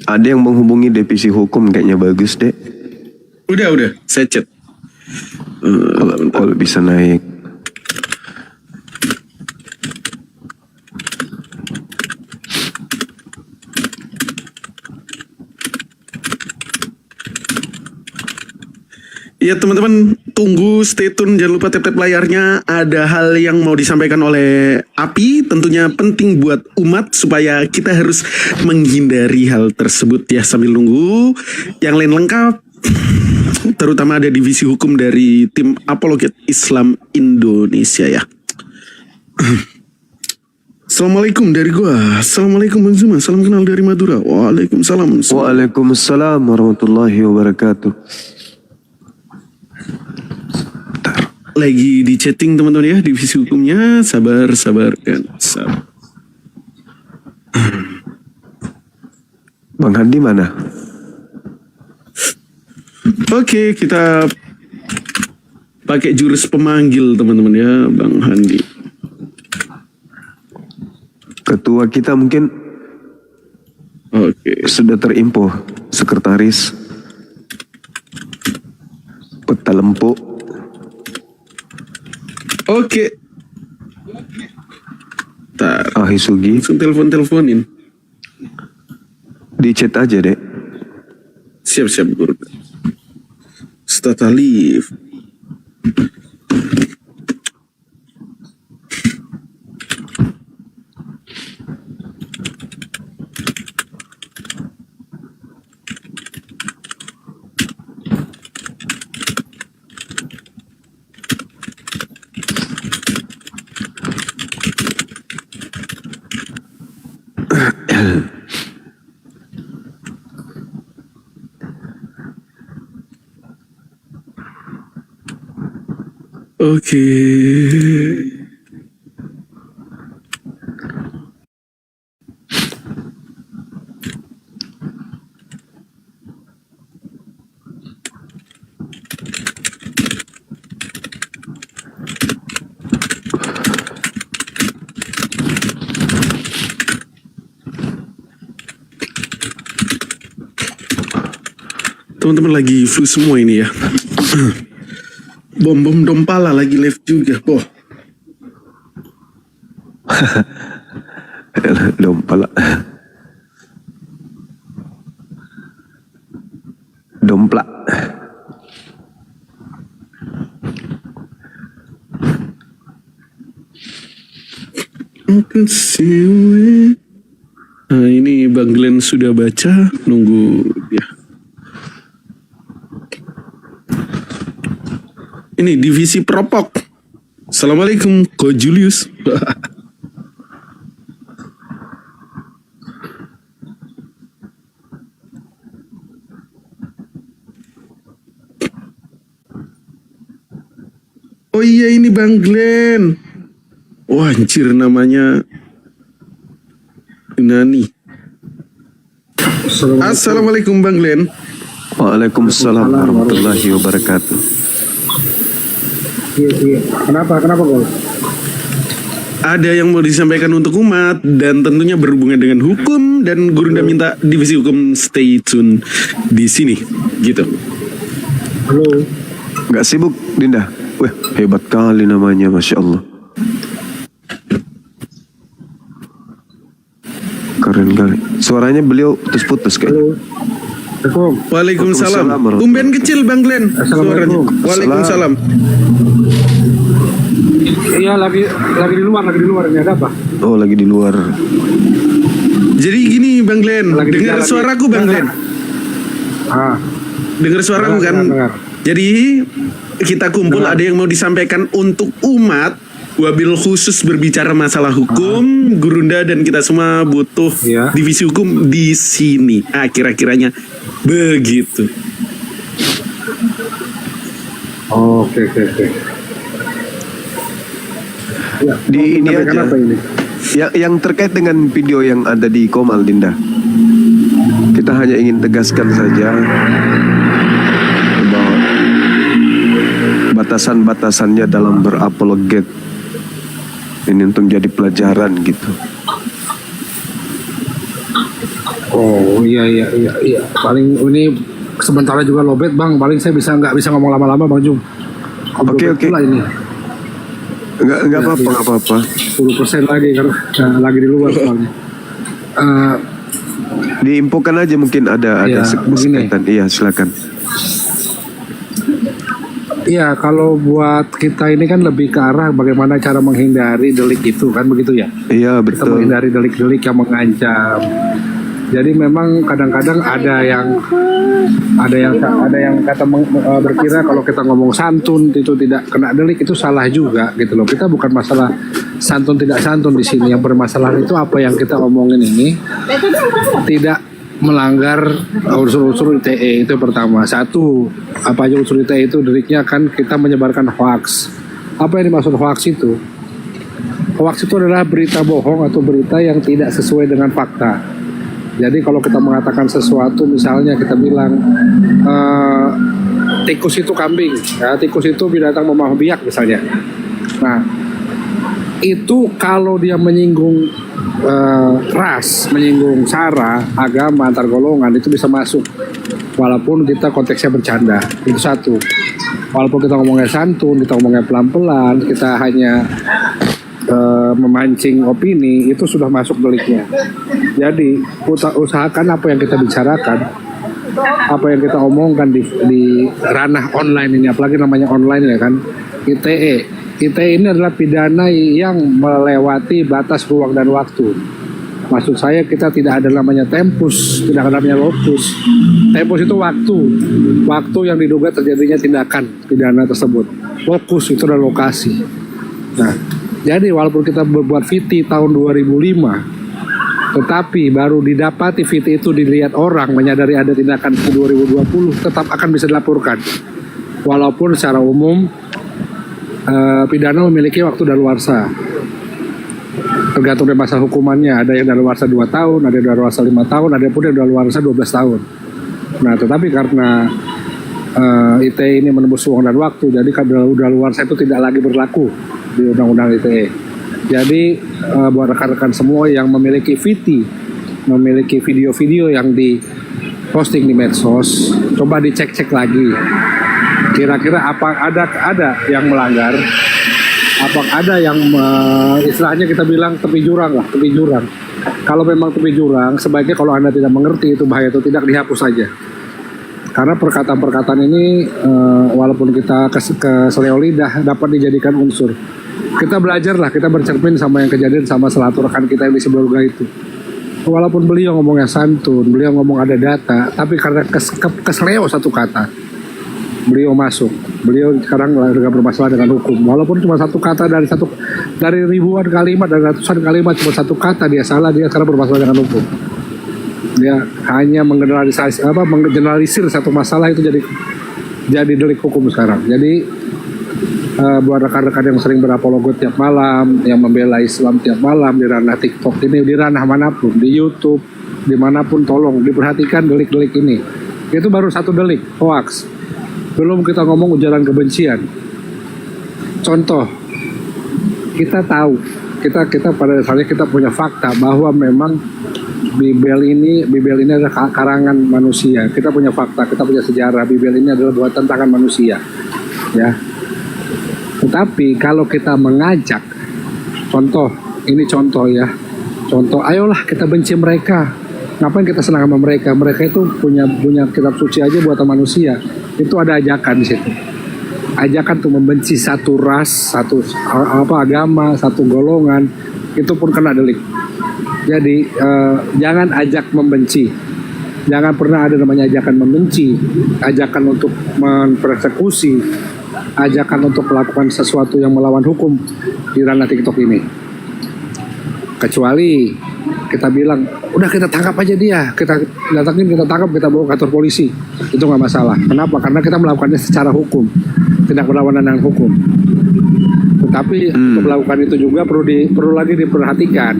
Ada yang menghubungi divisi hukum kayaknya bagus deh. Udah, saya chat. Kalau bisa naik. Ya teman-teman, tunggu, stay tune, jangan lupa tap-tap layarnya. Ada hal yang mau disampaikan oleh Api, tentunya penting buat umat supaya kita harus menghindari hal tersebut ya. Sambil nunggu yang lain lengkap, terutama ada divisi hukum dari tim Apologet Islam Indonesia ya. Assalamualaikum dari gua. Assalamualaikum Bang Zuma, salam kenal dari Madura. Waalaikumsalam. Waalaikumsalam warahmatullahi wabarakatuh. Lagi di chatting teman-teman ya, divisi hukumnya. Sabar kan. Sabar. Bang Handi mana? Oke, kita pakai jurus pemanggil teman-teman ya, Bang Handi. Ketua kita mungkin sudah terinfo. Sekretaris Peta Lempu. Oke. Ahisugi. Langsung teleponin. Di chat aja deh. Siap guru. Start live. Oke. Teman-teman lagi flu semua ini ya. Bom Dompala lagi live juga, boh. Dompala. Domplak. Nah ini Bang Glenn sudah baca, nunggu dia. Ini divisi Propok. Assalamualaikum, Ko Julius. Oh iya ini Bang Glenn. Wah anjir namanya Nani. Assalamualaikum Bang Glenn. Waalaikumsalam warahmatullahi wabarakatuh. Iya. Kenapa Gol? Ada yang mau disampaikan untuk umat dan tentunya berhubungan dengan hukum dan Gurunda minta divisi hukum stay tune di sini, gitu. Halo. Gak sibuk, Dinda? Wah, hebat kali namanya, Masya Allah. Keren kali. Suaranya beliau putus-putus kayaknya. Waalaikumsalam. Tumben kecil Bang Glenn suaranya. Waalaikumsalam. Iya lagi di luar ini ada apa? Oh lagi di luar. Jadi gini Bang Glenn, dengar suaraku Bang Glenn. Dengar suaraku kan. Dengar. Jadi kita kumpul ada yang mau disampaikan untuk umat. Wabil khusus berbicara masalah hukum, Gurunda dan kita semua butuh divisi hukum di sini. Kira-kiranya begitu. Oke. Ya, di ini aja. Apa ini? Yang terkait dengan video yang ada di Komal, Dinda. Kita hanya ingin tegaskan saja bahwa batasan-batasannya dalam berapologet ini untuk jadi pelajaran gitu. Oh iya iya iya iya. Paling ini sementara juga lobet bang. Paling saya nggak bisa ngomong lama-lama bang Jum. Oke, Lobet oke. pula ini. Nggak apa-apa, nggak apa-apa. 10% lagi karena lagi di luar soalnya. Eh, Diinfokan aja mungkin ada Ya, begini. kesempatan. Iya, silakan. Iya, kalau buat kita ini kan lebih ke arah bagaimana cara menghindari delik itu kan begitu ya. Iya, Kita betul. menghindari delik-delik yang mengancam. Jadi memang kadang-kadang ada yang kata berkira kalau kita ngomong santun itu tidak kena delik itu salah juga gitu loh. Kita bukan masalah santun tidak santun di sini. Yang bermasalah itu apa yang kita omongin ini tidak melanggar unsur-unsur ITE itu pertama. Satu, apa aja unsur ITE itu deliknya kan kita menyebarkan hoax. Apa yang dimaksud hoax itu? Hoax itu adalah berita bohong atau berita yang tidak sesuai dengan fakta. Jadi kalau kita mengatakan sesuatu, misalnya kita bilang tikus itu kambing, ya, tikus itu binatang membawa biak misalnya. Nah, itu kalau dia menyinggung ras, menyinggung sara, agama, antar golongan itu bisa masuk. Walaupun kita konteksnya bercanda, itu satu. Walaupun kita ngomongnya santun, kita ngomongnya pelan-pelan, kita hanya memancing opini, itu sudah masuk deliknya. Jadi usahakan apa yang kita bicarakan, apa yang kita omongkan di ranah online ini, apalagi namanya online ya kan, ITE. ITE ini adalah pidana yang melewati batas ruang dan waktu. Maksud saya kita tidak ada namanya tempus, tidak ada namanya locus. Tempus itu waktu yang diduga terjadinya tindakan pidana tersebut. Locus itu adalah lokasi. Nah, jadi walaupun kita berbuat VT tahun 2005, tetapi baru didapati VT itu dilihat orang, menyadari ada tindakan di 2020, tetap akan bisa dilaporkan. Walaupun secara umum pidana memiliki waktu daluarsa. Tergantung dari masa hukumannya, ada yang daluarsa 2 tahun, ada yang daluarsa 5 tahun, ada pun yang daluarsa 12 tahun. Nah, tetapi karena ITE ini menembus ruang dan waktu, jadi daluarsa itu tidak lagi berlaku di Undang-Undang ITE. Jadi buat rekan-rekan semua yang memiliki VT, memiliki video-video yang diposting di medsos, coba dicek-cek lagi. Kira-kira apa ada yang melanggar? Apa ada yang istilahnya kita bilang tepi jurang lah, tepi jurang. Kalau memang tepi jurang, sebaiknya kalau Anda tidak mengerti itu bahaya atau tidak, dihapus saja. Karena perkataan-perkataan ini walaupun kita keseleo lidah dapat dijadikan unsur. Kita belajarlah, kita bercermin sama yang kejadian sama selatu rekan kita yang di Sibolga itu. Walaupun beliau ngomongnya santun, beliau ngomong ada data, tapi karena keseleo satu kata, beliau masuk. Beliau sekarang juga bermasalah dengan hukum. Walaupun cuma satu kata dari ribuan kalimat dan ratusan kalimat, cuma satu kata dia salah, dia sekarang bermasalah dengan hukum. Dia hanya menggeneralisir satu masalah itu jadi delik hukum sekarang. Jadi buat rekan-rekan yang sering berapologot tiap malam, yang membela Islam tiap malam di ranah TikTok ini, di ranah manapun, di YouTube, dimanapun, tolong diperhatikan delik-delik ini. Itu baru satu delik, hoax. Belum kita ngomong ujaran kebencian. Contoh, kita tahu, kita pada dasarnya kita punya fakta bahwa memang Bibel ini adalah karangan manusia. Kita punya fakta, kita punya sejarah. Bibel ini adalah buatan tangan manusia, ya. Tetapi kalau kita mengajak, contoh ya, ayolah kita benci mereka. Ngapain kita senang sama mereka? Mereka itu punya kitab suci aja buatan manusia. Itu ada ajakan di situ. Ajakan untuk membenci satu ras, satu agama, satu golongan, itu pun kena delik. Jadi jangan ajak membenci. Jangan pernah ada namanya ajakan membenci, ajakan untuk mempersekusi, ajakan untuk melakukan sesuatu yang melawan hukum di ranah TikTok ini. Kecuali kita bilang, udah kita tangkap aja dia, kita datangin, kita tangkap, kita bawa ke kantor polisi, itu nggak masalah. Kenapa? Karena kita melakukannya secara hukum, tidak berlawanan dengan hukum. Tetapi untuk melakukan itu juga perlu lagi diperhatikan,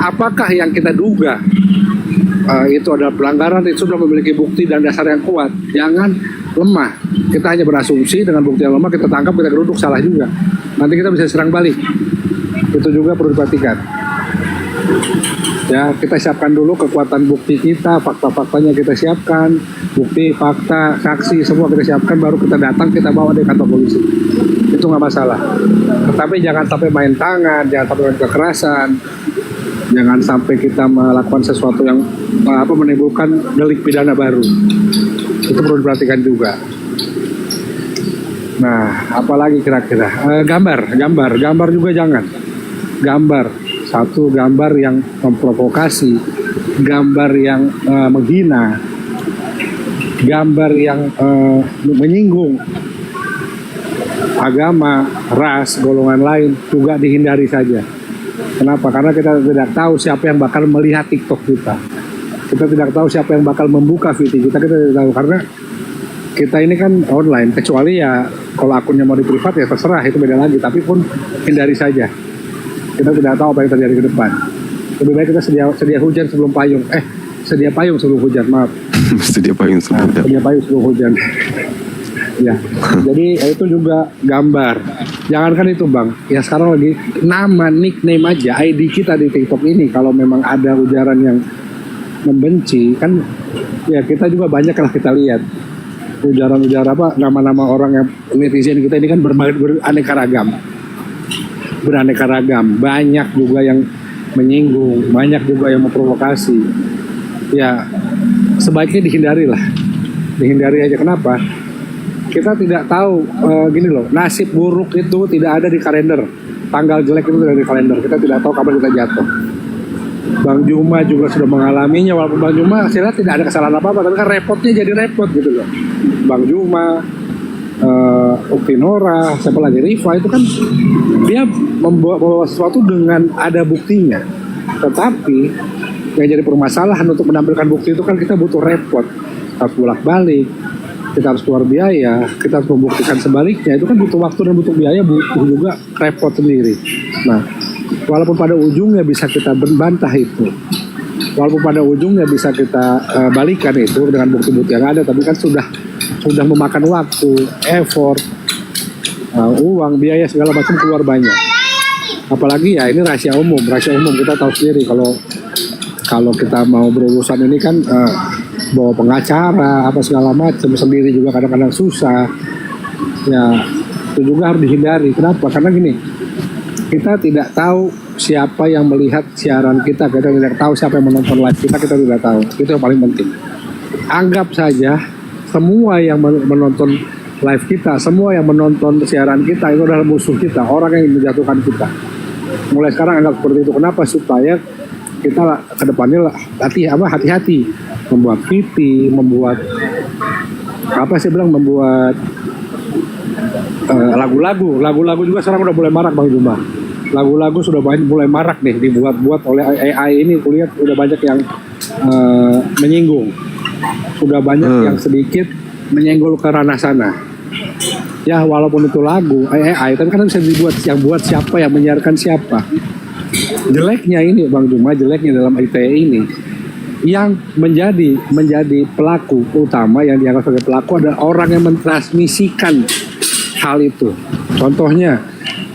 apakah yang kita duga itu adalah pelanggaran, itu sudah memiliki bukti dan dasar yang kuat. Jangan lemah, kita hanya berasumsi dengan bukti yang lemah, kita tangkap, kita geruduk, salah juga. Nanti kita bisa serang balik. Itu juga perlu diperhatikan. Ya, kita siapkan dulu kekuatan bukti kita, fakta-faktanya kita siapkan, bukti, fakta, saksi, semua kita siapkan, baru kita datang, kita bawa di kantor polisi. Itu nggak masalah. Tetapi jangan sampai main tangan, jangan sampai main kekerasan, jangan sampai kita melakukan sesuatu yang menimbulkan delik pidana baru. Itu perlu diperhatikan juga. Nah, apalagi kira-kira gambar juga jangan. Satu gambar yang memprovokasi, gambar yang menghina, gambar yang menyinggung agama, ras, golongan lain juga dihindari saja. Kenapa? Karena kita tidak tahu siapa yang bakal melihat TikTok kita. Kita tidak tahu siapa yang bakal membuka video kita tidak tahu, karena kita ini kan online, kecuali ya kalau akunnya mau di privat ya terserah, itu beda lagi, tapi pun hindari saja. Kita tidak tahu apa yang terjadi ke depan. Lebih baik kita sedia hujan sebelum payung. Sedia payung sebelum hujan, maaf. Sedia payung sebelum hujan. Sedia payung sebelum hujan. Ya, jadi itu juga gambar. Jangankan itu bang, ya sekarang lagi nama, nickname aja, ID kita di TikTok ini, kalau memang ada ujaran yang membenci, kan ya kita juga banyak lah kita lihat. Ujaran-ujaran nama-nama orang yang netizen kita ini kan beraneka ragam, banyak juga yang menyinggung, banyak juga yang memprovokasi. Ya sebaiknya dihindari aja. Kenapa? Kita tidak tahu gini loh, nasib buruk itu tidak ada di kalender, tanggal jelek itu tidak ada di kalender. Kita tidak tahu kapan kita jatuh. Bang Juma juga sudah mengalaminya, walaupun Bang Juma saya lihat tidak ada kesalahan apa-apa, tapi kan repotnya jadi repot gitu loh. Bang Juma, Ukti Nora, siapa lagi, Rifa, itu kan dia membawa sesuatu dengan ada buktinya. Tetapi yang jadi permasalahan untuk menampilkan bukti itu kan kita butuh repot, harus bolak-balik, kita harus keluar biaya, kita harus membuktikan sebaliknya. Itu kan butuh waktu dan butuh biaya, butuh juga repot sendiri. Nah, walaupun pada ujungnya bisa kita bantah itu, walaupun pada ujungnya bisa kita balikan itu dengan bukti-bukti yang ada, tapi kan sudah memakan waktu, effort, uang, biaya segala macam keluar banyak. Apalagi ya ini rahasia umum kita tahu sendiri kalau kita mau berurusan ini kan bawa pengacara apa segala macam, sendiri juga kadang-kadang susah. Ya itu juga harus dihindari. Kenapa? Karena gini, kita tidak tahu siapa yang melihat siaran kita tidak tahu siapa yang menonton live kita tidak tahu. Itu yang paling penting. Anggap saja semua yang menonton live kita, semua yang menonton siaran kita itu adalah musuh kita, orang yang menjatuhkan kita. Mulai sekarang anggap seperti itu. Kenapa? Supaya kita ke depannya hati-hati membuat VT, membuat lagu-lagu juga sekarang udah mulai marak Bang Juma. Lagu-lagu sudah mulai marak nih dibuat oleh AI ini. Kulihat udah banyak yang menyinggung, sudah banyak yang sedikit menyenggol ke ranah sana. Ya walaupun itu lagu AI, tapi kan bisa dibuat, yang buat siapa, yang menyiarkan siapa. Jeleknya ini Bang Juma, jeleknya dalam ITE ini, yang menjadi pelaku utama, yang dianggap sebagai pelaku adalah orang yang mentransmisikan hal itu. Contohnya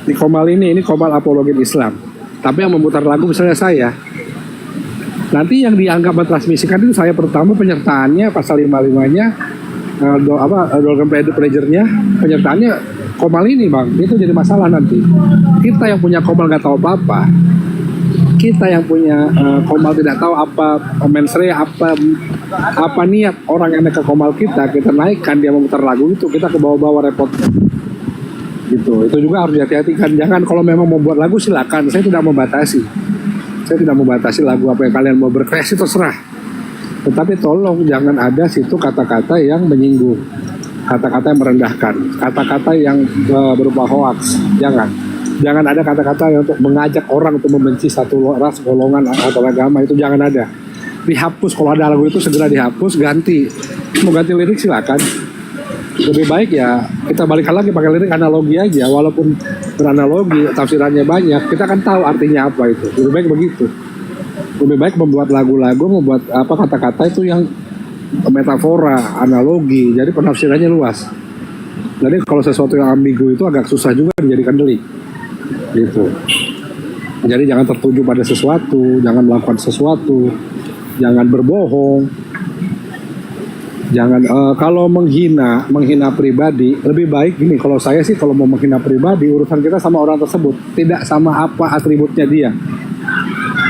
di Komal ini Komal apologet Islam, tapi yang memutar lagu misalnya saya. Nanti yang dianggap mentransmisikan itu saya pertama, penyertaannya pasal 55-nya, pleasure-nya, penyertaannya Komal ini Bang, itu jadi masalah nanti. Kita yang punya Komal nggak tahu apa-apa, kita yang punya Komal tidak tahu apa mensrea, apa niat orang yang naik ke Komal kita naikkan, dia memutar lagu itu, kita ke bawah-bawah repot. Gitu. Itu juga harus dihati-hatikan. Jangan, kalau memang mau buat lagu silakan, saya tidak membatasi. Saya tidak membatasi lagu apa yang kalian mau berkreasi, terserah. Tetapi tolong jangan ada situ kata-kata yang menyinggung, kata-kata yang merendahkan, kata-kata yang berupa hoaks. Jangan ada kata-kata yang untuk mengajak orang untuk membenci satu ras, golongan atau agama, itu jangan ada. Dihapus, kalau ada lagu itu segera dihapus, ganti. Mau ganti lirik silakan. Lebih baik ya kita balikan lagi pakai lirik analogi aja, walaupun beranalogi tafsirannya banyak, kita kan tahu artinya apa itu. Lebih baik begitu. Lebih baik membuat lagu-lagu, membuat kata-kata itu yang metafora, analogi, jadi penafsirannya luas. Jadi kalau sesuatu yang ambigu itu agak susah juga dijadikan delik. Gitu. Jadi jangan tertuju pada sesuatu, jangan melakukan sesuatu, jangan berbohong, jangan kalau menghina pribadi, lebih baik gini. Kalau saya sih kalau mau menghina pribadi, urusan kita sama orang tersebut, tidak sama apa atributnya dia.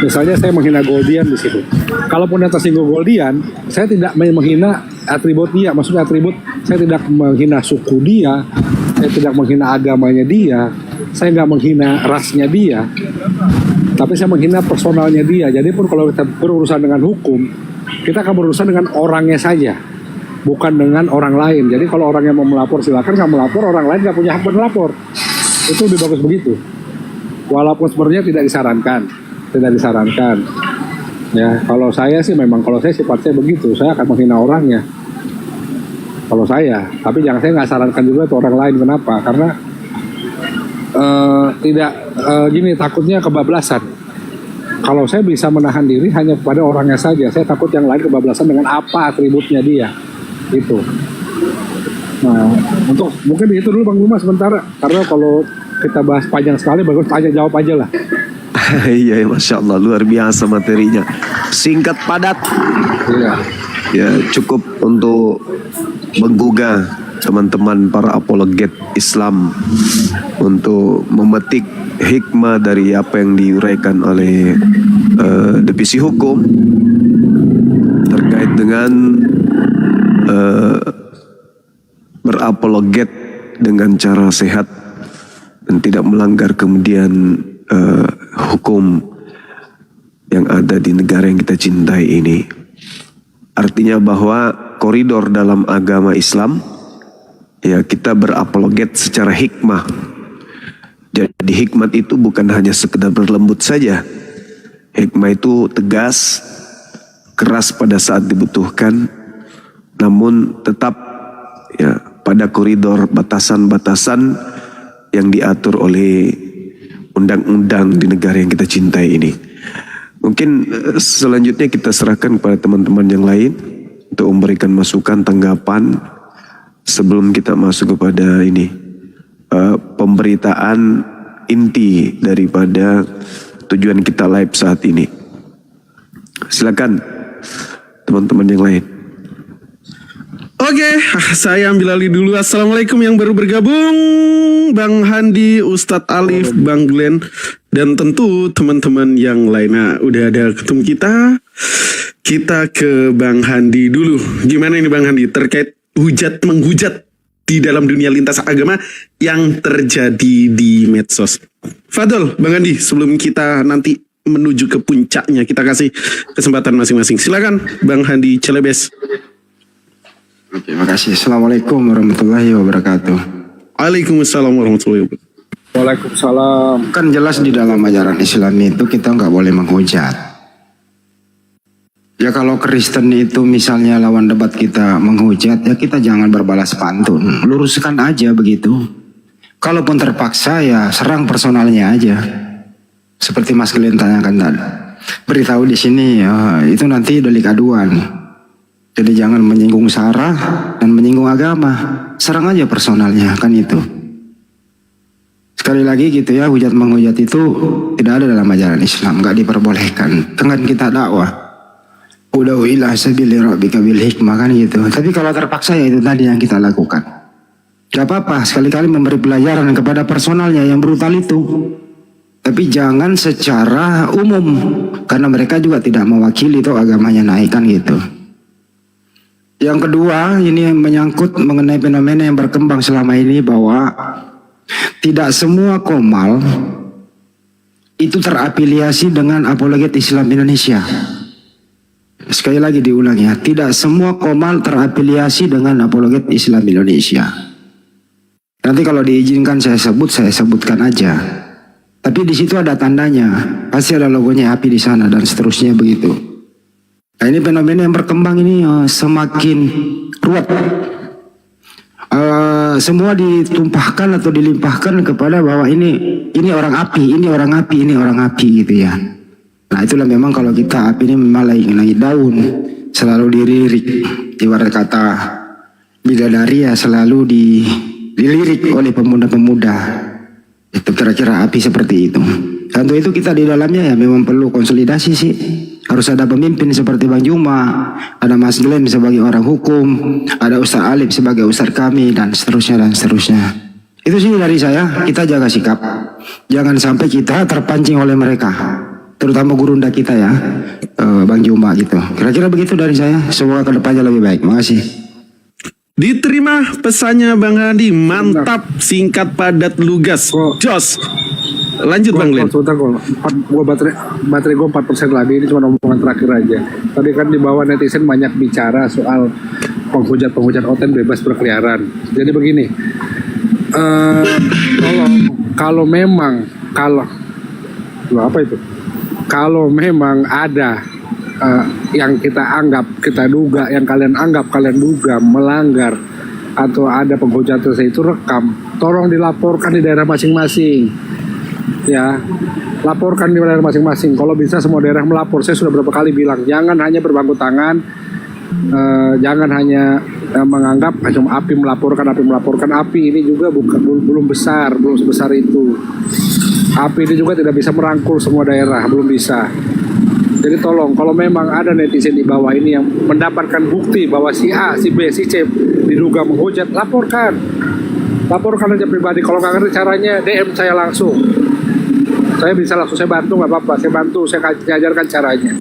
Misalnya saya menghina Goldian di situ. Kalaupun yang tersinggung Goldian, saya tidak menghina atribut dia. Maksudnya atribut, saya tidak menghina suku dia, saya tidak menghina agamanya dia, saya nggak menghina rasnya dia, tapi saya menghina personalnya dia. Jadi pun kalau kita berurusan dengan hukum, kita akan berurusan dengan orangnya saja, bukan dengan orang lain. Jadi kalau orang yang mau melapor silakan, nggak melapor, orang lain nggak punya hak melapor. Itu lebih bagus begitu. Walaupun sebenarnya tidak disarankan. Ya, kalau saya sih memang, kalau saya sifatnya begitu, saya akan menghina orangnya. Kalau saya, tapi saya nggak sarankan juga ke orang lain. Kenapa? Karena gini, takutnya kebablasan. Kalau saya bisa menahan diri hanya kepada orangnya saja, saya takut yang lain kebablasan dengan apa atributnya dia. Itu. Nah, untuk mungkin itu dulu Bang Bima sementara, karena kalau kita bahas panjang sekali, bagus tanya jawab aja lah. Iya, Masya Allah, luar biasa materinya. Singkat, padat. Iya. Ya, cukup untuk menggugah teman-teman para apologet Islam untuk memetik hikmah dari apa yang diuraikan oleh Divisi Hukum terkait dengan berapologet dengan cara sehat dan tidak melanggar kemudian hukum yang ada di negara yang kita cintai ini. Artinya bahwa koridor dalam agama Islam, ya, kita berapologet secara hikmah. Jadi hikmat itu bukan hanya sekedar berlembut saja. Hikmah itu tegas, keras pada saat dibutuhkan, namun tetap ya pada koridor batasan-batasan yang diatur oleh undang-undang di negara yang kita cintai ini. Mungkin selanjutnya kita serahkan kepada teman-teman yang lain untuk memberikan masukan, tanggapan sebelum kita masuk kepada ini pemberitaan inti daripada tujuan kita live saat ini. Silakan teman-teman yang lain. Oke, saya ambil alih dulu. Assalamualaikum yang baru bergabung, Bang Handi, Ustadz Alif, Bang Glenn, dan tentu teman-teman yang lainnya. Udah ada ketemu kita. Kita ke Bang Handi dulu. Gimana ini Bang Handi terkait menghujat di dalam dunia lintas agama yang terjadi di medsos? Fadol, Bang Handi, sebelum kita nanti menuju ke puncaknya, kita kasih kesempatan masing-masing. Silakan Bang Handi Celebes. Oke, makasih. Assalamualaikum warahmatullahi wabarakatuh. Waalaikumsalam warahmatullahi wabarakatuh. Waalaikumsalam. Kan jelas di dalam ajaran Islam itu kita nggak boleh menghujat. Ya kalau Kristen itu misalnya lawan debat kita menghujat, ya kita jangan berbalas pantun. Luruskan aja begitu. Kalaupun terpaksa ya serang personalnya aja. Seperti Mas Glenn tanyakan tadi. Beritahu di sini ya, itu nanti delik aduan. Jadi jangan menyinggung sara dan menyinggung agama. Serang aja personalnya, kan itu. Sekali lagi gitu ya, hujat menghujat itu tidak ada dalam ajaran Islam, nggak diperbolehkan. Kan kita dakwah. Ud'u ila sabili rabbika bil hikmah, kan gitu. Tapi kalau terpaksa ya itu tadi yang kita lakukan. Gak apa-apa, sekali-kali memberi pelajaran kepada personalnya yang brutal itu. Tapi jangan secara umum, karena mereka juga tidak mewakili itu agamanya naik, kan gitu. Yang kedua, ini menyangkut mengenai fenomena yang berkembang selama ini bahwa tidak semua komal itu terafiliasi dengan apologet Islam Indonesia. Sekali lagi diulang ya, tidak semua komal terafiliasi dengan apologet Islam Indonesia. Nanti kalau diizinkan saya sebutkan aja. Tapi di situ ada tandanya, pasti ada logonya API di sana dan seterusnya begitu. Nah ini fenomena yang berkembang ini semakin ruwet. Semua ditumpahkan atau dilimpahkan kepada bahwa ini orang api, ini orang api, ini orang api gitu ya. Nah itulah memang kalau kita api ini memang lagi daun, selalu diririk. Ibarat kata bidadari ya selalu dilirik oleh pemuda-pemuda. Itu kira-kira api seperti itu. Untuk itu kita di dalamnya ya memang perlu konsolidasi sih. Harus ada pemimpin seperti Bang Juma, ada Mas Glenn sebagai orang hukum, ada Ustaz Alif sebagai ustaz kami, dan seterusnya dan seterusnya. Itu sih dari saya, kita jaga sikap. Jangan sampai kita terpancing oleh mereka, terutama gurunda kita ya, Bang Juma gitu. Kira-kira begitu dari saya, semoga kedepannya lebih baik. Makasih. Diterima pesannya Bang Hadi, mantap, singkat, padat, lugas, jos. Lanjut Bang Glenn. Sebentar kok, gua baterai gue 4% lagi, ini cuma omongan terakhir aja. Tadi kan di bawah netizen banyak bicara soal penghujat OTEN bebas berkeliaran. Jadi begini, kalau memang ada yang kita duga, yang kalian duga melanggar atau ada penghujat itu rekam, tolong dilaporkan di daerah masing-masing. Ya, laporkan di daerah masing-masing. Kalau bisa semua daerah melapor. Saya sudah berapa kali bilang, jangan hanya berbangku tangan, jangan hanya menganggap cuma API melaporkan. API ini juga belum sebesar itu. API ini juga tidak bisa merangkul semua daerah, belum bisa. Jadi tolong, kalau memang ada netizen di bawah ini yang mendapatkan bukti bahwa si A, si B, si C diduga menghujat, laporkan aja pribadi. Kalau nggak ngerti caranya, DM saya langsung. Saya bisa langsung, saya bantu, nggak apa-apa. Saya ajarkan caranya.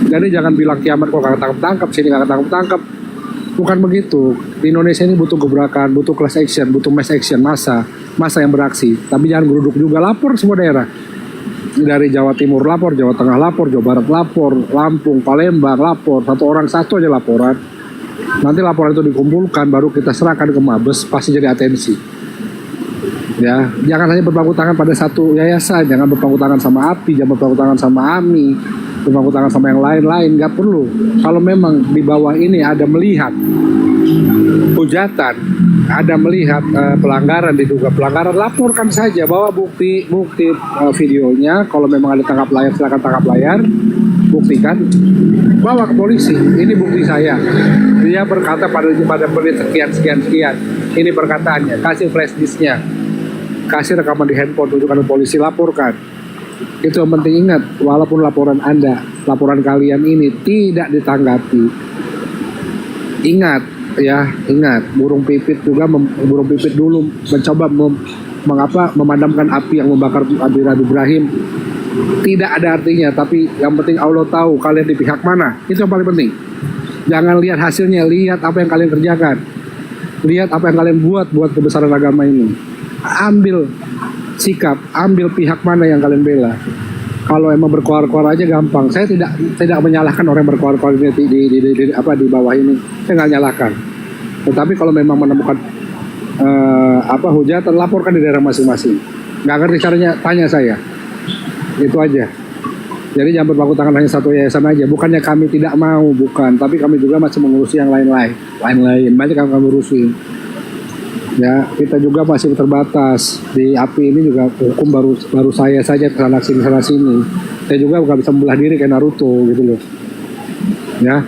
Jadi jangan bilang kiamat kok nggak tangkap, sini nggak tangkap. Bukan begitu. Di Indonesia ini butuh gebrakan, butuh class action, butuh mass action, masa yang beraksi. Tapi jangan geruduk juga, lapor semua daerah. Dari Jawa Timur lapor, Jawa Tengah lapor, Jawa Barat lapor, Lampung, Palembang lapor. Satu aja laporan. Nanti laporan itu dikumpulkan, baru kita serahkan ke Mabes, pasti jadi atensi. Ya, jangan hanya berpangku tangan pada satu yayasan, jangan berpangku tangan sama API, jangan berpangku tangan sama AMI, berpangku tangan sama yang lain-lain, nggak perlu. Kalau memang di bawah ini ada melihat hujatan, ada melihat pelanggaran, diduga pelanggaran, laporkan saja, bawa bukti videonya. Kalau memang ada tangkap layar, silakan tangkap layar, buktikan, bawa ke polisi. Ini bukti saya. Dia berkata pada menit sekian. Ini perkataannya. Kasih flash disknya, kasih rekaman di handphone, tunjukkan ke polisi, laporkan. Itu yang penting. Ingat, walaupun laporan kalian ini tidak ditanggapi, ingat, burung pipit dulu mencoba memadamkan api yang membakar Abi Ibrahim. Tidak ada artinya, tapi yang penting Allah tahu kalian di pihak mana. Itu yang paling penting. Jangan lihat hasilnya, lihat apa yang kalian kerjakan, lihat apa yang kalian buat kebesaran agama ini. Ambil sikap, ambil pihak mana yang kalian bela. Kalau emang berkoar-koar aja gampang. Saya tidak menyalahkan orang yang berkoar-koar di bawah ini. Saya nggak nyalahkan. Tetapi kalau memang menemukan hujatan, laporkan di daerah masing-masing. Nggak ngerti caranya, tanya saya. Itu aja. Jadi jangan berpangku tangan hanya satu yayasan aja. Bukannya kami tidak mau, bukan. Tapi kami juga masih mengurusi yang lain-lain. Banyak yang kami urusi. Ya, kita juga masih terbatas. Di API ini juga hukum baru saya saja kesana sini. Saya juga nggak bisa membelah diri kayak Naruto gitu loh. Ya,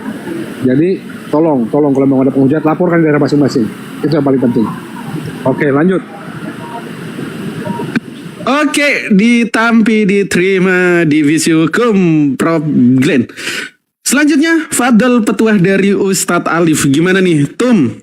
jadi tolong kalau memang ada penghujat, laporkan di daerah masing-masing. Itu yang paling penting. Oke, lanjut. Oke, diterima divisi hukum Prof. Glenn. Selanjutnya, Fadl, petuah dari Ustadz Alif. Gimana nih,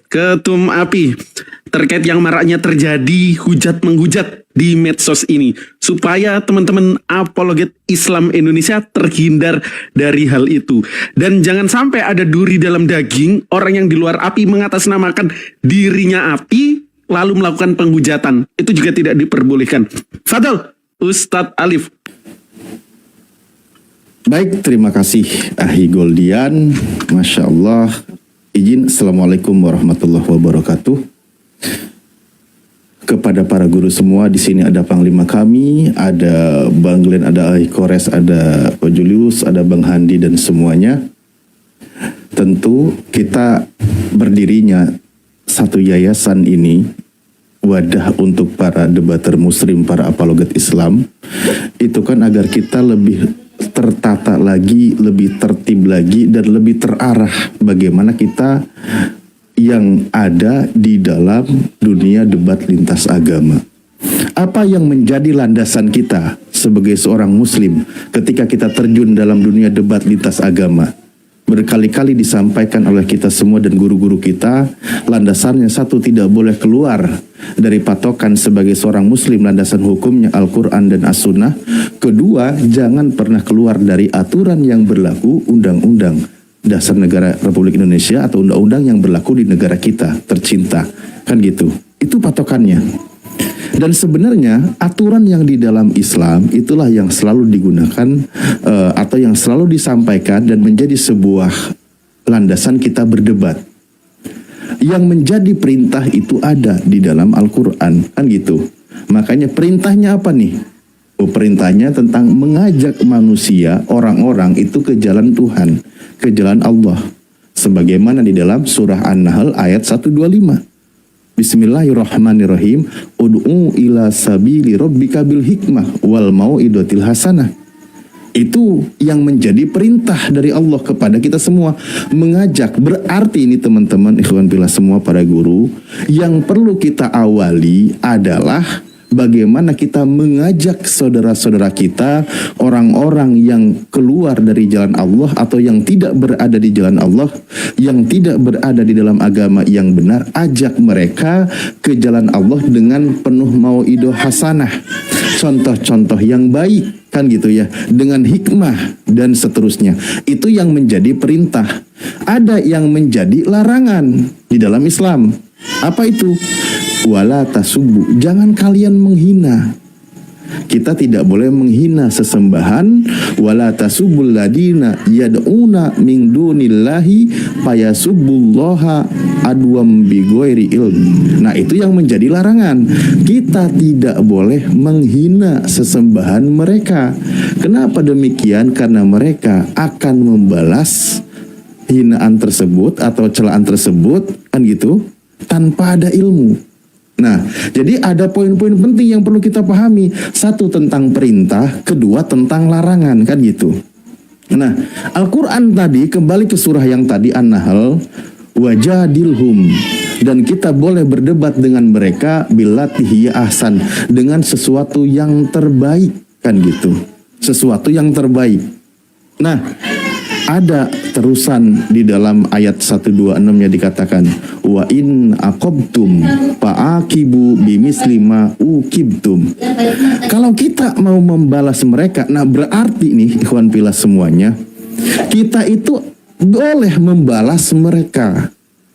Ketum API, terkait yang maraknya terjadi hujat-menghujat di medsos ini, supaya teman-teman apologet Islam Indonesia terhindar dari hal itu. Dan jangan sampai ada duri dalam daging, orang yang di luar API mengatasnamakan dirinya API, lalu melakukan penghujatan. Itu juga tidak diperbolehkan. Fadl, Ustadz Alif. Baik, terima kasih Ahi Goldian. Masya Allah. Izin, Assalamualaikum warahmatullahi wabarakatuh. Kepada para guru semua, di sini ada Panglima kami, ada Bang Glenn, ada Ahi Kores, ada Pak Julius, ada Bang Handi dan semuanya. Tentu kita berdirinya satu yayasan ini wadah untuk para debater muslim, para apologet Islam, itu kan agar kita lebih tertata lagi, lebih tertib lagi, dan lebih terarah bagaimana kita yang ada di dalam dunia debat lintas agama. Apa yang menjadi landasan kita sebagai seorang muslim ketika kita terjun dalam dunia debat lintas agama? Berkali-kali disampaikan oleh kita semua dan guru-guru kita, landasannya satu, tidak boleh keluar dari patokan sebagai seorang muslim, landasan hukumnya Al-Quran dan As-Sunnah. Kedua, jangan pernah keluar dari aturan yang berlaku, undang-undang dasar negara Republik Indonesia atau undang-undang yang berlaku di negara kita tercinta, kan gitu. Itu patokannya. Dan sebenarnya aturan yang di dalam Islam itulah yang selalu digunakan atau yang selalu disampaikan dan menjadi sebuah landasan kita berdebat. Yang menjadi perintah itu ada di dalam Al-Quran, kan gitu. Makanya perintahnya apa nih? Oh, perintahnya tentang mengajak manusia, orang-orang itu ke jalan Tuhan, ke jalan Allah. Sebagaimana di dalam surah An-Nahl ayat 125. Bismillahirrahmanirrahim. Ud'u ila sabili rabbika bil hikmah wal mau'idotil hasanah. Itu yang menjadi perintah dari Allah kepada kita semua. Mengajak, berarti ini teman-teman, ikhwan fillah semua para guru, yang perlu kita awali adalah bagaimana kita mengajak saudara-saudara kita, orang-orang yang keluar dari jalan Allah atau yang tidak berada di jalan Allah, yang tidak berada di dalam agama yang benar, ajak mereka ke jalan Allah dengan penuh mau'idoh hasanah, contoh-contoh yang baik, kan gitu ya, dengan hikmah dan seterusnya. Itu yang menjadi perintah. Ada yang menjadi larangan di dalam Islam. Apa itu? Wala tasubbu, jangan kalian menghina. Kita tidak boleh menghina sesembahan. Wala tasubbul ladina yad'una min dunillahi fayasubbullaha adwam bighairi ilm. Nah, itu yang menjadi larangan. Kita tidak boleh menghina sesembahan mereka. Kenapa demikian? Karena mereka akan membalas hinaan tersebut atau celaan tersebut, kan gitu, tanpa ada ilmu. Nah, jadi ada poin-poin penting yang perlu kita pahami. Satu, tentang perintah. Kedua, tentang larangan, kan gitu. Nah, Al-Quran tadi, kembali ke surah yang tadi, An-Nahl, wajadilhum, dan kita boleh berdebat dengan mereka billati hiya ahsan, dengan sesuatu yang terbaik, kan gitu. Sesuatu yang terbaik. Nah, ada terusan di dalam ayat 126-nya dikatakan wa in aqabtum fa'aqibu bimisli ma uqibtum. Kalau kita mau membalas mereka, nah berarti nih ikhwan fillah semuanya, kita itu boleh membalas mereka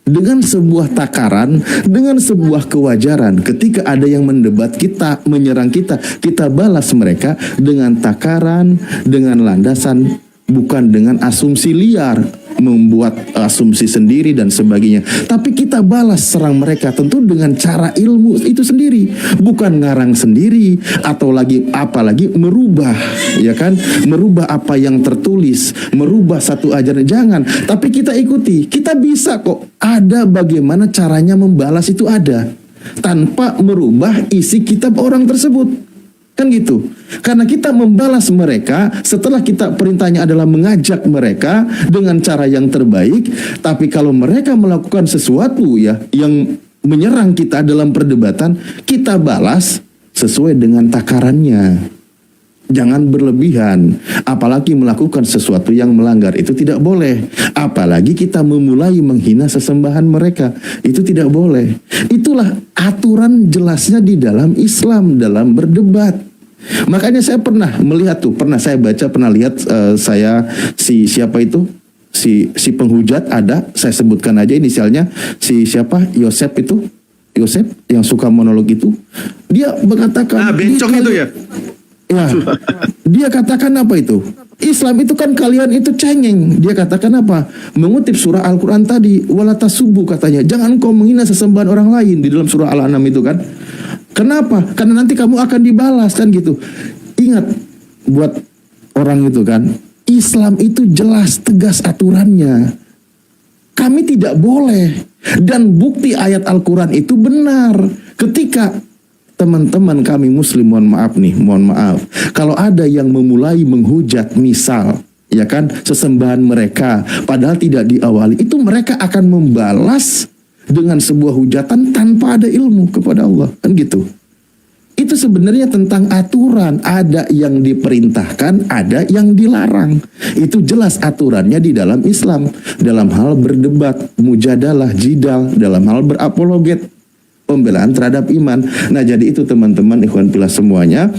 dengan sebuah takaran, dengan sebuah kewajaran. Ketika ada yang mendebat kita, menyerang kita, kita balas mereka dengan takaran, dengan landasan, bukan dengan asumsi liar, membuat asumsi sendiri dan sebagainya. Tapi kita balas serang mereka tentu dengan cara ilmu itu sendiri, bukan ngarang sendiri atau apalagi merubah, ya kan? Merubah apa yang tertulis, merubah satu ajaran, jangan. Tapi kita ikuti, kita bisa kok. Ada bagaimana caranya membalas itu ada, tanpa merubah isi kitab orang tersebut. Kan gitu. Karena kita membalas mereka setelah kita perintahnya adalah mengajak mereka dengan cara yang terbaik. Tapi kalau mereka melakukan sesuatu ya yang menyerang kita dalam perdebatan, kita balas sesuai dengan takarannya. Jangan berlebihan, apalagi melakukan sesuatu yang melanggar, itu tidak boleh. Apalagi kita memulai menghina sesembahan mereka, itu tidak boleh. Itulah aturan jelasnya di dalam Islam dalam berdebat. Makanya saya pernah melihat tuh, pernah saya baca, pernah lihat siapa itu? Si penghujat ada, saya sebutkan aja inisialnya, si siapa? Yosep itu. Yosep yang suka monolog itu. Dia mengatakan bencong itu ya. Ya, dia katakan apa itu? Islam itu kan kalian itu cengeng. Dia katakan apa? Mengutip surah Al-Quran tadi, wala tasubbu katanya. Jangan kau menghina sesembahan orang lain di dalam surah Al-An'am itu kan. Kenapa? Karena nanti kamu akan dibalas kan gitu. Ingat buat orang itu kan, Islam itu jelas tegas aturannya. Kami tidak boleh. Dan bukti ayat Al-Quran itu benar. Ketika teman-teman kami muslim, mohon maaf, kalau ada yang memulai menghujat misal, ya kan, sesembahan mereka, padahal tidak diawali, itu mereka akan membalas dengan sebuah hujatan tanpa ada ilmu kepada Allah, kan gitu. Itu sebenarnya tentang aturan. Ada yang diperintahkan, ada yang dilarang. Itu jelas aturannya di dalam Islam. Dalam hal berdebat, mujadalah, jidal, dalam hal berapologet, pembelaan terhadap iman. Nah, jadi itu teman-teman ikhwan fillah semuanya.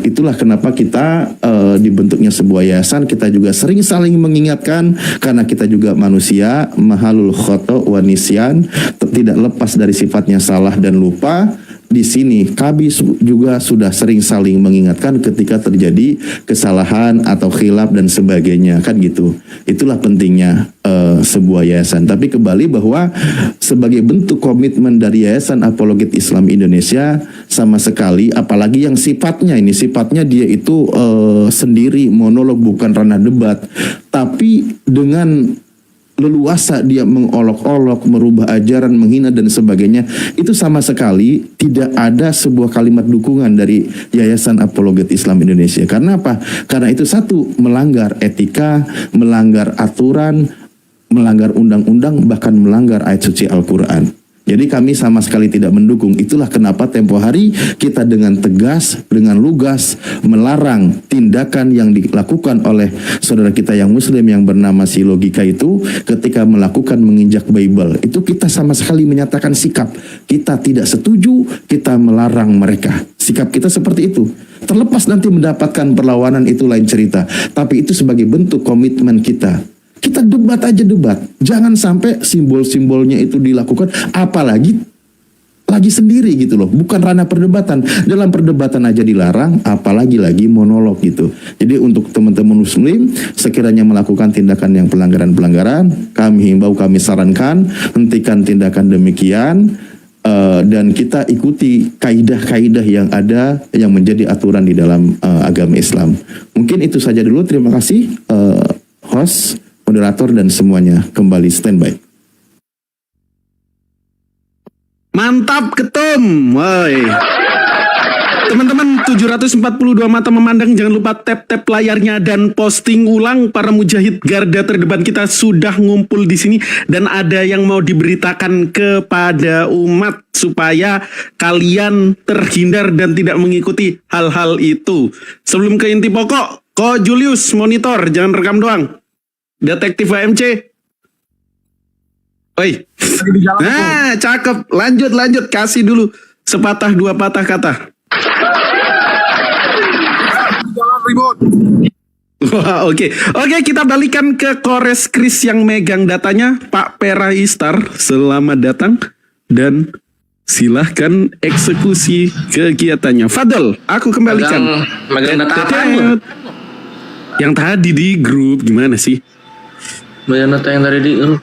Itulah kenapa kita dibentuknya sebuah yayasan. Kita juga sering saling mengingatkan karena kita juga manusia, mahalul khoto wa nisyan, tidak lepas dari sifatnya salah dan lupa. Di sini kami juga sudah sering saling mengingatkan ketika terjadi kesalahan atau khilaf dan sebagainya, kan gitu. Itulah pentingnya sebuah yayasan. Tapi kembali bahwa sebagai bentuk komitmen dari Yayasan Apologet Islam Indonesia, sama sekali, apalagi yang sifatnya dia itu sendiri, monolog, bukan ranah debat, tapi dengan leluasa dia mengolok-olok, merubah ajaran, menghina dan sebagainya, itu sama sekali tidak ada sebuah kalimat dukungan dari Yayasan Apologet Islam Indonesia. Karena apa? Karena itu satu, melanggar etika, melanggar aturan, melanggar undang-undang, bahkan melanggar ayat suci Al-Quran. Jadi kami sama sekali tidak mendukung. Itulah kenapa tempo hari kita dengan tegas, dengan lugas melarang tindakan yang dilakukan oleh saudara kita yang muslim yang bernama si Logika itu ketika melakukan menginjak Bible. Itu kita sama sekali menyatakan sikap. Kita tidak setuju, kita melarang mereka. Sikap kita seperti itu. Terlepas nanti mendapatkan perlawanan itu lain cerita. Tapi itu sebagai bentuk komitmen kita. Kita debat aja debat. Jangan sampai simbol-simbolnya itu dilakukan. Apalagi lagi sendiri gitu loh. Bukan ranah perdebatan. Dalam perdebatan aja dilarang. Apalagi lagi monolog gitu. Jadi untuk teman-teman muslim, sekiranya melakukan tindakan yang pelanggaran-pelanggaran, kami himbau, kami sarankan, hentikan tindakan demikian. Dan kita ikuti kaidah-kaidah yang ada yang menjadi aturan di dalam agama Islam. Mungkin itu saja dulu. Terima kasih host, moderator dan semuanya. Kembali standby. Mantap ketum. Woi. Teman-teman, 742 mata memandang, jangan lupa tap-tap layarnya dan posting ulang. Para mujahid garda terdepan kita sudah ngumpul di sini dan ada yang mau diberitakan kepada umat supaya kalian terhindar dan tidak mengikuti hal-hal itu. Sebelum ke inti pokok, Ko Julius monitor, jangan rekam doang. Detektif AMC. Oi. Nah, cakep. Lanjut. Kasih dulu sepatah dua patah kata. Wah, oke, kita balikan ke Kores Kris yang megang datanya, Pak Peraistar. Selamat datang dan silahkan eksekusi kegiatannya. Fadl, aku kembalikan. Megang data apa? Yang tadi di grup gimana sih? Megang data yang tadi di grup.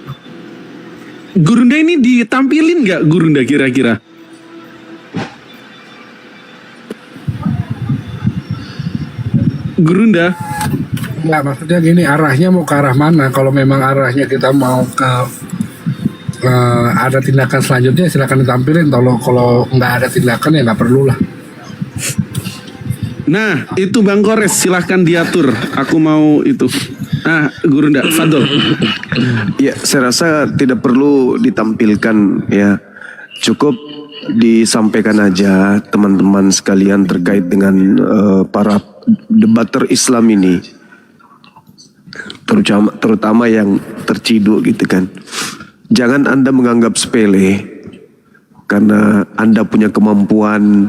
Gurunda ini ditampilin nggak Gurunda kira-kira? Gurunda? Nggak, maksudnya gini, arahnya mau ke arah mana? Kalau memang arahnya kita mau ke ada tindakan selanjutnya, silakan ditampilin. Kalau nggak ada tindakan ya nggak perlu lah. Nah, itu Bang Kores, silahkan diatur. Aku mau itu. Nah, Gurunda, Fadol. Ya, saya rasa tidak perlu ditampilkan ya. Cukup disampaikan aja teman-teman sekalian terkait dengan para debater Islam ini. Terutama yang terciduk gitu kan. Jangan Anda menganggap sepele karena Anda punya kemampuan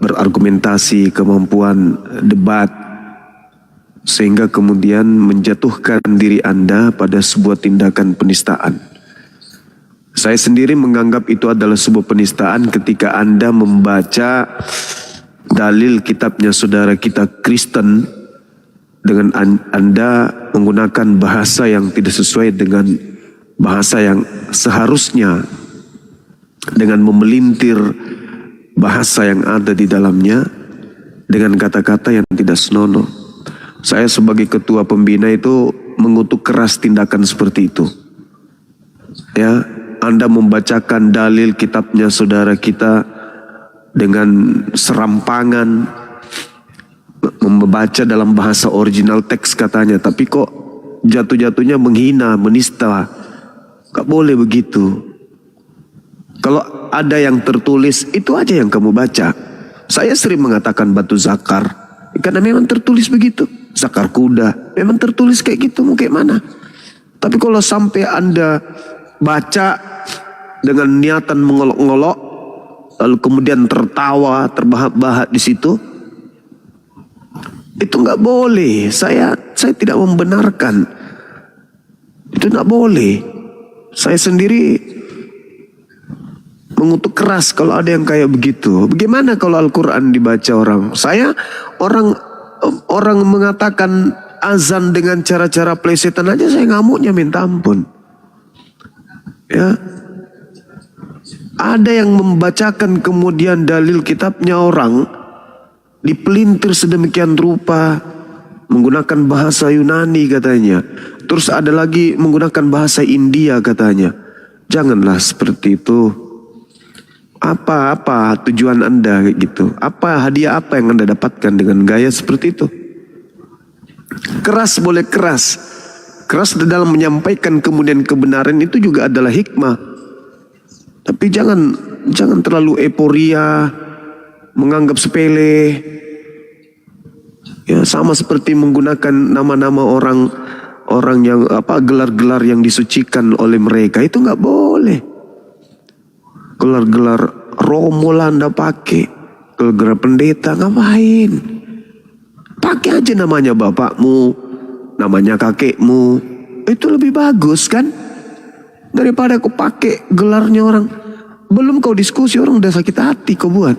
berargumentasi, kemampuan debat, sehingga kemudian menjatuhkan diri Anda pada sebuah tindakan penistaan. Saya sendiri menganggap itu adalah sebuah penistaan ketika Anda membaca dalil kitabnya saudara kita Kristen dengan Anda menggunakan bahasa yang tidak sesuai dengan bahasa yang seharusnya, dengan memelintir bahasa yang ada di dalamnya dengan kata-kata yang tidak senonoh. Saya sebagai ketua pembina itu mengutuk keras tindakan seperti itu. Ya, Anda membacakan dalil kitabnya saudara kita dengan serampangan, membaca dalam bahasa original teks katanya, tapi kok jatuh-jatuhnya menghina, menista. Gak boleh begitu. Kalau ada yang tertulis, itu aja yang kamu baca. Saya sering mengatakan batu zakar, karena memang tertulis begitu. Zakar kuda, memang tertulis kayak gitu, mau kayak mana. Tapi kalau sampai Anda baca dengan niatan mengolok-ngolok, lalu kemudian tertawa, terbahak-bahak di situ, itu nggak boleh. Saya tidak membenarkan. Itu nggak boleh. Saya sendiri mengutuk keras kalau ada yang kayak begitu. Bagaimana kalau Al-Quran dibaca orang? Orang mengatakan azan dengan cara-cara plesetan aja saya ngamuknya minta ampun. Ya. Ada yang membacakan kemudian dalil kitabnya orang dipelintir sedemikian rupa menggunakan bahasa Yunani katanya. Terus ada lagi menggunakan bahasa India katanya. Janganlah seperti itu. Apa tujuan Anda kayak gitu? Apa hadiah apa yang Anda dapatkan dengan gaya seperti itu? Keras boleh keras. Keras dalam menyampaikan kemudian kebenaran itu juga adalah hikmah. Tapi jangan terlalu euforia, menganggap sepele. Ya, sama seperti menggunakan nama-nama orang yang gelar-gelar yang disucikan oleh mereka, itu nggak boleh. Gelar-gelar Romo lah Anda pakai, gelar-gelar pendeta, ngapain? Pakai aja namanya bapakmu, namanya kakekmu, itu lebih bagus kan? Daripada kau pakai gelarnya orang. Belum kau diskusi orang udah sakit hati kau buat.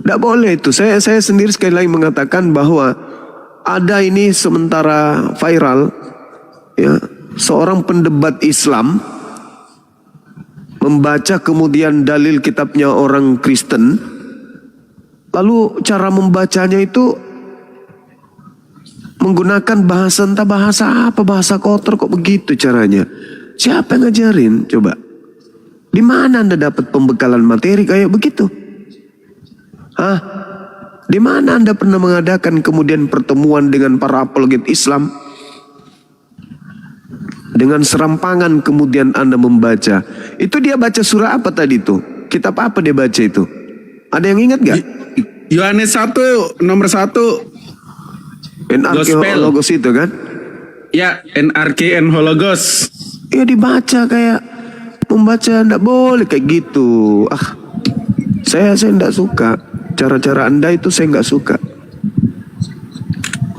Tidak boleh itu. Saya sendiri sekali lagi mengatakan bahwa ada ini sementara viral, ya, seorang pendebat Islam membaca kemudian dalil kitabnya orang Kristen, lalu cara membacanya itu menggunakan bahasa entah bahasa apa, bahasa kotor kok begitu caranya. Siapa yang ngajarin? Coba. Di mana Anda dapat pembekalan materi kayak begitu? Hah? Di mana Anda pernah mengadakan kemudian pertemuan dengan para apologet Islam? Dengan serampangan kemudian Anda membaca. Itu dia baca surah apa tadi itu? Kitab apa dia baca itu? Ada yang ingat gak? Yohanes 1 nomor 1. NRK Hologos itu kan? Ya, NRK Hologos. Ya dibaca kayak membaca, ndak boleh kayak gitu. Saya ndak suka cara-cara Anda itu, saya nggak suka.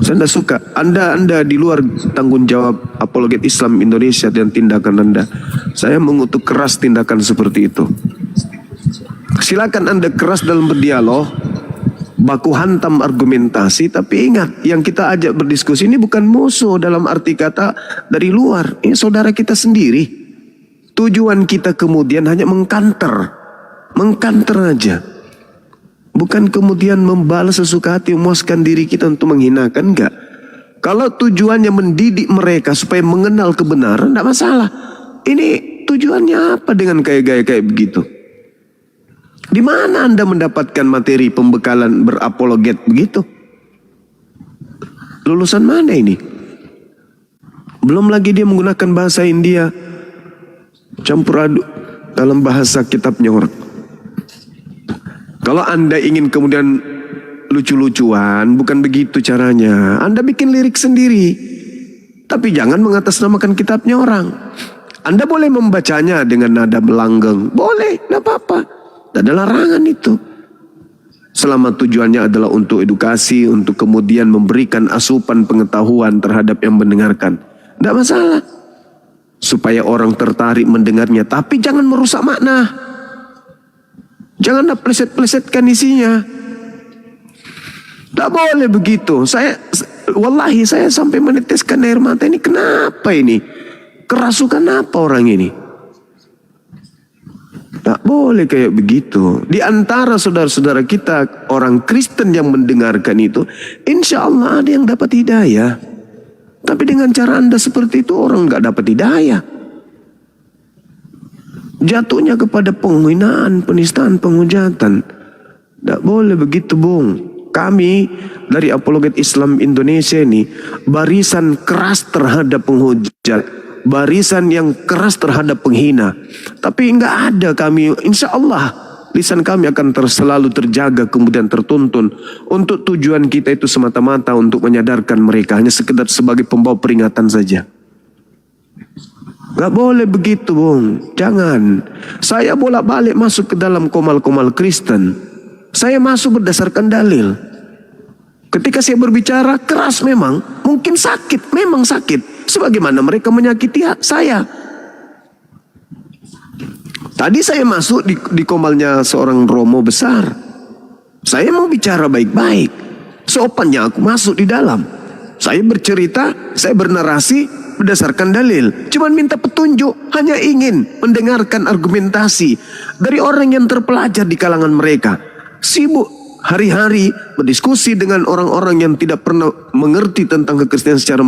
Saya ndak suka. Anda di luar tanggung jawab apologet Islam Indonesia dan tindakan Anda. Saya mengutuk keras tindakan seperti itu. Silakan Anda keras dalam berdialog, baku hantam argumentasi, tapi ingat yang kita ajak berdiskusi ini bukan musuh dalam arti kata dari luar. Ini saudara kita sendiri. Tujuan kita kemudian hanya mengkanter aja. Bukan kemudian membalas sesuka hati, memuaskan diri kita untuk menghinakan, enggak. Kalau tujuannya mendidik mereka supaya mengenal kebenaran, enggak masalah. Ini tujuannya apa dengan gaya-gaya kayak begitu? Di mana Anda mendapatkan materi pembekalan berapologet begitu? Lulusan mana ini? Belum lagi dia menggunakan bahasa India, campur aduk dalam bahasa kitabnya orang. Kalau Anda ingin kemudian lucu-lucuan, bukan begitu caranya. Anda bikin lirik sendiri, tapi jangan mengatasnamakan kitabnya orang. Anda boleh membacanya dengan nada melanggeng, boleh, tidak apa-apa. Tidak ada larangan itu. Selama tujuannya adalah untuk edukasi, untuk kemudian memberikan asupan pengetahuan terhadap yang mendengarkan. Tidak masalah. Supaya orang tertarik mendengarnya. Tapi jangan merusak makna. Jangan pleset-plesetkan isinya. Tidak boleh begitu. Wallahi saya sampai meneteskan air mata ini. Kenapa ini? Kerasukan apa orang ini? Tak boleh kayak begitu. Di antara saudara-saudara kita orang Kristen yang mendengarkan itu, insya Allah ada yang dapat hidayah. Tapi dengan cara Anda seperti itu orang nggak dapat hidayah. Jatuhnya kepada penghinaan, penistaan, penghujatan. Tak boleh begitu, Bung. Kami dari apologet Islam Indonesia ini barisan keras terhadap penghujat. barisan yang keras terhadap penghina. Tapi nggak ada kami, insya Allah lisan kami akan selalu terjaga kemudian tertuntun untuk tujuan kita itu semata-mata untuk menyadarkan mereka, hanya sekedar sebagai pembawa peringatan saja. Gak boleh begitu, Bung. Jangan. Saya bolak-balik masuk ke dalam komal-komal Kristen. Saya masuk berdasarkan dalil. Ketika saya berbicara keras memang, mungkin sakit, memang sakit. Sebagaimana mereka menyakiti saya. Tadi saya masuk di komalnya seorang Romo besar. Saya mau bicara baik-baik. Sopannya aku masuk di dalam. Saya bercerita, saya bernarasi berdasarkan dalil. Cuman minta petunjuk, hanya ingin mendengarkan argumentasi dari orang yang terpelajar di kalangan mereka. Sibuk hari-hari berdiskusi dengan orang-orang yang tidak pernah mengerti tentang kekristenan secara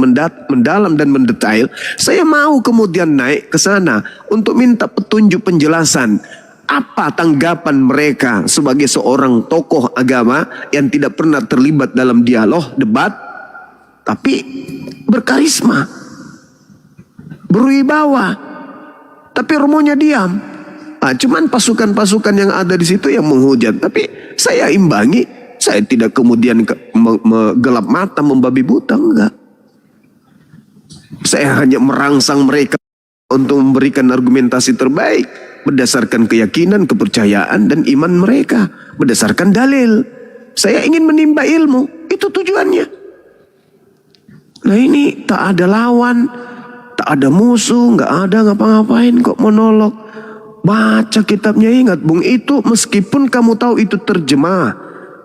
mendalam dan mendetail. Saya mau kemudian naik ke sana untuk minta petunjuk penjelasan. Apa tanggapan mereka sebagai seorang tokoh agama yang tidak pernah terlibat dalam dialog, debat, tapi berkarisma, berwibawa, tapi romonya diam. Cuman pasukan-pasukan yang ada di situ yang menghujat. Tapi saya imbangi, saya tidak kemudian gelap mata, membabi buta, enggak. Saya hanya merangsang mereka untuk memberikan argumentasi terbaik berdasarkan keyakinan, kepercayaan, dan iman mereka, berdasarkan dalil. Saya ingin menimba ilmu, itu tujuannya. Nah ini tak ada lawan, tak ada musuh, nggak ada ngapa-ngapain kok monolog. Baca kitabnya, ingat Bung, itu meskipun kamu tahu itu terjemah,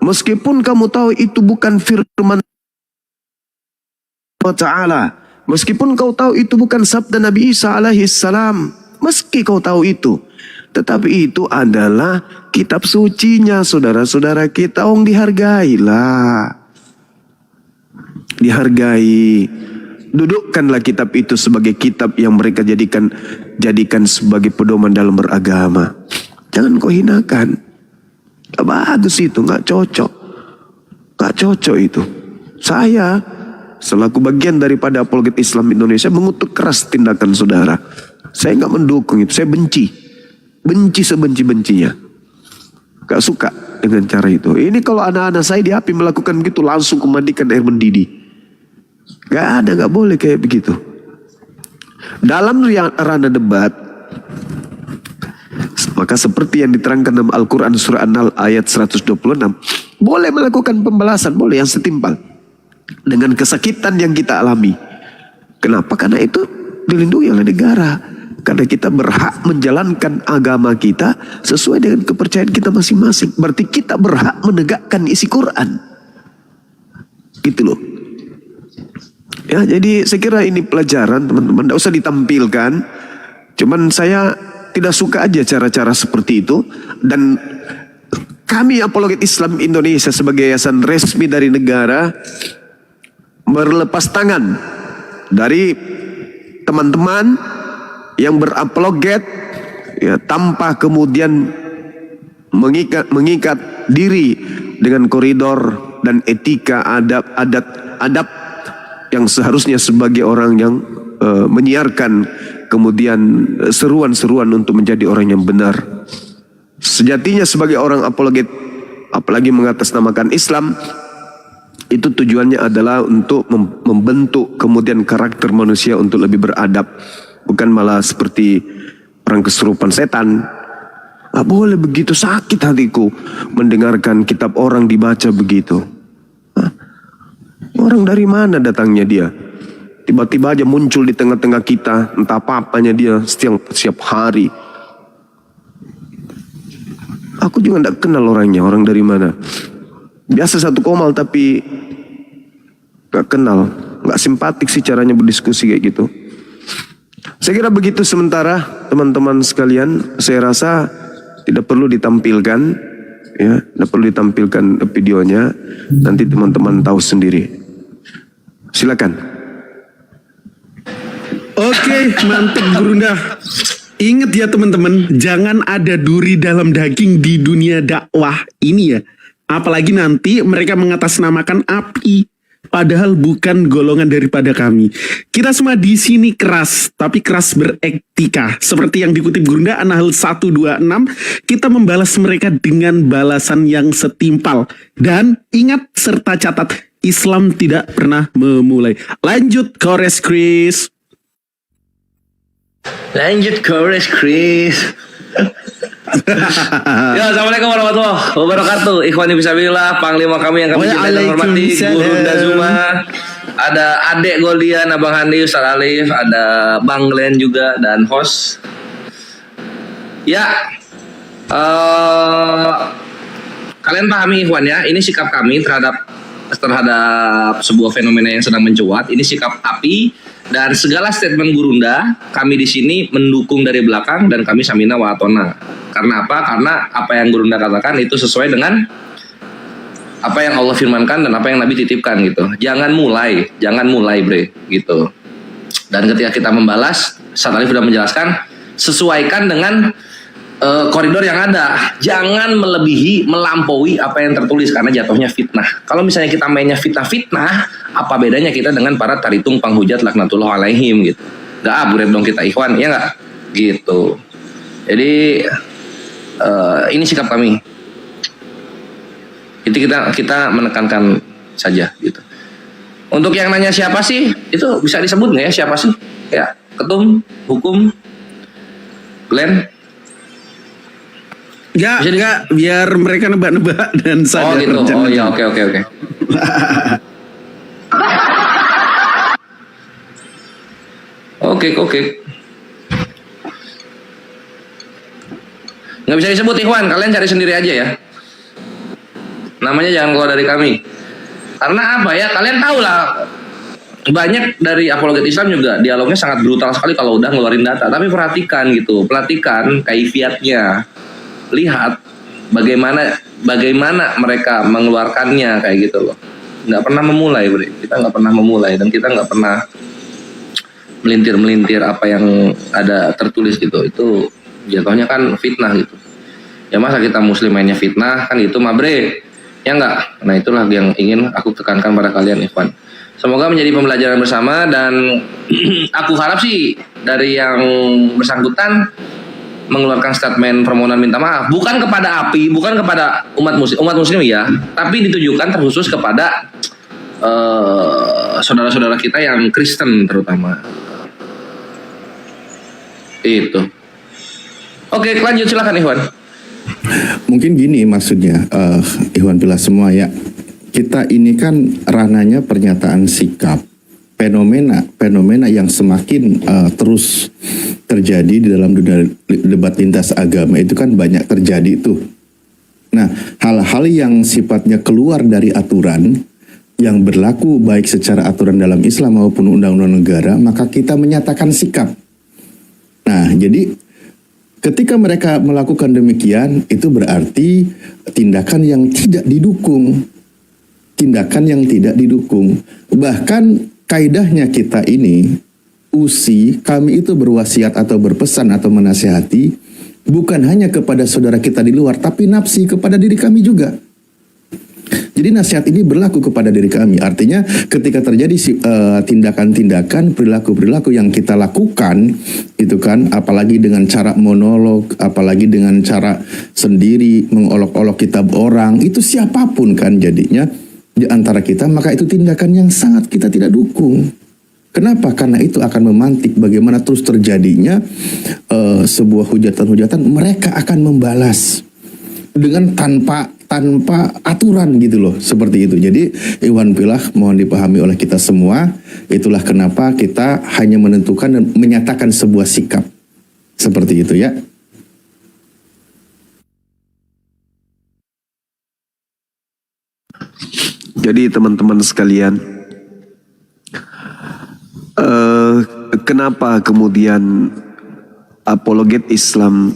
meskipun kamu tahu itu bukan firman Allah Ta'ala, meskipun kau tahu itu bukan sabda Nabi Isa alaihi salam, meski kau tahu itu, tetapi itu adalah kitab sucinya saudara-saudara kita, dihargailah. Dihargai. Dudukkanlah kitab itu sebagai kitab yang mereka jadikan sebagai pedoman dalam beragama. Jangan kau hinakan. Gak bagus itu, gak cocok. Gak cocok itu. Saya selaku bagian daripada apologet Islam Indonesia mengutuk keras tindakan saudara. Saya gak mendukung itu, saya benci. Benci sebenci-bencinya. Gak suka dengan cara itu. Ini kalau anak-anak saya di API melakukan begitu, langsung kumandikan air mendidih. Gak ada, gak boleh kayak begitu. Dalam ranah debat, maka seperti yang diterangkan dalam Al-Quran surah An-Nahl ayat 126, boleh melakukan pembalasan, boleh yang setimpal dengan kesakitan yang kita alami. Kenapa? Karena itu dilindungi oleh negara. Karena kita berhak menjalankan agama kita sesuai dengan kepercayaan kita masing-masing. Berarti kita berhak menegakkan isi Quran. Gitu loh. Ya, jadi saya kira ini pelajaran teman-teman, tidak usah ditampilkan. Cuman saya tidak suka aja cara-cara seperti itu. Dan kami apologet Islam Indonesia sebagai yayasan resmi dari negara berlepas tangan dari teman-teman yang berapologet ya, tanpa kemudian mengikat diri dengan koridor dan etika adab yang seharusnya sebagai orang yang menyiarkan kemudian seruan-seruan untuk menjadi orang yang benar. Sejatinya sebagai orang apologet, apalagi mengatasnamakan Islam, itu tujuannya adalah untuk membentuk kemudian karakter manusia untuk lebih beradab, bukan malah seperti orang kesurupan setan. Gak boleh begitu, sakit hatiku mendengarkan kitab orang dibaca begitu. Orang dari mana datangnya dia? Tiba-tiba aja muncul di tengah-tengah kita, entah apa-apanya dia setiap hari. Aku juga tidak kenal orangnya, orang dari mana. Biasa satu komal tapi gak kenal, gak simpatik sih caranya berdiskusi kayak gitu. Saya kira begitu sementara teman-teman sekalian. Saya rasa tidak perlu ditampilkan, ya, tidak perlu ditampilkan videonya. Nanti teman-teman tahu sendiri. Silakan. Oke, mantap Gurunda. Ingat ya teman-teman, jangan ada duri dalam daging di dunia dakwah ini ya. Apalagi nanti mereka mengatasnamakan API. padahal bukan golongan daripada kami. Kita semua di sini keras, tapi keras beretika. Seperti yang dikutip Gurunda An-Nahl 126, kita membalas mereka dengan balasan yang setimpal. Dan ingat serta catat, Islam tidak pernah memulai. Lanjut, Kores Chris. Lanjut Chris. Ya, assalamualaikum warahmatullahi wabarakatuh. Ikhwani fisabilillah, panglima kami yang kami cintai dan hormati, Guru Dazuma. Ada adek Goldian, Abang Handi, Ustaz Alif, ada Bang Glenn juga dan host. Ya, kalian pahami ikhwan ya, ini sikap kami terhadap sebuah fenomena yang sedang mencuat. Ini sikap api. Dan segala statement Gurunda, kami di sini mendukung dari belakang dan kami samina wa atona. Karena apa? Karena apa yang Gurunda katakan itu sesuai dengan apa yang Allah firmankan dan apa yang Nabi titipkan gitu. Jangan mulai bre gitu. Dan ketika kita membalas, Ustaz Ali sudah menjelaskan, sesuaikan dengan koridor yang ada. Jangan melampaui apa yang tertulis karena jatuhnya fitnah. Kalau misalnya kita mainnya fitnah, apa bedanya kita dengan para taritung panghujat laknatullah alaihim gitu. Gak upgrade dong kita ikhwan, ya gak? Gitu. Jadi ini sikap kami. Itu kita menekankan saja gitu. Untuk yang nanya siapa sih? Itu bisa disebut nggak ya siapa sih? Ya, ketum hukum Glenn. Ya, enggak, biar mereka nebak-nebak dan sadar. Oh gitu. Oh ya, oke. Oke. Nggak bisa disebut ikhwan, kalian cari sendiri aja ya. Namanya jangan keluar dari kami. Karena apa ya? Kalian tahu lah. Banyak dari apologet Islam juga dialognya sangat brutal sekali kalau udah ngeluarin data. Tapi perhatikan kaifiatnya. Lihat bagaimana mereka mengeluarkannya kayak gitu loh. Nggak pernah memulai, kita nggak pernah memulai dan kita nggak pernah melintir apa yang ada tertulis gitu. Itu jatuhnya kan fitnah gitu. Ya masa kita muslim mainnya fitnah kan itu mabre, ya nggak? Nah itulah yang ingin aku tekankan pada kalian ikhwan. Semoga menjadi pembelajaran bersama dan aku harap sih dari yang bersangkutan mengeluarkan statement permohonan minta maaf bukan kepada API, bukan kepada umat muslim ya, tapi ditujukan terkhusus kepada saudara-saudara kita yang Kristen terutama. Itu. Oke, lanjut silakan Ikhwan. Mungkin gini maksudnya, Ikhwan bila semua ya, kita ini kan ranahnya pernyataan sikap. Fenomena yang semakin terus terjadi di dalam dunia debat lintas agama itu kan banyak terjadi tuh. Nah, hal-hal yang sifatnya keluar dari aturan yang berlaku baik secara aturan dalam Islam maupun undang-undang negara, maka kita menyatakan sikap. Nah, jadi ketika mereka melakukan demikian, itu berarti tindakan yang tidak didukung. Bahkan kaidahnya kita ini, kami itu berwasiat atau berpesan atau menasihati bukan hanya kepada saudara kita di luar, tapi nafsi kepada diri kami juga. Jadi nasihat ini berlaku kepada diri kami. Artinya ketika terjadi tindakan-tindakan, perilaku-perilaku yang kita lakukan, itu kan, apalagi dengan cara monolog, apalagi dengan cara sendiri mengolok-olok kitab orang, itu siapapun kan jadinya di antara kita, maka itu tindakan yang sangat kita tidak dukung. Kenapa? Karena itu akan memantik bagaimana terus terjadinya sebuah hujatan-hujatan. Mereka akan membalas dengan tanpa aturan gitu loh, seperti itu. Jadi Iwan Pilah mohon dipahami oleh kita semua. Itulah kenapa kita hanya menentukan dan menyatakan sebuah sikap seperti itu ya. Jadi teman-teman sekalian, kenapa kemudian apologet Islam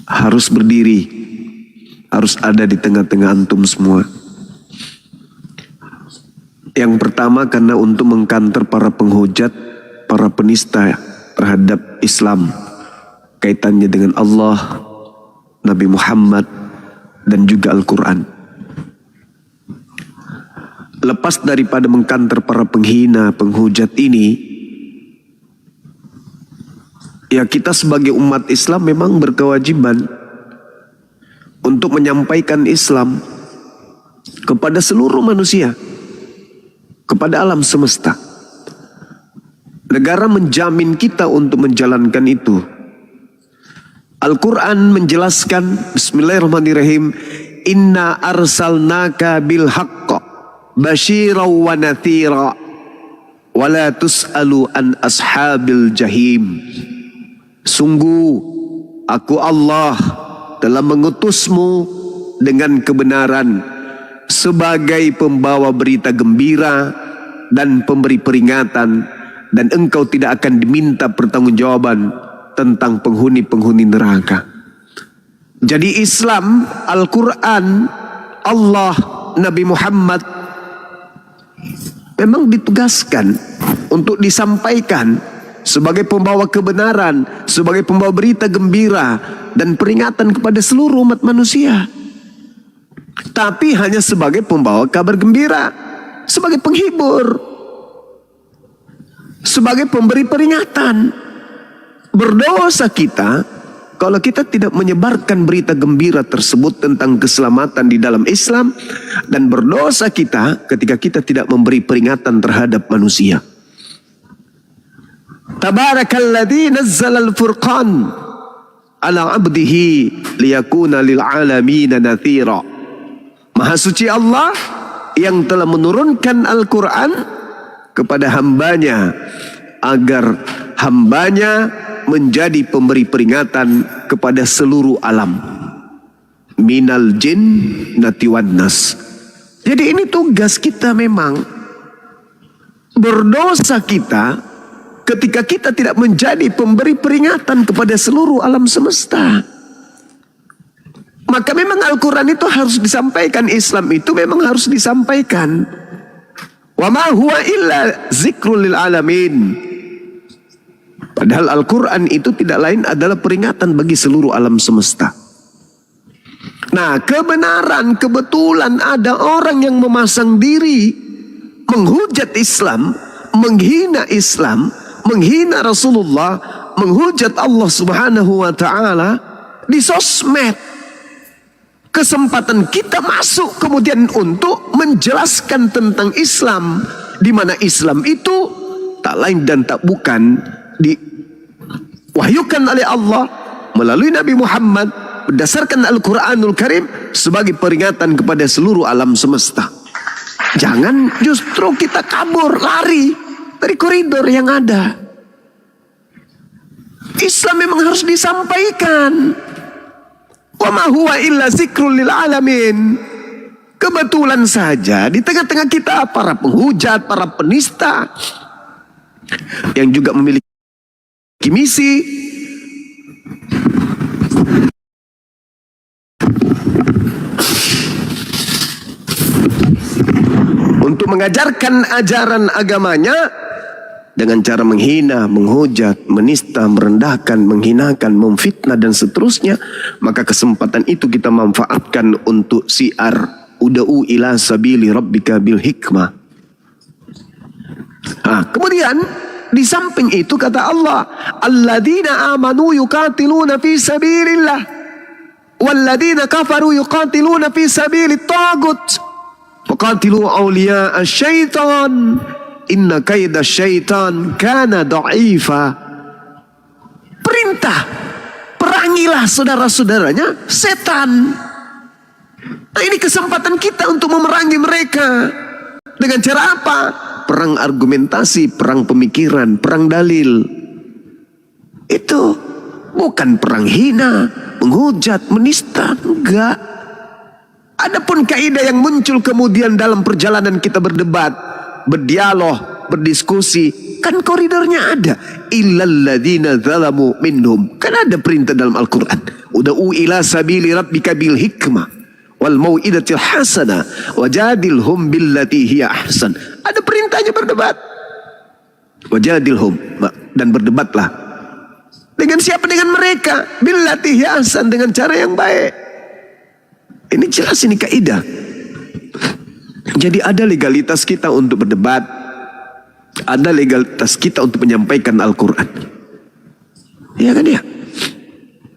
harus berdiri, harus ada di tengah-tengah antum semua? Yang pertama karena untuk mengkanter para penghujat, para penista terhadap Islam, kaitannya dengan Allah, Nabi Muhammad, dan juga Al-Quran. lepas daripada mengkanter para penghina, penghujat ini, ya kita sebagai umat Islam memang berkewajiban untuk menyampaikan Islam kepada seluruh manusia, kepada alam semesta. Negara menjamin kita untuk menjalankan itu. Al-Quran menjelaskan, bismillahirrahmanirrahim, inna arsalnaka bil haqqa basyira wa nathira wa la tus'alu an ashabil jahim. Sungguh aku Allah telah mengutusmu dengan kebenaran sebagai pembawa berita gembira dan pemberi peringatan, dan engkau tidak akan diminta pertanggungjawaban tentang penghuni-penghuni neraka. Jadi Islam, Al-Quran, Allah, Nabi Muhammad memang ditugaskan untuk disampaikan sebagai pembawa kebenaran, sebagai pembawa berita gembira dan peringatan kepada seluruh umat manusia. Tapi hanya sebagai pembawa kabar gembira, sebagai penghibur, sebagai pemberi peringatan. Berdosa kita kalau kita tidak menyebarkan berita gembira tersebut tentang keselamatan di dalam Islam, dan berdosa kita ketika kita tidak memberi peringatan terhadap manusia. Tabarakalladzi nazzala al-furqan ala 'abdihi liyakuna lil 'alamin nathira. Maha suci Allah yang telah menurunkan Al-Quran kepada hambanya agar hambanya menjadi pemberi peringatan kepada seluruh alam, minal jin nati wan nas. Jadi ini tugas kita memang. Berdosa kita ketika kita tidak menjadi pemberi peringatan kepada seluruh alam semesta. Maka memang Al-Quran itu harus disampaikan, Islam itu memang harus disampaikan. Wa ma huwa illa zikrul lil alamin. Padahal Al-Quran itu tidak lain adalah peringatan bagi seluruh alam semesta. Nah, kebenaran, kebetulan ada orang yang memasang diri, menghujat Islam, menghina Islam, menghina Rasulullah, menghujat Allah Subhanahu wa Ta'ala di sosmed. Kesempatan kita masuk kemudian untuk menjelaskan tentang Islam, di mana Islam itu tak lain dan tak bukan diwahyukan oleh Allah melalui Nabi Muhammad berdasarkan Al-Quranul Karim sebagai peringatan kepada seluruh alam semesta. Jangan justru kita kabur, lari dari koridor yang ada. Islam memang harus disampaikan. Wa ma huwa illa zikrul lil alamin. Kebetulan saja di tengah-tengah kita para penghujat, para penista yang juga memiliki misi untuk mengajarkan ajaran agamanya dengan cara menghina, menghujat, menista, merendahkan, menghinakan, memfitnah dan seterusnya. Maka kesempatan itu kita manfaatkan untuk siar ud'u ila sabili rabbika bil hikmah. Kemudian di samping itu kata Allah, alladzina amanu yuqatiluna fi sabilillah walladzina kafaru yuqatiluna fi sabilit tagut faqatilu awliya asyaitan inna kaida syaitan kana dha'ifa. Perintah, perangilah saudara-saudaranya setan. Nah, ini kesempatan kita untuk memerangi mereka. Dengan cara apa? Perang argumentasi, perang pemikiran, perang dalil. Itu bukan perang hina, menghujat, menista, enggak. Adapun kaidah yang muncul kemudian dalam perjalanan kita berdebat, berdialog, berdiskusi, kan koridornya ada. Illal ladzina zalamu minhum. Kan ada perintah dalam Al-Quran. Ud'u ila sabili rabbika bil hikmah wal mau'idatil hasanah wajadilhum billati hiya ahsan. Ada perintahnya berdebat. Wajadilhum, dan berdebatlah. Dengan siapa? Dengan mereka. Billati hiya ahsan, dengan cara yang baik. Ini jelas, ini kaidah. Jadi ada legalitas kita untuk berdebat, ada legalitas kita untuk menyampaikan Al-Quran. Iya kan ya?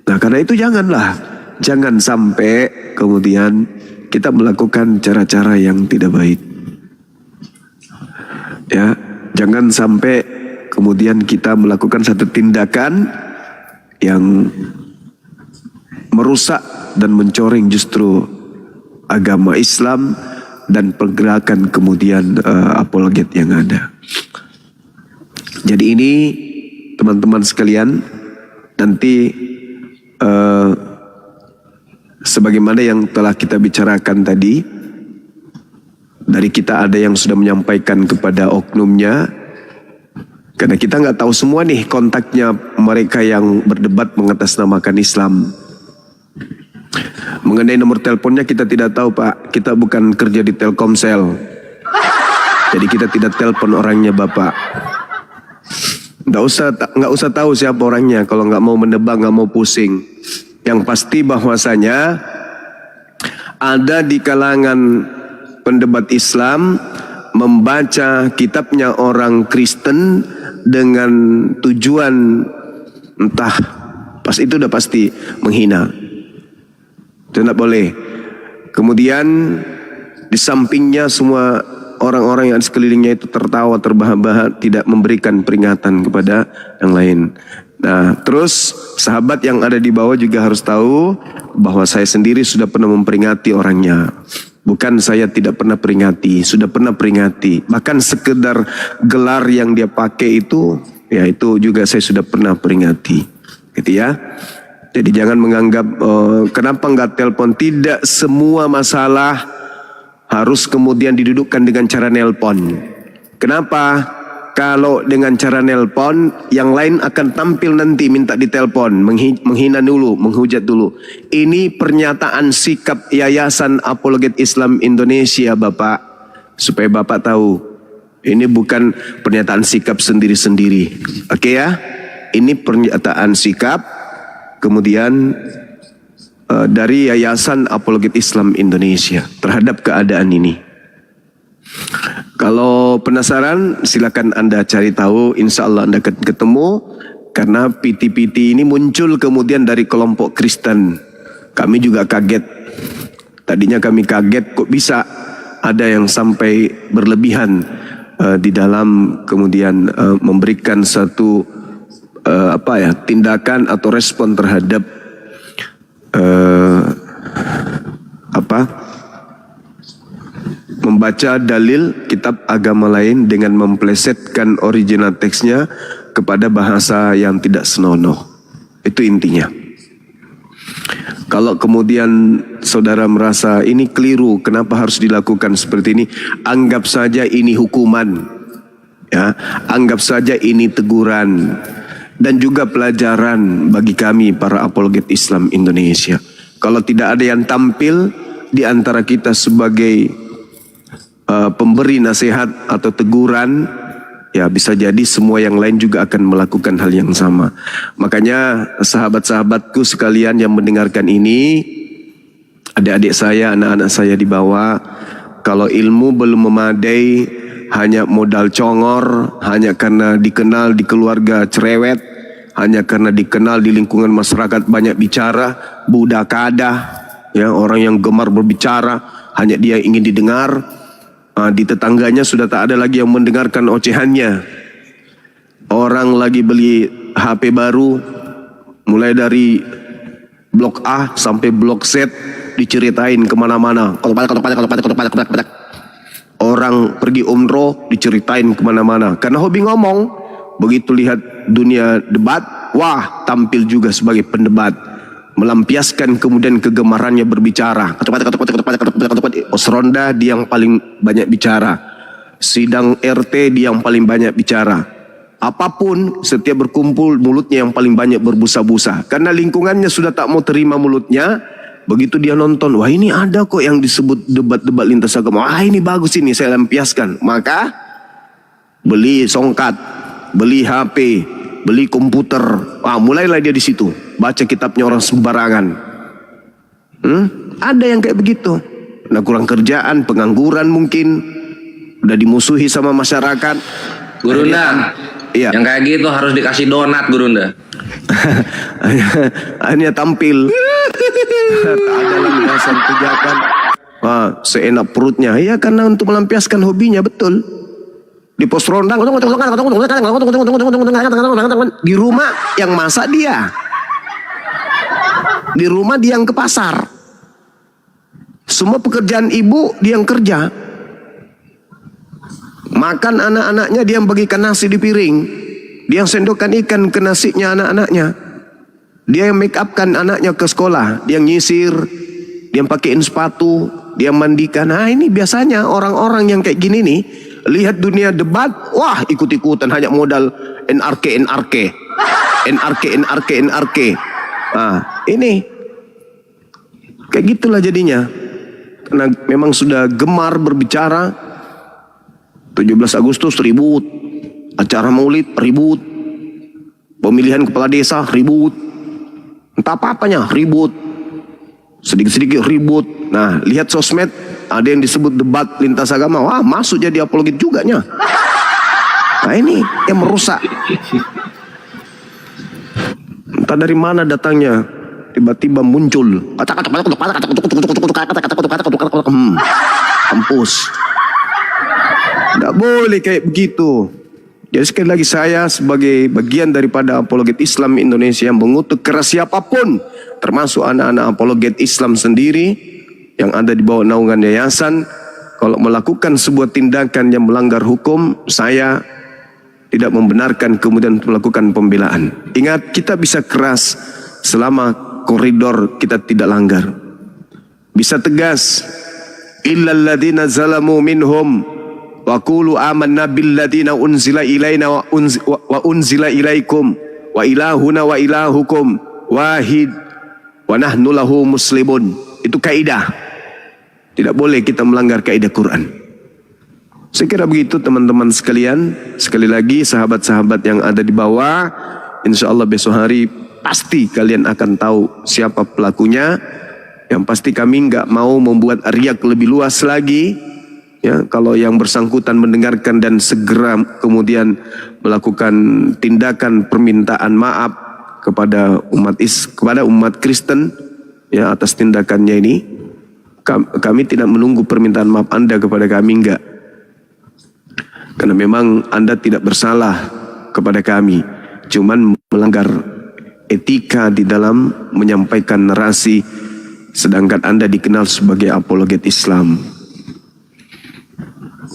Nah karena itu jangan sampai kemudian kita melakukan cara-cara yang tidak baik. Ya, jangan sampai kemudian kita melakukan satu tindakan yang merusak dan mencoreng justru agama Islam dan pergerakan kemudian apologet yang ada. Jadi ini teman-teman sekalian, nanti sebagaimana yang telah kita bicarakan tadi, dari kita ada yang sudah menyampaikan kepada oknumnya, karena kita nggak tahu semua nih kontaknya mereka yang berdebat mengatasnamakan Islam. Mengenai nomor teleponnya kita tidak tahu Pak, kita bukan kerja di Telkomsel, jadi kita tidak telepon orangnya Bapak. Nggak usah tahu siapa orangnya kalau nggak mau menebak, nggak mau pusing. Yang pasti bahwasanya ada di kalangan pendebat Islam membaca kitabnya orang Kristen dengan tujuan entah itu udah pasti menghina. Itu tidak boleh. Kemudian di sampingnya semua orang-orang yang di sekelilingnya itu tertawa, terbahak-bahak, tidak memberikan peringatan kepada yang lain. Nah, terus sahabat yang ada di bawah juga harus tahu bahwa saya sendiri sudah pernah memperingati orangnya. Bukan saya tidak pernah peringati, sudah pernah peringati. Bahkan sekedar gelar yang dia pakai itu, ya itu juga saya sudah pernah peringati. Gitu ya. Jadi jangan menganggap kenapa nggak telepon. Tidak semua masalah harus kemudian didudukkan dengan cara nelpon. Kenapa? Kalau dengan cara nelpon, yang lain akan tampil nanti minta ditelepon, menghina dulu, menghujat dulu. Ini pernyataan sikap Yayasan Apologet Islam Indonesia, Bapak. Supaya Bapak tahu, ini bukan pernyataan sikap sendiri-sendiri. Oke ya? Ini pernyataan sikap, kemudian dari Yayasan Apologet Islam Indonesia terhadap keadaan ini. Kalau penasaran silakan Anda cari tahu, insya Allah Anda akan ketemu. Karena PT-PT ini muncul kemudian dari kelompok Kristen. Kami juga kaget. Tadinya kami kaget kok bisa ada yang sampai berlebihan di dalam kemudian memberikan satu tindakan atau respon terhadap membaca dalil kitab agama lain dengan memplesetkan original teksnya kepada bahasa yang tidak senonoh. Itu intinya. Kalau kemudian saudara merasa ini keliru, kenapa harus dilakukan seperti ini? Anggap saja ini hukuman. Ya, anggap saja ini teguran dan juga pelajaran bagi kami para apologet Islam Indonesia. Kalau tidak ada yang tampil di antara kita sebagai pemberi nasihat atau teguran, ya bisa jadi semua yang lain juga akan melakukan hal yang sama. Makanya sahabat-sahabatku sekalian yang mendengarkan ini, adik-adik saya, anak-anak saya di bawah, kalau ilmu belum memadai, hanya modal congor, hanya karena dikenal di keluarga cerewet, hanya karena dikenal di lingkungan masyarakat banyak bicara, budak kadah, ya orang yang gemar berbicara, hanya dia ingin didengar. Di tetangganya sudah tak ada lagi yang mendengarkan ocehannya. Orang lagi beli HP baru, mulai dari blok A sampai blok Z diceritain kemana-mana. Orang pergi umroh diceritain kemana-mana. Karena hobi ngomong, begitu lihat dunia debat, wah tampil juga sebagai pendebat. Melampiaskan kemudian kegemarannya berbicara. Osronda dia yang paling banyak bicara. Sidang RT dia yang paling banyak bicara. Apapun setiap berkumpul mulutnya yang paling banyak berbusa-busa. Karena lingkungannya sudah tak mau terima mulutnya. Begitu dia nonton, wah ini ada kok yang disebut debat-debat lintas agama. Wah ini bagus ini saya lampiaskan. Maka beli songkat, beli HP, beli komputer. Mulailah dia di situ. Baca kitabnya orang sembarangan. Ada yang kayak begitu. Nah, kurang kerjaan, pengangguran mungkin, udah dimusuhi sama masyarakat. Gurunda, Iya. yang kayak gitu harus dikasih donat Gurunda. Hanya tampil. Tak ada landasan pijakan. Seenak perutnya. Ya karena untuk melampiaskan hobinya, betul. Di pos rondang di rumah yang masak dia. Di rumah dia yang ke pasar. Semua pekerjaan ibu dia yang kerja. Makan anak-anaknya dia yang bagikan nasi di piring. Dia yang sendokkan ikan ke nasinya anak-anaknya. Dia yang make upkan anaknya ke sekolah. Dia yang nyisir. Dia yang pakaiin sepatu. Dia yang mandikan. Nah ini biasanya orang-orang yang kayak gini nih. Lihat dunia debat. Wah ikut-ikutan hanya modal NRK. Nah ini. Kayak gitulah jadinya. Karena memang sudah gemar berbicara. 17 Agustus ribut. Acara maulid ribut. Pemilihan kepala desa ribut. Entah apa-apanya ribut. Sedikit-sedikit ribut. Nah lihat sosmed. Ada yang disebut debat lintas agama. Wah masuk jadi apologet juga nya. Nah ini yang merusak. Entah dari mana datangnya. Tiba-tiba muncul. Kampus. Tidak boleh kayak begitu. Jadi sekali lagi saya sebagai bagian daripada apologet Islam Indonesia mengutuk keras siapapun, termasuk anak-anak apologet Islam sendiri yang ada di bawah naungan yayasan, kalau melakukan sebuah tindakan yang melanggar hukum, saya tidak membenarkan kemudian melakukan pembelaan. Ingat, kita bisa keras selama koridor kita tidak langgar. Bisa tegas, illal ladzina zalamu minhum wa qulu amanna billadzina unzila ilaina wa unzila ilaikum wa ilahuna wa ilahukum wahid wa nahnu lahu muslimun. Itu kaidah. Tidak boleh kita melanggar kaidah Quran. Saya kira begitu teman-teman sekalian. Sekali lagi sahabat-sahabat yang ada di bawah, insya Allah besok hari pasti kalian akan tahu siapa pelakunya. Yang pasti kami nggak mau membuat riak lebih luas lagi. Ya, kalau yang bersangkutan mendengarkan dan segera kemudian melakukan tindakan permintaan maaf kepada umat Kristen ya atas tindakannya ini, kami tidak menunggu permintaan maaf Anda kepada kami, enggak. Karena memang Anda tidak bersalah kepada kami, cuman melanggar etika di dalam menyampaikan narasi, sedangkan Anda dikenal sebagai apologet Islam.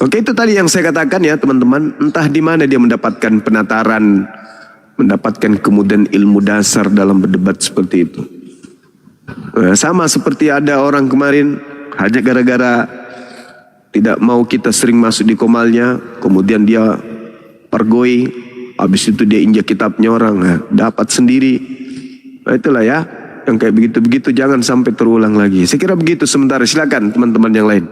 Oke, itu tadi yang saya katakan ya teman-teman. Entah di mana dia mendapatkan penataran, mendapatkan kemudian ilmu dasar dalam berdebat seperti itu. Sama seperti ada orang kemarin hanya gara-gara tidak mau kita sering masuk di komalnya, kemudian dia pergoi, habis itu dia injak kitabnya orang, dapat sendiri. Nah itulah ya, yang kayak begitu-begitu jangan sampai terulang lagi. Saya kira begitu sementara, silakan teman-teman yang lain.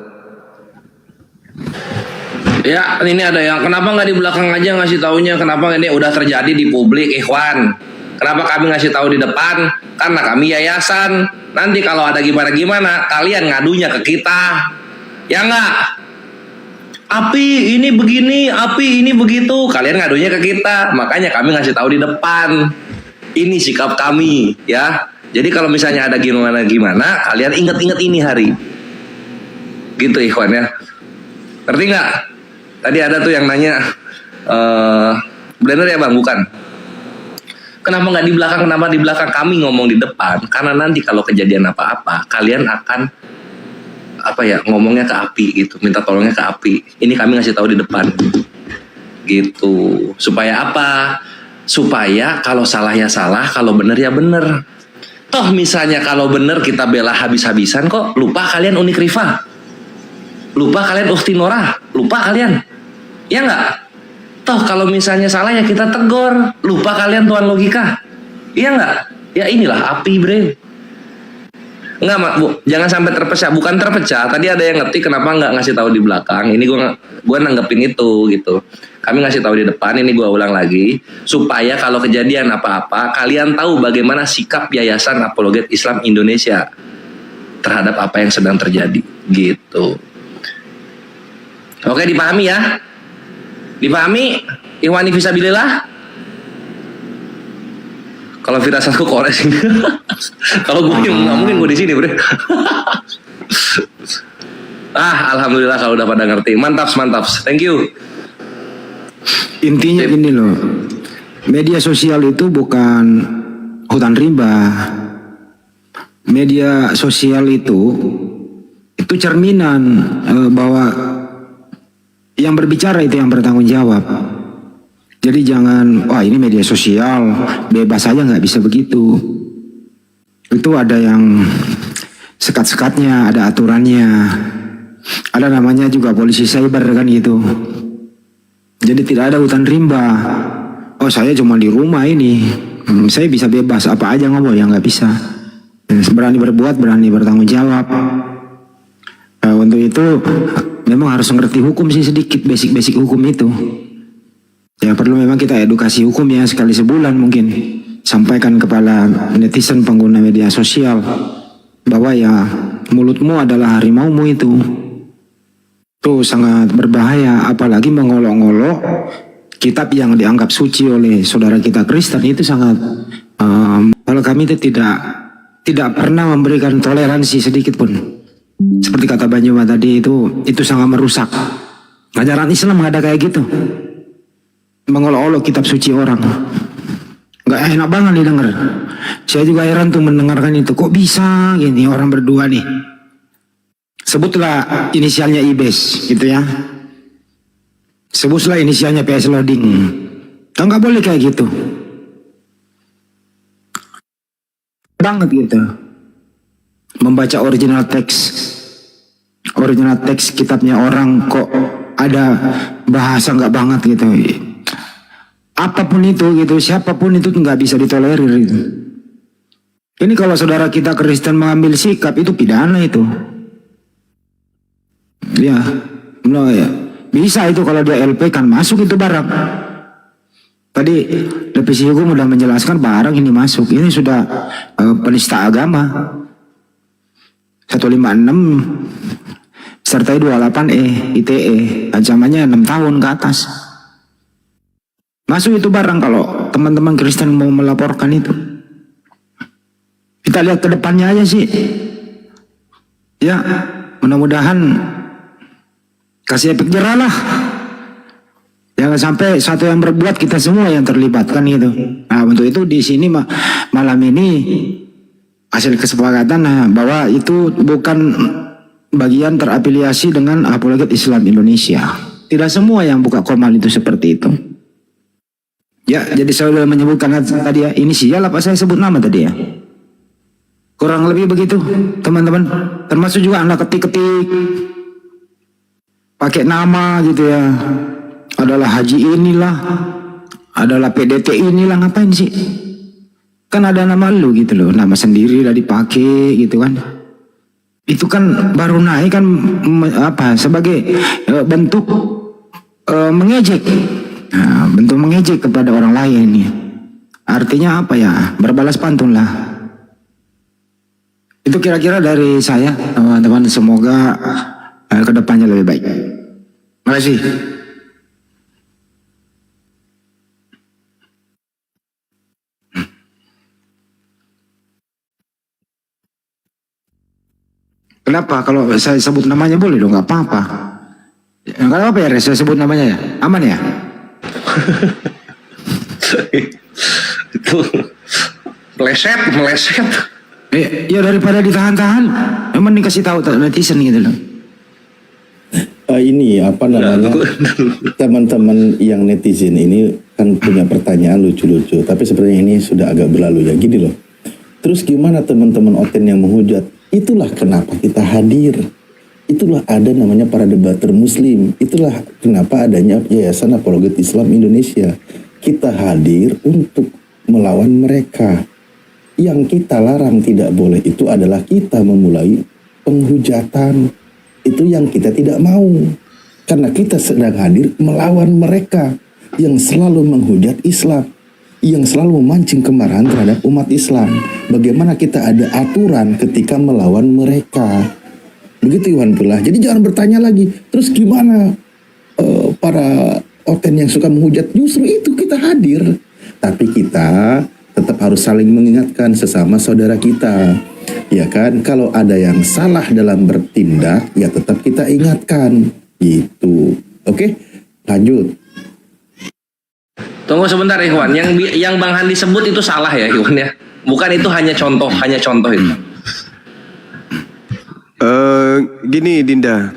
Ya, ini ada yang kenapa nggak di belakang aja ngasih taunya? Kenapa ini udah terjadi di publik, Ikhwan? Kenapa kami ngasih tahu di depan? Karena kami yayasan. Nanti kalau ada gimana-gimana, kalian ngadunya ke kita. Ya nggak? Api ini begini, api ini begitu. Kalian ngadunya ke kita. Makanya kami ngasih tahu di depan. Ini sikap kami, ya. Jadi kalau misalnya ada gimana-gimana, kalian ingat-ingat ini hari. Gitu, Ikhwan ya. Ngerti nggak? Tadi ada tuh yang nanya, bener ya bang? Bukan. Kenapa nggak di belakang? Kenapa di belakang? Kami ngomong di depan. Karena nanti kalau kejadian apa-apa, kalian akan ngomongnya ke api gitu, minta tolongnya ke api. Ini kami ngasih tahu di depan. Gitu. Supaya apa? Supaya kalau salah ya salah, kalau bener ya bener. Toh misalnya kalau bener kita bela habis-habisan kok, lupa kalian Unik Rifa. Lupa kalian Ukhti Norah, lupa kalian. Ya enggak? Toh kalau misalnya salah ya kita tegur. Lupa kalian Tuan Logika. Iya enggak? Ya inilah api, bre. Enggak, Bu, jangan sampai terpecah. Bukan terpecah. Tadi ada yang ngerti kenapa enggak ngasih tahu di belakang. Ini gua nanggepin itu gitu. Kami ngasih tahu di depan, ini gua ulang lagi supaya kalau kejadian apa-apa kalian tahu bagaimana sikap Yayasan Apologet Islam Indonesia. terhadap apa yang sedang terjadi gitu. Oke, dipahami ya? Dipahami? Ikhwani fisabilillah? Kalau firasatku kores ini. Kalau gue nggak mungkin gue di sini, Bre. Alhamdulillah kalau udah pada ngerti. Mantap. Thank you. Intinya gini loh, media sosial itu bukan hutan rimba. Media sosial itu cerminan bahwa yang berbicara itu yang bertanggung jawab. Jadi jangan, wah ini media sosial, bebas aja, nggak bisa begitu. Itu ada yang sekat-sekatnya, ada aturannya. Ada namanya juga polisi cyber kan gitu. Jadi tidak ada hutan rimba. Oh saya cuma di rumah ini, saya bisa bebas apa aja ngomong, ya nggak bisa. Berani berbuat, berani bertanggung jawab. Untuk itu memang harus ngerti hukum sih sedikit, basic hukum itu. Ya perlu memang kita edukasi hukum ya sekali sebulan mungkin. Sampaikan kepada netizen pengguna media sosial bahwa ya mulutmu adalah harimaumu itu. Itu sangat berbahaya, apalagi mengolok-olok kitab yang dianggap suci oleh saudara kita Kristen itu sangat. Kalau kami itu tidak pernah memberikan toleransi sedikit pun. Seperti kata Banyuma tadi itu sangat merusak. Ajaran Islam nggak ada kayak gitu. Mengolok-olok kitab suci orang, nggak enak banget didengar. Saya juga heran tuh mendengarkan itu. Kok bisa gini orang berdua nih? Sebutlah inisialnya Ibes, gitu ya. Sebutlah inisialnya PS Loading. Nggak boleh kayak gitu. Banget gitu. Membaca original teks kitabnya orang kok ada bahasa nggak banget gitu. Apapun itu gitu, siapapun itu nggak bisa ditolerir itu. Ini kalau saudara kita Kristen mengambil sikap itu pidana itu. Ya, no ya. Bisa itu kalau dia LP kan masuk itu barang. Tadi Divisi Hukum udah menjelaskan barang ini masuk. Ini sudah penista agama. 156 sertai 28E ITE, ancamannya 6 tahun ke atas. Masuk itu barang kalau teman-teman Kristen mau melaporkan itu. Kita lihat ke depannya aja sih. Ya, mudah-mudahan kasih efek jerah lah. Jangan sampai satu yang berbuat kita semua yang terlibat kan gitu. Nah, untuk itu di sini malam ini hasil kesepakatan bahwa itu bukan bagian terafiliasi dengan Apologet Islam Indonesia. Tidak semua yang buka komal itu seperti itu. Ya, jadi saya sudah menyebutkan tadi ya, inisial apa saya sebut nama tadi ya. Kurang lebih begitu, teman-teman. Termasuk juga Anda ketik-ketik pakai nama gitu ya. Adalah haji inilah, adalah PDT inilah, ngapain sih? Kan ada nama lu gitu loh, nama sendiri udah dipakai gitu kan. Itu kan baru naik kan sebagai bentuk mengejek. Nah, bentuk mengejek kepada orang lain ya. Artinya apa ya? Berbalas pantun lah. Itu kira-kira dari saya, teman-teman. Semoga kedepannya lebih baik. Terima kasih. Kenapa? Kalau saya sebut namanya boleh dong, nggak apa-apa. Nggak apa-apa ya, saya sebut namanya ya, aman ya? Itu meleset. Ya daripada ditahan-tahan, emang dikasih tahu netizen gitu loh. Ini apa namanya, teman-teman yang netizen ini kan punya pertanyaan lucu-lucu, tapi sebenarnya ini sudah agak berlalu ya, gini loh. Terus gimana teman-teman Oten yang menghujat? Itulah kenapa kita hadir. Itulah ada namanya para debater muslim. Itulah kenapa adanya Yayasan Apologet Islam Indonesia. Kita hadir untuk melawan mereka. Yang kita larang tidak boleh itu adalah kita memulai penghujatan. Itu yang kita tidak mau. Karena kita sedang hadir melawan mereka yang selalu menghujat Islam. yang selalu memancing kemarahan terhadap umat Islam. Bagaimana kita ada aturan ketika melawan mereka. Begitu Iwan Pula. Jadi jangan bertanya lagi, terus gimana para oten yang suka menghujat? Justru itu kita hadir. Tapi kita tetap harus saling mengingatkan sesama saudara kita. Ya kan, kalau ada yang salah dalam bertindak, ya tetap kita ingatkan. Gitu. Oke, lanjut. Tunggu sebentar Ikhwan, yang Bang Handi sebut itu salah ya Ikhwan ya. Bukan, itu hanya contoh itu. Gini Dinda,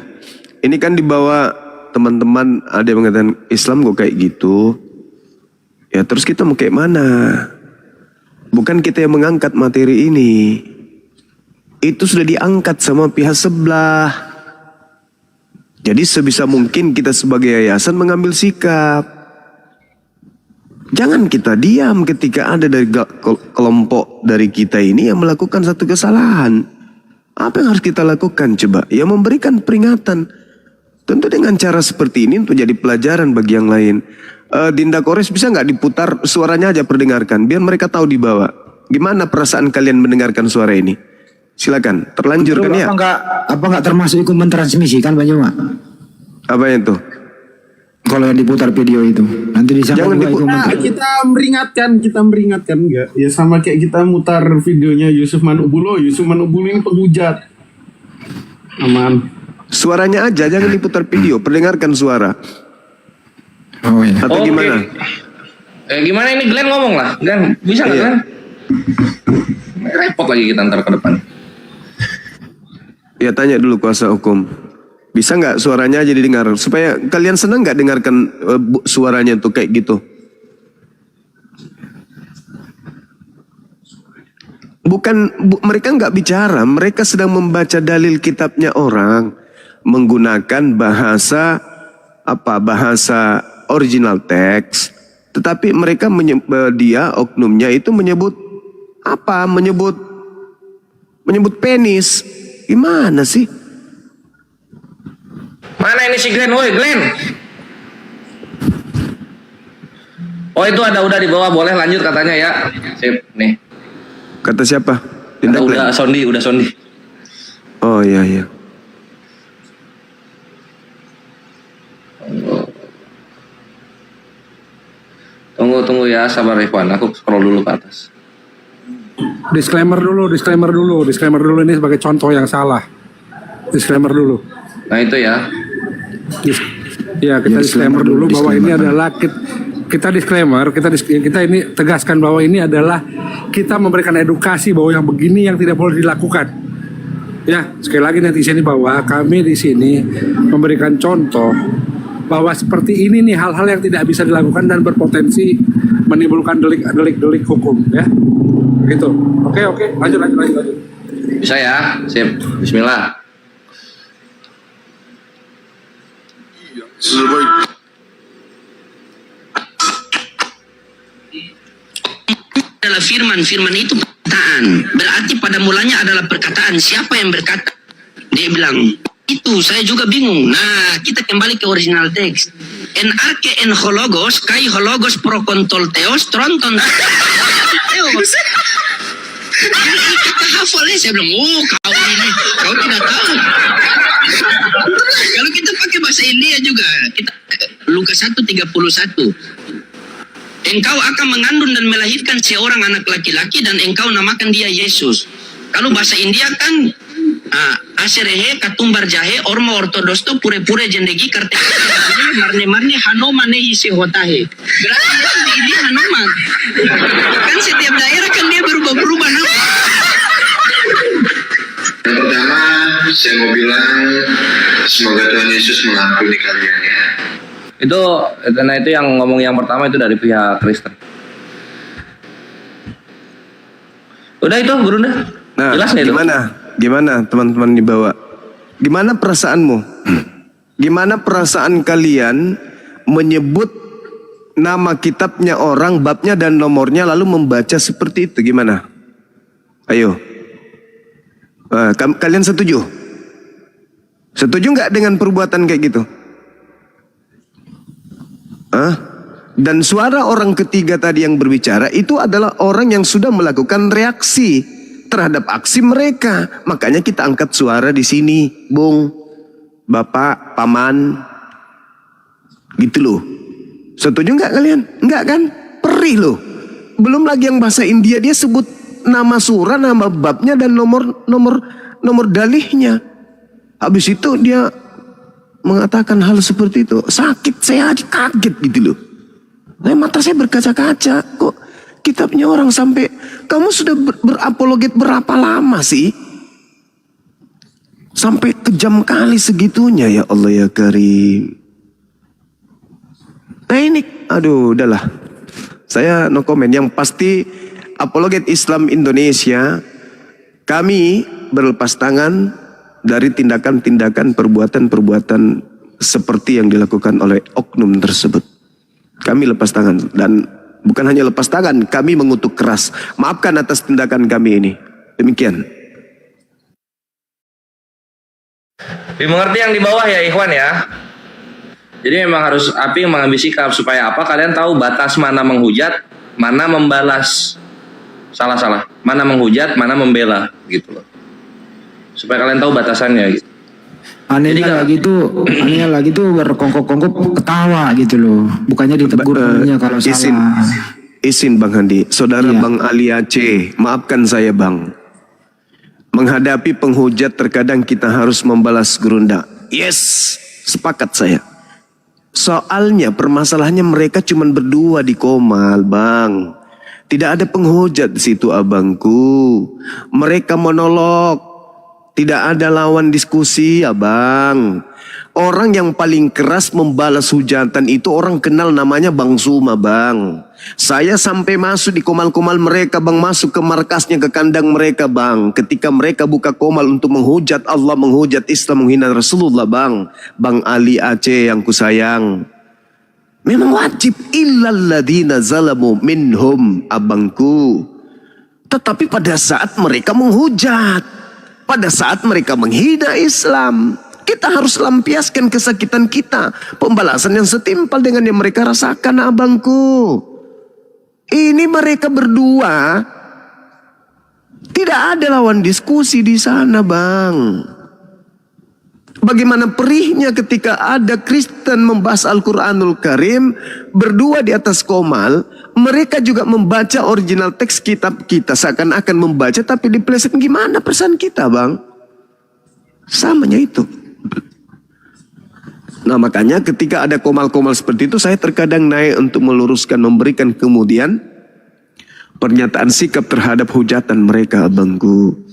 ini kan dibawa teman-teman ada yang mengatakan Islam kok kayak gitu. Ya terus kita mau kayak mana? Bukan kita yang mengangkat materi ini. Itu sudah diangkat sama pihak sebelah. Jadi sebisa mungkin kita sebagai yayasan mengambil sikap. Jangan kita diam ketika ada dari kelompok dari kita ini yang melakukan satu kesalahan. Apa yang harus kita lakukan coba? Ya memberikan peringatan. Tentu dengan cara seperti ini untuk jadi pelajaran bagi yang lain. Dinda Kores bisa nggak diputar suaranya aja perdengarkan. Biar mereka tahu di bawah. Gimana perasaan kalian mendengarkan suara ini? Silakan, terlanjurkan ya. Apa nggak termasuk ikut mentransmisikan Bang Joma? Apa itu? Kalau yang diputar video itu nanti disangka Jangan juga ikut Kita meringatkan enggak? Ya sama kayak kita mutar videonya Yusuf Manubulo ini penghujat. Aman. Suaranya aja, jangan diputar video, perdengarkan suara. Oh iya. Atau Oke. gimana? Gimana ini Glenn ngomong lah. Glenn, bisa nggak Iya. Glenn? Repot lagi kita ntar ke depan. Ya tanya dulu kuasa hukum. Bisa nggak suaranya aja didengar supaya kalian senang nggak dengarkan suaranya tuh kayak gitu? Mereka nggak bicara, mereka sedang membaca dalil kitabnya orang menggunakan bahasa original teks, tetapi mereka oknumnya itu menyebut penis. Gimana sih? Mana ini si Glenn? Woi Glenn. Oh itu udah di bawah, boleh lanjut katanya ya. Sip, nih. Kata siapa? Dinda Udah Glenn? Sondi. Oh iya. Tunggu ya, sabar Ikhwan. Aku scroll dulu ke atas. Disclaimer dulu ini sebagai contoh yang salah. Disclaimer dulu. Nah itu ya. Ya, kita disclaimer dulu bahwa ini adalah kita ini tegaskan bahwa ini adalah kita memberikan edukasi bahwa yang begini yang tidak boleh dilakukan. Ya, sekali lagi netizen ini bahwa kami di sini memberikan contoh bahwa seperti ini nih hal-hal yang tidak bisa dilakukan dan berpotensi menimbulkan delik hukum ya. Gitu. Oke, lanjut. Bisa ya. Sip. Bismillah. Adalah firman itu perkataan. Berarti pada mulanya adalah perkataan. Siapa yang berkata? Dia bilang, itu saya juga bingung. Nah, kita kembali ke original teks. En arke en hologos, kai hologos pro kontol teos, tronton teos. Kita hafalnya, saya bilang, kau tidak tahu. Kalau kita pakai bahasa India juga, kita Lukas 1:31. Engkau akan mengandung dan melahirkan seorang anak laki-laki dan engkau namakan dia Yesus. Kalau bahasa India kan aserehe katumbar jahe orma ortodos to pure-pure jendegi karte marne hanoma nehi sehotahe. Berarti Yesus di India hanoma. Kan setiap daerah kan dia berubah-ubah nama. Yang pertama, saya mau bilang semoga Tuhan Yesus mengampuni kalian ya. Itu yang ngomong yang pertama itu dari pihak Kristen. Udah itu Guru dah. Nah, Jelas nih itu. Gimana teman-teman di bawah? Gimana perasaanmu? Gimana perasaan kalian menyebut nama kitabnya orang, babnya dan nomornya lalu membaca seperti itu? Gimana? Ayo. Kalian setuju? Setuju nggak dengan perbuatan kayak gitu? Dan suara orang ketiga tadi yang berbicara itu adalah orang yang sudah melakukan reaksi terhadap aksi mereka. Makanya kita angkat suara di sini, Bung, Bapak, Paman, gitu loh. Setuju nggak kalian? Nggak kan? Perih loh. Belum lagi yang bahasa India, dia sebut nama surah, nama babnya dan nomor dalihnya. Habis itu dia mengatakan hal seperti itu. Sakit, saya aja kaget gitu loh. Nah, mata saya berkaca-kaca. Kok kitabnya orang sampai, kamu sudah berapologet berapa lama sih? Sampai kejam kali segitunya, ya Allah ya Karim. Nah ini, aduh udahlah. Saya no comment. Yang pasti apologet Islam Indonesia, kami berlepas tangan dari tindakan-tindakan, perbuatan-perbuatan seperti yang dilakukan oleh oknum tersebut. Kami lepas tangan, dan bukan hanya lepas tangan, kami mengutuk keras. Maafkan atas tindakan kami ini. Demikian. Dimengerti yang di bawah ya Ikhwan ya. Jadi memang harus api mengambil sikap supaya apa? Kalian tahu batas mana menghujat, mana membalas. Salah. Mana menghujat, mana membela gitu loh. Supaya kalian tahu batasannya gitu. Anehnya lagi tuh berkongkok-kongkok ketawa gitu loh. Bukannya ditegur kalau salah. Izin Bang Handi, Saudara Iya. Bang Ali Aceh, maafkan saya Bang. Menghadapi penghujat terkadang kita harus membalas gurunda. Yes, sepakat saya. Soalnya permasalahannya mereka cuma berdua di Komal, Bang. Tidak ada penghujat di situ, abangku. Mereka monolog. Tidak ada lawan diskusi, abang. Orang yang paling keras membalas hujatan itu orang kenal namanya Bang Suma, Bang. Saya sampai masuk di komal-komal mereka, Bang. Masuk ke markasnya, ke kandang mereka, Bang. Ketika mereka buka komal untuk menghujat Allah, menghujat Islam, menghina Rasulullah, Bang. Bang Ali Aceh yang kusayang. Memang wajib illalladzina zalamu minhum, abangku. Tetapi pada saat mereka menghujat, pada saat mereka menghina Islam, kita harus lampiaskan kesakitan kita. Pembalasan yang setimpal dengan yang mereka rasakan, abangku. Ini mereka berdua tidak ada lawan diskusi di sana, Bang. Bagaimana perihnya ketika ada Kristen membahas Al-Quranul Karim berdua di atas komal. Mereka juga membaca original teks kitab kita, seakan-akan membaca tapi dipeleset. Gimana perasaan kita, Bang? Samanya itu. Nah makanya ketika ada komal-komal seperti itu, saya terkadang naik untuk meluruskan, memberikan kemudian pernyataan sikap terhadap hujatan mereka, abangku.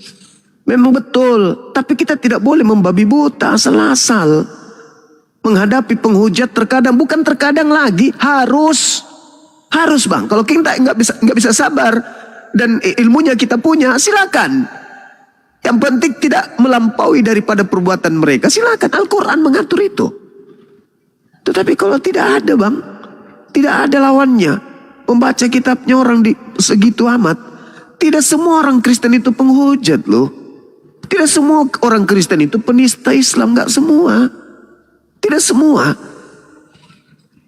Memang betul, tapi kita tidak boleh membabi buta asal-asal. Menghadapi penghujat terkadang, bukan terkadang lagi, harus Bang. Kalau kita nggak bisa sabar dan ilmunya kita punya, silakan. Yang penting tidak melampaui daripada perbuatan mereka. Silakan, Al-Quran mengatur itu. Tetapi kalau tidak ada, Bang, tidak ada lawannya. Membaca kitabnya orang di segitu amat. Tidak semua orang Kristen itu penghujat loh. Tidak semua orang Kristen itu penista Islam, nggak semua. Tidak semua.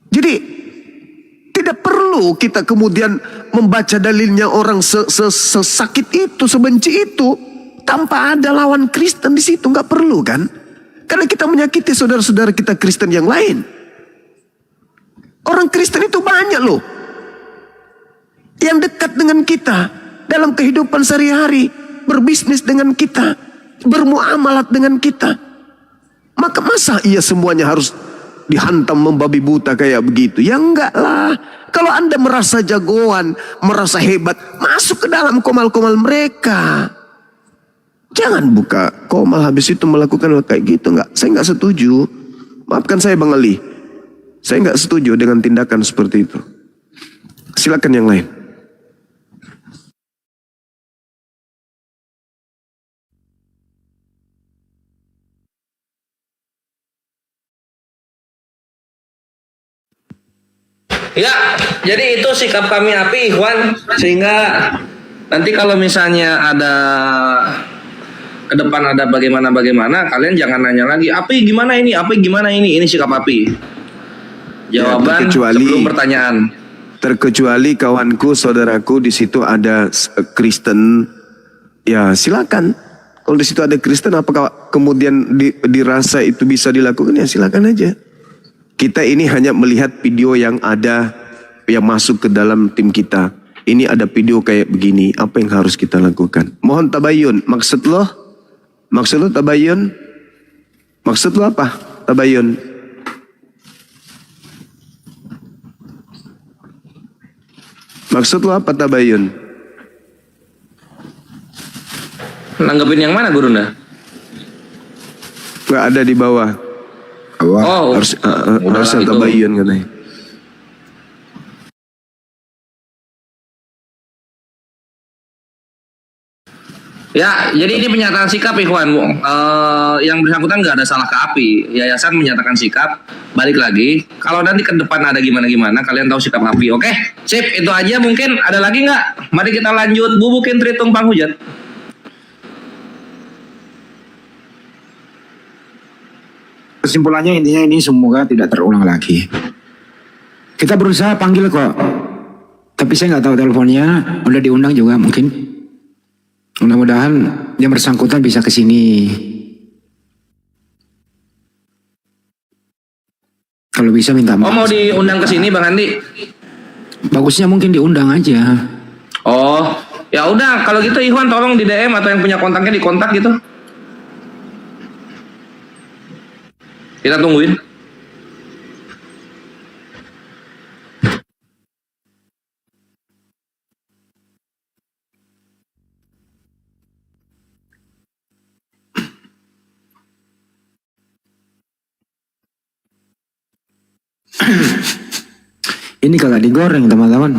Jadi tidak perlu kita kemudian membaca dalilnya orang sesakit itu, sebenci itu, tanpa ada lawan Kristen di situ, nggak perlu kan? Karena kita menyakiti saudara-saudara kita Kristen yang lain. Orang Kristen itu banyak loh, yang dekat dengan kita dalam kehidupan sehari-hari, berbisnis dengan kita, bermuamalat dengan kita. Maka masa iya semuanya harus dihantam membabi buta kayak begitu? Ya enggak lah. Kalau Anda merasa jagoan, merasa hebat, masuk ke dalam komal-komal mereka. Jangan buka komal habis itu melakukan hal kayak gitu. Enggak, saya enggak setuju. Maafkan saya Bang Ali, saya enggak setuju dengan tindakan seperti itu. Silakan yang lain. Ya, jadi itu sikap kami Api, Ikhwan. Sehingga nanti kalau misalnya ada ke depan ada bagaimana, kalian jangan nanya lagi, Api gimana ini, Api gimana ini sikap Api. Jawaban sebelum pertanyaan. Terkecuali kawanku, saudaraku, di situ ada Kristen, ya silakan. Kalau di situ ada Kristen, apakah kemudian dirasa itu bisa dilakukan? Ya silakan aja. Kita ini hanya melihat video yang ada, yang masuk ke dalam tim kita. Ini ada video kayak begini, apa yang harus kita lakukan? Mohon tabayun. Maksud lo tabayun? Maksud lo apa? Tabayun. Maksud lo apa tabayun? Nanggepin yang mana Gurunda? Gak ada di bawah. Oh, Harusnya tabayun katanya. Ya, jadi ini pernyataan sikap Ikhwan. Yang bersangkutan nggak ada salah ke API. Yayasan menyatakan sikap. Balik lagi, kalau nanti ke depan ada gimana-gimana, kalian tahu sikap API. Oke, sip, itu aja. Mungkin ada lagi nggak? Mari kita lanjut. Bubukin Tritung Panghujat. Kesimpulannya intinya ini semoga tidak terulang lagi. Kita berusaha panggil kok, tapi saya nggak tahu teleponnya. Udah diundang juga mungkin. Mudah-mudahan yang bersangkutan bisa ke sini. Kalau bisa minta maaf. Oh, mau diundang ke sini Bang Andi? Bagusnya mungkin diundang aja. Oh, ya udah kalau gitu Ikhwan tolong di DM atau yang punya kontaknya dikontak gitu. Kita tungguin. Ini kagak digoreng teman-teman.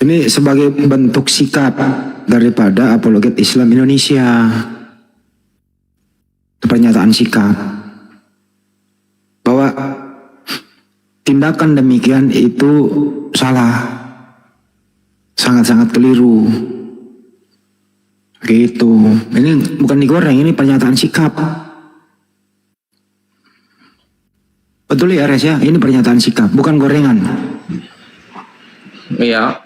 Ini sebagai bentuk sikap daripada apologet Islam Indonesia. Pernyataan sikap bahwa tindakan demikian itu salah, sangat-sangat keliru. Gitu. Ini bukan digoreng, ini pernyataan sikap. Betul ya Res ya, ini pernyataan sikap, bukan gorengan. Iya.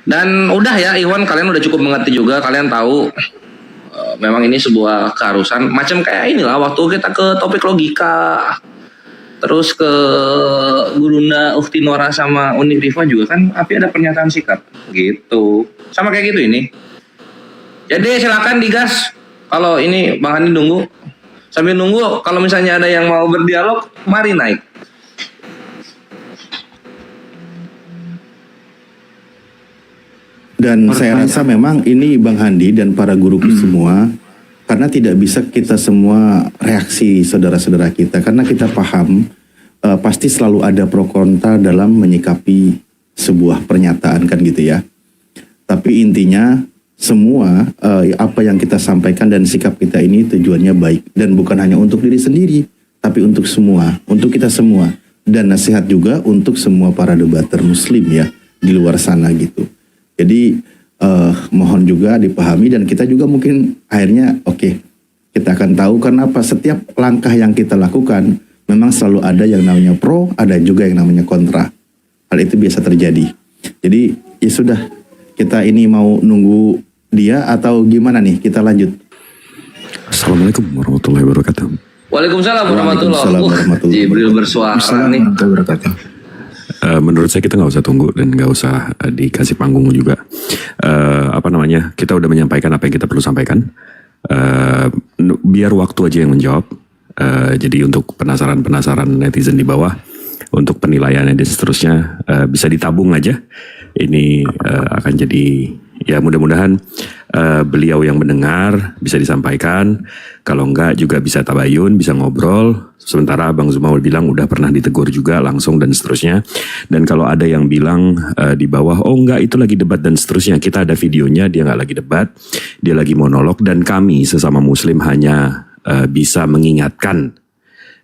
Dan udah ya Iwan, kalian udah cukup mengerti juga, kalian tahu memang ini sebuah keharusan. Macam kayak inilah waktu kita ke topik logika, terus ke Gurunda, Uktinora sama Unif juga kan, API ada pernyataan sikap gitu. Sama kayak gitu ini. Jadi silakan digas. Kalau ini Bang Andi nunggu. Sambil nunggu, kalau misalnya ada yang mau berdialog, mari naik. Dan saya rasa memang ini Bang Handi dan para guruku semua, karena tidak bisa kita semua reaksi saudara-saudara kita, karena kita paham pasti selalu ada pro kontra dalam menyikapi sebuah pernyataan kan gitu ya. Tapi intinya semua apa yang kita sampaikan dan sikap kita ini tujuannya baik dan bukan hanya untuk diri sendiri, tapi untuk semua, untuk kita semua, dan nasihat juga untuk semua para debater Muslim ya di luar sana gitu. Jadi mohon juga dipahami dan kita juga mungkin akhirnya oke, kita akan tahu karena apa, setiap langkah yang kita lakukan memang selalu ada yang namanya pro, ada juga yang namanya kontra. Hal itu biasa terjadi. Jadi ya sudah, kita ini mau nunggu dia atau gimana nih, kita lanjut. Assalamualaikum warahmatullahi wabarakatuh. Waalaikumsalam warahmatullahi wabarakatuh. Jibril bersuara nih. Menurut saya kita nggak usah tunggu dan nggak usah dikasih panggung juga. Kita udah menyampaikan apa yang kita perlu sampaikan. Biar waktu aja yang menjawab. Jadi untuk penasaran netizen di bawah, untuk penilaiannya dan seterusnya bisa ditabung aja. Ini akan jadi, ya mudah-mudahan beliau yang mendengar bisa disampaikan. Kalau enggak juga bisa tabayun, bisa ngobrol. Sementara Bang Zumaul bilang udah pernah ditegur juga langsung dan seterusnya. Dan kalau ada yang bilang di bawah, oh enggak itu lagi debat dan seterusnya, kita ada videonya, dia nggak lagi debat, dia lagi monolog. Dan kami sesama Muslim hanya bisa mengingatkan.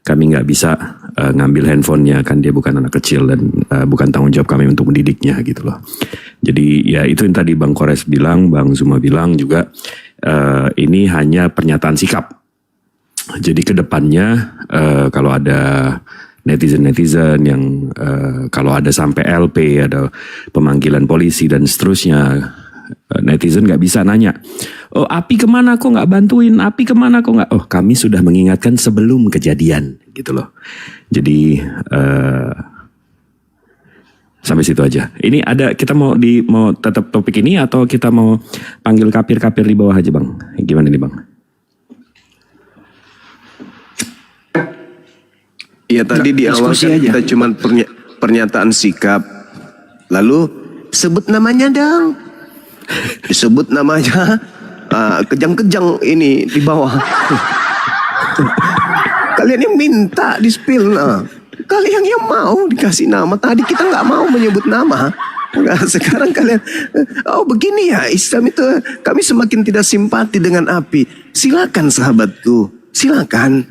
Kami nggak bisa ngambil handphonenya, kan dia bukan anak kecil dan bukan tanggung jawab kami untuk mendidiknya gitu loh. Jadi ya itu yang tadi Bang Kores bilang, Bang Zuma bilang juga, ini hanya pernyataan sikap. Jadi kedepannya kalau ada netizen-netizen yang kalau ada sampai LP, ada pemanggilan polisi dan seterusnya, netizen nggak bisa nanya, oh API kemana kok nggak bantuin, API kemana kok nggak, oh kami sudah mengingatkan sebelum kejadian gitu loh. Jadi sampai situ aja. Ini ada, kita mau tetap topik ini atau kita mau panggil kapir-kapir di bawah aja bang? Gimana nih bang? Ya tadi di awal kan kita cuma pernyataan sikap. Lalu sebut namanya dong. Disebut namanya kejang-kejang ini di bawah. Kalian yang minta di spill. Kalian yang mau dikasih nama. Tadi kita nggak mau menyebut nama. Nah, sekarang kalian, oh begini ya Islam itu, kami semakin tidak simpati dengan API. Silakan sahabatku, silakan.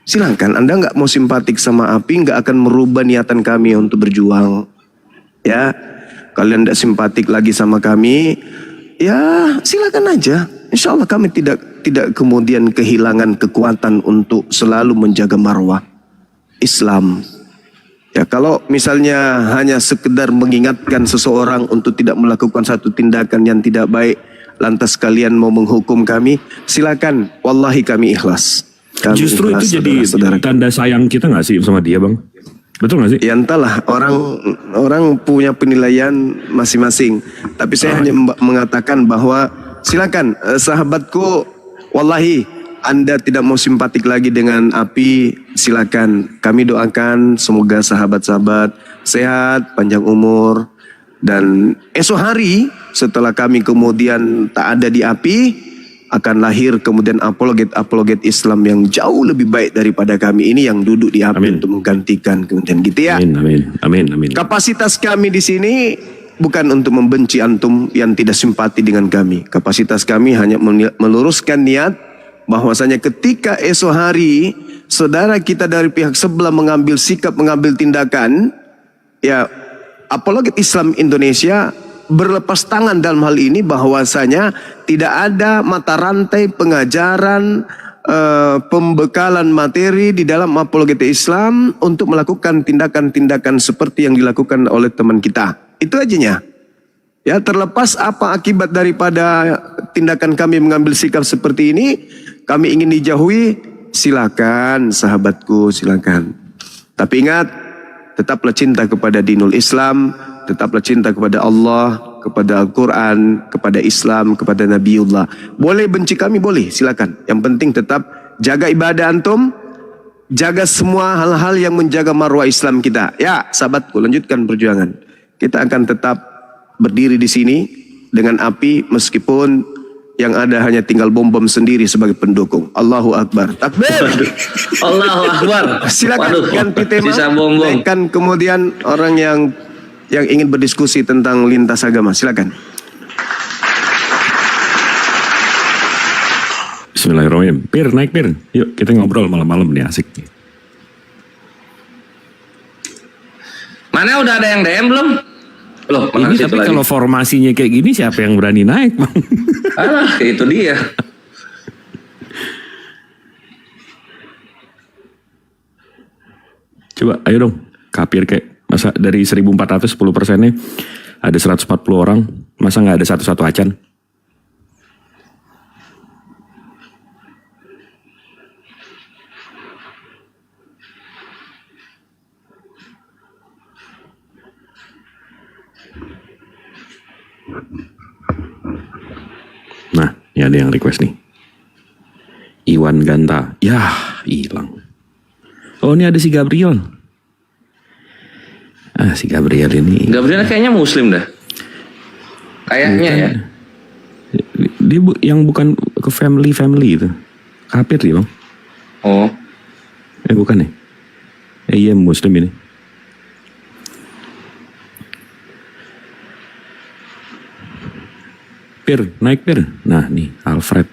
Silakan, Anda nggak mau simpatik sama API, nggak akan merubah niatan kami untuk berjuang. Ya, kalian nggak simpatik lagi sama kami, ya silakan aja. Insya Allah kami tidak kemudian kehilangan kekuatan untuk selalu menjaga marwah Islam. Ya, kalau misalnya hanya sekedar mengingatkan seseorang untuk tidak melakukan satu tindakan yang tidak baik, lantas kalian mau menghukum kami, silakan. Wallahi kami ikhlas. Justru itu jadi tanda sayang kita nggak sih sama dia bang? Betul nggak sih? Ya entahlah, orang punya penilaian masing-masing. Tapi saya hanya mengatakan bahwa silakan sahabatku, wallahi Anda tidak mau simpatik lagi dengan API, silakan. Kami doakan semoga sahabat-sahabat sehat, panjang umur, dan esok hari setelah kami kemudian tak ada di API, akan lahir kemudian apologet Islam yang jauh lebih baik daripada kami ini yang duduk di API untuk menggantikan kemudian gitu ya. Amin. Kapasitas kami di sini bukan untuk membenci antum yang tidak simpati dengan kami. Kapasitas kami hanya meluruskan niat bahwasanya ketika esok hari saudara kita dari pihak sebelah mengambil sikap, mengambil tindakan, ya apologet Islam Indonesia berlepas tangan dalam hal ini, bahwasanya tidak ada mata rantai pengajaran, pembekalan materi di dalam apologet Islam untuk melakukan tindakan-tindakan seperti yang dilakukan oleh teman kita. Itu ajanya. Ya, terlepas apa akibat daripada tindakan kami mengambil sikap seperti ini, kami ingin dijauhi, silakan sahabatku, silakan. Tapi ingat, tetaplah cinta kepada dinul Islam, tetaplah cinta kepada Allah, kepada Al-Quran, kepada Islam, kepada Nabiullah. Boleh benci kami, boleh, silakan. Yang penting tetap jaga ibadah antum, jaga semua hal-hal yang menjaga marwah Islam kita. Ya, sahabatku, lanjutkan perjuangan. Kita akan tetap berdiri di sini dengan API, meskipun yang ada hanya tinggal bom-bom sendiri sebagai pendukung. Allahu Akbar. Takbir. Allahu Akbar. Silakan ganti tema. Sisa bom-bom. Naikkan kemudian orang yang ingin berdiskusi tentang lintas agama. Silakan. Bismillahirrahmanirrahim. Pir, naik Pir. Yuk kita ngobrol malam-malam nih, asik. Mana udah ada yang DM belum? Loh, ini tapi kalau formasinya kayak gini siapa yang berani naik bang? Alah, itu dia. Coba ayo dong, kapir kayak masa dari 1.400 10%-nya ada 140 orang, masa nggak ada satu-satu acan? Nah, ini ada yang request nih. Iwan Ganta. Yah, hilang. Oh, ini ada si Gabriel. Ah, si Gabriel ini. Gabriel kayaknya muslim dah. Kayaknya ya. Dia yang bukan ke family itu. Kafir dia, Bang. Oh. Bukan ya? Iya, muslim ini. Pir, naik Pir. Nah nih, Alfred.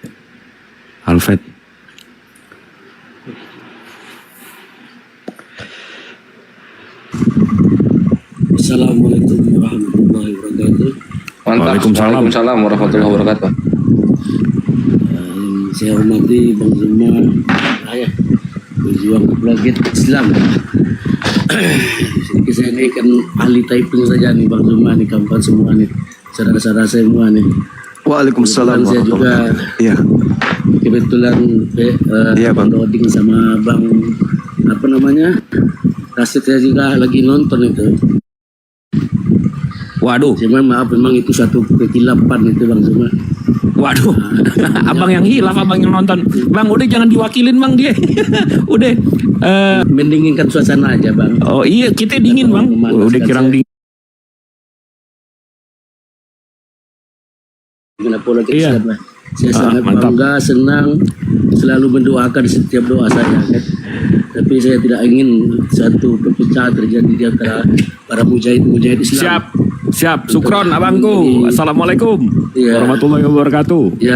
Assalamualaikum warahmatullahi wabarakatuh. Mantap. Waalaikumsalam warahmatullahi wabarakatuh. Saya hormati Bang Zuma. Saya Berjuang apologet Islam. Sedikit saya ini kan ahli typing saja nih Bang Zuma nih, kawan semua nih, saudara-saudara saya semua nih. Waalaikumsalam Kebetulan saya juga Iya. kebetulan Iya, Bang. loading sama Bang apa namanya, Rasid, saya juga lagi nonton itu. Waduh, Cuma maaf, memang itu satu kekilapan itu Bang Zuma. waduh. Abang yang hilaf, abang yang nonton. Bang, udah jangan diwakilin Bang dia. Udah. Mendinginkan suasana aja Bang. Oh iya, kita dingin Bang. Udah kirang dingin. Apologet Iya. Islam lah. Saya sangat mantap. bangga, senang, selalu mendoakan di setiap doa saya kan. Tapi saya tidak ingin satu perpecahan terjadi di antara para mujahid Islam. Siap, siap. Sukron abangku. Assalamualaikum Iya. warahmatullahi wabarakatuh. Ya,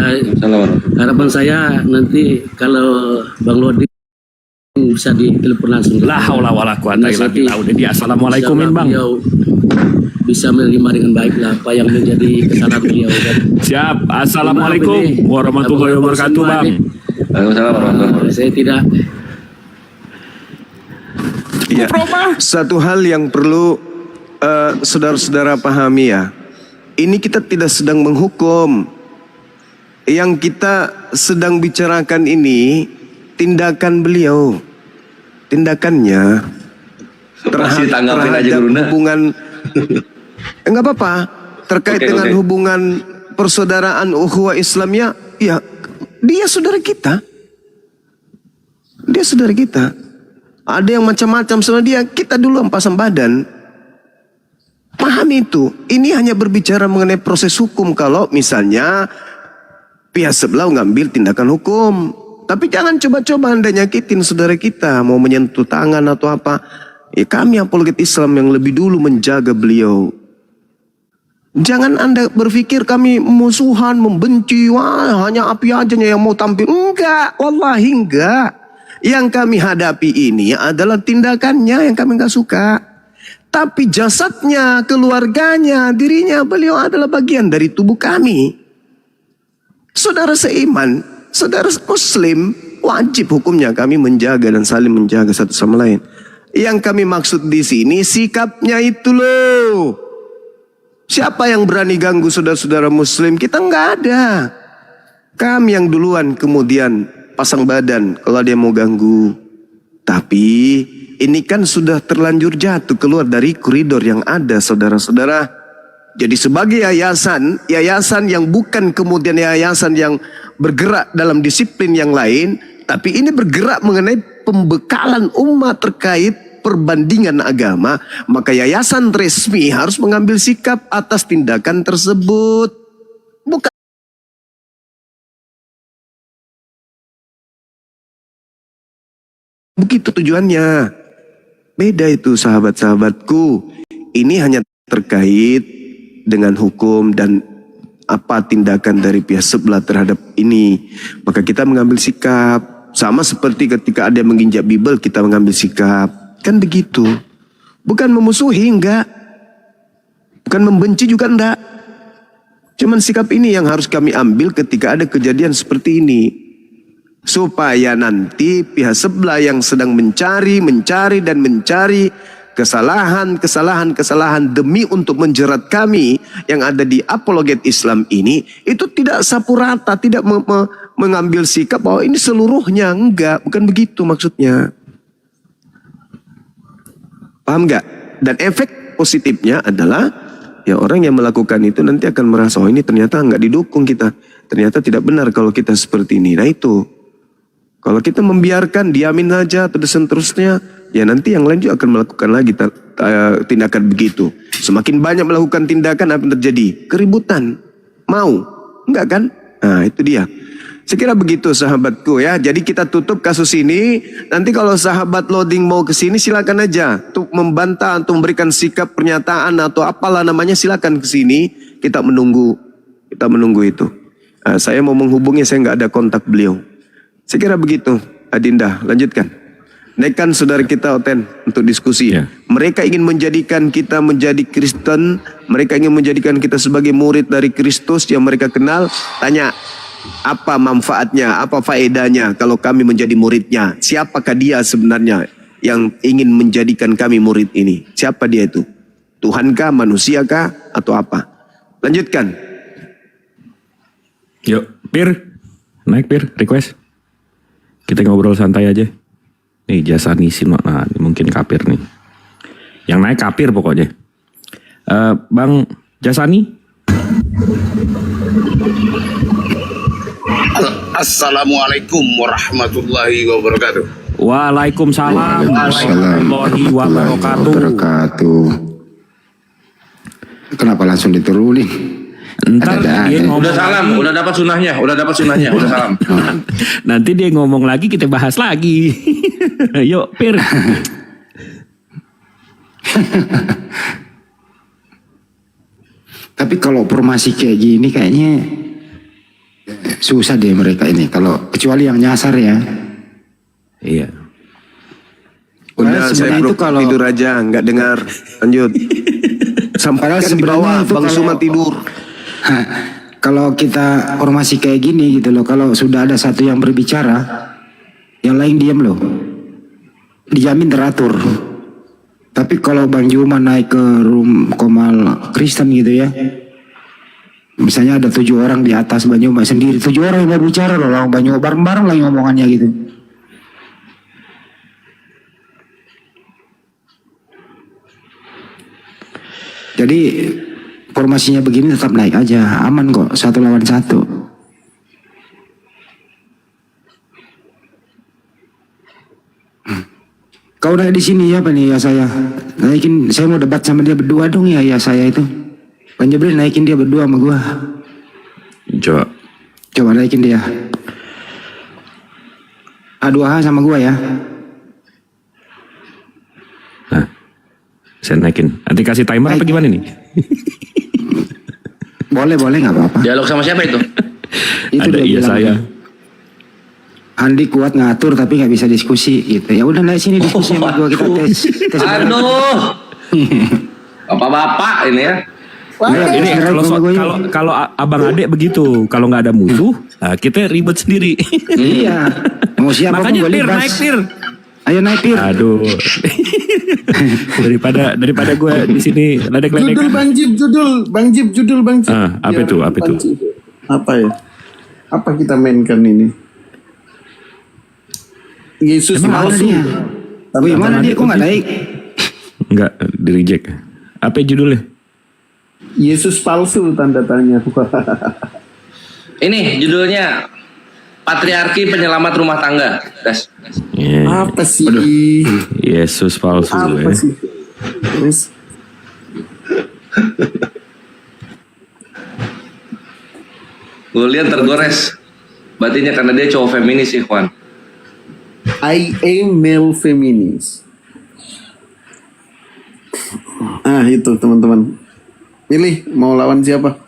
harapan saya nanti kalau Bang Lodi bisa ditelepon langsung. La haula wala quwata illa billah. Udah dia assalamualaikumin Bang. Beliau bisa menerima dengan baik lah apa yang menjadi kesalahan beliau kan. Siap. Assalamualaikum Maaf ini, warahmatullahi Abang wabarakatuh semua Bang. ini. Saya tidak. Ya. Satu hal yang perlu saudara-saudara pahami ya. Ini kita tidak sedang menghukum. Yang kita sedang bicarakan ini tindakan beliau. Tindakannya Masih tanggapin aja Gurunda. hubungan enggak apa-apa terkait dengan hubungan persaudaraan ukhuwah Islamnya, ya dia saudara kita. Dia saudara kita. Ada yang macam-macam sama dia, kita dulu yang pasang badan. Pahami itu. Ini hanya berbicara mengenai proses hukum. Kalau misalnya pihak sebelah ngambil tindakan hukum. Tapi jangan coba-coba Anda nyakitin saudara kita, mau menyentuh tangan atau apa. Ya kami apologet Islam yang lebih dulu menjaga beliau. Jangan Anda berpikir kami musuhan, membenci, wah hanya api aja yang mau tampil. Enggak, wallahi enggak. Yang kami hadapi ini adalah tindakannya yang kami enggak suka. Tapi jasadnya, keluarganya, dirinya, beliau adalah bagian dari tubuh kami. Saudara seiman, saudara muslim, wajib hukumnya kami menjaga dan saling menjaga satu sama lain. Yang kami maksud di sini sikapnya itu loh. Siapa yang berani ganggu saudara-saudara muslim? Kita nggak ada. Kami yang duluan kemudian pasang badan kalau dia mau ganggu. Tapi ini kan sudah terlanjur jatuh keluar dari koridor yang ada saudara-saudara. Jadi sebagai yayasan yang bukan kemudian yayasan yang bergerak dalam disiplin yang lain, tapi ini bergerak mengenai pembekalan umat terkait perbandingan agama, maka yayasan resmi harus mengambil sikap atas tindakan tersebut. Bukan begitu tujuannya. Beda itu sahabat-sahabatku. Ini hanya terkait dengan hukum dan apa tindakan dari pihak sebelah terhadap ini. Maka kita mengambil sikap. Sama seperti ketika ada yang menginjak Bible, kita mengambil sikap. Kan begitu. Bukan memusuhi, enggak. Bukan membenci juga enggak. Cuman sikap ini yang harus kami ambil ketika ada kejadian seperti ini. Supaya nanti pihak sebelah yang sedang mencari kesalahan demi untuk menjerat kami yang ada di apologet Islam ini, itu tidak sapu rata, tidak mengambil sikap bahwa ini seluruhnya. Enggak, bukan begitu maksudnya. Paham enggak? Dan efek positifnya adalah ya orang yang melakukan itu nanti akan merasa, oh ini ternyata enggak didukung kita, ternyata tidak benar kalau kita seperti ini. Nah itu, kalau kita membiarkan, diamin saja atau seterusnya, ya nanti yang lain juga akan melakukan lagi tindakan begitu. Semakin banyak melakukan tindakan, apa yang terjadi? Keributan. Mau? Enggak kan? Nah itu dia. Saya kira begitu sahabatku ya. Jadi kita tutup kasus ini. Nanti kalau sahabat loading mau ke sini silakan aja. Untuk membantah, untuk memberikan sikap pernyataan atau apalah namanya, silakan ke sini. Kita menunggu. Kita menunggu itu. Saya mau menghubungi, saya nggak ada kontak beliau. Saya kira begitu. Adinda, lanjutkan. Naikkan saudara kita Oten untuk diskusi. Ya. Mereka ingin menjadikan kita menjadi Kristen. Mereka ingin menjadikan kita sebagai murid dari Kristus yang mereka kenal. Tanya, Apa manfaatnya, apa faedahnya kalau kami menjadi muridnya? Siapakah dia sebenarnya yang ingin menjadikan kami murid ini? Siapa dia itu? Tuhankah, manusiakah, atau apa? Lanjutkan. Yuk, Pir. Naik Pir, request. Kita ngobrol santai aja. Nih Jasani Sino, nah ini mungkin Kapir nih. Yang naik Kapir pokoknya. Bang Jasani. Assalamualaikum warahmatullahi wabarakatuh. Waalaikumsalam warahmatullahi wabarakatuh. Kenapa langsung diturunin? Ntar dia ngomong Udah salam, udah dapat sunahnya, udah salam. Nanti dia ngomong lagi, kita bahas lagi. Yuk, Pir. Tapi kalau formasi kayak gini kayaknya susah deh mereka ini. Kalau kecuali yang nyasar ya. Iya. Udah saya sebenarnya itu kalau tidur aja, nggak dengar. Lanjut. Sampai Padahal kan di bawah, sebenarnya itu Bang kalau- Suma tidur. kalau kita formasi kayak gini gitu loh, kalau sudah ada satu yang berbicara, yang lain diam loh, dijamin teratur. Tapi kalau Bang Juma naik ke room Komal Kristen gitu ya, misalnya ada 7 orang di atas Bang Juma sendiri, 7 orang yang berbicara loh, Bang Juma bareng-bareng lagi ngomongannya gitu. Jadi formasinya begini tetap naik aja, aman kok, 1 lawan 1. Kau udah di sini ya, apa nih ya saya? Naikin, saya mau debat sama dia berdua dong ya saya itu. Bang Jibril naikin dia berdua sama gua. Coba naikin dia. A2H sama gua ya. Nah, saya naikin. Nanti kasih timer apa gimana nih? Boleh nggak apa-apa. Dialog sama siapa itu? Itu Ada dia iya bilang. saya. Andi kuat ngatur tapi nggak bisa diskusi gitu. Ya udah naik sini diskusi sama gua, kita tes. Aduh. Bapak-bapak ini ya. Ini kalau abang adek begitu, kalau nggak ada musuh, nah kita ribet sendiri. Iya. Mau siapa Makanya pun gua Pir, libas. naik Pir. Ayo naik Pir. Aduh. daripada gue di sini ledek-ledek. Judul Bang Jib, judul Bang Jib. Apa itu? Apa ya? Apa kita mainkan ini? Yesus Emang mana palsu. dia? Wih, mana dia kok nggak naik? Enggak, di reject. Apa judulnya? Yesus palsu tanda tanya. Ini judulnya Patriarki Penyelamat Rumah Tangga. Das. Yeah. Apa sih? Yesus palsu. Apa sih? Terus Gue lihat tergores batinnya karena dia cowok feminis, Ikhwan. I am male feminist. Itu teman-teman. Pilih mau lawan siapa?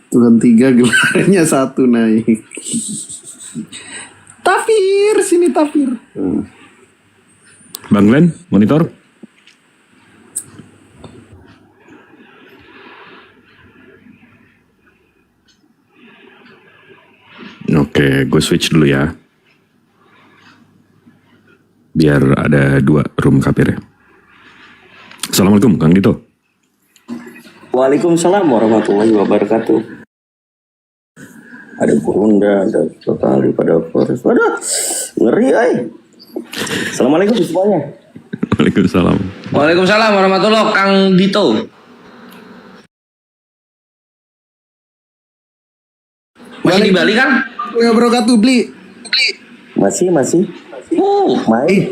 Tuhan 3 gelarnya 1 naik. Tafir, sini Tafir. Bang Glenn, monitor. Oke, gue switch dulu ya. Biar ada 2 room kapir ya. Assalamualaikum, Kang Dito. Waalaikumsalam warahmatullahi wabarakatuh. Ada Burunda, ada Totali pada Forest. Waduh, ngeri ay. Assalamualaikum semuanya. Waalaikumsalam. Waalaikumsalam warahmatullahi wabarakatuh, Kang Dito. Masih di Bali kan? Ya wabarakatuh beli. Masih. Main.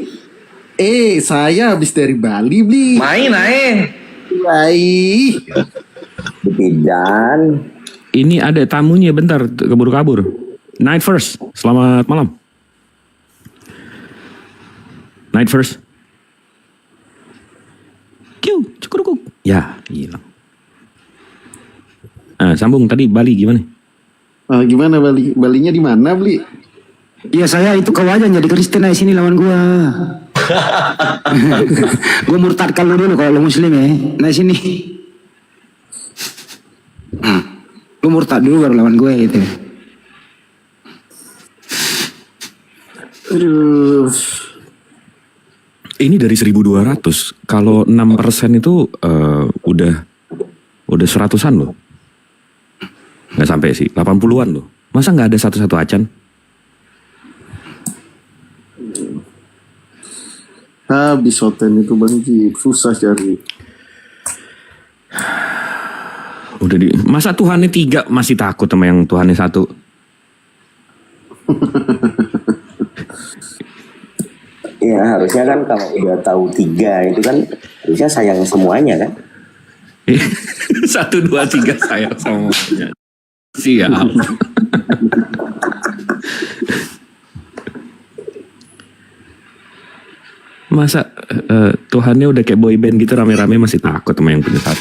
Saya habis dari Bali beli. Main. Baik. Di Bidan. Ini ada tamunya, bentar, keburu kabur. Night first, selamat malam. Night first. Cukurukuk. Ya, hilang. Sambung tadi Bali gimana? Gimana Bali? Balinya di mana beli? Iya saya itu kau aja jadi Kristen aja sini lawan gua. Gua murtadkan lu dulu kalau lu muslim ya. Nah sini. Lu murtad dulu baru lawan gue gitu. Aduh. Ini dari 1.200. Kalau 6% itu udah 100-an loh. Nggak sampai sih, 80-an loh. Masa nggak ada satu-satu acan? Habis hotel itu Bang Jip, susah cari. Masa Tuhannya 3 masih takut sama yang Tuhannya 1? Ya harusnya kan kalau udah tahu 3 itu kan harusnya sayang semuanya kan. 1, 2, 3 sayang semuanya. Siap. Masa Tuhannya udah kayak boy band gitu rame-rame masih takut sama yang punya 1?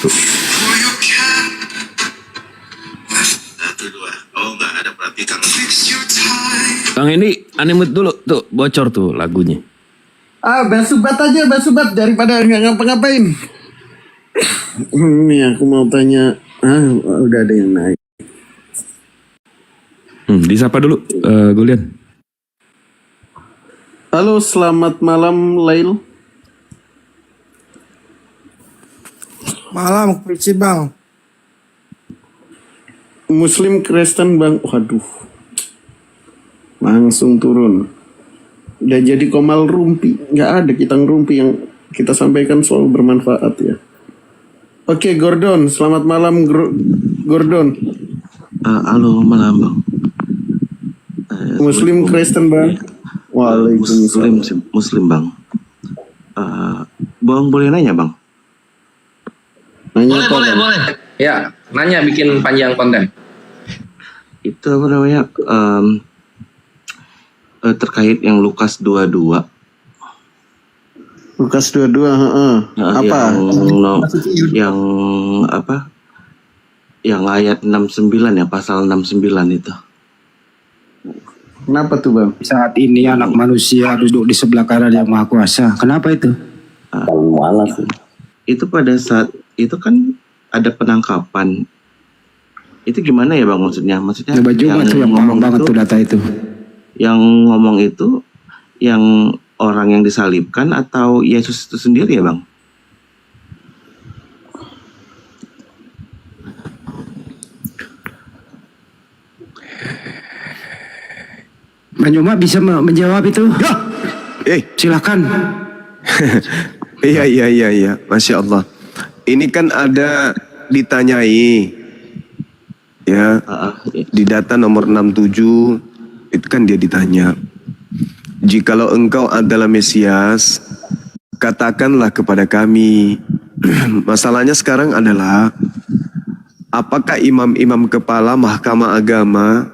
Oh nggak ada berarti Kang. Bang ini animut dulu tuh, bocor tuh lagunya. Basubat aja, basubat daripada nggak ngapa-ngapain. Ini aku mau tanya, udah ada yang naik. Disapa dulu, Gulian. Halo, selamat malam Lail. Malam, Kursi Bang. Muslim Kristen Bang, waduh. Langsung turun. Udah jadi komal rumpi, nggak ada kita rumpi yang kita sampaikan selalu bermanfaat ya. Oke, Gordon, selamat malam Gordon. Halo, malam Bang. Muslim Kristen Bang. Waalaikumsalam. Muslim Bang. Bang boleh nanya Bang? Nanya boleh. Ya, nanya bikin panjang konten. Itu apa namanya? Terkait yang Lukas 22. Lukas 22, apa? Yang apa? Yang ayat 69 ya, pasal 69 itu. Kenapa tuh Bang? Saat ini anak manusia duduk di sebelah kanan yang Maha Kuasa. Kenapa itu? Itu pada saat itu kan ada penangkapan. Itu gimana ya Bang maksudnya? Maksudnya yang ngomong banget tuh data itu. Yang ngomong itu yang orang yang disalibkan atau Yesus itu sendiri ya Bang? Banyuma bisa menjawab itu? Silakan. Iya. Masya Allah. Ini kan ada ditanyai. Ya, di data nomor 67 itu kan dia ditanya, jikalau engkau adalah Mesias, katakanlah kepada kami. Masalahnya sekarang adalah, apakah imam-imam kepala mahkamah agama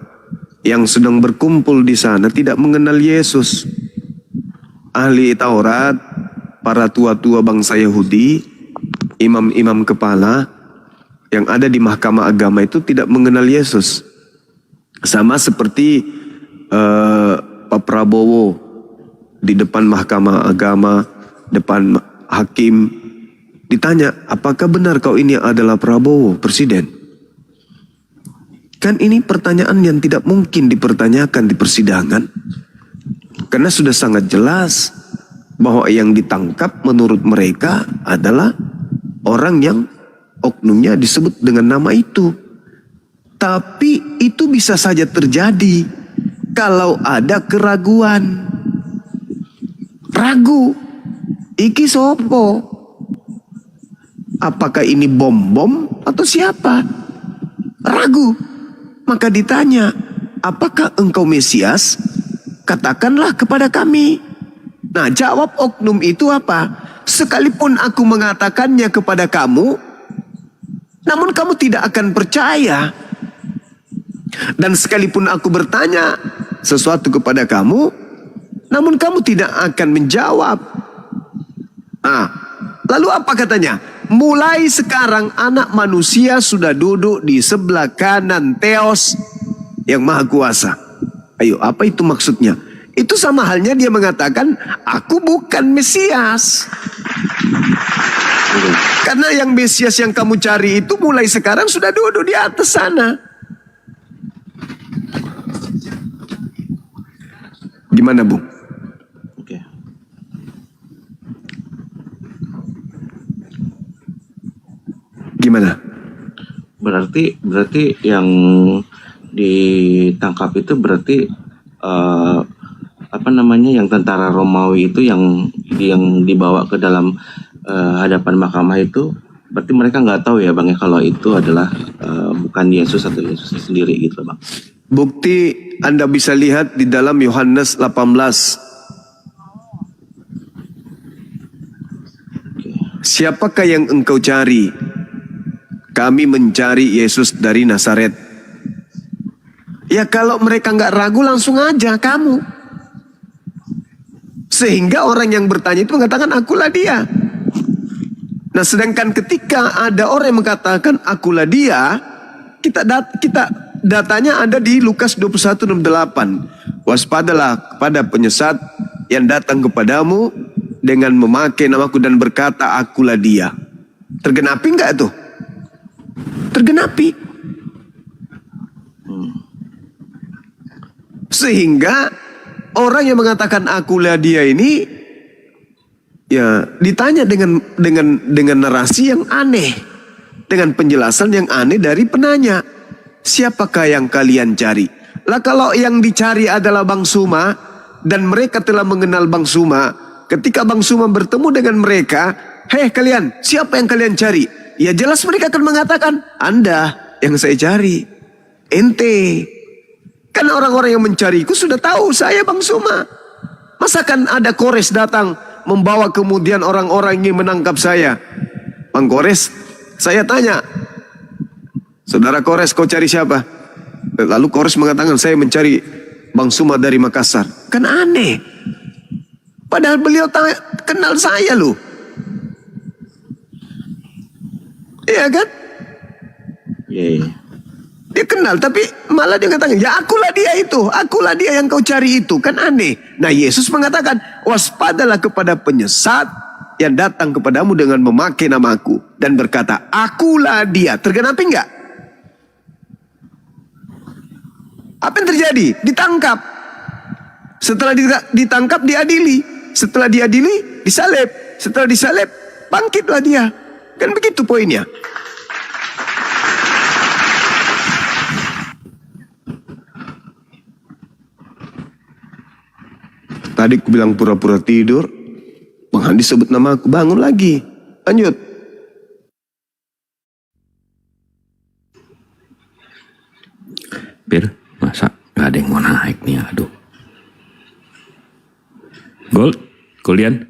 yang sedang berkumpul di sana tidak mengenal Yesus? Ahli Taurat, para tua-tua bangsa Yahudi, imam-imam kepala yang ada di mahkamah agama itu tidak mengenal Yesus. Sama seperti Pak Prabowo di depan mahkamah agama, depan hakim, ditanya, apakah benar kau ini adalah Prabowo, presiden? Kan ini pertanyaan yang tidak mungkin dipertanyakan di persidangan. Karena sudah sangat jelas bahwa yang ditangkap menurut mereka adalah orang yang oknumnya disebut dengan nama itu. Tapi itu bisa saja terjadi kalau ada keraguan. Ragu, iki sopo? Apakah ini bom atau siapa? Ragu. Maka ditanya, apakah engkau Mesias? Katakanlah kepada kami. Nah, jawab oknum itu apa? Sekalipun aku mengatakannya kepada kamu, namun kamu tidak akan percaya. Dan sekalipun aku bertanya sesuatu kepada kamu, namun kamu tidak akan menjawab. Lalu apa katanya? Mulai sekarang anak manusia sudah duduk di sebelah kanan Theos yang Maha Kuasa. Ayo, apa itu maksudnya? Itu sama halnya dia mengatakan, aku bukan Mesias. Karena yang Mesias yang kamu cari itu mulai sekarang sudah duduk di atas sana. Gimana, Bung? Oke. Gimana? Berarti yang ditangkap itu berarti apa namanya, yang tentara Romawi itu yang dibawa ke dalam hadapan mahkamah itu, berarti mereka nggak tahu ya Bang ya kalau itu adalah bukan Yesus atau Yesus sendiri gitu Bang. Bukti Anda bisa lihat di dalam Yohanes 18. Siapakah yang engkau cari? Kami mencari Yesus dari Nazaret. Ya kalau mereka nggak ragu langsung aja kamu. Sehingga orang yang bertanya itu mengatakan akulah dia. Nah sedangkan ketika ada orang yang mengatakan akulah dia, kita datanya ada di Lukas 21:68. Waspadalah kepada penyesat yang datang kepadamu dengan memakai namaku dan berkata akulah dia. Tergenapi enggak tuh? Tergenapi. Sehingga orang yang mengatakan akulah dia ini ya ditanya dengan narasi yang aneh, dengan penjelasan yang aneh dari penanya. Siapakah yang kalian cari? Lah kalau yang dicari adalah Bang Suma dan mereka telah mengenal Bang Suma, ketika Bang Suma bertemu dengan mereka, hei kalian, siapa yang kalian cari? Ya jelas mereka akan mengatakan, Anda yang saya cari, ente. Karena orang-orang yang mencariku sudah tahu saya Bang Suma. Masakan ada Kores datang membawa kemudian orang-orang ingin menangkap saya. Bang Kores, saya tanya, Saudara Kores, kau cari siapa? Lalu Kores mengatakan, saya mencari Bang Suma dari Makassar. Kan aneh. Padahal beliau kenal saya loh. Iya kan? Iya. Dia kenal, tapi malah dia katakan, ya akulah dia itu, akulah dia yang kau cari itu. Kan aneh. Nah Yesus mengatakan, waspadalah kepada penyesat yang datang kepadamu dengan memakai namaku. Dan berkata, akulah dia. Tergenapi enggak? Apa yang terjadi? Ditangkap. Setelah ditangkap, diadili. Setelah diadili, disalib. Setelah disalib, bangkitlah dia. Kan begitu poinnya. Tadi aku bilang pura-pura tidur. Bang Handi sebut nama aku, bangun lagi. Lanjut. Bir, masa gak ada yang mau naik nih, aduh. Golian,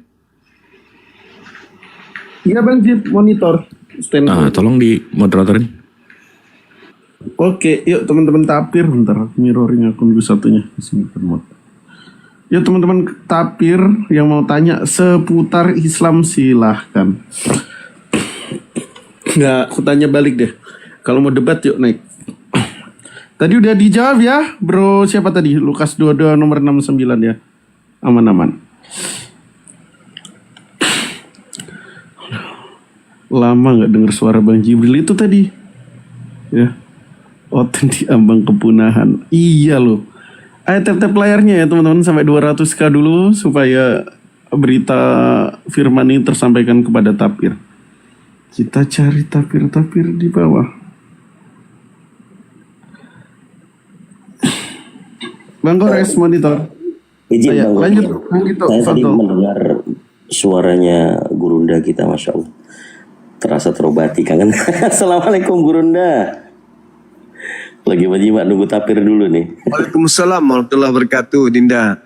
Iya Bang Jip, monitor. Stand. tolong di moderatorin. Oke, yuk teman-teman tapir. Bentar, mirroring akun gue satunya. Yuk teman-teman tapir yang mau tanya seputar Islam silahkan. Nggak, aku tanya balik deh. Kalau mau debat yuk naik. Tadi udah dijawab ya, bro. Siapa tadi? Lukas 22 nomor 69 ya. Aman-aman. Lama nggak dengar suara Bang Jibril itu tadi. Ya. Oten di ambang kepunahan. Iya loh. Ayo tap-tap layarnya ya teman-teman sampai 200k dulu supaya berita firman ini tersampaikan kepada tapir. Kita cari tapir-tapir di bawah. Bang Gores monitor. Izin Bang Gores. Lanjut. Saya tadi mendengar suaranya Gurunda kita, Masya Allah. Terasa terobati, kangen. Assalamualaikum Gurunda. Lagi menyimak nunggu tapir dulu nih. Waalaikumsalam warahmatullahi wabarakatuh, Dinda.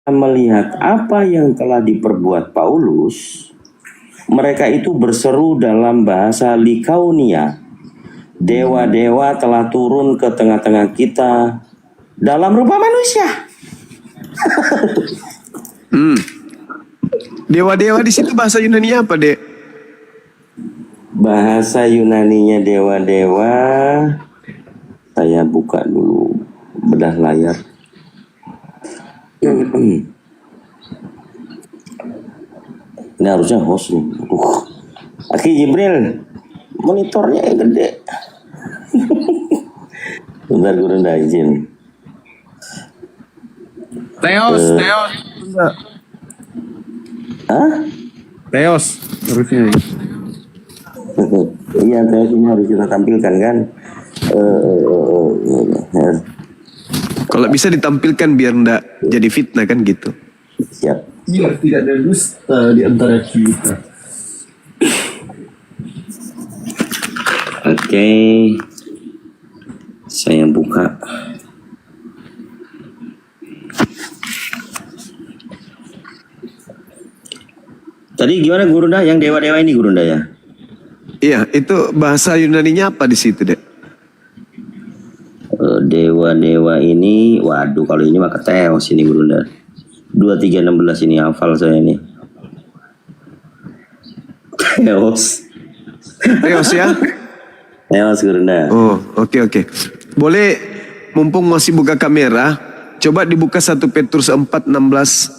melihat apa yang telah diperbuat Paulus, mereka itu berseru dalam bahasa Likaunia, dewa-dewa telah turun ke tengah-tengah kita dalam rupa manusia. Dewa-dewa di situ bahasa Yunani apa, Dek? Bahasa Yunaninya dewa-dewa, saya buka dulu bedah layar. Ini harusnya host nih. Aki Jibril, monitornya yang gede. Bentar gue rendah izin. Teos. Hah? Teos harusnya. Iya, Teos ini harus kita tampilkan kan. Kalau bisa ditampilkan biar ndak jadi fitnah kan gitu. Siap. Biar tidak ada dusta di antara kita. Oke. Saya buka. Tadi gimana Gurunda? Yang dewa-dewa ini Gurunda ya? Iya, itu bahasa Yunaninya apa di situ, Dek? Dewa-dewa ini, waduh kalau ini mah Teos ini Gurunda. 2316 ini hafal saya ini. Teos. Teos ya? Teos Gurunda. Oh, oke. Boleh, mumpung masih buka kamera, coba dibuka 1 Petrus 4:16.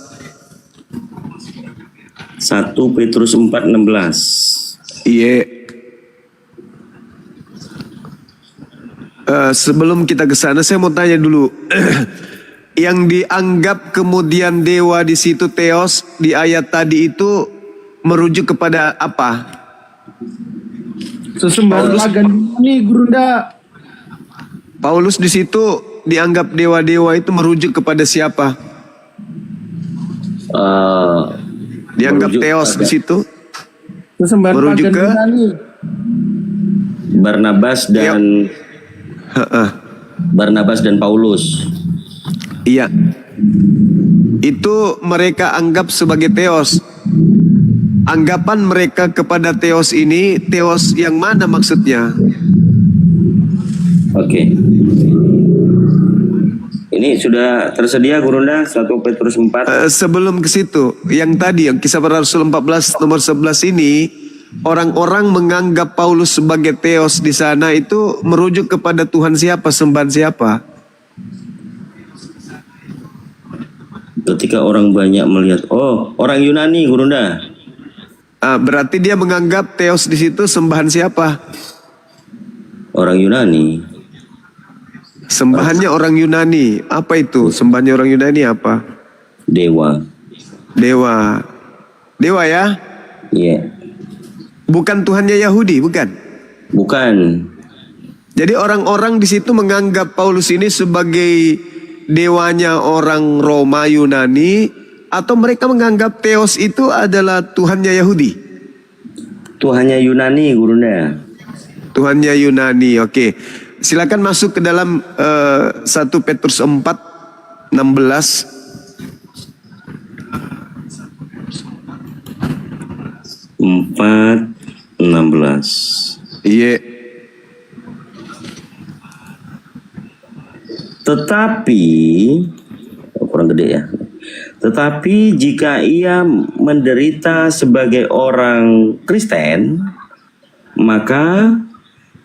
1 Petrus 4:16. Iya. Sebelum kita ke sana, saya mau tanya dulu. Yang dianggap kemudian dewa di situ Theos di ayat tadi itu merujuk kepada apa? Sesembahan pagan ini Gurunda. Paulus di situ dianggap dewa-dewa itu merujuk kepada siapa? Dianggap Theos di situ Sesembahan merujuk pagan ke Yunani. Barnabas dan Paulus. Iya. Itu mereka anggap sebagai Theos. Anggapan mereka kepada Theos ini, Theos yang mana maksudnya? Oke. Ini sudah tersedia Gurunda 1 Petrus 4. Sebelum ke situ, yang tadi yang Kisah Para Rasul 14 nomor 11 ini, orang-orang menganggap Paulus sebagai Theos di sana itu merujuk kepada Tuhan siapa, sembahan siapa? Ketika orang banyak melihat, oh orang Yunani Gurunda. Berarti dia menganggap Theos di situ sembahan siapa? Orang Yunani. Sembahannya orang Yunani. Apa itu? Sembahannya orang Yunani apa? Dewa. Dewa ya? Iya. Bukan Tuhannya Yahudi, bukan? Bukan. Jadi orang-orang di situ menganggap Paulus ini sebagai dewanya orang Roma Yunani, atau mereka menganggap Theos itu adalah Tuhannya Yahudi? Tuhannya Yunani Gurunda. Tuhannya Yunani, oke. Silakan masuk ke dalam 1 Petrus 4:16. Iya. Tetapi kurang gede ya. Tetapi jika ia menderita sebagai orang Kristen, maka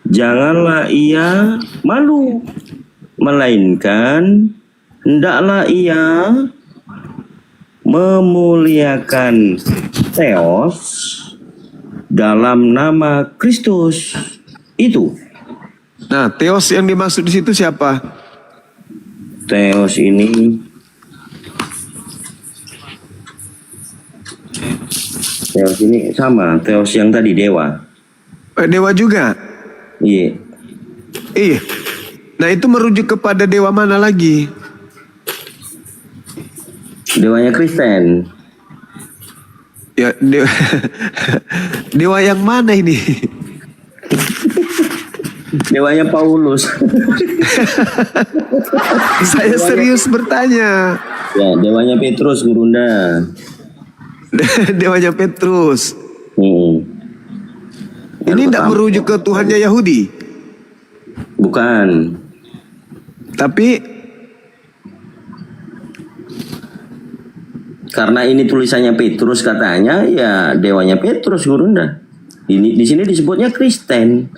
janganlah ia malu, melainkan hendaklah ia memuliakan Theos dalam nama Kristus itu. Nah, Theos yang dimaksud di situ siapa? Theos ini sama Theos yang tadi dewa. Dewa juga? Iya. Iya. Nah, itu merujuk kepada dewa mana lagi? Dewanya Kristen. Ya, dewa yang mana ini? Dewanya Paulus. Saya serius bertanya. Ya, dewanya Petrus, Gurunda. Dewanya Petrus. Ini tidak merujuk ke Tuhannya Yahudi. Bukan. Tapi karena ini tulisannya Petrus katanya, ya dewanya Petrus, Gurunda. Ini di sini disebutnya Kristen.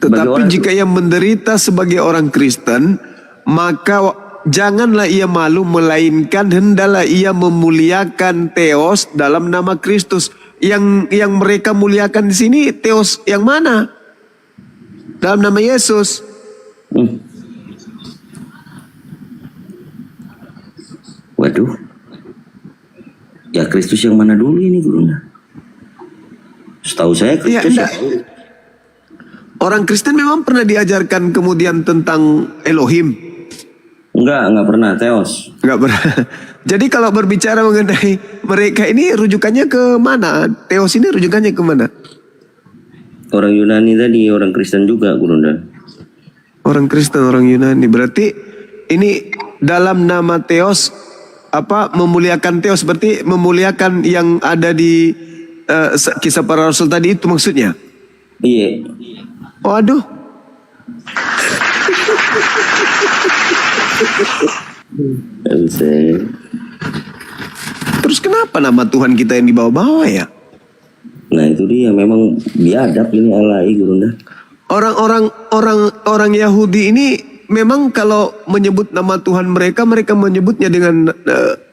tetapi jika ia menderita sebagai orang Kristen, maka janganlah ia malu, melainkan hendaklah ia memuliakan Theos dalam nama Kristus. Yang mereka muliakan di sini Theos yang mana? Dalam nama Yesus. Waduh. Ya Kristus yang mana dulu ini, Gurunda? Setahu saya Kristus ya, orang Kristen memang pernah diajarkan kemudian tentang Elohim? Enggak pernah, Theos. Enggak pernah. Jadi kalau berbicara mengenai mereka ini rujukannya ke mana? Theos ini rujukannya ke mana? Orang Yunani tadi, orang Kristen juga, Gurunda. Orang Kristen, orang Yunani. Berarti ini dalam nama Theos, memuliakan Theos, berarti memuliakan yang ada di kisah para rasul tadi itu maksudnya? Iya. Waduh. Terus kenapa nama Tuhan kita yang dibawa-bawa ya? Nah itu dia, memang biadab ini alai, Gurunda. Orang Yahudi ini memang kalau menyebut nama Tuhan mereka menyebutnya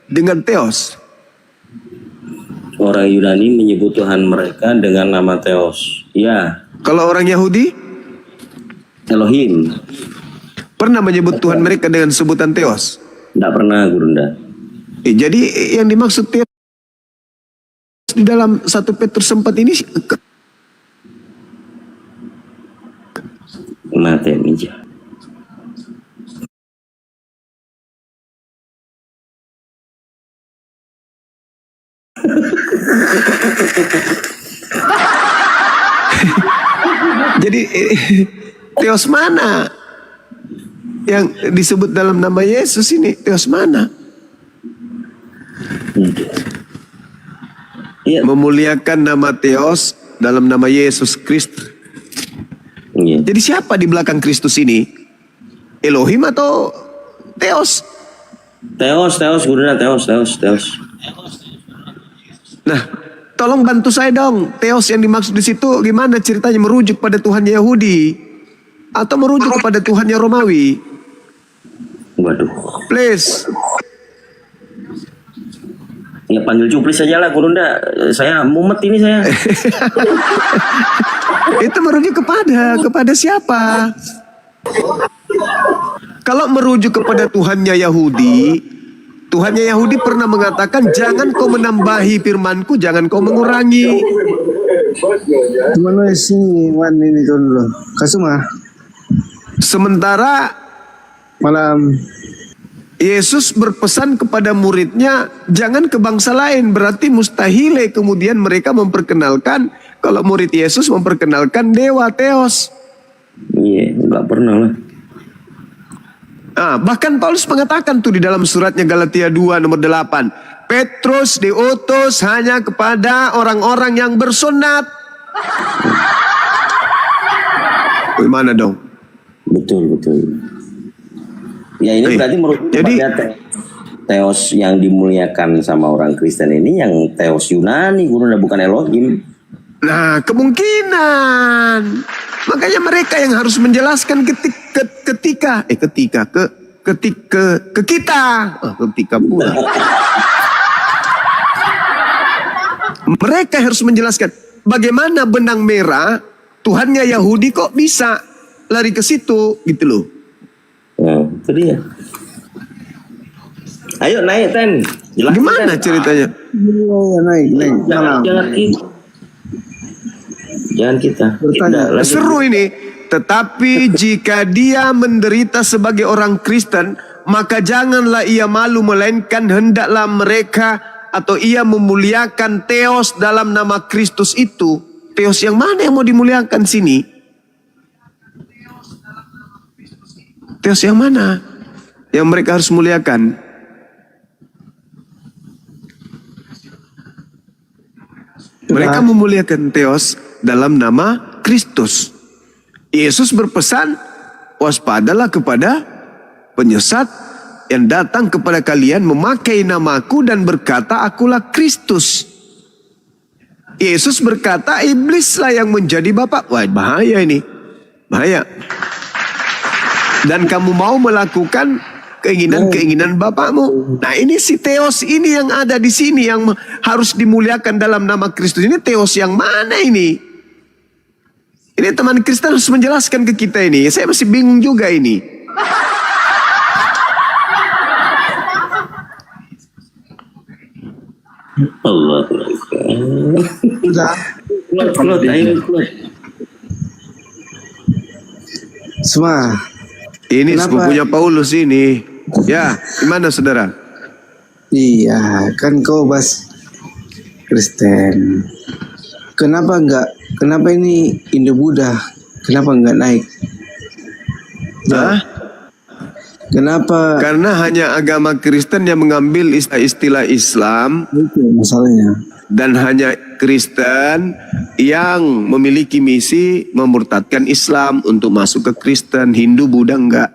dengan Theos. Orang Yunani menyebut Tuhan mereka dengan nama Theos. Ya. Kalau orang Yahudi? Elohim. Pernah menyebut Tuhan mereka dengan sebutan Theos? Tidak pernah, Gurunda. Jadi yang dimaksud Theos di dalam 1 Petrus 4 ini mati mija. Jadi Theos mana yang disebut dalam nama Yesus ini? Theos mana? Memuliakan nama Theos dalam nama Yesus Kristus. Jadi siapa di belakang Kristus ini? Elohim atau Theos? Theos, Gurunda, Theos. Nah, tolong bantu saya dong. Theos yang dimaksud di situ gimana ceritanya, merujuk pada Tuhan Yahudi atau merujuk kepada Tuhannya Romawi? Waduh. Please. Ya panggil cuplis saja lah, Gurunda. Saya mumet ini saya. Itu merujuk kepada siapa? Kalau merujuk kepada Tuhannya Yahudi, Tuhannya Yahudi pernah mengatakan, jangan kau menambahi firmanku, jangan kau mengurangi. Mana sih ini dulu? Kasuma. Sementara malam Yesus berpesan kepada muridnya, jangan ke bangsa lain. Berarti mustahil kemudian mereka memperkenalkan, kalau murid Yesus memperkenalkan dewa Theos. Iya, nggak pernah lah. Bahkan Paulus mengatakan tuh di dalam suratnya Galatia 2 nomor 8. Petrus diutus hanya kepada orang-orang yang bersunat. Bagaimana dong? Betul. Ya ini berarti merujuk kepada Theos yang dimuliakan sama orang Kristen ini, yang Theos Yunani, Gurunda, bukan Elohim. Nah, kemungkinan. Makanya mereka yang harus menjelaskan ketika pula. Mereka harus menjelaskan bagaimana benang merah Tuhannya Yahudi kok bisa lari ke situ gitu loh. Nah, itu dia. Ayo naik, Ten. Jelaskan, gimana ceritanya? Naik. Jangan kita. Seru ini. Tetapi jika dia menderita sebagai orang Kristen, maka janganlah ia malu, melainkan hendaklah mereka atau ia memuliakan Theos dalam nama Kristus itu. Theos yang mana yang mau dimuliakan sini? Theos yang mana yang mereka harus muliakan? Mereka memuliakan Theos dalam nama Kristus. Yesus berpesan, waspadalah kepada penyesat yang datang kepada kalian memakai namaku dan berkata, akulah Kristus. Yesus berkata, iblislah yang menjadi bapak. Wah, bahaya ini. Bahaya. Dan kamu mau melakukan keinginan-keinginan bapakmu. Nah, ini si Theos ini yang ada di sini yang harus dimuliakan dalam nama Kristus. Ini Theos yang mana ini? Ini teman Kristen harus menjelaskan ke kita ini. Saya masih bingung juga ini. Allah. Keluar, ayo keluar. Semua. Ini sepupunya Paulus ini. Ya, gimana saudara? Iya, kan kau bahas Kristen. Kenapa ini Indo-Buddha? Kenapa enggak naik? Hah? Kenapa? Karena hanya agama Kristen yang mengambil istilah Islam. Itu masalahnya. Dan hanya Kristen yang memiliki misi memurtadkan Islam untuk masuk ke Kristen. Hindu, Buddha enggak.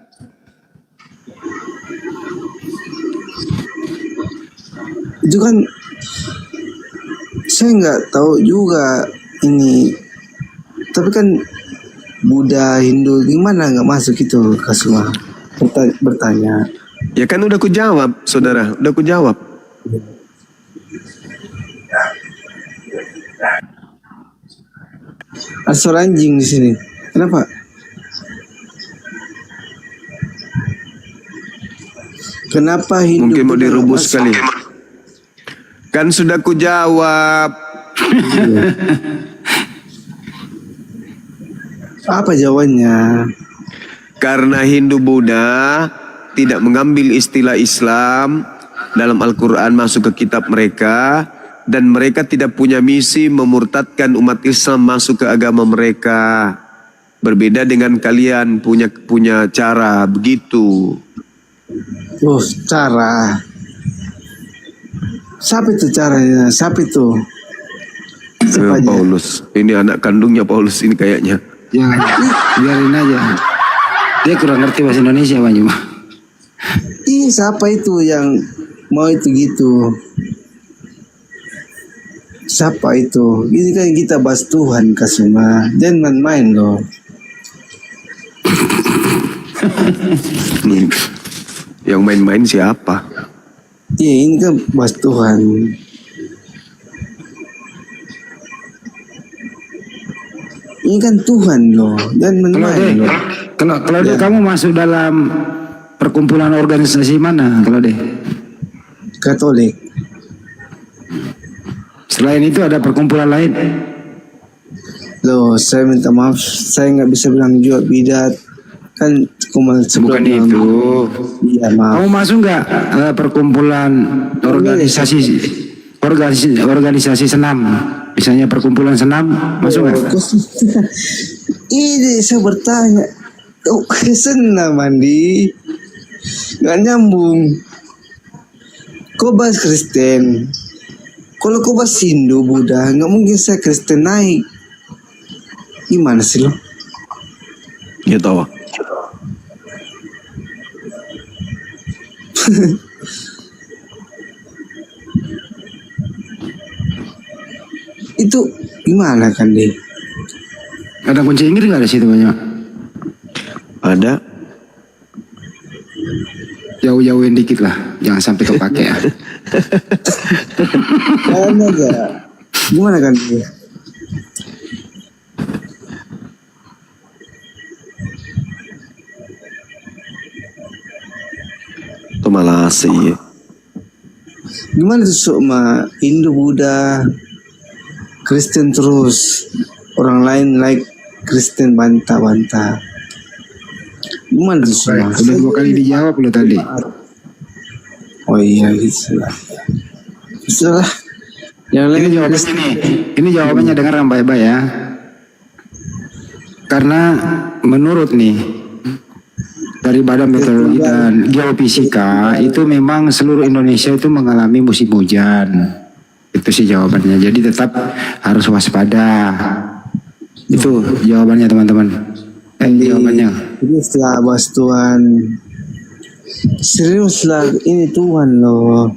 Itu kan saya nggak tahu juga ini. Tapi kan Buddha, Hindu gimana nggak masuk itu ke semua bertanya. Ya kan udah ku jawab, saudara. Udah ku jawab. Ada suara anjing di sini. Kenapa? Kenapa Hindu? Mungkin mau dirubus kali. Kan sudah ku jawab. Apa jawabannya? Karena Hindu Buddha tidak mengambil istilah Islam dalam Al-Quran masuk ke kitab mereka. Dan mereka tidak punya misi memurtadkan umat Islam masuk ke agama mereka. Berbeda dengan kalian punya cara begitu. Oh, cara. Siapa itu caranya? Siapa itu? Siapa Paulus. Ini anak kandungnya Paulus ini kayaknya. Jangan, biarin aja. Dia kurang ngerti bahasa Indonesia banyak. Siapa itu yang mau itu gitu? Siapa itu? Ini kan kita bahas Tuhan Kasuma. Jangan main-main loh. Yang main-main siapa? Iya, ini kan bahas Tuhan. Ini kan Tuhan loh. Dan main-main loh. Kalau deh kamu masuk dalam perkumpulan organisasi mana kalau deh? Katolik. Selain itu ada perkumpulan lain? Loh, saya minta maaf, saya nggak bisa bilang juga bidat. Kan bukan itu. Iya, maaf. Kamu masuk nggak perkumpulan organisasi senam? Misalnya perkumpulan senam, masuk nggak? Ini saya bertanya, kau senam Andi? Nggak nyambung. Kau bahas Kristen. Kalau kau bahas Hindu, Buddha, nggak mungkin saya Kristen naik. Gimana sih lo? Ya tahu. Itu gimana kan deh? Ada kunci Inggris nggak ada situ banyak? Ada. Jauh-jauhin dikit lah, jangan sampai kepake ya. Kayaknya aja. Gimana kan dia? Itu malah sih. Gimana tuh sama Hindu, Buddha, Kristen terus orang lain like Kristen bantah-bantah. Gimana tuh semua? Udah 2 kali dijawab lo tadi. Oh iya gitu lah. Sudah. Ini jawabannya dengar baik-baik ya. Karena menurut nih dari Badan Meteorologi dan Geofisika itu memang seluruh Indonesia itu mengalami musim hujan. Itu sih jawabannya. Jadi tetap harus waspada. Itu jawabannya teman-teman. Jawabannya. Seriuslah bos Tuhan. Seriuslah, ini Tuhan loh.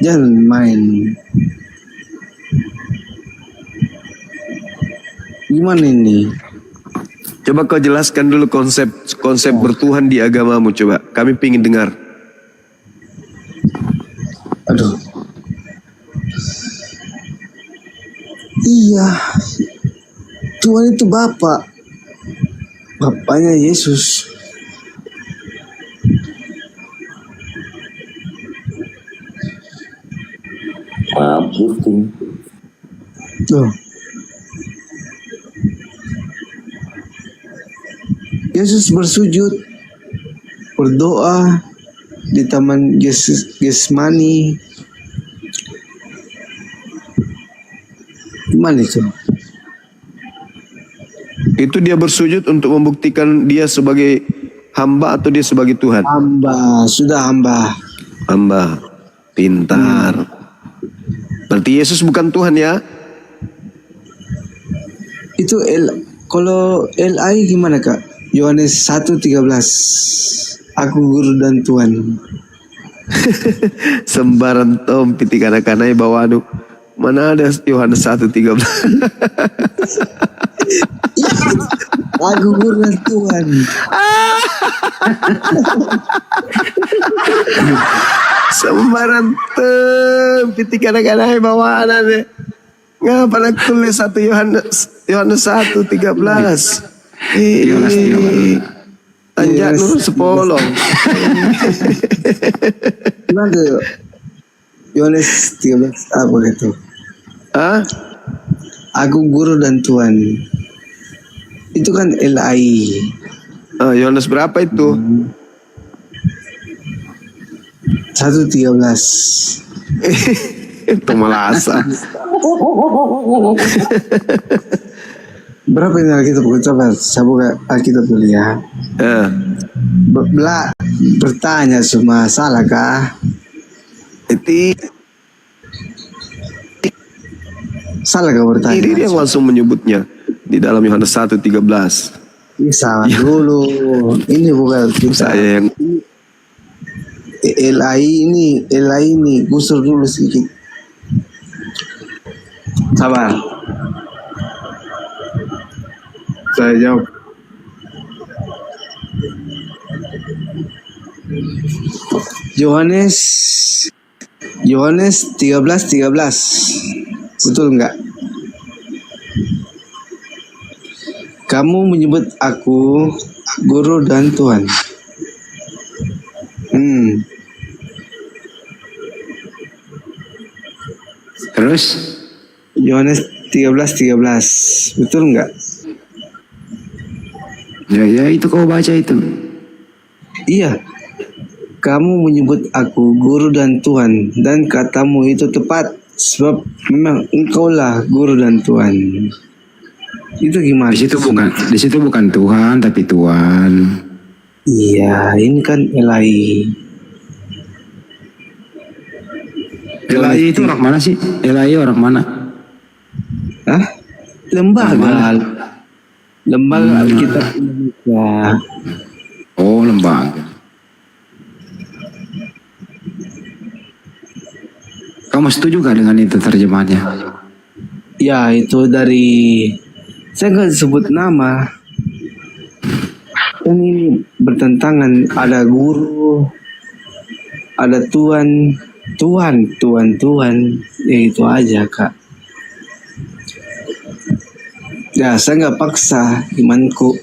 Jangan main. Gimana ini? Coba kau jelaskan dulu konsep bertuhan di agamamu, coba. Kami pingin dengar. Aduh. Iya. Tuhan itu Bapa. Bapaknya Yesus. Maaf, Gusti. Tuh. Yesus bersujud, berdoa di taman Getsemani. Gimana itu? Itu dia bersujud untuk membuktikan dia sebagai hamba atau dia sebagai Tuhan? Hamba, sudah hamba. Hamba, pintar. Berarti Yesus bukan Tuhan ya? Itu kalau LI gimana Kak? Yohanes 1:13. Aku guru dan Tuhan. Sembaran tom piti kana-kanai bawanu. Mana ada Yohanes 1:13? Aku guru dan Tuhan. Sembaran tom piti kana-kanai bawanu. Ngapa nak tulis 1 Yohanes 1:13? Tanjak nur sepolong. Gimana tuh? Yohanes 13 apa itu? Aku guru dan Tuhan. Itu kan LI. Yohanes berapa itu? 1:13. Itu malah asa. Berapa ini Alkitab? Coba saya buka Alkitab dulu ya. Bertanya semua salah kah? Itu salah kah bertanya? Ini dia langsung menyebutnya di dalam Yohanes 1:13. Ini salah dulu. Ini bukan Alkitab. Saya yang LI ini gusur dulu sedikit. Sabar. Saya jawab. Yohanes 13:13. Betul enggak? Kamu menyebut aku guru dan Tuhan. Terus Yohanes 13:13. Betul enggak? Ya itu kau baca itu. Iya. Kamu menyebut aku guru dan Tuhan, dan katamu itu tepat, sebab memang engkaulah guru dan Tuhan. Itu gimana? Di situ bukan Tuhan tapi Tuhan. Iya, ini kan Elai. Elai itu orang mana sih? Elai orang mana? Hah? Lembaga Alkitab Indonesia. Oh, lembaga. Kamu setuju gak dengan itu terjemahannya? Ya, itu dari, saya nggak sebut nama. Kan ini bertentangan, ada guru, ada Tuhan. Ya itu aja Kak. Ya saya nggak paksa imanku.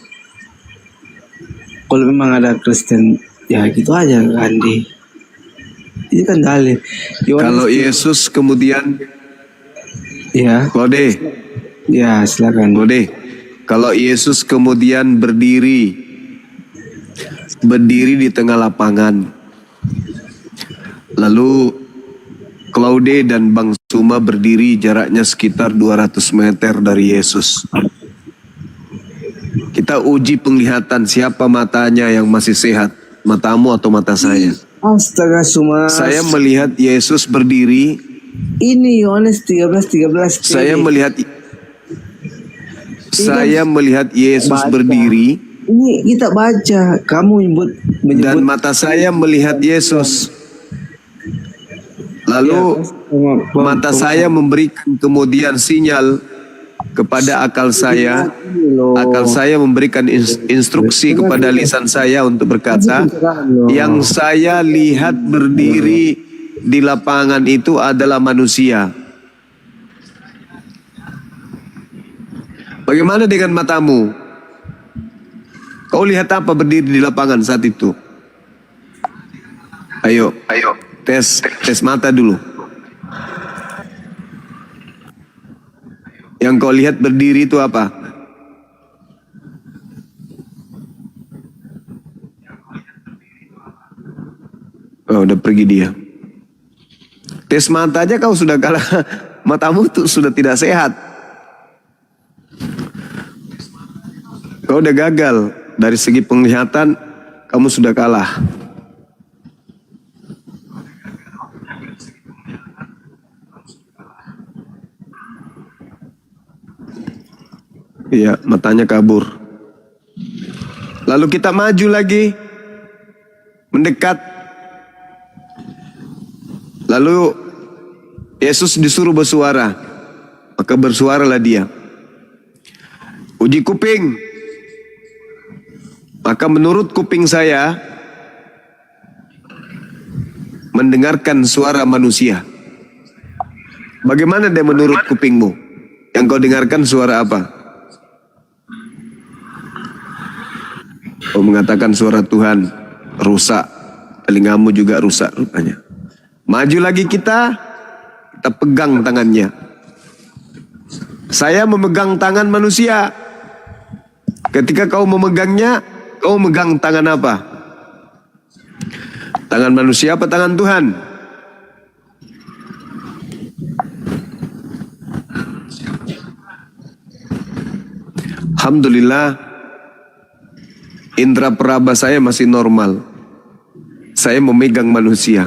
Kalau memang ada Kristen, ya gitu aja Andi. Ini kan dalil. Kalau Yesus kemudian, ya. Klode. Ya silakan. Klode. Kalau Yesus kemudian berdiri di tengah lapangan, lalu Claude dan Bang Suma berdiri jaraknya sekitar 200 meter dari Yesus. Kita uji penglihatan siapa matanya yang masih sehat, matamu atau mata saya. Astaga Sumas. Saya melihat Yesus berdiri. Ini Yohanes 13:13. Saya melihat Yesus berdiri. Ini kita baca. Kamu menyebut dan mata saya melihat Yesus. Lalu mata saya memberikan kemudian sinyal kepada akal saya. Akal saya memberikan instruksi kepada lisan saya untuk berkata, yang saya lihat berdiri di lapangan itu adalah manusia. Bagaimana dengan matamu? Kau lihat apa berdiri di lapangan saat itu? Ayo, tes mata dulu. Yang kau lihat berdiri itu apa? Oh, udah pergi dia. Tes mata aja kau sudah kalah. Matamu tuh sudah tidak sehat. Kau udah gagal. Dari segi penglihatan, kamu sudah kalah. Iya, matanya kabur. Lalu kita maju lagi, mendekat. Lalu Yesus disuruh bersuara, maka bersuaralah dia. Uji kuping. Maka menurut kuping saya mendengarkan suara manusia. Bagaimana dia menurut kupingmu? Yang kau dengarkan suara apa? Kau mengatakan suara Tuhan. Rusak. Telingamu juga rusak rupanya. Maju lagi kita pegang tangannya. Saya memegang tangan manusia. Ketika kau memegangnya, kau megang tangan apa? Tangan manusia apa tangan Tuhan? Alhamdulillah, indera peraba saya masih normal. Saya memegang manusia.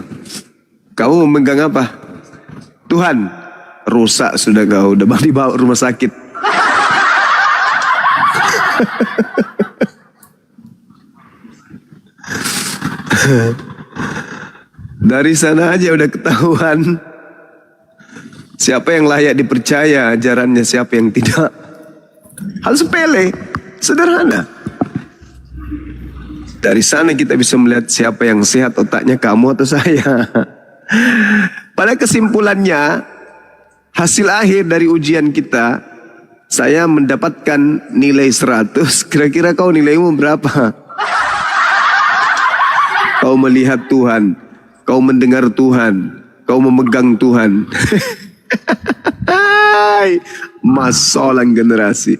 Kamu memegang apa? Tuhan. Rusak sudah kau, udah dibawa rumah sakit. Dari sana aja udah ketahuan siapa yang layak dipercaya ajarannya, siapa yang tidak. Hal sepele, sederhana. Dari sana kita bisa melihat siapa yang sehat otaknya, kamu atau saya. Pada kesimpulannya, hasil akhir dari ujian kita, saya mendapatkan nilai 100. Kira-kira kau nilaimu berapa? Kau melihat Tuhan, kau mendengar Tuhan, kau memegang Tuhan. Masalah generasi.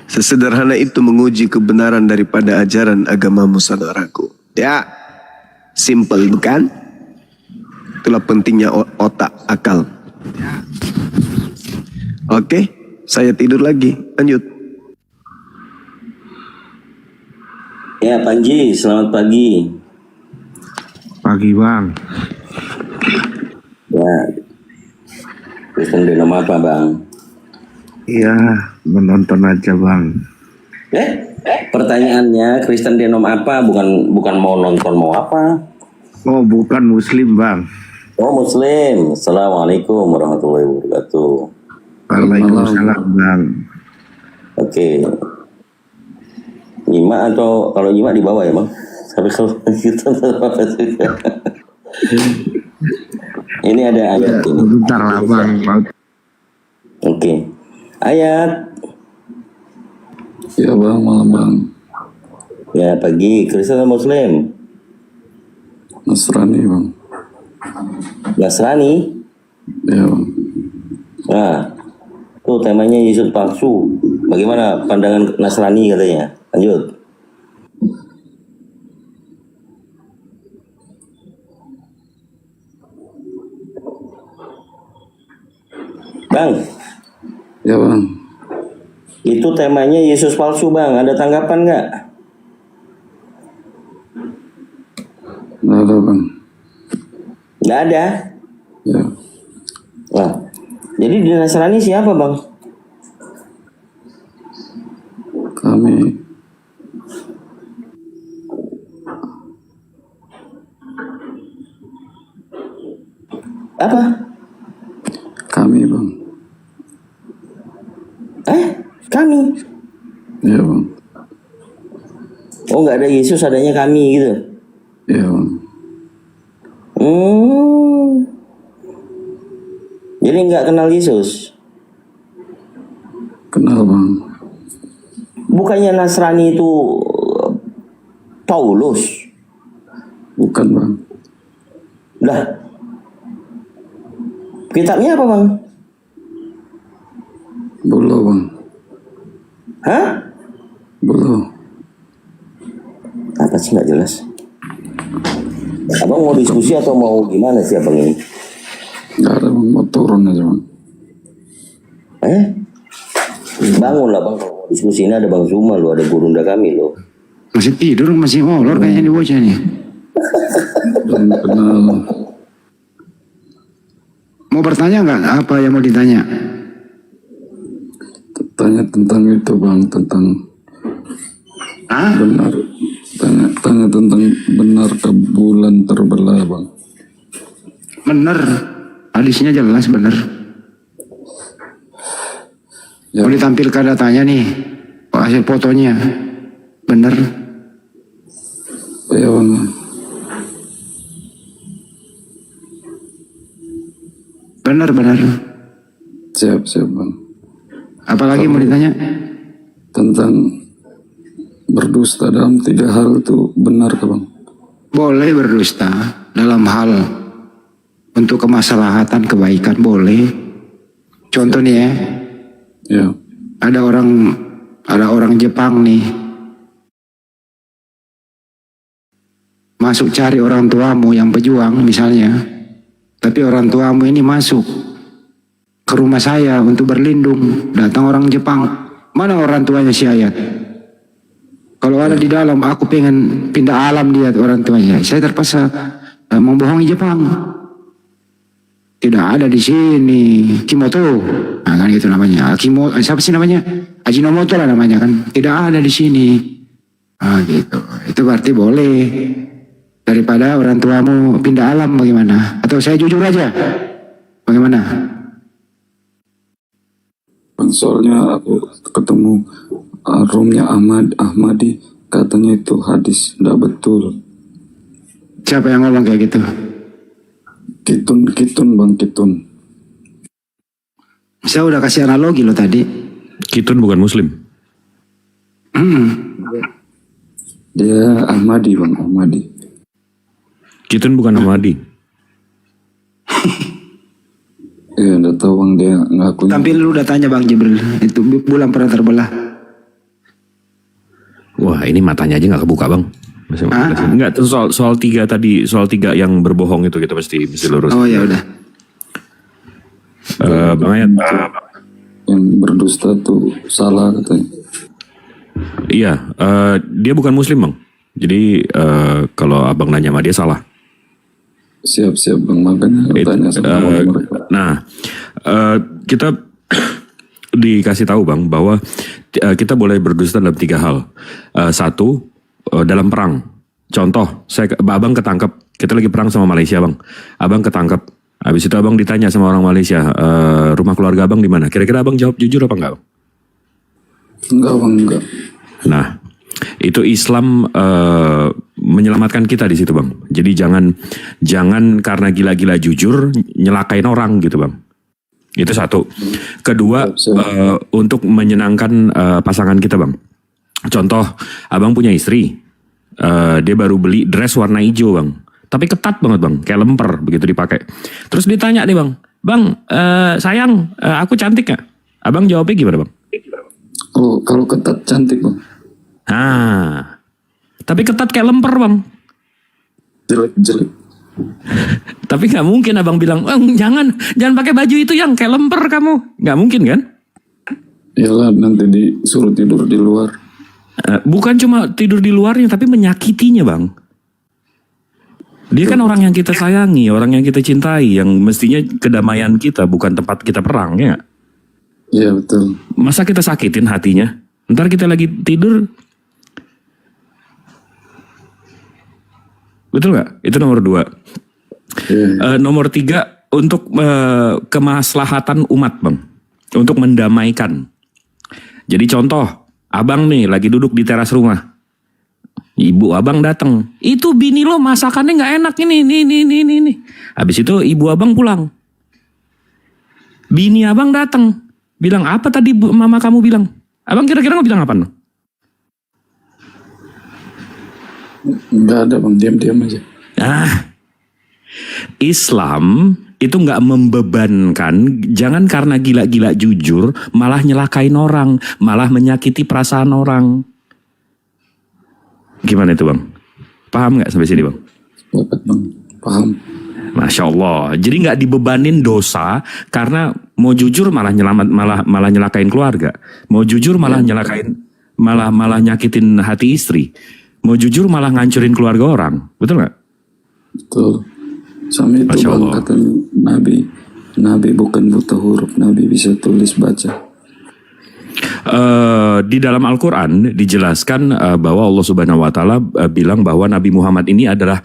Sesederhana itu menguji kebenaran daripada ajaran agamamu, saudaraku. Ya, simple bukan? Itulah pentingnya otak, akal. Oke, saya tidur lagi. Lanjut. Ya, Panji, selamat pagi. Pagi Bang. Ya, Kristen Denom apa Bang? Iya, menonton aja Bang. Pertanyaannya Kristen Denom apa? Bukan mau nonton, mau apa? Oh, bukan Muslim Bang. Oh, Muslim. Assalamualaikum warahmatullahi wabarakatuh. Waalaikumsalam Bang. Oke. Nyimak atau kalau nyimak di bawah ya Bang? Tapi kalau gitu apa juga. Ini ada ayat ini. Bentar lah Bang. Oke. Ayat. Ya Bang, malam Bang. Ya, pagi. Kristen atau Muslim? Nasrani Bang. Nasrani? Ya Bang. Nah, tuh temanya Yesus palsu. Bagaimana pandangan Nasrani katanya? Lanjut. Bang. Ya Bang. Itu temanya Yesus palsu Bang. Ada tanggapan nggak? Nggak ada. Ya. Nah, jadi di Nasrani siapa bang? Kami Apa? kami bang. Kami? Ya bang. Oh nggak ada Yesus, adanya kami gitu. Ya bang. Jadi nggak kenal Yesus? Kenal bang. Bukannya Nasrani itu Paulus? Bukan bang. Lah, kitabnya apa bang? Belum bang. Hah? Belum. Apa sih nggak jelas? Abang mau diskusi atau mau gimana sih abang ini? Nggak ada bang, mau turun aja bang. Bangunlah bang, kalau mau diskusi ini ada Bang Zuma lo, ada Gurunda kami lo. Masih tidur, masih molor kayaknya di bocah nih. Belum kenal. Mau bertanya nggak? Apa yang mau ditanya? Tanya tentang itu bang, tentang benar. Tanya tentang benar ke bulan terbelah bang. Bener, hadisnya jelas bener. Mau ditampilkan datanya nih, hasil fotonya, bener. Ya bang. Bener. Siap bang. Apalagi mau ditanya? Tentang berdusta dalam 3 hal itu benar ke bang? Boleh berdusta dalam hal untuk kemaslahatan kebaikan boleh. Contoh nih ya. Ya. Ada orang Jepang nih masuk cari orang tuamu yang pejuang misalnya, tapi orang tuamu ini masuk ke rumah saya untuk berlindung. Datang orang Jepang, mana orang tuanya si Ayat? Kalau ada di dalam, aku pengen pindah alam lihat orang tuanya. Saya terpaksa membohongi Jepang. Tidak ada di sini. Kimoto, nah, kan gitu namanya. Siapa sih namanya? Ajinomoto lah namanya kan. Tidak ada di sini. Ah gitu. Itu berarti boleh. Daripada orang tuamu pindah alam bagaimana? Atau saya jujur aja? Bagaimana? Bang, soalnya aku ketemu roomnya Ahmadi, katanya itu hadis tidak betul. Siapa yang ngomong kayak gitu? Kitun bang, Kitun. Saya udah kasih analogi lo tadi. Kitun bukan Muslim. Dia Ahmadi bang, Ahmadi. Kitun bukan Ahmadi. Iya, udah tahu bang, dia ngaku. Tampil lu udah tanya Bang Jibril, itu bulan pernah terbelah. Wah, ini matanya aja nggak kebuka bang. Enggak, soal 3 tadi, soal 3 yang berbohong itu kita mesti lurus. Oh ya udah. Bang Ayat. Yang berdusta tuh salah katanya. Iya, dia bukan Muslim bang. Jadi kalau abang nanya sama dia salah. Siap bang, makanya tanya sama mereka. Nah, kita dikasih tahu bang bahwa kita boleh berdusta dalam 3 hal. 1, dalam perang. Contoh, abang ketangkep. Kita lagi perang sama Malaysia bang. Abang ketangkep. Habis itu abang ditanya sama orang Malaysia, rumah keluarga abang di mana? Kira-kira abang jawab jujur apa enggak? Enggak bang, enggak. Nah, itu Islam menyelamatkan kita di situ bang. Jadi jangan karena gila-gila jujur nyelakain orang gitu bang. Itu 1. Kedua, untuk menyenangkan pasangan kita bang. Contoh, abang punya istri, dia baru beli dress warna hijau bang, tapi ketat banget bang, kayak lemper begitu dipakai. Terus ditanya nih bang, sayang, aku cantik gak? Abang jawabnya gimana bang? Oh, kalau ketat cantik bang. Tapi ketat kayak lemper bang. Jelek. Tapi nggak mungkin abang bilang, jangan pakai baju itu yang kayak lemper kamu. Nggak mungkin kan? Iyalah, nanti disuruh tidur di luar. Bukan cuma tidur di luarnya, tapi menyakitinya bang. Dia kan orang yang kita sayangi, orang yang kita cintai, yang mestinya kedamaian kita, bukan tempat kita perang, ya nggak? Iya betul. Masa kita sakitin hatinya? Ntar kita lagi tidur, betul nggak? Itu nomor 2. Nomor 3, untuk kemaslahatan umat, Bang, untuk mendamaikan. Jadi contoh, abang nih lagi duduk di teras rumah, ibu abang datang, itu bini lo masakannya nggak enak ini. Habis itu ibu abang pulang, bini abang datang, bilang apa tadi mama kamu bilang? Abang kira-kira nggak bilang apa? Nggak ada bang, diam-diam aja. Islam itu nggak membebankan, jangan karena gila-gila jujur malah nyelakain orang, malah menyakiti perasaan orang. Gimana itu bang? Paham nggak sampai sini bang? Dapat bang, paham. Masya Allah. Jadi nggak dibebanin dosa karena mau jujur malah malah nyelakain keluarga, mau jujur malah nyelakain, malah nyakitin hati istri, mau jujur malah ngancurin keluarga orang, betul nggak? Betul. Sama itu Masya bang, Allah. kata Nabi bukan buta huruf, Nabi bisa tulis baca. Di dalam Al-Quran dijelaskan bahwa Allah Subhanahu Wa Taala bilang bahwa Nabi Muhammad ini adalah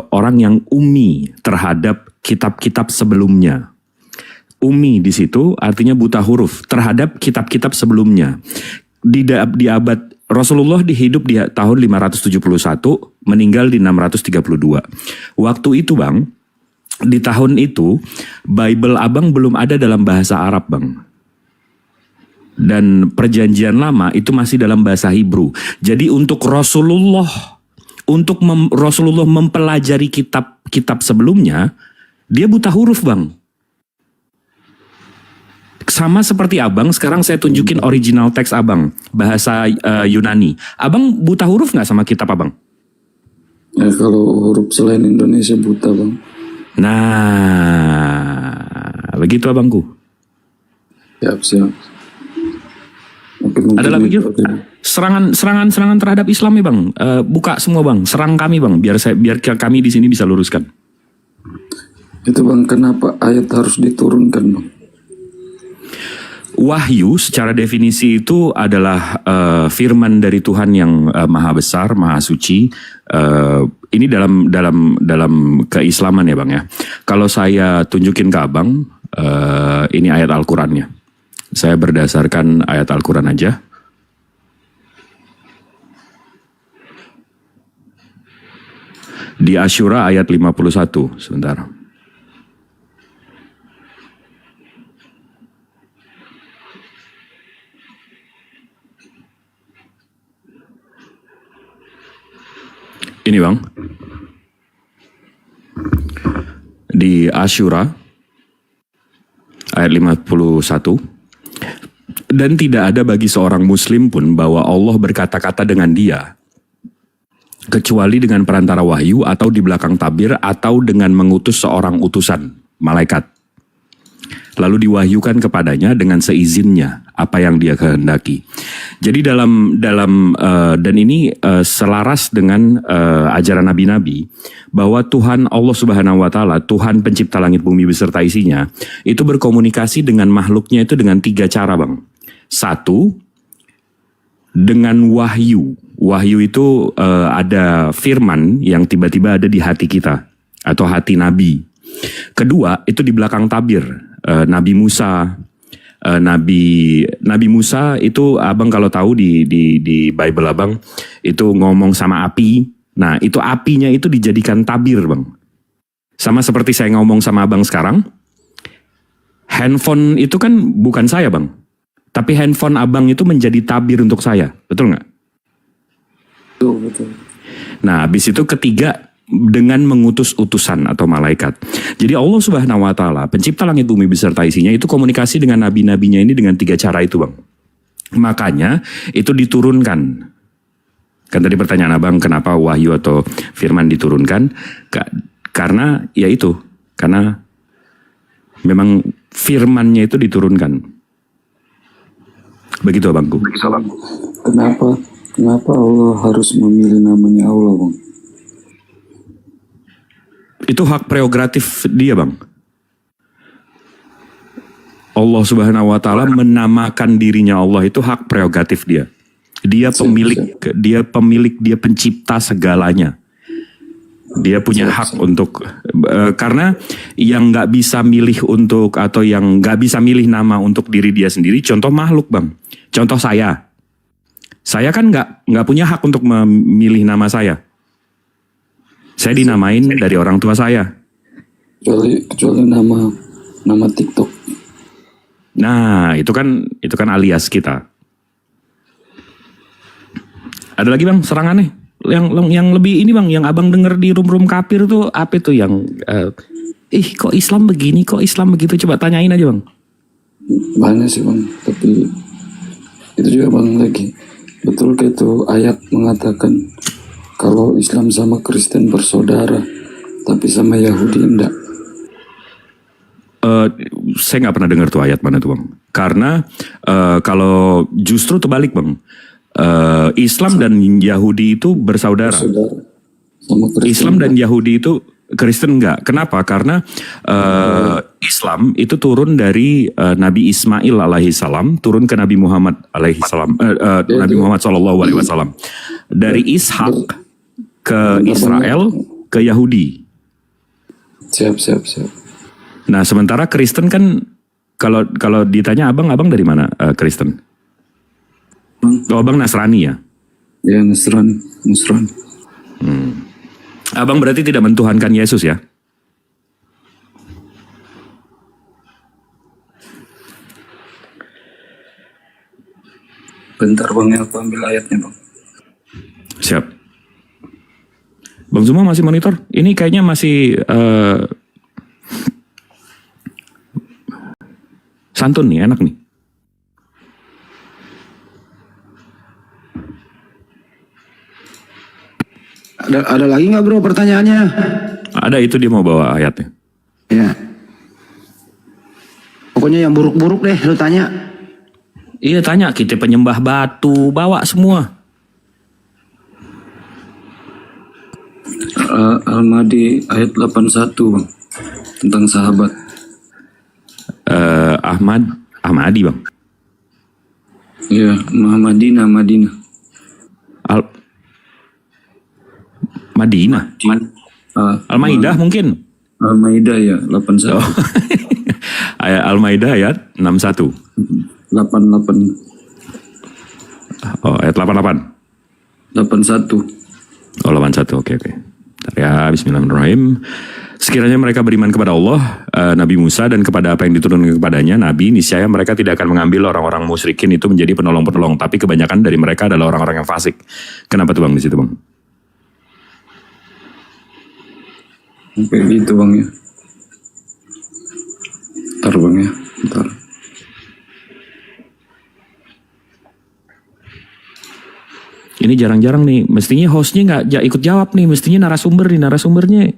orang yang ummi terhadap kitab-kitab sebelumnya. Ummi di situ artinya buta huruf terhadap kitab-kitab sebelumnya. Di abad Rasulullah hidup di tahun 571, meninggal di 632. Waktu itu bang, di tahun itu Bible abang belum ada dalam bahasa Arab bang. Dan perjanjian lama itu masih dalam bahasa Hebrew. Jadi untuk Rasulullah, Rasulullah mempelajari kitab sebelumnya, dia buta huruf bang. Sama seperti abang, sekarang saya tunjukin original teks abang, bahasa Yunani. Abang buta huruf nggak sama kitab abang? Ya kalau huruf selain Indonesia buta bang. Nah, begitu abangku. Siap. Ada lagi yuk. Serangan terhadap Islam ya bang. Buka semua bang, serang kami bang, biar kami di sini bisa luruskan. Itu bang, kenapa ayat harus diturunkan bang? Wahyu secara definisi itu adalah firman dari Tuhan yang maha besar, maha suci. Ini dalam keislaman ya bang ya. Kalau saya tunjukin ke abang, ini ayat Al-Qurannya. Saya berdasarkan ayat Al-Quran aja. Di Asyura ayat 51, sebentar. Ini bang, di Asyura ayat 51, dan tidak ada bagi seorang muslim pun bahwa Allah berkata-kata dengan dia, kecuali dengan perantara wahyu atau di belakang tabir atau dengan mengutus seorang utusan, malaikat. Lalu diwahyukan kepadanya dengan seizinnya apa yang dia kehendaki. Jadi dan ini selaras dengan ajaran nabi-nabi bahwa Tuhan Allah Subhanahu Wa Taala, Tuhan pencipta langit bumi beserta isinya, itu berkomunikasi dengan makhluknya itu dengan 3 cara bang. 1, dengan wahyu. Wahyu itu ada firman yang tiba-tiba ada di hati kita atau hati nabi. Kedua itu di belakang tabir. Nabi Musa, Nabi Musa itu abang kalau tahu di Bible abang itu ngomong sama api. Nah itu apinya itu dijadikan tabir bang. Sama seperti saya ngomong sama abang sekarang. Handphone itu kan bukan saya bang, tapi handphone abang itu menjadi tabir untuk saya, betul nggak? Betul. Nah habis itu ketiga, dengan mengutus utusan atau malaikat. Jadi Allah Subhanahu Wa Taala, pencipta langit bumi beserta isinya, itu komunikasi dengan nabi-nabinya ini dengan 3 cara itu bang. Makanya itu diturunkan. Kan tadi pertanyaan abang, kenapa wahyu atau firman diturunkan? Karena ya itu, karena memang firmannya itu diturunkan. Begitu abangku. Kenapa Allah harus memilih namanya Allah bang? Itu hak prerogatif dia, Bang. Allah Subhanahu wa taala menamakan dirinya Allah, itu hak prerogatif dia. Dia pemilik, dia pencipta segalanya. Dia punya hak untuk karena yang nggak bisa milih untuk atau yang nggak bisa milih nama untuk diri dia sendiri. Contoh makhluk, Bang. Contoh saya kan nggak punya hak untuk memilih nama saya. Saya dinamain dari orang tua saya. Kecuali nama TikTok. Nah, itu kan alias kita. Ada lagi, Bang, serangannya yang lebih ini, Bang, yang abang denger di room kafir tuh apa tuh yang kok Islam begini, kok Islam begitu, coba tanyain aja, Bang. Banyak sih, Bang, tapi itu juga, Bang, lagi betul kayak itu ayat mengatakan kalau Islam sama Kristen bersaudara, tapi sama Yahudi enggak. Saya nggak pernah dengar tuh ayat mana tuh, Bang. Karena kalau justru terbalik, Bang. Islam dan Yahudi itu bersaudara. Islam dan Yahudi itu Kristen enggak. Kenapa? Karena Islam itu turun dari Nabi Ismail alaihissalam turun ke Nabi Muhammad alaihissalam, Nabi Muhammad SAW. Dari Ishak ke Israel ke Yahudi. Siap. Nah, sementara Kristen kan kalau ditanya abang dari mana Kristen? Oh, abang Nasrani ya? Ya, Nasrani. Abang berarti tidak mentuhankan Yesus ya? Bentar, Bang, aku ambil ayatnya, Bang. Siap. Bang Zuma masih monitor? Ini kayaknya masih santun nih, enak nih. Ada lagi nggak, bro, pertanyaannya? Ada, itu dia mau bawa ayatnya. Ya. Pokoknya yang buruk-buruk deh lu tanya. Iya, tanya, kita penyembah batu, bawa semua. Al-Mahdi ayat 81, Bang, tentang sahabat. Ahmadi, Bang. Iya, Madinah. Madinah. Al-Maidah mungkin. Al-Maidah ya, 81. Al-Maidah ayat 61. 88. Oh, ayat 88. 81. Oh, 81. Oke. Bentar ya, bismillahirrahmanirrahim. Sekiranya mereka beriman kepada Allah, Nabi Musa, dan kepada apa yang diturunkan kepadanya, Nabi, niscaya mereka tidak akan mengambil orang-orang musyrikin itu menjadi penolong-penolong, tapi kebanyakan dari mereka adalah orang-orang yang fasik. Kenapa tuh, Bang, di situ, Bang? Sampai gitu, Bang, ya. Bentar, Bang, ya. Bentar. Ini jarang-jarang nih, mestinya hostnya nggak ikut jawab nih, mestinya narasumbernya.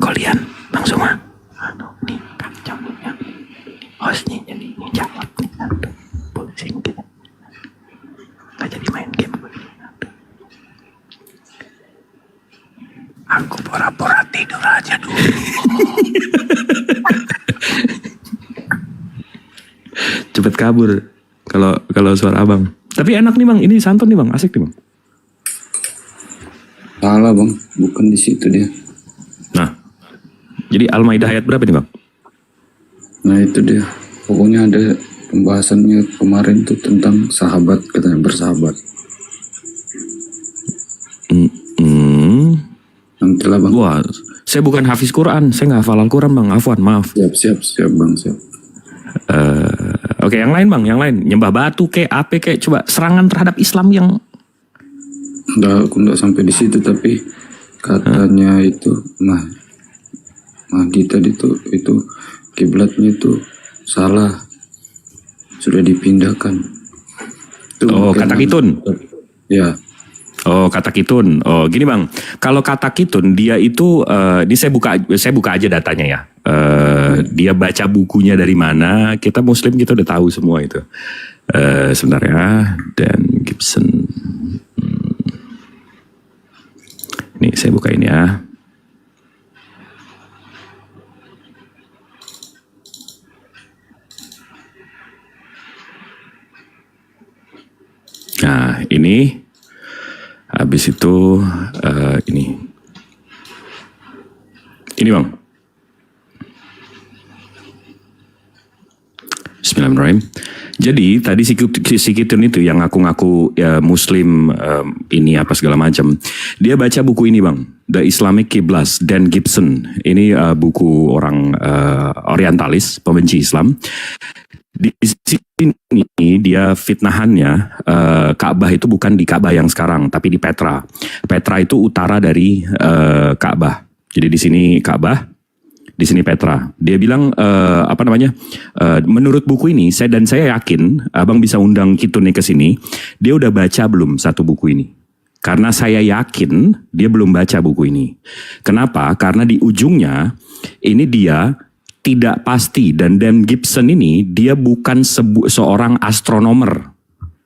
Kalian, Bang Zuma. Nih, kacau nih. Hostnya jadi jawab nih. Pusing gitu. Nggak jadi main game. Aku pura-pura tidur aja dulu. Cepet kabur kalau suara abang. Tapi enak nih, Bang, ini santun nih, Bang, asik nih, Bang. Salah, Bang, bukan di situ dia. Nah, jadi Al-Maidah ayat berapa nih, Bang? Nah, itu dia. Pokoknya ada pembahasannya kemarin tuh tentang sahabat, katanya bersahabat. Nanti lah, Bang. Wah, saya bukan hafiz Quran, saya nggak hafal Al-Quran, Bang. Afwan, maaf. Siap, Bang, siap. Oke, yang lain, Bang, yang lain. Nyembah batu apa coba serangan terhadap Islam yang... Aku nggak sampai di situ, tapi katanya itu Mahdi tadi itu kiblatnya itu salah, sudah dipindahkan. Katakitun. Ya. Oh, katakitun. Oh, gini, Bang. Kalau katakitun dia itu ini saya buka aja datanya ya. Dia baca bukunya dari mana? Kita Muslim kita udah tahu semua itu. Sebentar ya. Dan Gibson. Ini saya buka ini ya. ini. Habis itu ini. Ini bang. Bismillahirrahmanirrahim. Jadi tadi si Kitun itu yang ngaku-ngaku ya, Muslim ini apa segala macam. Dia baca buku ini bang, The Islamic Qiblas, Dan Gibson. Ini buku orang orientalis, pembenci Islam. Di sini dia fitnahannya Ka'bah itu bukan di Ka'bah yang sekarang, tapi di Petra. Petra itu utara dari Ka'bah. Jadi di sini Ka'bah, di sini Petra. Dia bilang menurut buku ini saya yakin abang bisa undang Kitun nih ke sini. Dia udah baca belum satu buku ini? Karena saya yakin dia belum baca buku ini. Kenapa? Karena di ujungnya ini dia tidak pasti, dan Dan Gibson ini dia bukan seorang astronomer.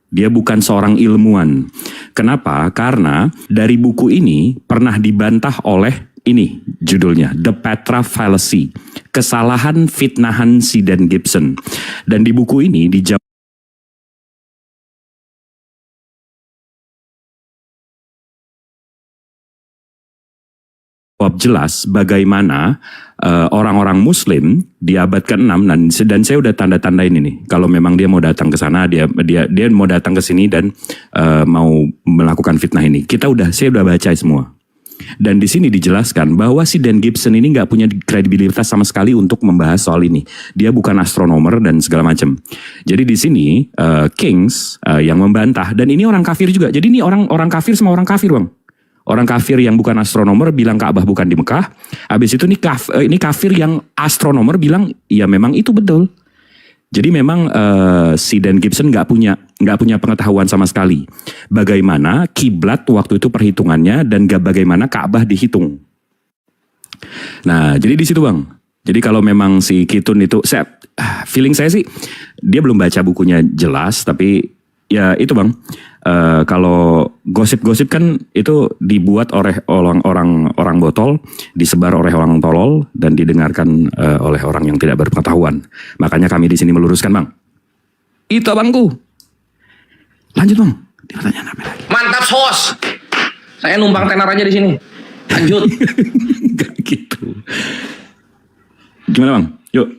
Dia bukan seorang ilmuwan. Kenapa? Karena dari buku ini pernah dibantah oleh ini judulnya The Petra Fallacy, kesalahan fitnahan si Dan Gibson. Dan di buku ini dijawab jelas bagaimana orang-orang Muslim di abad ke-6 dan saya udah tanda-tandain ini. Kalau memang dia mau datang ke sana, dia mau datang ke sini dan mau melakukan fitnah ini. Saya udah baca semua. Dan di sini dijelaskan bahwa si Dan Gibson ini nggak punya kredibilitas sama sekali untuk membahas soal ini. Dia bukan astronomer dan segala macam. Jadi di sini Kings yang membantah, dan ini orang kafir juga. Jadi ini orang kafir sama orang kafir bang. Orang kafir yang bukan astronomer bilang Ka'bah bukan di Mekah. Habis itu ini kafir yang astronomer bilang ya memang itu betul. Jadi memang si Dan Gibson nggak punya pengetahuan sama sekali bagaimana kiblat waktu itu perhitungannya dan bagaimana Ka'bah dihitung. Nah jadi di situ bang. Jadi kalau memang si Kitun itu, feeling saya sih dia belum baca bukunya jelas, tapi ya itu bang. Kalau gosip-gosip kan itu dibuat oleh orang botol, disebar oleh orang tolol, dan didengarkan oleh orang yang tidak berpengetahuan. Makanya kami di sini meluruskan bang. Itu abangku. Lanjut bang. Pertanyaan apa lagi? Mantap sos. Saya numpang tenar aja di sini. Lanjut. Gak gitu. Gimana bang? Yuk.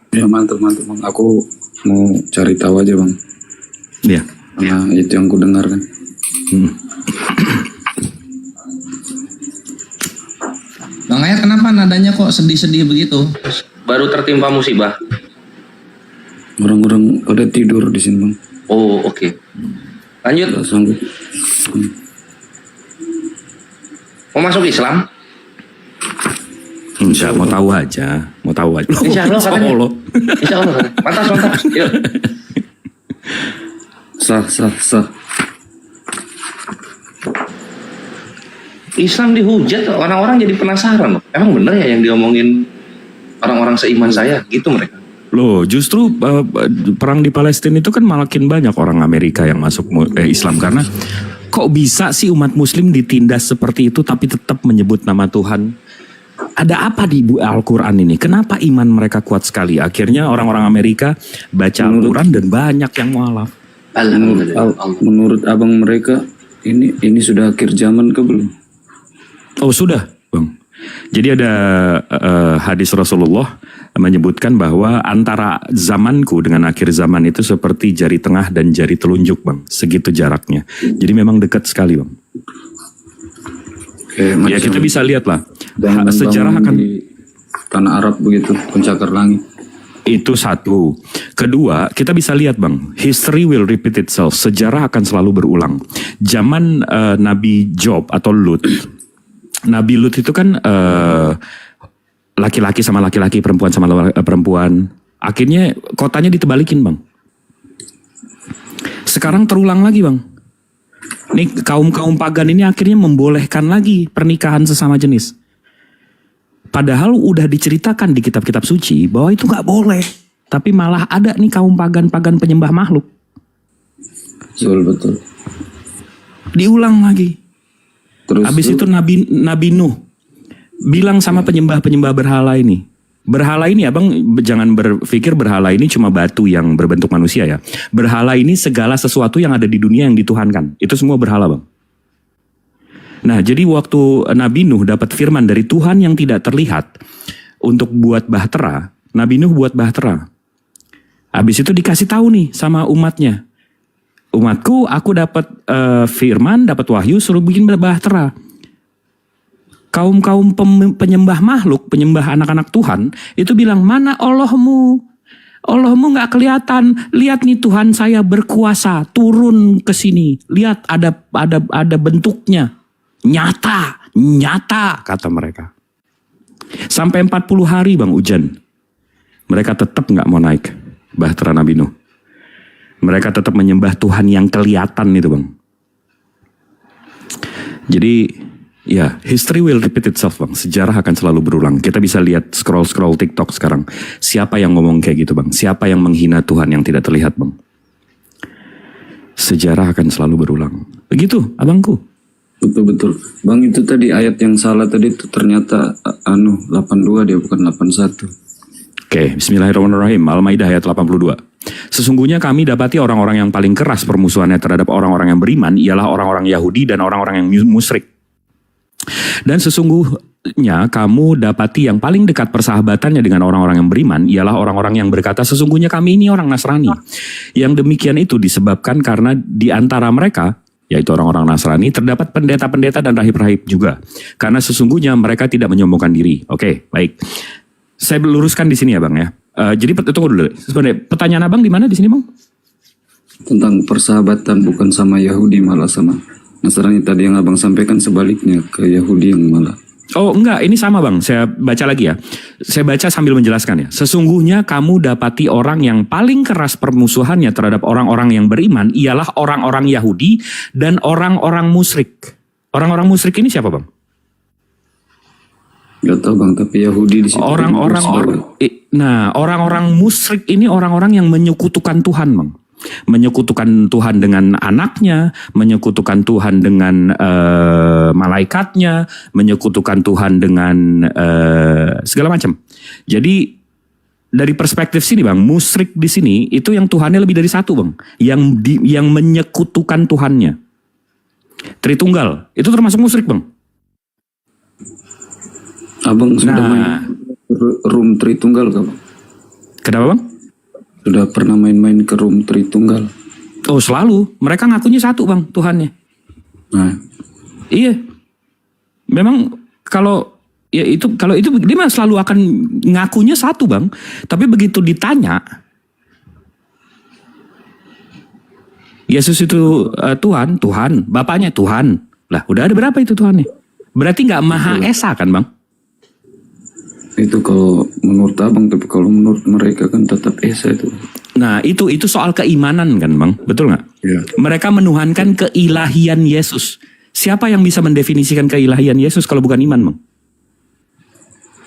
Ya mantap bang. Aku mau cari tahu aja bang. Iya. Karena itu yang ku dengar kan. Bang Ayat, kenapa nadanya kok sedih-sedih begitu? Baru tertimpa musibah. Orang-orang pada tidur di sini bang. Oh oke. Lanjut. Tidak sanggup. Mau masuk Islam? Enggak, mau tahu aja. Insya Allah katanya. Insya Allah. Mantap. Yuk. Sah. Islam dihujat, orang-orang jadi penasaran loh. Emang bener ya yang diomongin orang-orang seiman saya? Gitu mereka. Loh, justru perang di Palestina itu kan makin banyak orang Amerika yang masuk Islam. Karena kok bisa sih umat muslim ditindas seperti itu tapi tetap menyebut nama Tuhan? Ada apa di Al-Quran ini? Kenapa iman mereka kuat sekali? Akhirnya orang-orang Amerika baca Al-Quran dan banyak yang mualaf. Menurut abang mereka ini sudah akhir zaman ke belum? Oh sudah bang. Jadi ada hadis Rasulullah menyebutkan bahwa antara zamanku dengan akhir zaman itu seperti jari tengah dan jari telunjuk bang. Segitu jaraknya. Jadi memang dekat sekali bang. Ya kita bisa lihat lah sejarah akan di tanah Arab begitu pencakar langit. Itu satu. Kedua, kita bisa lihat bang, history will repeat itself. Sejarah akan selalu berulang. Zaman Nabi Job atau Lut, Nabi Lut itu kan laki-laki sama laki-laki, perempuan sama perempuan. Akhirnya kotanya ditebalikin bang. Sekarang terulang lagi bang. Nih kaum pagan ini akhirnya membolehkan lagi pernikahan sesama jenis. Padahal udah diceritakan di kitab-kitab suci bahwa itu nggak boleh. Tapi malah ada nih kaum pagan penyembah makhluk. Betul. Diulang lagi. Terus habis itu Nabi Nuh bilang sama penyembah berhala ini Berhala ini abang jangan berpikir berhala ini cuma batu yang berbentuk manusia ya. Berhala ini segala sesuatu yang ada di dunia yang dituhankan. Itu semua berhala bang. Nah jadi waktu Nabi Nuh dapat firman dari Tuhan yang tidak terlihat untuk buat bahtera, Nabi Nuh buat bahtera. Habis itu dikasih tahu nih sama umatnya. Umatku, aku dapat firman, dapat wahyu, suruh bikin bahtera. Kaum-kaum penyembah makhluk, penyembah anak-anak Tuhan, itu bilang, mana Allahmu? Allahmu gak kelihatan. Lihat nih Tuhan saya berkuasa, turun ke sini. Lihat ada bentuknya. Nyata, kata mereka. Sampai 40 hari bang hujan. Mereka tetap gak mau naik bahtera Nabi Nuh. Mereka tetap menyembah Tuhan yang kelihatan itu bang. Jadi ya, history will repeat itself bang. Sejarah akan selalu berulang. Kita bisa lihat scroll TikTok sekarang. Siapa yang ngomong kayak gitu bang? Siapa yang menghina Tuhan yang tidak terlihat bang? Sejarah akan selalu berulang. Begitu abangku. Betul. Bang itu tadi ayat yang salah tadi itu ternyata 82 dia bukan 81. Oke, bismillahirrahmanirrahim. Al-Maidah ayat 82. Sesungguhnya kami dapati orang-orang yang paling keras permusuhannya terhadap orang-orang yang beriman ialah orang-orang Yahudi dan orang-orang yang musyrik. Dan sesungguhnya kamu dapati yang paling dekat persahabatannya dengan orang-orang yang beriman ialah orang-orang yang berkata sesungguhnya kami ini orang Nasrani. Yang demikian itu disebabkan karena di antara mereka, yaitu orang-orang Nasrani, terdapat pendeta-pendeta dan rahib-rahib juga. Karena sesungguhnya mereka tidak menyombongkan diri. Oke, baik. Saya luruskan di sini ya bang ya. Jadi tunggu dulu. Sebenarnya pertanyaan abang di mana di sini bang? Tentang persahabatan bukan sama Yahudi malah sama Nasrani. Tadi yang abang sampaikan sebaliknya ke Yahudi yang malah. Oh enggak, ini sama bang. Saya baca lagi ya. Saya baca sambil menjelaskan ya. Sesungguhnya kamu dapati orang yang paling keras permusuhannya terhadap orang-orang yang beriman ialah orang-orang Yahudi dan orang-orang musyrik. Orang-orang musyrik ini siapa bang? Gak tahu bang, tapi Yahudi di situ. Orang-orang musyrik ini orang-orang yang menyekutukan Tuhan bang. Menyekutukan Tuhan dengan anaknya, menyekutukan Tuhan dengan malaikatnya, menyekutukan Tuhan dengan segala macam. Jadi dari perspektif sini bang, musyrik di sini itu yang Tuhannya lebih dari satu bang, yang menyekutukan Tuhannya. Tritunggal itu termasuk musyrik bang. Abang sudah main room Tritunggal kan? Kenapa bang? Sudah pernah main-main ke room Tritunggal? Oh selalu, mereka ngakunya satu bang Tuhannya. Nah, iya, memang kalau itu dia mah selalu akan ngakunya satu bang. Tapi begitu ditanya, Yesus itu Tuhan, Bapaknya Tuhan. Lah udah ada berapa itu Tuhannya? Berarti nggak Maha Esa kan bang? Itu kalau menurut abang, tapi kalau menurut mereka kan tetap Esa itu. Nah itu soal keimanan kan bang, betul nggak? Ya. Mereka menuhankan keilahian Yesus. Siapa yang bisa mendefinisikan keilahian Yesus kalau bukan iman bang?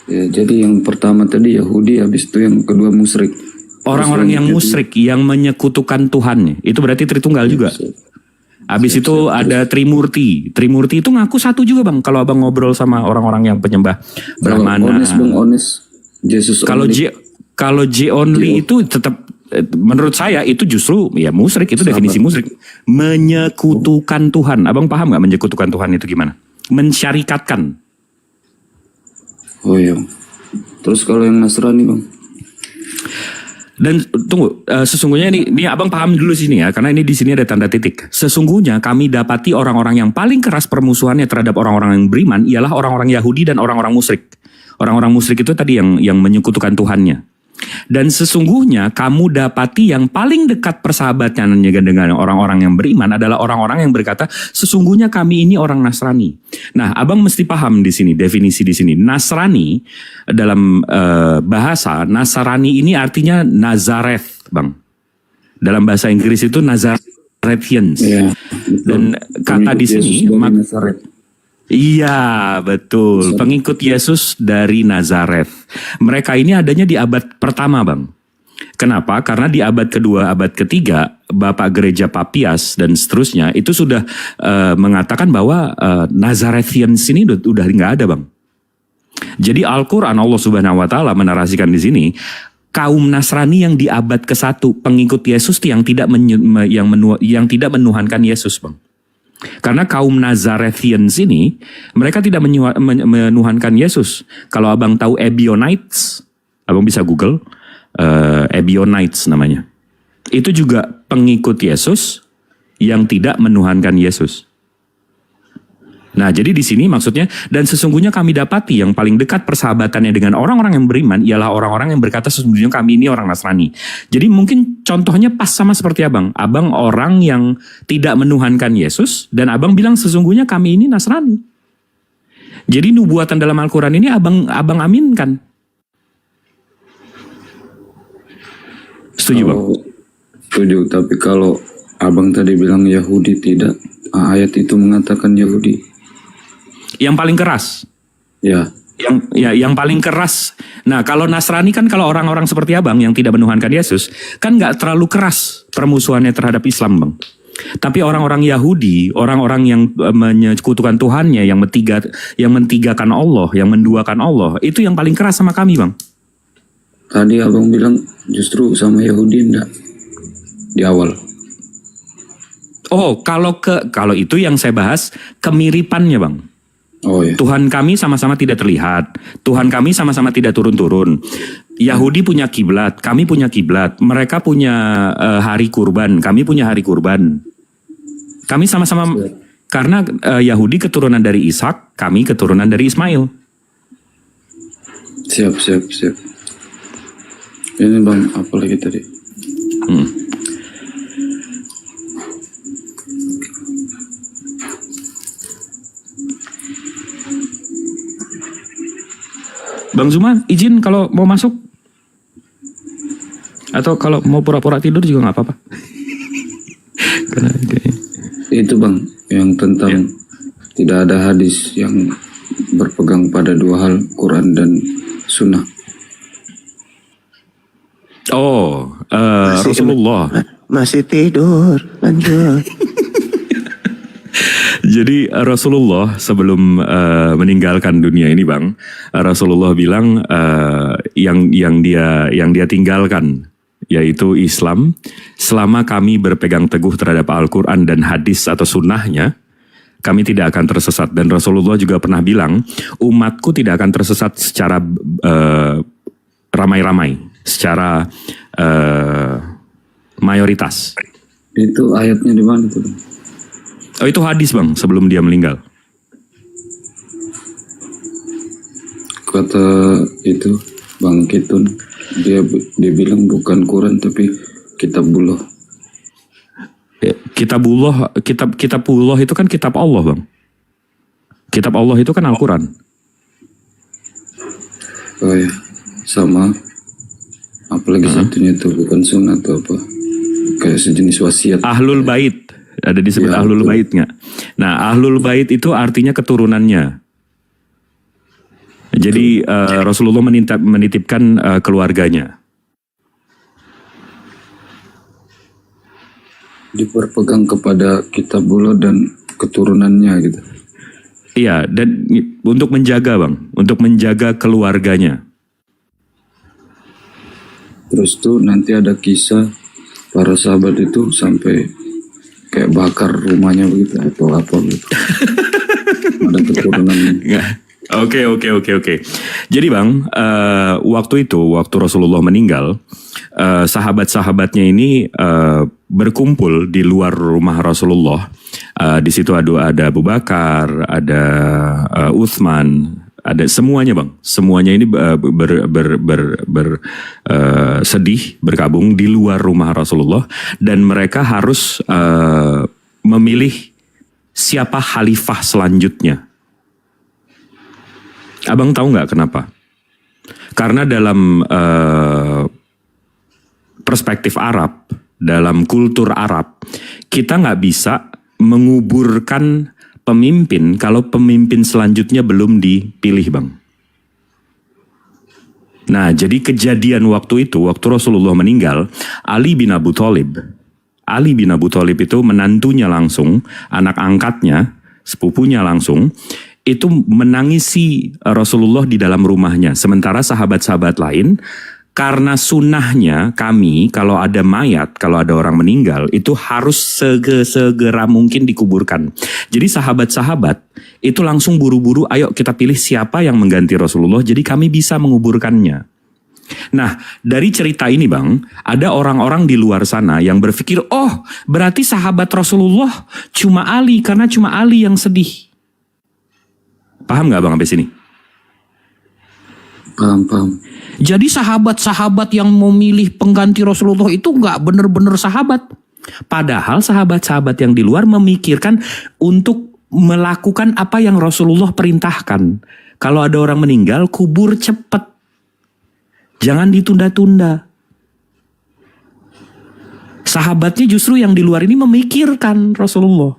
Ya, jadi yang pertama tadi Yahudi, habis itu yang kedua musyrik. Orang-orang yang musyrik, yang menyekutukan Tuhannya, itu berarti Tritunggal juga. Habis itu ada Trimurti. Trimurti itu ngaku satu juga bang. Kalau abang ngobrol sama orang-orang yang penyembah Brahmana. Kalau J only itu tetap, menurut saya itu justru ya musyrik, itu definisi musyrik. Menyekutukan Tuhan. Abang paham nggak menyekutukan Tuhan itu gimana? Mensyarikatkan. Oh iya. Terus kalau yang Nasrani bang? Dan tunggu, sesungguhnya ini abang paham dulu sini ya, karena ini di sini ada tanda titik. Sesungguhnya kami dapati orang-orang yang paling keras permusuhannya terhadap orang-orang yang beriman ialah orang-orang Yahudi dan orang-orang musyrik. Orang-orang musyrik itu tadi yang menyekutukan Tuhannya. Dan sesungguhnya kamu dapati yang paling dekat persahabatannya dengan orang-orang yang beriman adalah orang-orang yang berkata sesungguhnya kami ini orang Nasrani. Nah, abang mesti paham di sini definisi di sini. Nasrani dalam bahasa Nasrani ini artinya Nazareth, bang. Dalam bahasa Inggris itu Nazarethians. Ya, dan kata di sini iya betul, pengikut Yesus dari Nazareth. Mereka ini adanya di abad pertama bang. Kenapa? Karena di abad kedua, abad ketiga, Bapak Gereja Papias dan seterusnya itu sudah mengatakan bahwa Nazarethians ini udah nggak ada bang. Jadi Al-Quran Allah Subhanahu Wa Taala menarasikan di sini kaum Nasrani yang di abad ke-1 pengikut Yesus yang tidak menuhankan Yesus, Bang. Karena kaum Nazarethians ini mereka tidak menuhankan Yesus. Kalau abang tahu Ebionites, abang bisa Google Ebionites namanya. Itu juga pengikut Yesus yang tidak menuhankan Yesus. Nah, jadi di sini maksudnya, dan sesungguhnya kami dapati yang paling dekat persahabatannya dengan orang-orang yang beriman ialah orang-orang yang berkata sesungguhnya kami ini orang Nasrani. Jadi mungkin contohnya pas sama seperti abang. Abang orang yang tidak menuhankan Yesus dan abang bilang sesungguhnya kami ini Nasrani. Jadi nubuatan dalam Al-Quran ini abang aminkan. Setuju, Bang? Setuju, tapi kalau abang tadi bilang Yahudi tidak, ayat itu mengatakan Yahudi. Yang paling keras. Ya. Yang paling keras. Nah, kalau Nasrani kan kalau orang-orang seperti abang yang tidak menuhankan Yesus, kan nggak terlalu keras permusuhannya terhadap Islam, Bang. Tapi orang-orang Yahudi, orang-orang yang menyekutukan Tuhannya, yang mentigakan Allah, yang menduakan Allah, itu yang paling keras sama kami, Bang. Tadi abang bilang justru sama Yahudi enggak di awal. Oh, kalau itu yang saya bahas kemiripannya, Bang. Oh, iya. Tuhan kami sama-sama tidak terlihat. Tuhan kami sama-sama tidak turun-turun. Yahudi punya kiblat, kami punya kiblat. Mereka punya hari kurban, kami punya hari kurban. Kami sama-sama, karena Yahudi keturunan dari Ishak, kami keturunan dari Ismail. Siap. Ini Bang, apa lagi tadi? Bang Zuma, izin kalau mau masuk. Atau kalau mau pura-pura tidur juga nggak apa-apa. Itu Bang, yang tentang tidak ada hadis yang berpegang pada dua hal, Quran dan Sunnah. Oh, Rasulullah. Masih tidur, lanjut. Jadi Rasulullah sebelum meninggalkan dunia ini, Bang, Rasulullah bilang yang dia tinggalkan yaitu Islam, selama kami berpegang teguh terhadap Al-Quran dan hadis atau sunnahnya, kami tidak akan tersesat. Dan Rasulullah juga pernah bilang, umatku tidak akan tersesat secara ramai-ramai, secara mayoritas. Itu ayatnya di mana tuh? Oh, itu hadis, Bang, sebelum dia meninggal. Kata itu Bang Kitun, dia bilang bukan Quran tapi Kitabullah. Kitabullah itu kan kitab Allah, Bang. Kitab Allah itu kan Al-Quran. Oh ya, sama. Apalagi satunya itu bukan sunnah atau apa? Kayak sejenis wasiat. Ahlul Bait. Ada disebut ya, Ahlul Bait nggak? Nah, Ahlul Bait itu artinya keturunannya. Jadi Rasulullah menitipkan keluarganya. Diperpegang kepada Kitabullah dan keturunannya gitu. Iya, dan untuk menjaga, Bang, untuk menjaga keluarganya. Terus tuh nanti ada kisah para sahabat itu sampai kayak bakar rumahnya begitu atau apa gitu. Ada keturunannya. Oke. Jadi, Bang, waktu Rasulullah meninggal, sahabat-sahabatnya ini berkumpul di luar rumah Rasulullah. Di situ ada Abu Bakar, ada Utsman, ada semuanya, Bang. Semuanya ini sedih berkabung di luar rumah Rasulullah, dan mereka harus memilih siapa khalifah selanjutnya. Abang tahu nggak kenapa? Karena dalam perspektif Arab, dalam kultur Arab, kita nggak bisa menguburkan pemimpin kalau pemimpin selanjutnya belum dipilih, Bang. Nah, jadi kejadian waktu itu, waktu Rasulullah meninggal, Ali bin Abu Thalib itu menantunya langsung, anak angkatnya, sepupunya langsung, itu menangisi Rasulullah di dalam rumahnya. Sementara sahabat-sahabat lain, karena sunnahnya kami kalau ada mayat, kalau ada orang meninggal, itu harus segera mungkin dikuburkan. Jadi sahabat-sahabat itu langsung buru-buru, ayo kita pilih siapa yang mengganti Rasulullah, jadi kami bisa menguburkannya. Nah, dari cerita ini Bang, ada orang-orang di luar sana yang berpikir, oh berarti sahabat Rasulullah cuma Ali, karena cuma Ali yang sedih. Paham gak Bang sampai sini? Paham. Jadi sahabat-sahabat yang memilih pengganti Rasulullah itu nggak benar-benar sahabat. Padahal sahabat-sahabat yang di luar memikirkan untuk melakukan apa yang Rasulullah perintahkan. Kalau ada orang meninggal, kubur cepat. Jangan ditunda-tunda. Sahabatnya justru yang di luar ini memikirkan Rasulullah.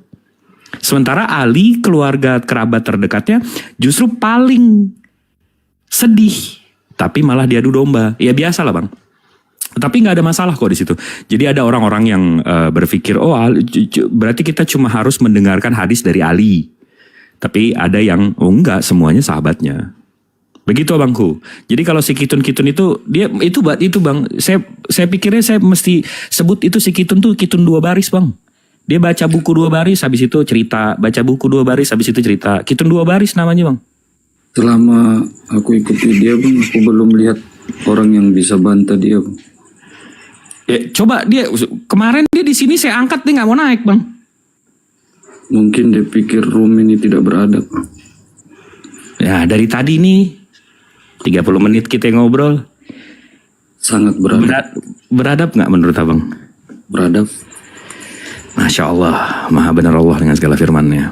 Sementara Ali, keluarga kerabat terdekatnya, justru paling sedih. Tapi malah diadu domba. Ya biasa lah Bang. Tapi nggak ada masalah kok di situ. Jadi ada orang-orang yang berpikir, oh berarti kita cuma harus mendengarkan hadis dari Ali. Tapi ada yang, oh enggak, semuanya sahabatnya. Begitu Abangku. Jadi kalau si Kitun-Kitun itu, dia itu Bang. Saya pikirnya saya mesti sebut itu si Kitun tuh Kitun 2 baris Bang. Dia baca buku 2 baris, habis itu cerita. Baca buku 2 baris, habis itu cerita. Kitun 2 baris namanya Bang. Selama aku ikuti dia Bang, aku belum lihat orang yang bisa bantah dia Bang. Ya, coba dia kemarin dia di sini saya angkat dia nggak mau naik Bang. Mungkin dia pikir room ini tidak beradab. Ya dari tadi nih 30 menit kita ngobrol. Sangat beradab. Beradab nggak menurut Abang? Beradab. Masya Allah, maha benar Allah dengan segala firman-Nya.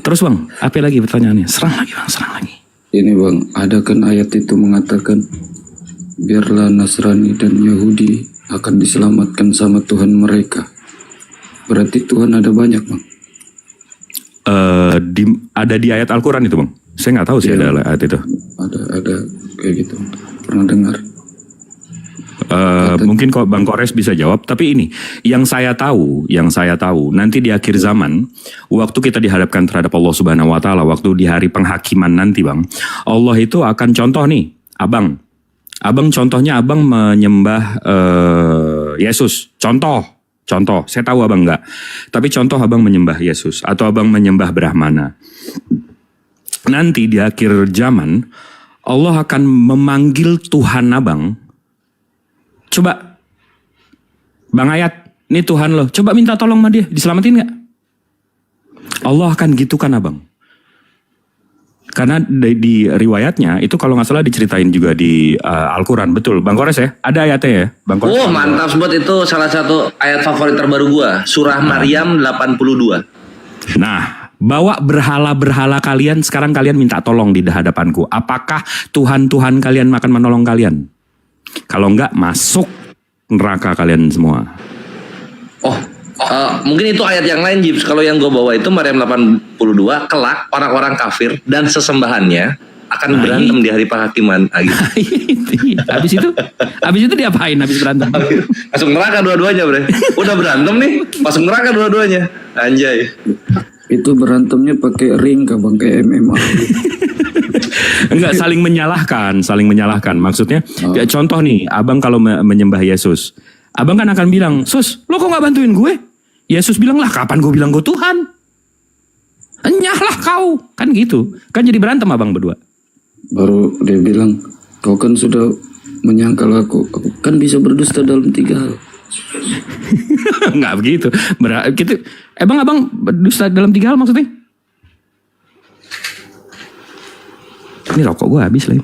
Terus Bang, apa lagi pertanyaannya? Serang lagi Bang, serang lagi. Ini Bang, ada kan ayat itu mengatakan, biarlah Nasrani dan Yahudi akan diselamatkan sama Tuhan mereka. Berarti Tuhan ada banyak Bang? Ada di ayat Al-Quran itu Bang? Saya nggak tahu sih ada ayat itu. Ada kayak gitu. Pernah dengar? Mungkin kok Bang Kores bisa jawab, tapi ini yang saya tahu nanti di akhir zaman waktu kita dihadapkan terhadap Allah Subhanahu wa taala, waktu di hari penghakiman nanti Bang, Allah itu akan contoh nih, Abang contohnya Abang menyembah Yesus, contoh, saya tahu Abang enggak, tapi contoh Abang menyembah Yesus atau Abang menyembah Brahmana. Nanti di akhir zaman Allah akan memanggil Tuhan Abang. Coba Bang Ayat, ini Tuhan lo, coba minta tolong sama dia, diselamatin gak? Allah akan gitu kan Abang. Karena di riwayatnya itu kalau gak salah diceritain juga di Al-Quran, betul Bang Kores ya? Ada ayatnya ya Bang Kores? Oh mantap buat itu salah satu ayat favorit terbaru gua, surah Maryam 82. Nah, bawa berhala-berhala kalian, sekarang kalian minta tolong di hadapanku. Apakah Tuhan-Tuhan kalian akan menolong kalian? Kalau enggak, masuk neraka kalian semua. Mungkin itu ayat yang lain Jips. Kalau yang gue bawa itu Maryam 82, kelak orang-orang kafir dan sesembahannya akan berantem di hari penghakiman. Habis itu diapain habis berantem? Masuk neraka dua-duanya bre. Udah berantem nih, masuk neraka dua-duanya. Anjay. Itu berantemnya pakai ring kah Bang, kayak MMA? Enggak, saling menyalahkan. Maksudnya, ya, contoh nih, Abang kalau menyembah Yesus, Abang kan akan bilang, Sus, lo kok gak bantuin gue? Yesus bilang, lah kapan gue bilang gue Tuhan? Enyahlah kau. Kan gitu. Kan jadi berantem Abang berdua. Baru dia bilang, kau kan sudah menyangkal aku kan bisa berdusta dalam 3 hal. Enggak begitu. Emang Abang berdusta dalam 3 hal maksudnya? Ini rokok gue habis lagi.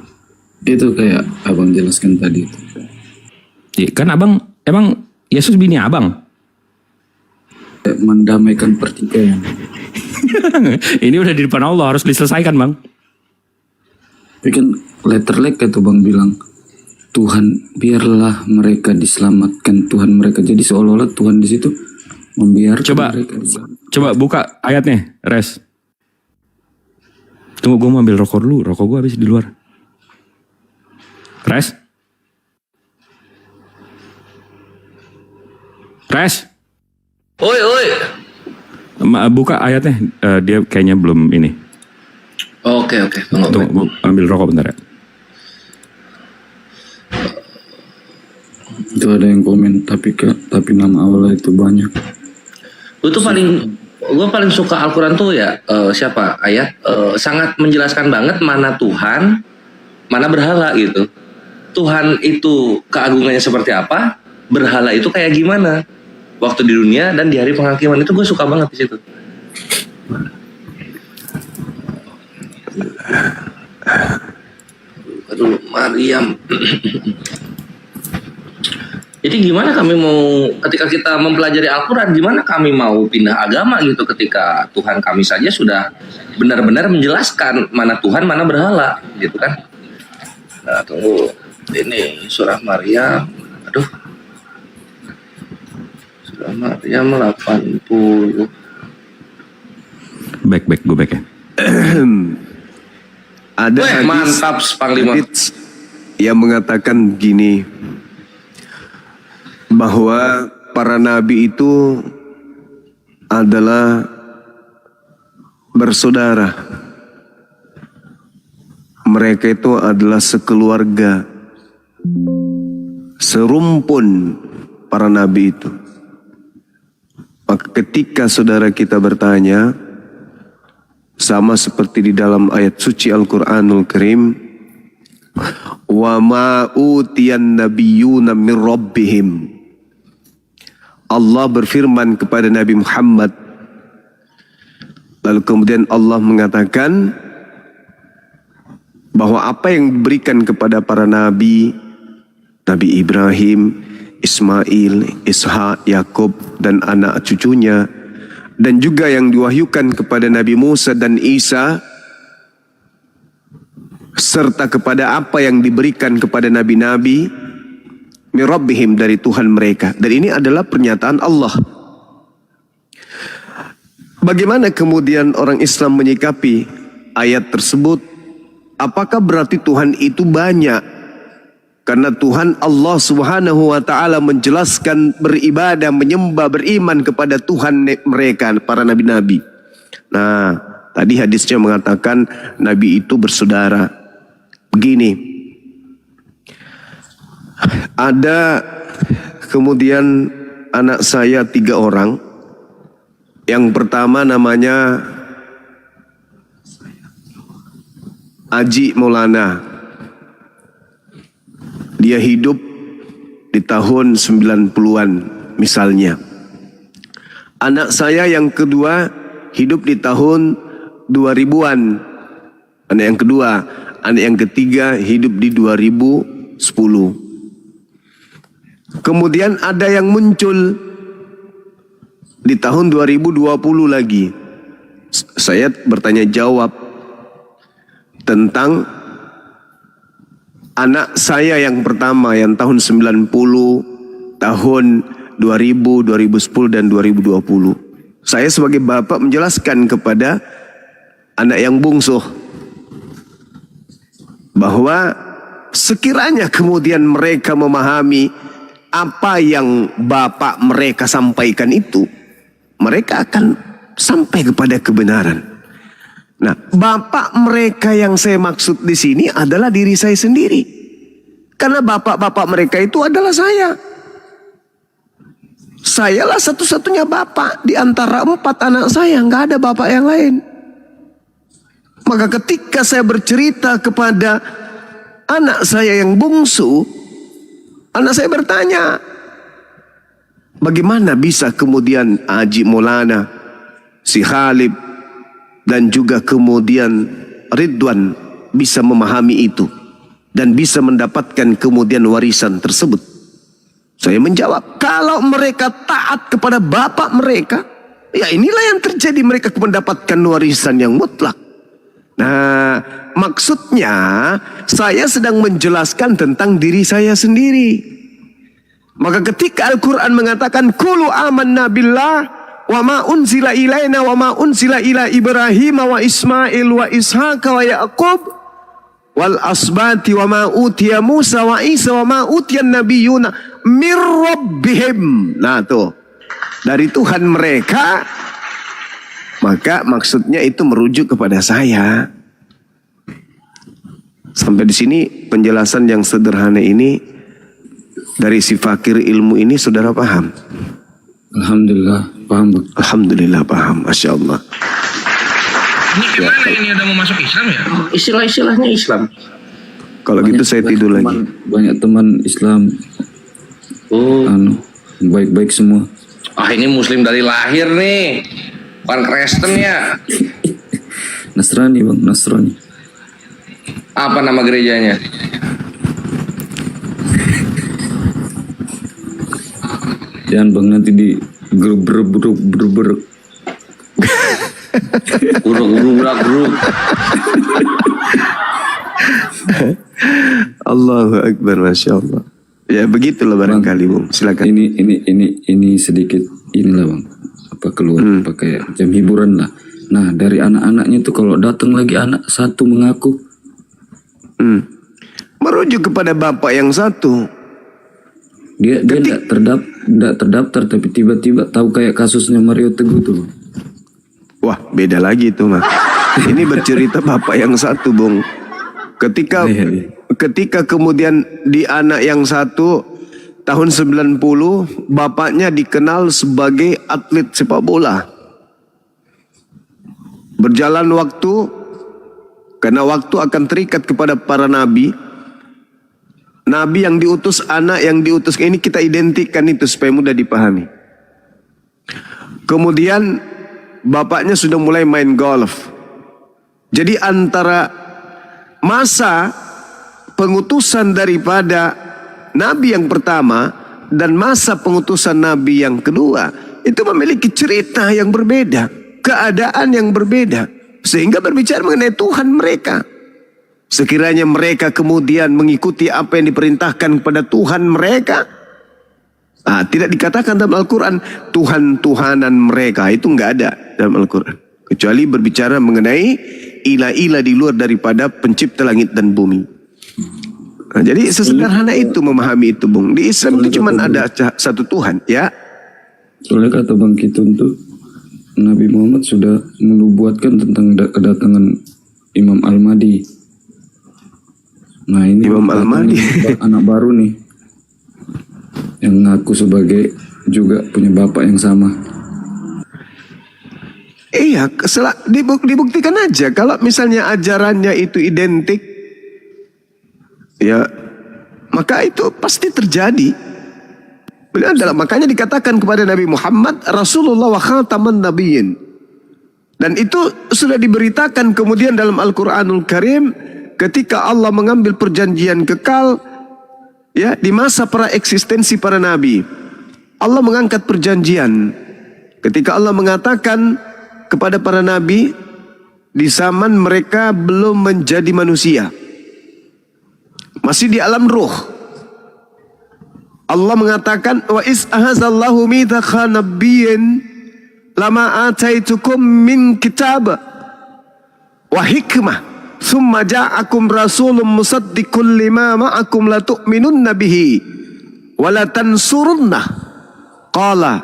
Itu kayak Abang jelaskan tadi. Ya, kan Abang, emang Yesus bini Abang? Mendamaikan pertikaian. Ini udah di depan Allah, harus diselesaikan Bang. Tapi kan letterlek itu Bang bilang, Tuhan biarlah mereka diselamatkan Tuhan mereka. Jadi seolah-olah Tuhan di situ membiarkan mereka. Coba buka ayatnya, Res. Tunggu, gue mau ambil rokok dulu. Rokok gue habis di luar. Res? Oi. Buka ayatnya, dia kayaknya belum ini. Oke. Tunggu, ambil rokok bentar ya. Itu ada yang komen, tapi nama Allah itu banyak. Gue paling suka Al-Quran tuh ya siapa ayat sangat menjelaskan banget mana Tuhan, mana berhala gitu. Tuhan itu keagungannya seperti apa, berhala itu kayak gimana waktu di dunia dan di hari penghakiman. Itu gue suka banget di situ. Aduh, Maryam. Jadi gimana kami mau, ketika kita mempelajari Al-Quran, gimana kami mau pindah agama gitu ketika Tuhan kami saja sudah benar-benar menjelaskan mana Tuhan, mana berhala gitu kan. Nah tunggu, ini surah Maryam, aduh, surah Maryam 80. Back, gue back ya. Ada hadis, mantap Panglima, yang mengatakan gini, bahwa para nabi itu adalah bersaudara. Mereka itu adalah sekeluarga, serumpun para nabi itu. Maka ketika saudara kita bertanya, sama seperti di dalam ayat suci Al-Quranul Karim, wa ma utiyan nabiyyuna min rabbihim. Allah berfirman kepada Nabi Muhammad, lalu kemudian Allah mengatakan bahwa apa yang diberikan kepada para nabi, Nabi Ibrahim, Ismail, Ishak, Yakub dan anak cucunya, dan juga yang diwahyukan kepada Nabi Musa dan Isa, serta kepada apa yang diberikan kepada nabi-nabi min rabbihim, dari Tuhan mereka. Dan ini adalah pernyataan Allah. Bagaimana kemudian orang Islam menyikapi ayat tersebut? Apakah berarti Tuhan itu banyak? Karena Tuhan Allah Subhanahu wa taala menjelaskan beribadah, menyembah, beriman kepada Tuhan mereka, para nabi-nabi. Nah, tadi hadisnya mengatakan nabi itu bersaudara. Begini, ada kemudian anak saya 3 orang. Yang pertama namanya Aji Maulana. Dia hidup di tahun 90-an misalnya. Anak saya yang kedua hidup di tahun 2000-an. Anak yang kedua. Anak yang ketiga hidup di 2010. Kemudian ada yang muncul di tahun 2020 lagi. Saya bertanya jawab tentang anak saya yang pertama yang tahun 90, tahun 2000, 2010 dan 2020. Saya sebagai bapak menjelaskan kepada anak yang bungsu bahwa sekiranya kemudian mereka memahami apa yang bapak mereka sampaikan itu, mereka akan sampai kepada kebenaran. Nah, bapak mereka yang saya maksud di sini adalah diri saya sendiri. Karena bapak-bapak mereka itu adalah saya. Sayalah satu-satunya bapak di antara 4 anak saya, nggak ada bapak yang lain. Maka ketika saya bercerita kepada anak saya yang bungsu, anak saya bertanya, bagaimana bisa kemudian Haji Maulana, si Khalid, dan juga kemudian Ridwan bisa memahami itu dan bisa mendapatkan kemudian warisan tersebut? Saya menjawab, kalau mereka taat kepada bapak mereka, ya inilah yang terjadi, mereka mendapatkan warisan yang mutlak. Nah, maksudnya saya sedang menjelaskan tentang diri saya sendiri. Maka ketika Al-Quran mengatakan Qulu amanna billah wa ma unzila ilaina wa ma unzila ila Ibrahim wa Ismail wa Ishaq wa Yaqub wal asbati wa ma utiya Musa wa Isa wa ma utiya nabiyuna mir rabbihim. Nah tuh, dari Tuhan mereka Maka maksudnya itu merujuk kepada saya. Sampai di sini penjelasan yang sederhana ini dari si fakir ilmu ini saudara paham? Alhamdulillah paham. Alhamdulillah paham. Masya Allah. Ini gimana ini udah mau masuk Islam ya? Istilah-istilahnya Islam. Kalau gitu saya tidur lagi. Banyak teman Islam. Baik-baik semua. Ini Muslim dari lahir nih. Bukan Kristen ya? Nasrani bang, Nasrani. Apa nama gerejanya? Jangan bang, nanti di grup. Grup. Allahu Akbar, Masya Allah. Ya begitulah barangkali Bung. Silakan. Ini sedikit inilah bang. Apa keluar pakai jam hiburan lah. Nah dari anak-anaknya tuh kalau datang lagi anak satu mengaku. Merujuk kepada bapak yang satu. Dia tidak terdaftar tapi tiba-tiba tahu kayak kasusnya Mario Teguh tuh. Wah beda lagi itu mah. Ini bercerita bapak yang satu Bung. Ketika kemudian di anak yang satu tahun 90 bapaknya dikenal sebagai atlet sepak bola. Berjalan waktu, karena waktu akan terikat kepada para nabi. Nabi yang diutus, anak yang diutus, ini kita identikkan itu supaya mudah dipahami. Kemudian bapaknya sudah mulai main golf. Jadi antara masa pengutusan daripada nabi yang pertama dan masa pengutusan nabi yang kedua itu memiliki cerita yang berbeda, keadaan yang berbeda, sehingga berbicara mengenai Tuhan mereka. Sekiranya mereka kemudian mengikuti apa yang diperintahkan kepada Tuhan mereka, tidak dikatakan dalam Al-Quran Tuhan-Tuhanan mereka, itu nggak ada dalam Al-Quran, kecuali berbicara mengenai ilah-ilah di luar daripada pencipta langit dan bumi. Jadi sesederhana itu memahami itu Bung. Di Islam itu cuma ada satu Tuhan ya. Soalnya kata Bang Kitun tuh Nabi Muhammad sudah menubuatkan tentang kedatangan Imam Al-Mahdi. Nah ini Imam Al-Mahdi anak baru nih yang ngaku sebagai juga punya bapak yang sama. Iya, dibuktikan aja kalau misalnya ajarannya itu identik, ya maka itu pasti terjadi. Makanya dikatakan kepada Nabi Muhammad Rasulullah wa khataman nabiyyin. Dan itu sudah diberitakan kemudian dalam Al-Quranul Karim ketika Allah mengambil perjanjian kekal ya di masa pra eksistensi para nabi. Allah mengangkat perjanjian ketika Allah mengatakan kepada para nabi di zaman mereka belum menjadi manusia, masih di alam ruh. Allah mengatakan wa is ahazallahu mitsaqa nabiyyin lama ataitukum min kitab wa hikmah thumma ja'akum rasulun musaddiqun lima ma'akum la tu'minunna bihi wa la tansurunnah qala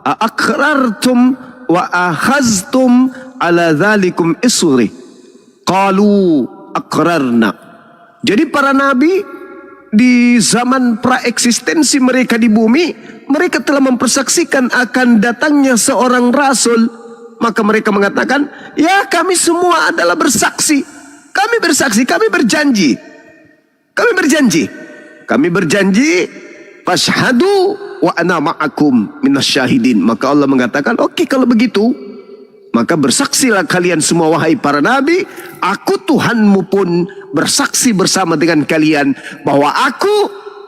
a aqrartum wa akhaztum ala dhalikum isri qalu aqrarna. Jadi para nabi di zaman praeksistensi mereka di bumi, mereka telah mempersaksikan akan datangnya seorang rasul. Maka mereka mengatakan, ya kami semua adalah bersaksi. Kami bersaksi, kami berjanji. Kami berjanji, fashhadu wa ana ma'akum minasyahidin. Maka Allah mengatakan, oke, kalau begitu, maka bersaksilah kalian semua wahai para nabi, aku Tuhanmu pun bersaksi bersama dengan kalian bahwa aku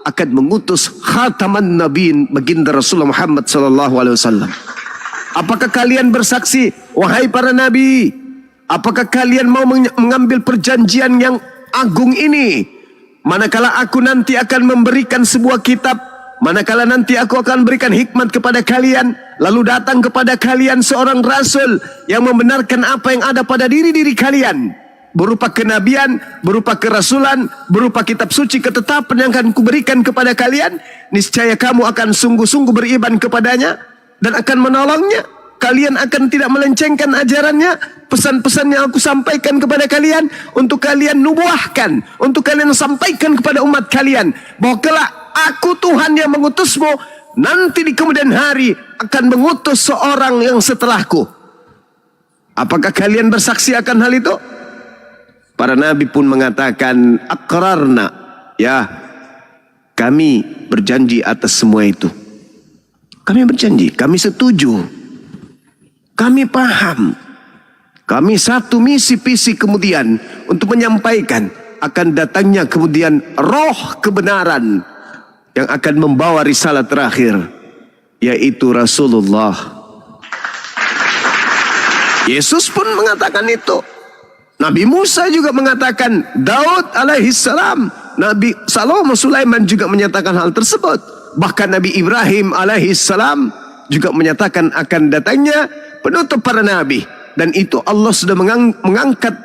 akan mengutus khataman nabiin baginda Rasulullah Muhammad sallallahu alaihi wasallam. Apakah kalian bersaksi wahai para nabi? Apakah kalian mau mengambil perjanjian yang agung ini? Manakala aku nanti akan memberikan sebuah kitab, manakala nanti aku akan berikan hikmat kepada kalian, lalu datang kepada kalian seorang rasul yang membenarkan apa yang ada pada diri-diri kalian, berupa kenabian, berupa kerasulan, berupa kitab suci ketetapan yang akan kuberikan kepada kalian, niscaya kamu akan sungguh-sungguh beriman kepadanya dan akan menolongnya. kalian akan tidak melencengkan ajarannya, pesan-pesan yang aku sampaikan kepada kalian, untuk kalian nubuahkan, untuk kalian sampaikan kepada umat kalian, bahwa kelak aku Tuhan yang mengutusmu, nanti di kemudian hari akan mengutus seorang yang setelahku. Apakah kalian bersaksi akan hal itu? Para nabi pun mengatakan, aqrarna, ya, kami berjanji atas semua itu. Kami berjanji, kami setuju, kami paham. Kami satu misi visi kemudian untuk menyampaikan akan datangnya kemudian roh kebenaran yang akan membawa risalah terakhir, yaitu Rasulullah. Yesus pun mengatakan itu. Nabi Musa juga mengatakan, Daud alaihissalam, Nabi Salomo Sulaiman juga menyatakan hal tersebut. Bahkan Nabi Ibrahim alaihissalam juga menyatakan akan datangnya penutup para nabi. Dan itu Allah sudah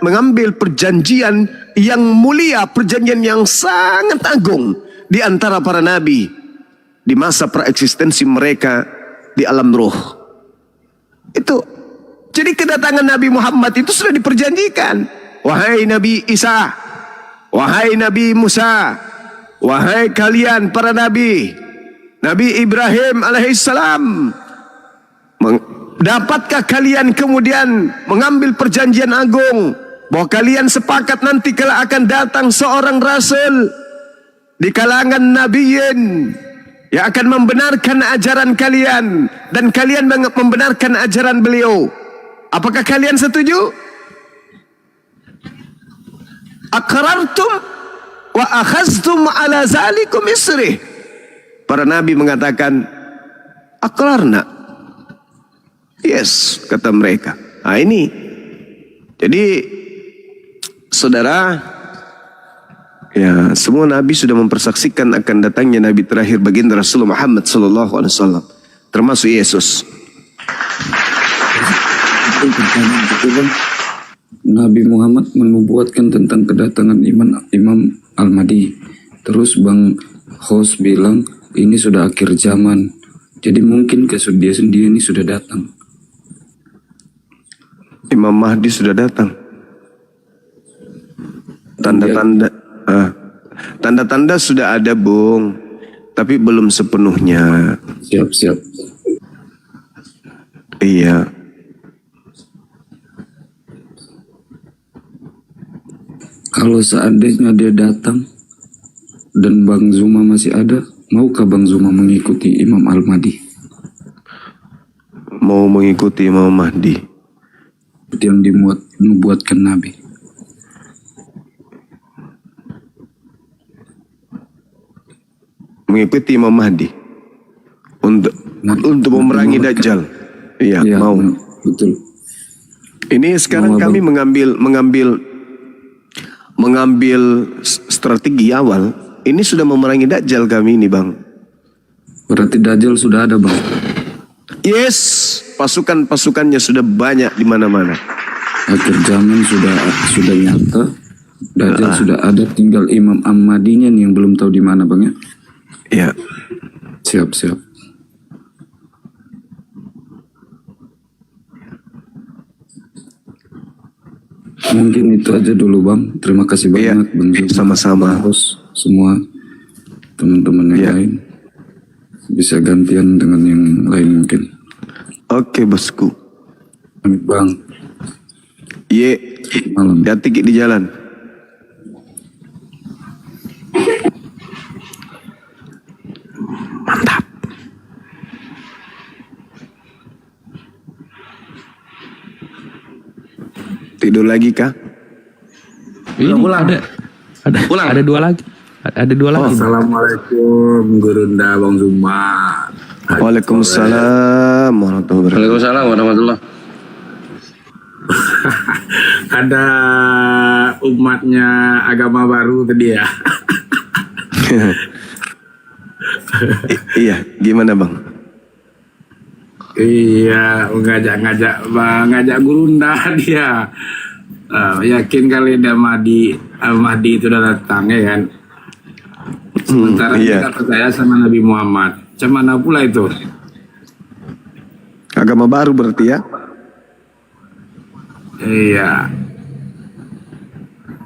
mengambil perjanjian yang mulia, perjanjian yang sangat agung di antara para nabi di masa praeksistensi mereka di alam ruh. Itu. Jadi kedatangan Nabi Muhammad itu sudah diperjanjikan. Wahai Nabi Isa, wahai Nabi Musa, wahai kalian para nabi, Nabi Ibrahim alaihissalam, dapatkah kalian kemudian mengambil perjanjian agung bahwa kalian sepakat nanti kalau akan datang seorang rasul di kalangan nabiyin yang akan membenarkan ajaran kalian dan kalian membenarkan ajaran beliau? Apakah kalian setuju? Aqrartum wa akhaztum ala zalikum isri. Para nabi mengatakan, aqrarna. Yes, kata mereka. Nah ini. Jadi saudara, ya, semua nabi sudah mempersaksikan akan datangnya nabi terakhir baginda Rasulullah Muhammad SAW, termasuk Yesus. Nabi Muhammad menubuatkan tentang kedatangan Imam Al-Mahdi. Terus Bang Host bilang ini sudah akhir zaman. Jadi mungkin dia sendiri ini sudah datang. Imam Mahdi sudah datang. Tanda-tanda sudah ada, Bung, tapi belum sepenuhnya. Siap. Iya. Kalau seandainya dia datang dan Bang Zuma masih ada, maukah Bang Zuma mengikuti Imam Al-Mahdi? Mau mengikuti Imam Mahdi seperti yang dibuatkan Nabi. Mengikuti Imam Mahdi untuk memerangi Dajjal. Iya, mau. Betul. Ini sekarang kami mengambil strategi awal. Ini sudah memerangi Dajjal kami ini, Bang. Berarti Dajjal sudah ada, Bang. Yes, pasukan-pasukannya sudah banyak di mana-mana. Akhir zaman sudah nyata. Dajjal sudah ada, tinggal Imam Ahmadinya nih yang belum tahu di mana, Bang ya. Ya. Siap. Mungkin itu aja dulu, Bang. Terima kasih banyak, Bang. Sama-sama. Terus semua teman-teman yang lain bisa gantian dengan yang lain mungkin. Oke, bosku. Bang. Ye. Malam. Hati di jalan. Mantap. Tidur lagi kah? Pulang. Ada dua lagi. Ada dua lagi. Assalamualaikum Gurunda Bang Zuma. Waalaikumsalam warahmatullahi wabarakatuh. Waalaikumsalam warahmatullahi. Ada umatnya agama baru tadi ya. Iya, gimana Bang? Iya, ngajak Gurunda dia. Yakin kali dia Mahdi itu udah datang ya kan. Sementara kita percaya sama Nabi Muhammad. Macam mana pula itu? Agama baru berarti ya? Iya.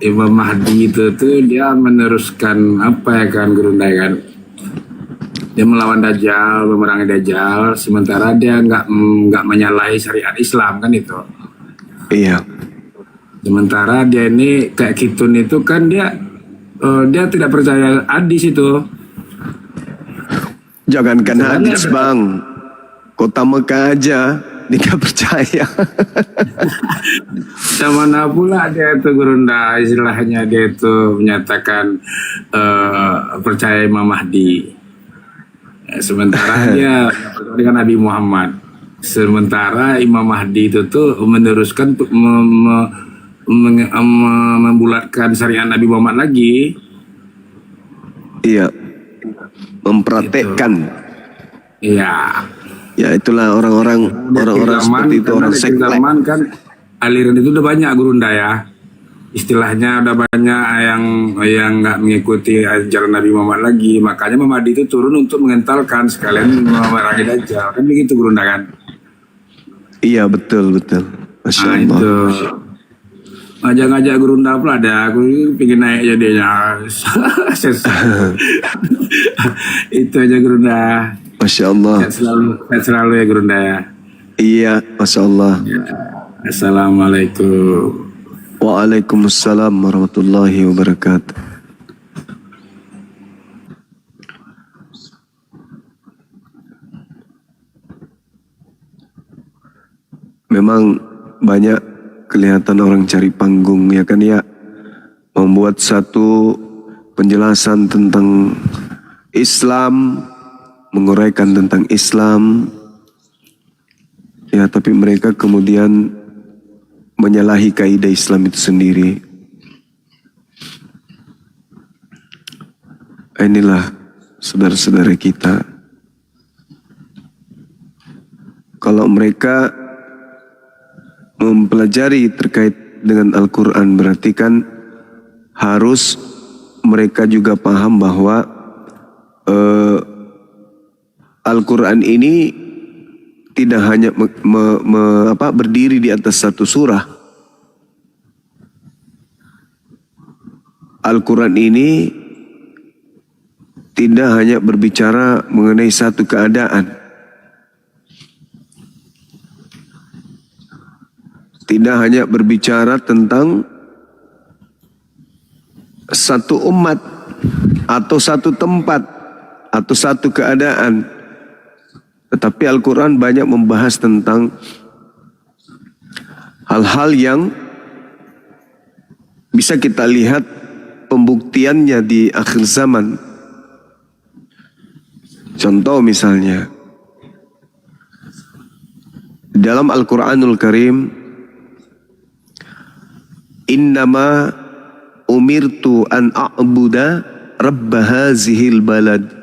Imam Mahdi itu tuh dia meneruskan apa ya kan Gurunda kan? Dia melawan Dajjal, memerangi Dajjal, sementara dia nggak menyalahi syariat Islam kan itu. Iya. Sementara dia ini kayak Kitun itu kan dia tidak percaya hadis itu. Jangankan hadis bang, kota Mekah aja dia nggak percaya. Mana pula dia itu Gurunda, istilahnya dia itu menyatakan percaya Imam Mahdi. Sementara dia dengan Nabi Muhammad. Sementara Imam Mahdi itu tuh meneruskan membulatkan syariat Nabi Muhammad lagi. Iya, mempraktekkan. Iya. Ya itulah orang-orang seperti itu, orang sekte. Zaman kan aliran itu udah banyak Gurunda ya. Istilahnya udah banyak yang nggak mengikuti ajaran Nabi Muhammad lagi. Makanya Imam Mahdi itu turun untuk mengentalkan sekalian memerangi Dajjal. Kan begitu Gurunda kan? Iya betul. Masya Allah. Itu ngajak-ngajak Gurunda pula ada. Aku pengen naik jadinya. Itu aja Gurunda. Masya Allah. Sehat selalu ya Gurunda ya. Iya, Masya Allah. Ya. Assalamualaikum. Waalaikumsalam warahmatullahi wabarakatuh. Memang banyak kelihatan orang cari panggung ya kan ya, membuat satu penjelasan tentang Islam, menguraikan tentang Islam, ya tapi mereka kemudian menyalahi kaidah Islam itu sendiri. Inilah saudara-saudara kita. Kalau mereka mempelajari terkait dengan Al-Quran, berarti kan harus mereka juga paham bahwa Al-Quran ini tidak hanya berdiri di atas satu surah. Al-Quran ini tidak hanya berbicara mengenai satu keadaan. Tidak hanya berbicara tentang satu umat atau satu tempat atau satu keadaan. Tetapi Al-Quran banyak membahas tentang hal-hal yang bisa kita lihat pembuktiannya di akhir zaman. Contoh misalnya, dalam Al-Quranul Karim, innama umirtu an a'buda rabba hazihil balad.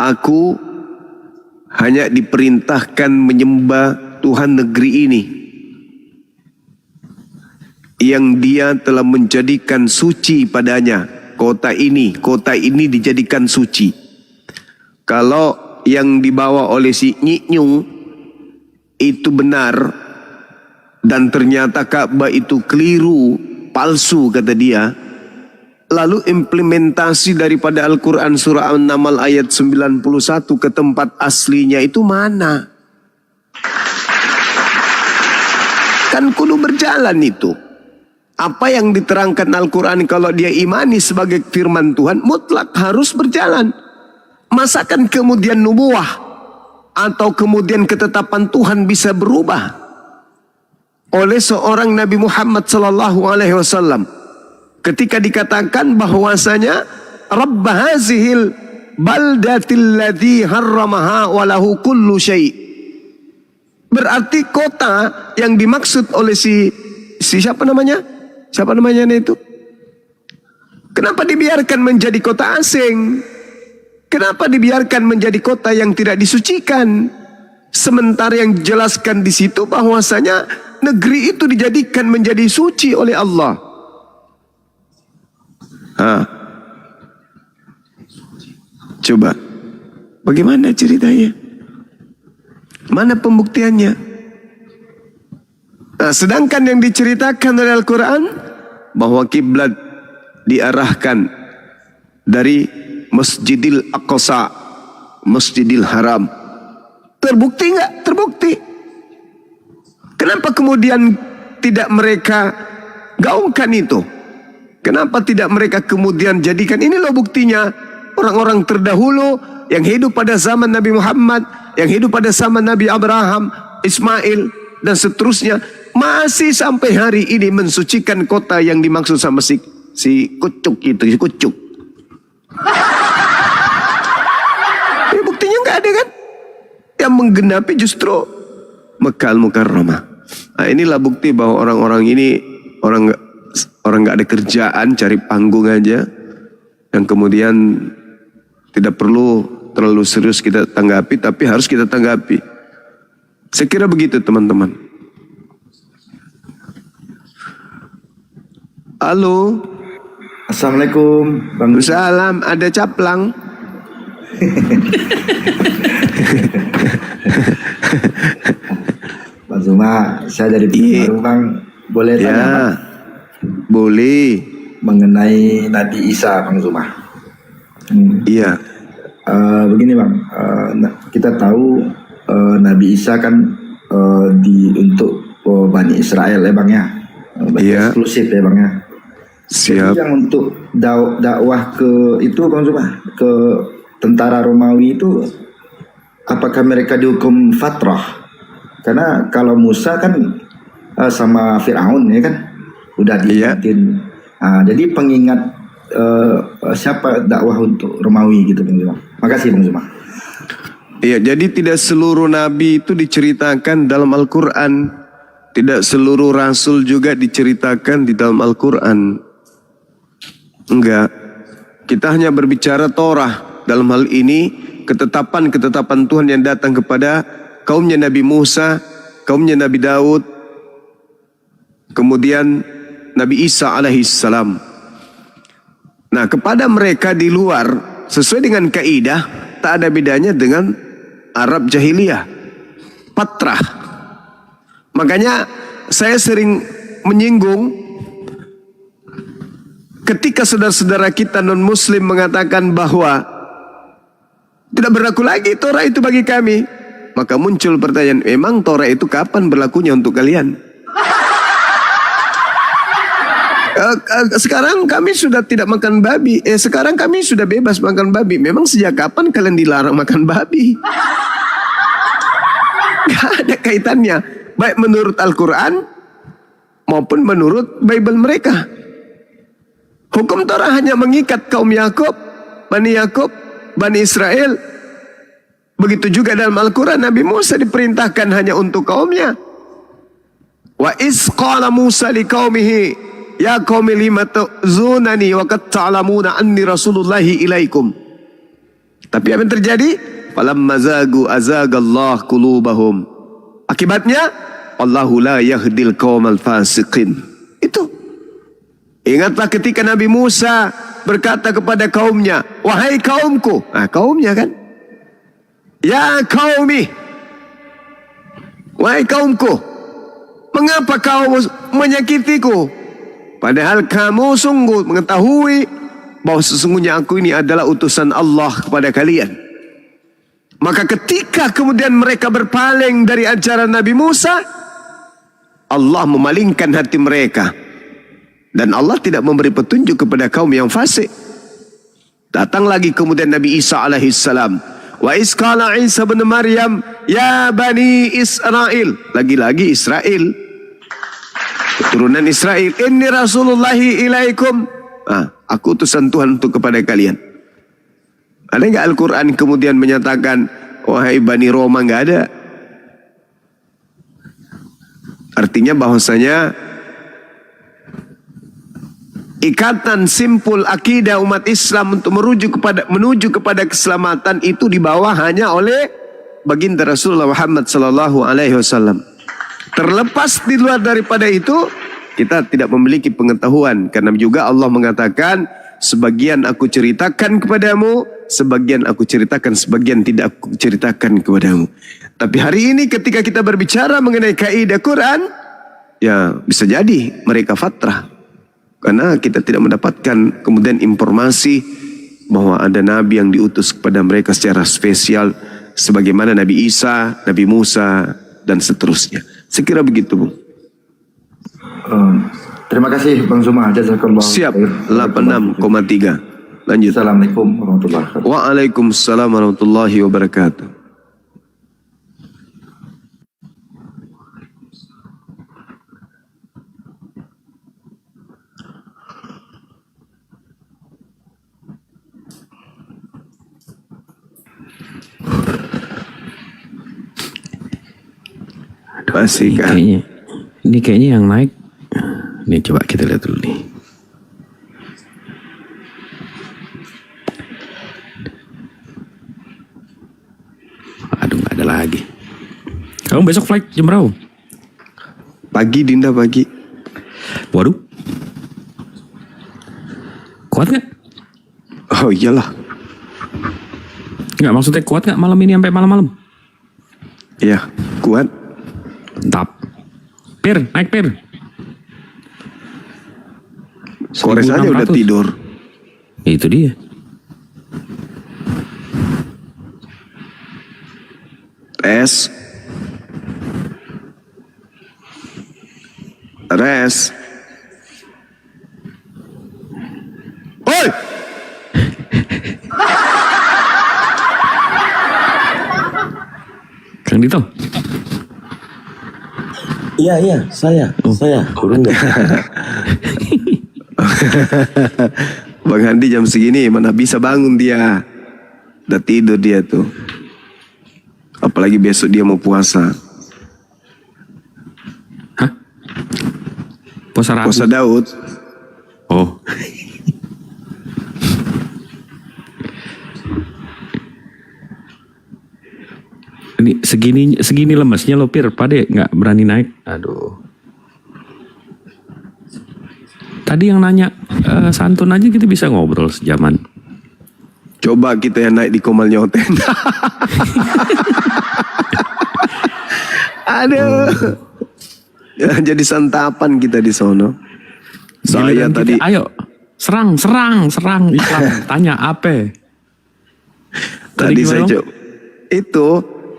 Aku hanya diperintahkan menyembah Tuhan negeri ini yang Dia telah menjadikan suci padanya. Kota ini dijadikan suci. Kalau yang dibawa oleh si Nyik-Nyung itu benar dan ternyata Ka'bah itu keliru, palsu kata dia, lalu implementasi daripada Al-Quran surah An-Naml ayat 91 ke tempat aslinya itu mana? Kan kudu berjalan itu. Apa yang diterangkan Al-Quran kalau dia imani sebagai firman Tuhan mutlak harus berjalan. Masakan kemudian nubuah atau kemudian ketetapan Tuhan bisa berubah oleh seorang Nabi Muhammad SAW ketika dikatakan bahwasanya Rabb hazihil baldatil ladzi harramaha walahu kullu syai'. Berarti kota yang dimaksud oleh si siapa namanya? Siapa namanya itu? Kenapa dibiarkan menjadi kota asing? Kenapa dibiarkan menjadi kota yang tidak disucikan? Sementara yang dijelaskan di situ bahwasanya negeri itu dijadikan menjadi suci oleh Allah. Coba Bagaimana ceritanya? Mana pembuktiannya? Nah, sedangkan yang diceritakan oleh Al-Quran bahwa kiblat diarahkan dari Masjidil Aqsa, Masjidil Haram. Terbukti nggak? Terbukti. Kenapa kemudian tidak mereka gaungkan itu? Kenapa tidak mereka kemudian jadikan ini loh buktinya orang-orang terdahulu yang hidup pada zaman Nabi Muhammad, yang hidup pada zaman Nabi Abraham, Ismail dan seterusnya masih sampai hari ini mensucikan kota yang dimaksud sama si kucuk itu, si kucuk. Ini buktinya nggak ada kan? Yang menggenapi justru Mekkah Al-Mukarramah. Nah, inilah bukti bahwa orang-orang ini orang nggak ada kerjaan, cari panggung aja, yang kemudian tidak perlu terlalu serius kita tanggapi, tapi harus kita tanggapi. Saya kira begitu teman-teman. Halo. Assalamualaikum Bang. Salam, ada caplang. Bang Zuma, saya dari Pekanbaru Bang. Boleh tanya Bang? Boleh. Mengenai Nabi Isa Bang Zuma. Iya. Begini Bang, kita tahu Nabi Isa kan untuk Bani Israel ya Bang ya. Eksklusif ya Bang ya. Siap. Jadi yang untuk dakwah ke itu Bang Zuma, ke tentara Romawi itu, apakah mereka dihukum fatrah? Karena kalau Musa kan sama Fir'aun ya kan udah diingatin. Jadi pengingat siapa dakwah untuk Romawi gitu Bang Zuma. Makasih Bang Zuma. Iya, jadi tidak seluruh nabi itu diceritakan dalam Al-Quran. Tidak seluruh rasul juga diceritakan di dalam Al-Quran. Enggak. Kita hanya berbicara Torah. Dalam hal ini ketetapan-ketetapan Tuhan yang datang kepada kaumnya Nabi Musa, kaumnya Nabi Daud, kemudian Nabi Isa alaihissalam. Nah, kepada mereka di luar, sesuai dengan kaidah, tak ada bedanya dengan Arab jahiliyah, patrah. Makanya saya sering menyinggung ketika saudara-saudara kita non-muslim mengatakan bahwa tidak berlaku lagi Torah itu bagi kami. Maka muncul pertanyaan, memang Torah itu kapan berlakunya untuk kalian? Sekarang kami sudah tidak makan babi. Sekarang kami sudah bebas makan babi. Memang sejak kapan kalian dilarang makan babi? Gak ada kaitannya. Baik menurut Al-Quran maupun menurut Bible mereka. Hukum Torah hanya mengikat kaum Yakub, Bani Israel. Begitu juga dalam Al-Quran Nabi Musa diperintahkan hanya untuk kaumnya. Wa iz qala Musa liqaumihi ya qaumi lima tu'zunani wa qad ta'lamuna anni rasulullahi ilaikum. Tapi apa yang terjadi? Falamma zagu azagallahu qulubahum. Akibatnya Allahu la yahdil qaumal fasiqin. Itu. Ingatlah ketika Nabi Musa berkata kepada kaumnya, wahai kaumku. Nah, kaumnya kan? Ya qaumi. Wahai kaumku, mengapa kau menyakitiku? Padahal kamu sungguh mengetahui bahwa sesungguhnya aku ini adalah utusan Allah kepada kalian. Maka ketika kemudian mereka berpaling dari ajaran Nabi Musa, Allah memalingkan hati mereka. Dan Allah tidak memberi petunjuk kepada kaum yang fasik. Datang lagi kemudian Nabi Isa alaihissalam. Wa isqala Isa bin Maryam ya Bani Israel. Lagi-lagi Israel. Keturunan Israel. Inni rasulullahi ilaikum. Aku utusan Tuhan untuk kepada kalian. Ada nggak Al-Quran kemudian menyatakan wahai Bani Roma? Nggak ada. Artinya bahwasanya ikatan simpul akidah umat Islam untuk menuju kepada keselamatan itu dibawa hanya oleh baginda Rasulullah Muhammad sallallahu alaihi wasallam. Terlepas di luar daripada itu, kita tidak memiliki pengetahuan karena juga Allah mengatakan sebagian aku ceritakan kepadamu, sebagian aku ceritakan, sebagian tidak aku ceritakan kepadamu. Tapi hari ini ketika kita berbicara mengenai kaidah Quran, ya bisa jadi mereka fatrah. Karena kita tidak mendapatkan kemudian informasi bahwa ada nabi yang diutus kepada mereka secara spesial, sebagaimana Nabi Isa, Nabi Musa, dan seterusnya. Sekira begitu, Bung. Terima kasih Bang Zuma. Jazakallah. Siap, 86,3. Lanjut. Assalamualaikum warahmatullahi wabarakatuh. Waalaikumsalam warahmatullahi wabarakatuh. Masih kan? Ini kayaknya yang naik. Nih coba kita lihat dulu nih. Aduh, nggak ada lagi. Kamu besok flight jam berapa? Pagi, Dinda, pagi. Waduh. Kuat nggak? Oh iyalah. Nggak, maksudnya kuat nggak malam ini sampai malam-malam? Iya, kuat. Mantap. Pir, naik Pir. Kores aja udah tidur. Itu dia. Res. Oi! Kang Dito. Iya, saya Gurunda. Bang Handi jam segini mana bisa bangun dia. Udah tidur dia tuh. Apalagi besok dia mau puasa. Puasa Rabu. Puasa Daud. Oh. Ini segini lemesnya lo Pir, Pade nggak berani naik. Aduh. Tadi yang nanya santun aja kita bisa ngobrol sejaman. Coba kita yang naik di Komal Nyoten. Aduh. Ya, jadi santapan kita di sono. Saya tadi. Ayo, serang Islam. Tanya apa? Tadi saya coba itu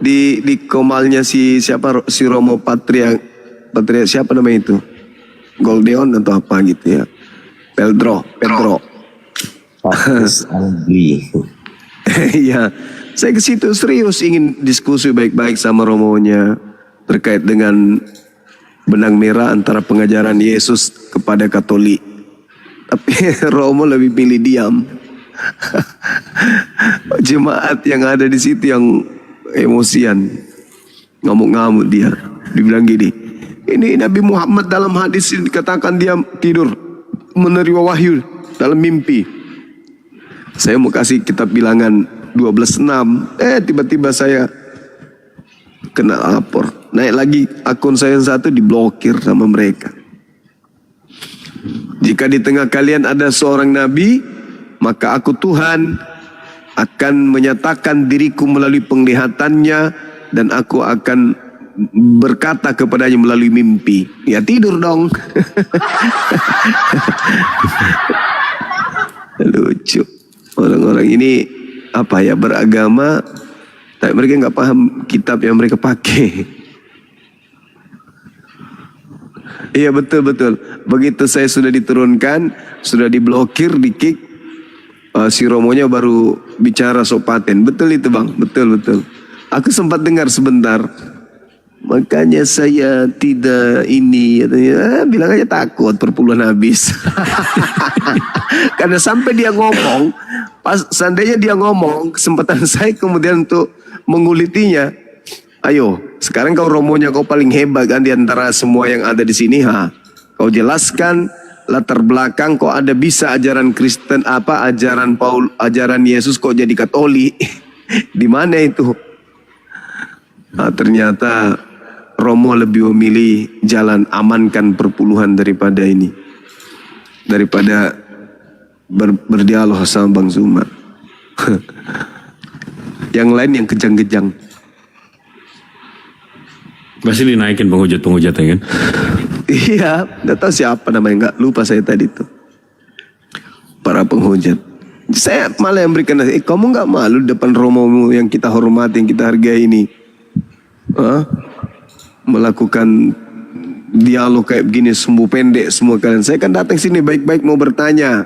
di Komalnya si siapa, si Romo Patria siapa namanya itu? Goldeon atau apa gitu ya? Pedro. Iya, saya ke situ serius ingin diskusi baik-baik sama Romonya terkait dengan benang merah antara pengajaran Yesus kepada Katolik. Tapi Romo lebih pilih diam. Jemaat yang ada di situ yang emosian, ngamuk-ngamuk dia. Dibilang gini, ini Nabi Muhammad dalam hadis dikatakan dia tidur menerima wahyu dalam mimpi. Saya mau kasih kitab bilangan 12:6. Tiba-tiba saya kena lapor. Naik lagi akun saya yang satu diblokir sama mereka. Jika di tengah kalian ada seorang nabi, maka aku Tuhan akan menyatakan diriku melalui penglihatannya dan aku akan berkata kepadanya melalui mimpi. Ya tidur dong. Lucu. Orang-orang ini apa ya, beragama tapi mereka nggak paham kitab yang mereka pakai. Iya betul. Begitu saya sudah diturunkan, sudah diblokir, di-kick, si Romonya baru bicara sopaten. Betul itu Bang, betul. Aku sempat dengar sebentar. Makanya saya tidak ini, bilang aja takut perpuluhan habis. Karena sampai dia ngomong, pas seandainya dia ngomong, kesempatan saya kemudian untuk mengulitinya. Ayo, sekarang kau Romonya, kau paling hebat kan di antara semua yang ada di sini, Kau jelaskan latar belakang kok ada bisa ajaran Kristen ajaran Yesus kok jadi Katolik. Di mana itu? Ternyata Romo lebih memilih jalan amankan perpuluhan daripada berdialog sama Bang Zuma. Yang lain yang kejang-kejang. Pasti dinaikin penghujat-penghujatnya kan? Iya, nggak tahu siapa namanya, nggak lupa saya tadi tuh. Para penghujat. Saya malah yang berikan nasihat, kamu nggak malu depan Romomu yang kita hormati, yang kita hargai ini, melakukan dialog kayak begini, sembuh pendek semua kalian. Saya kan datang sini baik-baik mau bertanya.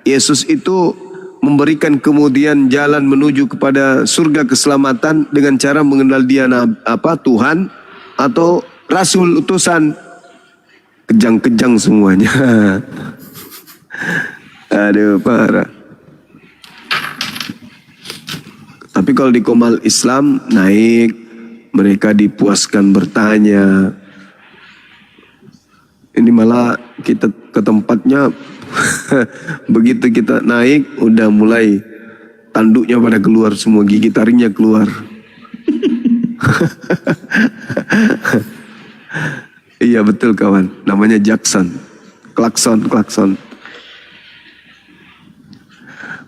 Yesus itu memberikan kemudian jalan menuju kepada surga keselamatan dengan cara mengenal dia Tuhan atau Rasul utusan. Kejang-kejang semuanya. Aduh, parah. Tapi kalau di Qomal Islam naik, mereka dipuaskan bertanya. Ini malah kita ke tempatnya, begitu kita naik, udah mulai tanduknya pada keluar semua, gigi taringnya keluar. Iya betul kawan, namanya Jackson, klakson.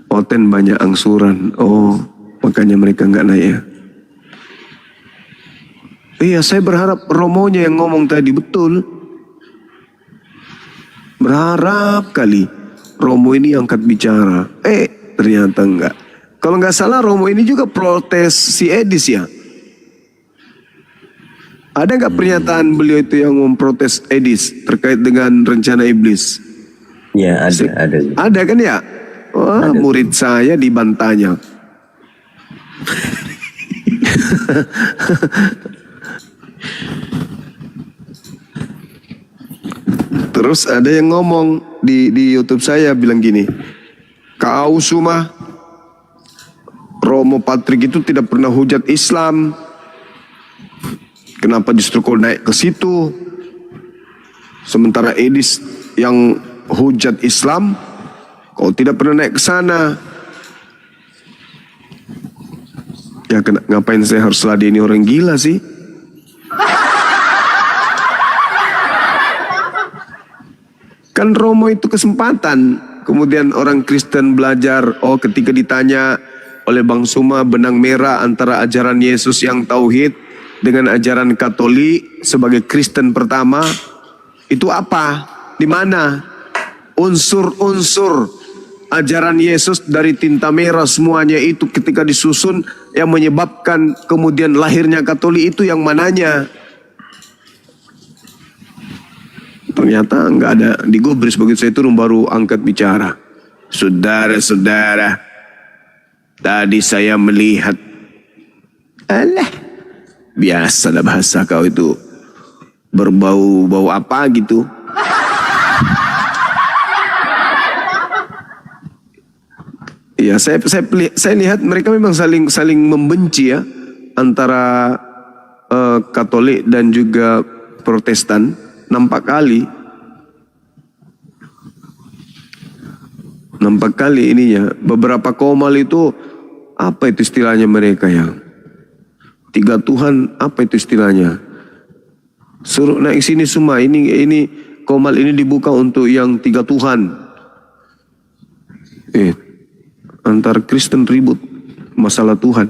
Oten banyak angsuran, oh makanya mereka nggak naik ya. Iya, saya berharap Romonya yang ngomong tadi betul. Berharap kali Romo ini angkat bicara. Ternyata enggak. Kalau nggak salah Romo ini juga protes si Edis ya. Ada nggak pernyataan beliau itu yang memprotes Edis terkait dengan rencana iblis? Ya ada. Ada kan ya? Wah, murid saya dibantahnya. Terus ada yang ngomong di YouTube saya bilang gini, kau Suma, Romo Patrik itu tidak pernah hujat Islam. Kenapa justru kau naik ke situ? Sementara Edis yang hujat Islam, kau tidak pernah naik ke sana. Ya ngapain saya harus ladeni orang gila sih? Kan Romo itu kesempatan. Kemudian orang Kristen belajar, ketika ditanya oleh Bang Suma benang merah antara ajaran Yesus yang tauhid dengan ajaran Katolik sebagai Kristen pertama, itu apa? Di mana? Unsur-unsur ajaran Yesus dari tinta merah semuanya itu ketika disusun yang menyebabkan kemudian lahirnya Katolik itu yang mananya? Ternyata nggak ada, digubris begitu saya turun baru angkat bicara. Saudara-saudara, tadi saya melihat, biasalah bahasa kau itu berbau-bau apa gitu. Ya saya lihat mereka memang saling membenci ya antara Katolik dan juga Protestan. Nampak kali ininya. Beberapa Qomal itu apa itu istilahnya mereka ya? 3 Tuhan, apa itu istilahnya? Suruh naik sini semua. Ini Qomal ini dibuka untuk yang 3 Tuhan. Antar Kristen ribut masalah Tuhan.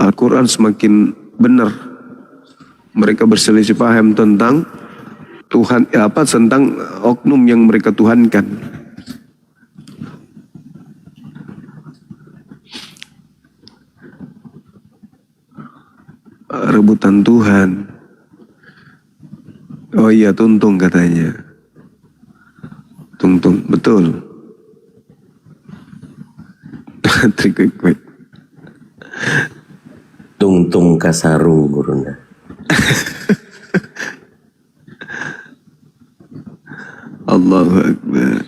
Al-Quran semakin benar. Mereka berselisih paham tentang Tuhan, tentang oknum yang mereka tuhankan. Rebutan Tuhan. Oh iya, Tuntung katanya. Tuntung, betul. Trik-trik. Tungtung kasarung Gurunda. Allahu Akbar.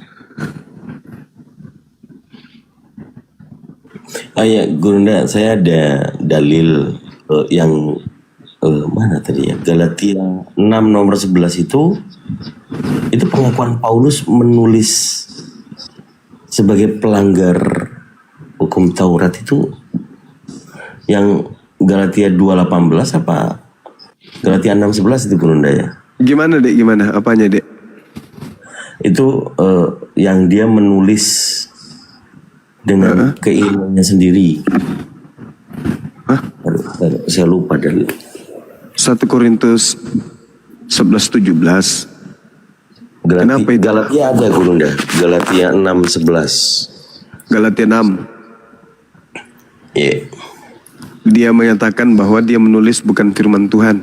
Ya Gurunda, saya ada dalil yang mana tadi ya, Galatia 6 nomor 11 itu pengakuan Paulus menulis sebagai pelanggar hukum Taurat itu yang Galatia 2:18 apa Galatia 6:11 itu Gurunda ya? Gimana Dek? Gimana? Apanya Dek? Itu yang dia menulis dengan keimanannya sendiri. Aduh, saya lupa dari 1 Korintus 11:17. Kenapa itu? Galatia ada Gurunda. Galatia 6:11. Galatia 6. Iya. Dia menyatakan bahwa dia menulis bukan firman Tuhan.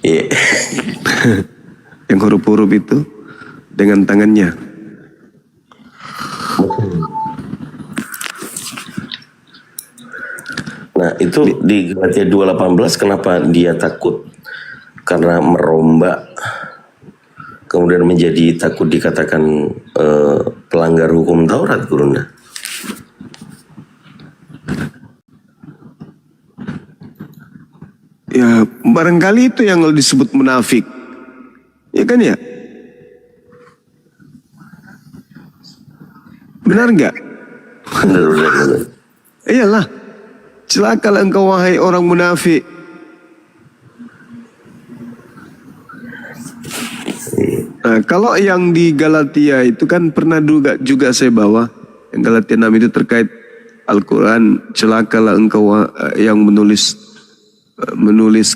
Iya. Yang huruf-huruf itu dengan tangannya. Nah itu di Galatia 2:18 kenapa dia takut? Karena merombak, kemudian menjadi takut dikatakan pelanggar hukum Taurat, Gurunda. Ya barangkali itu yang disebut munafik. Ya kan ya? Benar nggak? Benar. Iyalah. Celakalah engkau wahai orang munafik. Nah, kalau yang di Galatia itu kan pernah juga saya bawa. Yang Galatia 6 itu terkait Al-Quran. Celakalah engkau yang menulis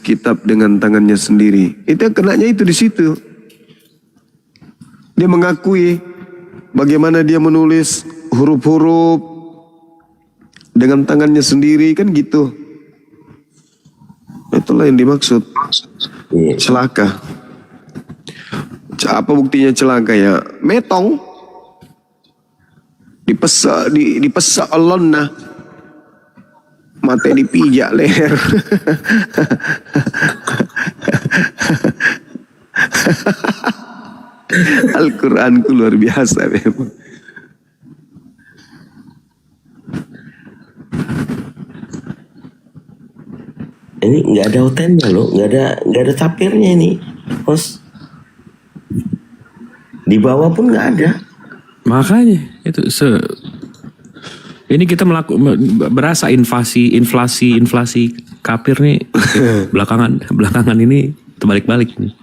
kitab dengan tangannya sendiri. Itu kenanya itu di situ. Dia mengakui bagaimana dia menulis huruf-huruf dengan tangannya sendiri, kan gitu. Itulah yang dimaksud celaka. Apa buktinya celaka ya? Metong dipesak Allah, mata dipijak leher. Al-Quranku luar biasa memang. Ini nggak ada hotelnya loh, nggak ada tapirnya ini, Bos. Di bawah pun nggak ada. Makanya itu ini kita berasa inflasi kapir nih belakangan ini terbalik-balik nih.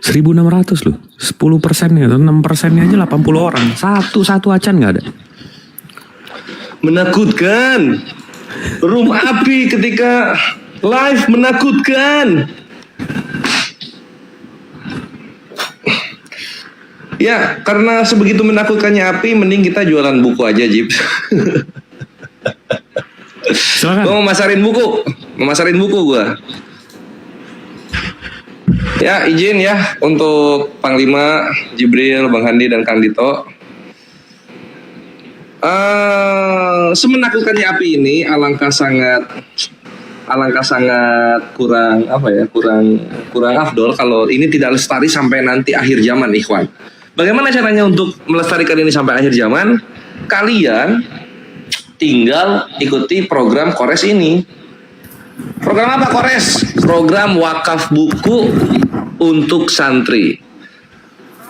$1.600 loh, 10%-nya atau 6%-nya aja 80 orang, satu acan nggak ada. Menakutkan. Room api ketika live menakutkan. Ya, karena sebegitu menakutkannya api, mending kita jualan buku aja, Jip. Silakan. Gue mau masarin buku gue. Ya, izin ya untuk Panglima, Jibril, Bang Handi, dan Kang Dito. Semenakutkannya api ini alangkah sangat kurang afdol kalau ini tidak lestari sampai nanti akhir zaman, ikhwan. Bagaimana caranya untuk melestarikan ini sampai akhir zaman? Kalian tinggal ikuti program Kores ini. Program apa Kores? Program wakaf buku untuk santri.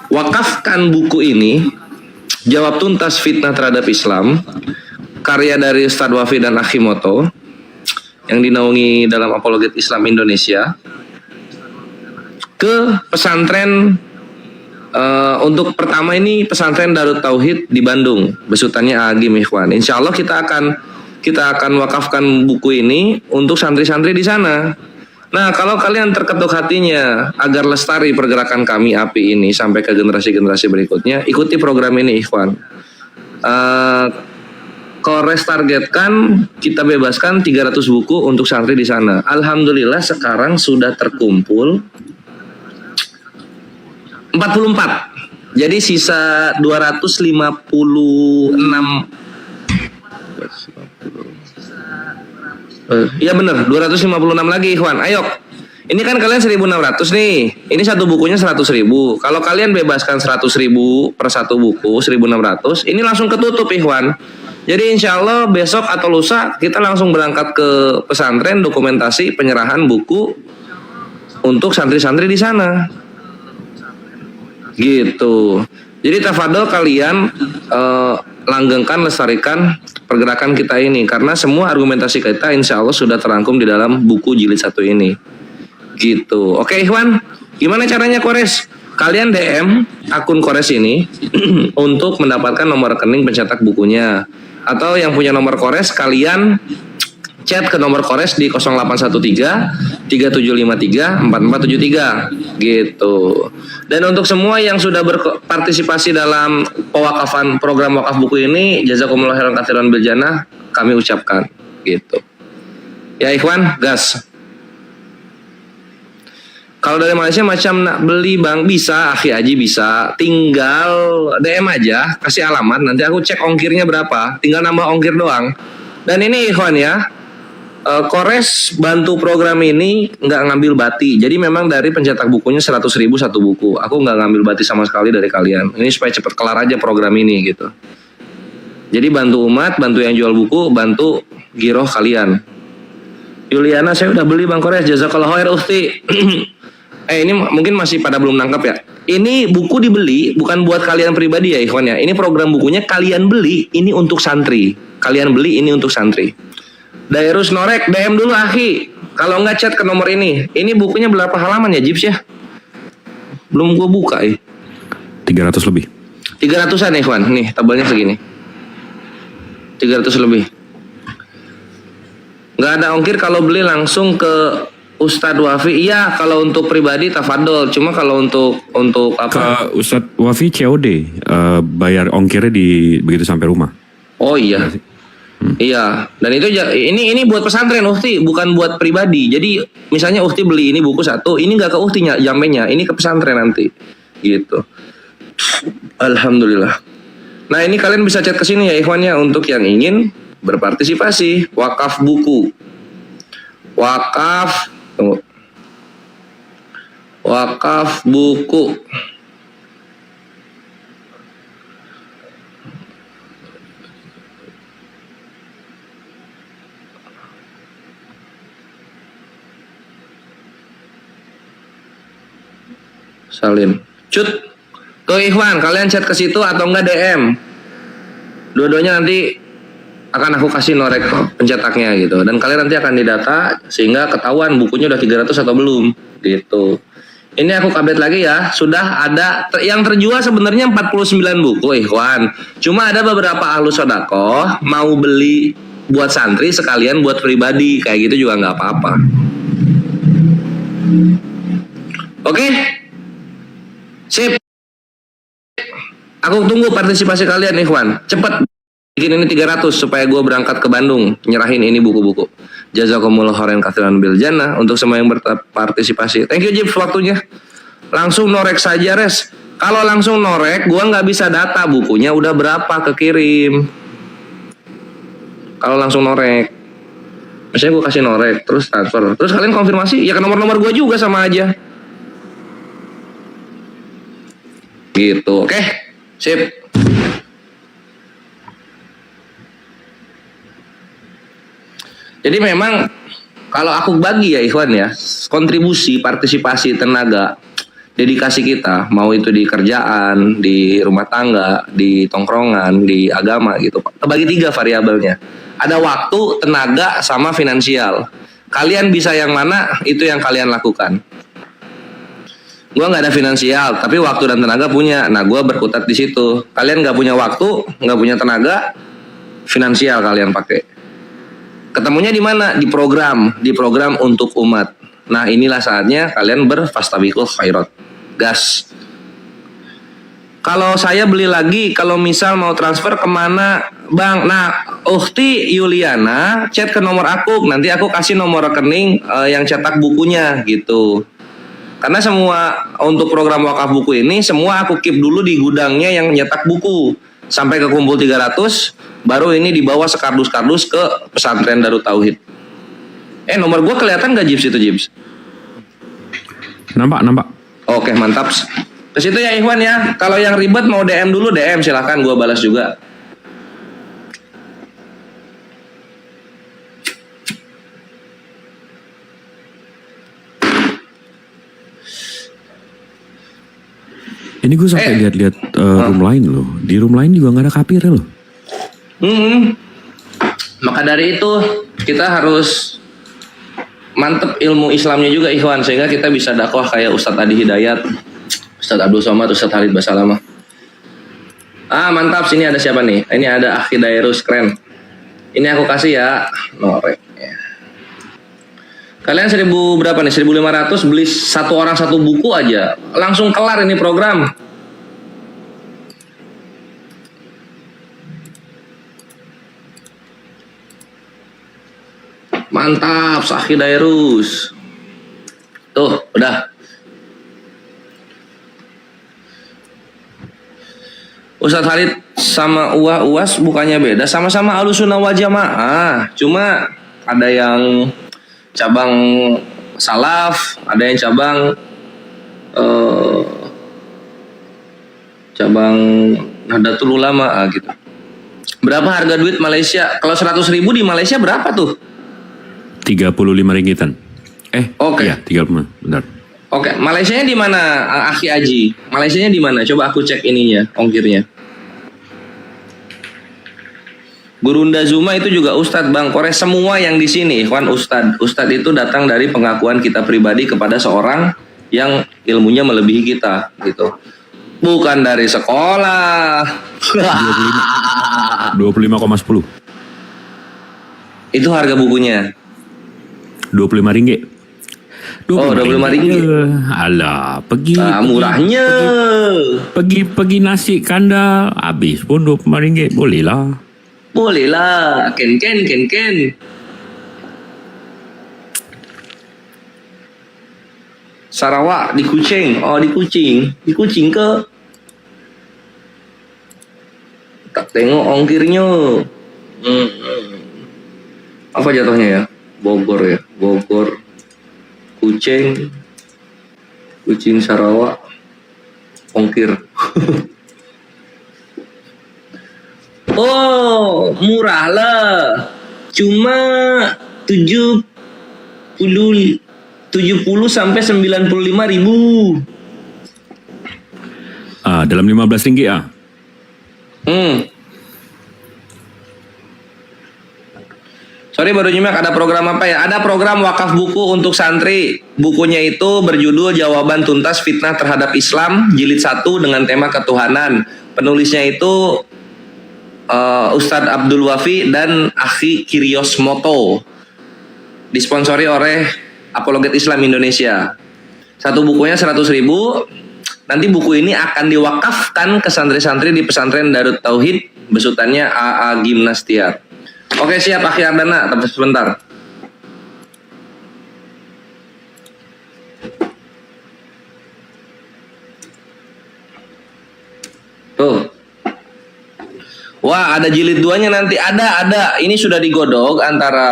Wakafkan buku ini, Jawab Tuntas Fitnah Terhadap Islam, karya dari Ustadz Wafi dan Akhimoto, yang dinaungi dalam Apologet Islam Indonesia, ke pesantren. Untuk pertama ini pesantren Darut Tauhid di Bandung, besutannya Agim Ikhwan. Insya Allah kita akan wakafkan buku ini untuk santri-santri di sana. Nah, kalau kalian terketuk hatinya agar lestari pergerakan kami api ini sampai ke generasi-generasi berikutnya, ikuti program ini, Ikhwan. Kores targetkan kita bebaskan 300 buku untuk santri di sana. Alhamdulillah sekarang sudah terkumpul 44. Jadi sisa 256. Iya bener, 256 lagi, Ikhwan. Ayo. Ini kan kalian 1.600 nih. Ini satu bukunya 100.000. Kalau kalian bebaskan 100.000 per satu buku, 1.600, ini langsung ketutup, Ikhwan. Jadi insya Allah besok atau lusa kita langsung berangkat ke pesantren dokumentasi penyerahan buku untuk santri-santri di sana. Gitu. Jadi tafadhol kalian langgengkan, lestarikan pergerakan kita ini, karena semua argumentasi kita insya Allah sudah terangkum di dalam buku jilid 1 ini. Gitu. Oke Ikhwan, gimana caranya Kores? Kalian DM akun Kores ini untuk mendapatkan nomor rekening pencetak bukunya. Atau yang punya nomor Kores, kalian chat ke nomor Kores di 0813 3753 4473 gitu. Dan untuk semua yang sudah berpartisipasi dalam pewakafan program wakaf buku ini, jazakumullah khairan katsiran bil jannah, kami ucapkan gitu. Ya Ikhwan, gas. Kalau dari Malaysia macam nak beli bang, bisa, Akhi Haji bisa. Tinggal DM aja, kasih alamat, nanti aku cek ongkirnya berapa. Tinggal nambah ongkir doang. Dan ini Ikhwan ya, Kores bantu program ini nggak ngambil bati. Jadi memang dari pencetak bukunya 100.000 satu buku. Aku nggak ngambil bati sama sekali dari kalian. Ini supaya cepat kelar aja program ini gitu. Jadi bantu umat, bantu yang jual buku, bantu giroh kalian. Yuliana, saya udah beli Bang Kores, jazakallahu khair Ukhti. Ini mungkin masih pada belum nangkap ya. Ini buku dibeli bukan buat kalian pribadi ya Ikhwan ya. Ini program bukunya kalian beli, ini untuk santri. Kalian beli ini untuk santri. Dairus Norek, DM dulu Akhi. Kalau nggak chat ke nomor ini. Ini bukunya berapa halaman ya Jips ya? Belum gue buka 300 lebih. 300-an ya Ikhwan. Nih tabelnya segini. 300 lebih. Nggak ada ongkir kalau beli langsung ke Ustadz Wafi. Iya kalau untuk pribadi tafadol. Cuma kalau untuk apa? Ke Ustadz Wafi COD, bayar ongkirnya begitu sampai rumah. Oh iya. Iya, dan itu ini buat pesantren Uhti, bukan buat pribadi. Jadi misalnya Uhti beli ini buku 1, ini nggak ke Uhti jampenya, ini ke pesantren nanti. Gitu. Alhamdulillah. Nah, ini kalian bisa chat ke sini ya Ikhwan ya untuk yang ingin berpartisipasi wakaf buku. Wakaf buku. Salin. Cut. Tuh Ikhwan, kalian chat ke situ atau enggak DM. Dua-duanya nanti akan aku kasih norek pencetaknya gitu. Dan kalian nanti akan didata sehingga ketahuan bukunya udah 300 atau belum gitu. Ini aku update lagi ya. Sudah ada yang terjual sebenarnya 49 buku Ikhwan. Cuma ada beberapa ahlus sedekah mau beli buat santri sekalian buat pribadi. Kayak gitu juga nggak apa-apa. Oke? Sip. Aku tunggu partisipasi kalian Ikhwan. Cepet bikin ini 300 supaya gue berangkat ke Bandung nyerahin ini buku-buku. Jazakumullah khairan katsiran bil jannah untuk semua yang berpartisipasi. Thank you Jib waktunya. Langsung norek saja Res. Kalau langsung norek gue nggak bisa data bukunya udah berapa kekirim. Kalau langsung norek. Misalnya gue kasih norek terus transfer. Terus kalian konfirmasi ya ke nomor-nomor gue juga sama aja. Gitu, oke? Sip. Jadi memang kalau aku bagi ya Ikhwan ya, kontribusi, partisipasi, tenaga, dedikasi kita, mau itu di kerjaan, di rumah tangga, di tongkrongan, di agama gitu, kebagi 3 variabelnya. Ada waktu, tenaga, sama finansial. Kalian bisa yang mana, itu yang kalian lakukan. Gua nggak ada finansial, tapi waktu dan tenaga punya. Nah, gua berkutat di situ. Kalian nggak punya waktu, nggak punya tenaga, finansial kalian pakai. Ketemunya di mana? Di program untuk umat. Nah, inilah saatnya kalian berfastabiqul khairat. Gas. Kalau saya beli lagi, kalau misal mau transfer kemana, Bang? Nah, Ukhti Yuliana chat ke nomor aku, nanti aku kasih nomor rekening yang cetak bukunya gitu. Karena semua untuk program wakaf buku ini semua aku keep dulu di gudangnya yang nyetak buku sampai ke kumpul 300, baru ini dibawa sekardus-kardus ke pesantren Darut Tauhid. Nomor gua kelihatan gak Jips itu Jips? Nampak. Oke mantap. Ke situ ya Ikhwan ya. Kalau yang ribet mau DM dulu DM silahkan gua balas juga. Ini gue sampai lihat-lihat room lain loh. Di room lain juga nggak ada kapirnya loh. Maka dari itu kita harus mantep ilmu Islamnya juga ikhwan, sehingga kita bisa dakwah kayak Ustadz Adi Hidayat, Ustadz Abdul Somad, Ustadz Halid Basalamah. Mantap, sini ada siapa nih? Ini ada Akhi Dairus, keren. Ini aku kasih ya, norek. Kalian 1000 berapa nih? 1500 beli satu orang satu buku aja, langsung kelar ini program. Mantap, Akhi Dairus. Tuh, udah. Ustadz Halid sama Uwas bukannya beda, sama-sama Ahlussunnah wal Jamaah. Cuma ada yang cabang salaf, ada yang cabang Nahdlatul Ulama gitu. Berapa harga duit Malaysia? Kalau 100.000 di Malaysia berapa tuh? 35 ringgitan. Oke. Iya, 30. Bentar. Oke, Malaysianya di mana, Akhi Aji? Malaysianya di mana? Coba aku cek ininya, ongkirnya. Gurunda Zuma itu juga Ustadz Bang Kores, semua yang di sini, ikhwan Ustadz. Ustadz itu datang dari pengakuan kita pribadi kepada seorang yang ilmunya melebihi kita, gitu. Bukan dari sekolah. 25,10. Itu harga bukunya. 25 ringgit. 25 ringgit. Alah, pergi. Murahnya. Pergi nasi kandar habis pun 25 ringgit, boleh lah. Boleh lah, ken. Sarawak di Kuching. Di Kuching ke? Tak tengok ongkirnya. Apa jatuhnya ya? Bogor ya, Bogor, Kuching, Sarawak, ongkir. Murah lah. Cuma 70 sampai 95 ribu. Dalam 15 ringgit Sorry baru nyimak, ada program apa ya? Ada program wakaf buku untuk santri. Bukunya itu berjudul Jawaban Tuntas Fitnah Terhadap Islam Jilid 1 dengan tema ketuhanan. Penulisnya itu Ustadz Abdul Wafi dan Akhi Kiryos Moto. Disponsori oleh Apologet Islam Indonesia. Satu bukunya 100.000. Nanti buku ini akan diwakafkan ke santri-santri di pesantren Darut Tauhid, besutannya AA Gimnastiar. Oke, siap Akhi Ardana, tapi sebentar. Tuh. Wah, ada jilid 2-nya nanti. Ada. Ini sudah digodok antara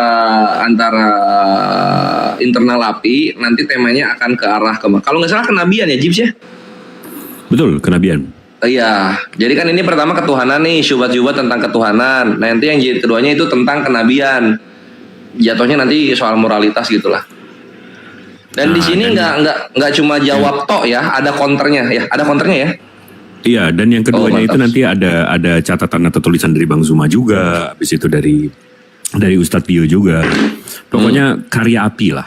internal API. Nanti temanya akan ke arah kalau nggak salah kenabian ya, Jibs ya? Betul, kenabian. Iya, jadi kan ini pertama ketuhanan nih, syubhat-syubhat tentang ketuhanan. Nanti yang jilid keduanya itu tentang kenabian. Jatuhnya nanti soal moralitas gitulah. Dan di sini nggak cuma jawab tok ya, ada counternya ya, ya. Iya, dan yang keduanya itu nanti ada catatan atau tulisan dari Bang Zuma juga, habis itu dari Ustadz Pio juga. Pokoknya karya api lah.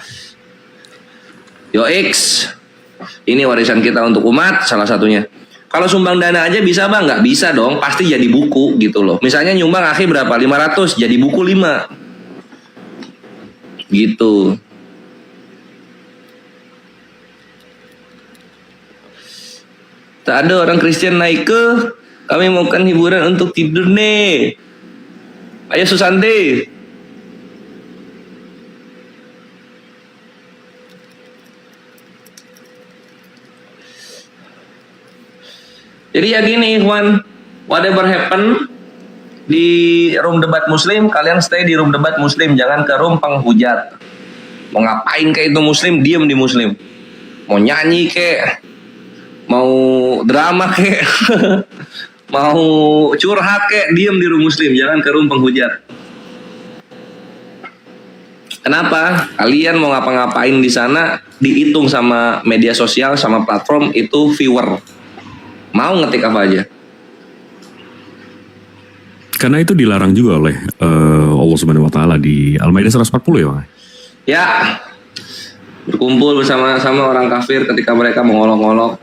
Yo X, ini warisan kita untuk umat salah satunya. Kalau sumbang dana aja bisa Bang? Nggak bisa dong, pasti jadi buku gitu loh. Misalnya nyumbang Akhi berapa? 500, jadi buku 5. Gitu. Tak ada orang Kristen naik ke, kami maukan hiburan untuk tidur nih. Ayo Susanti. Jadi ya gini Ikhwan, whatever happen di room debat muslim, kalian stay di room debat muslim, jangan ke room penghujat. Mau ngapain kayak itu muslim, diem di muslim. Mau nyanyi kek, mau drama kek, mau curhat kek, diem di room muslim, jangan ke room penghujat. Kenapa? Kalian mau ngapa-ngapain di sana dihitung sama media sosial, sama platform itu viewer. Mau ngetik apa aja. Karena itu dilarang juga oleh Allah Subhanahu wa taala di Al-Maidah 140 ya, Bang. Ya, berkumpul bersama-sama orang kafir ketika mereka mengolok-olok.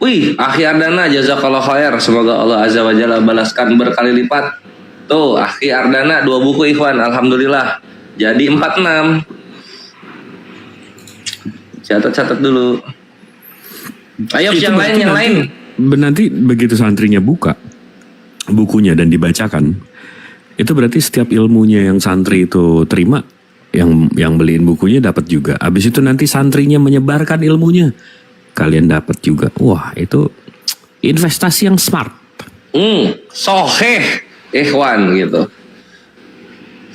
Wih, Akhi Ardana, jazakallah khair. Semoga Allah Azza wa Jalla balaskan berkali lipat. Tuh, Akhi Ardana 2 buku ikhwan, alhamdulillah. Jadi 46. Catat-catat dulu. Ayo Itu yang lain, berarti yang lain. Nanti begitu santrinya buka bukunya dan dibacakan, itu berarti setiap ilmunya yang santri itu terima, yang beliin bukunya dapat juga. Habis itu nanti santrinya menyebarkan ilmunya, kalian dapat juga. Wah, itu investasi yang smart. Soheh, ikhwan gitu.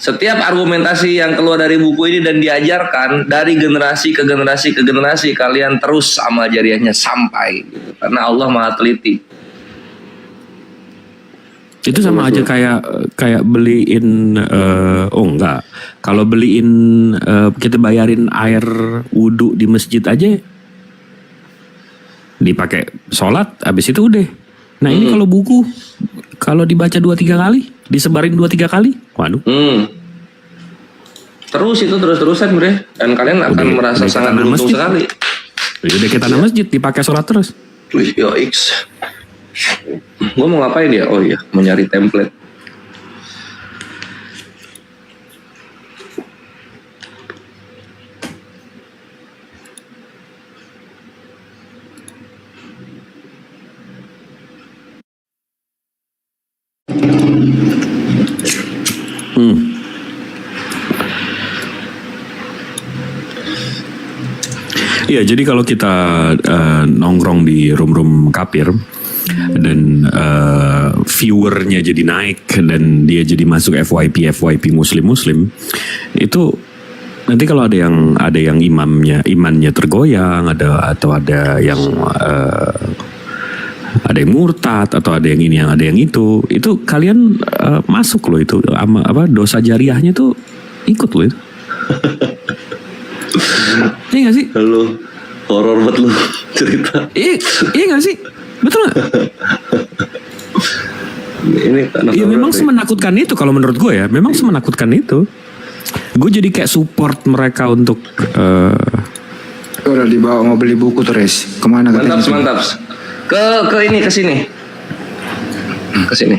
Setiap argumentasi yang keluar dari buku ini dan diajarkan dari generasi ke generasi ke generasi, kalian terus sama jariahnya sampai gitu. Karena Allah Maha Teliti. Itu sama aja kayak beliin enggak. Kalau beliin kita bayarin air wudhu di masjid aja, dipakai sholat, habis itu udah. Nah ini kalau buku, kalau dibaca 2-3 kali, disebarin 2-3 kali, waduh. Terus itu terus-terusan bre, dan kalian akan merasa sangat beruntung sekali. Udah kita tanah masjid, dipakai sholat terus. Wih, yo X. Gue mau ngapain ya? Oh iya, mau nyari template. Iya, jadi kalau kita nongkrong di room-room kafir dan viewernya jadi naik dan dia jadi masuk FYP muslim itu nanti kalau ada yang imannya tergoyang, atau ada yang murtad, atau ada yang ini, yang ada yang itu kalian masuk loh, itu dosa jariahnya tuh ikut loh itu. Iya gak sih? Halo, horor banget lu cerita. Iya gak sih? Betul gak? Ini memang semenakutkan itu kalau menurut gue ya. Memang semenakutkan itu. Gue jadi kayak support mereka untuk udah dibawa mau beli buku terus. Kemana katanya? Mantap. Ke ini, ke sini. Ke sini.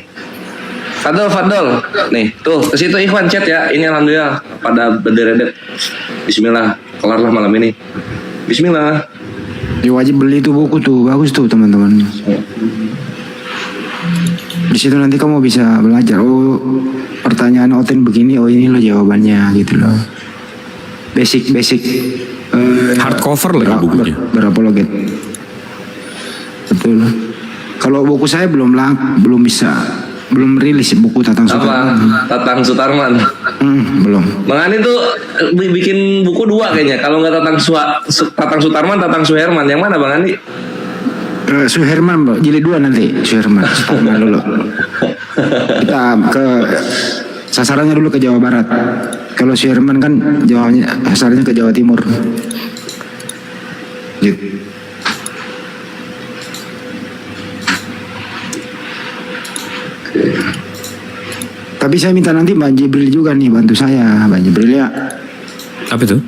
Fadol. Nih, tuh ke situ ikhwan chat ya. Ini alhamdulillah pada berderet. Bismillah, kelarlah malam ini. Bismillah. Ya wajib beli itu buku tuh, bagus tuh teman-teman. Di situ nanti kamu bisa belajar. Oh, pertanyaan Oten begini, oh ini loh jawabannya gitu loh. Basic hardcover lagi bukunya. Berapologet. Betul. Kalau buku saya belum rilis buku Tatang Sutarman. Tatang Sutarman. Belum. Bang Ani tuh bikin buku 2 kayaknya. Kalau nggak Tatang Sutarman, Tatang Suherman. Yang mana Bang Ani? Suherman, jilid 2 nanti. Suherman dulu. Kita ke sasarannya dulu ke Jawa Barat. Kalau Suherman kan sasarannya ke Jawa Timur. Gitu. Tapi saya minta nanti Mbak Jibril juga nih bantu saya, Mbak Jibril ya. Apa itu?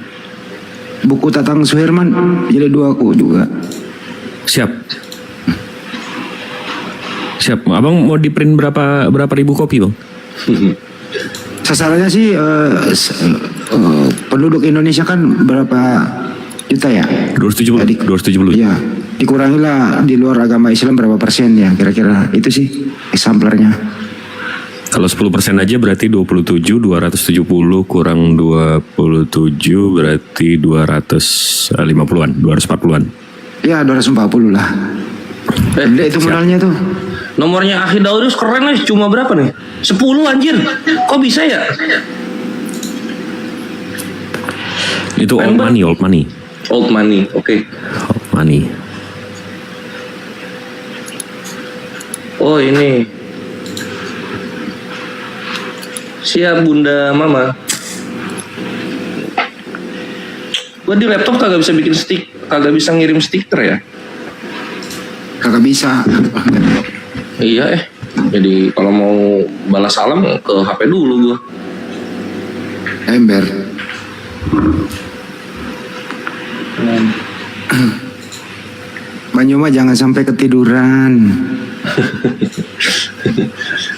Buku Tatang Suherman jilid 2 aku juga. Siap. Abang mau di print berapa ribu kopi bang? Sasarannya sih penduduk Indonesia kan berapa juta ya? 270. Iya. Dikurangilah di luar agama Islam berapa persen ya kira-kira, itu sih eksemplarnya. Kalau 10% aja berarti 270 kurang 27 berarti 250-an, 240-an. Ya 240 lah. Itu modalnya tuh. Nomornya Akhi Daudus keren nih, cuma berapa nih? 10 anjir. Kok bisa ya? Itu old money. Old money, oke. Old money. Oh ini. Siap Bunda Mama. Gua di laptop kagak bisa bikin kagak bisa ngirim stiker ya. Kagak bisa. Iya jadi kalau mau balas salam ke HP dulu gua. Ember. Banyu mah jangan sampai ketiduran.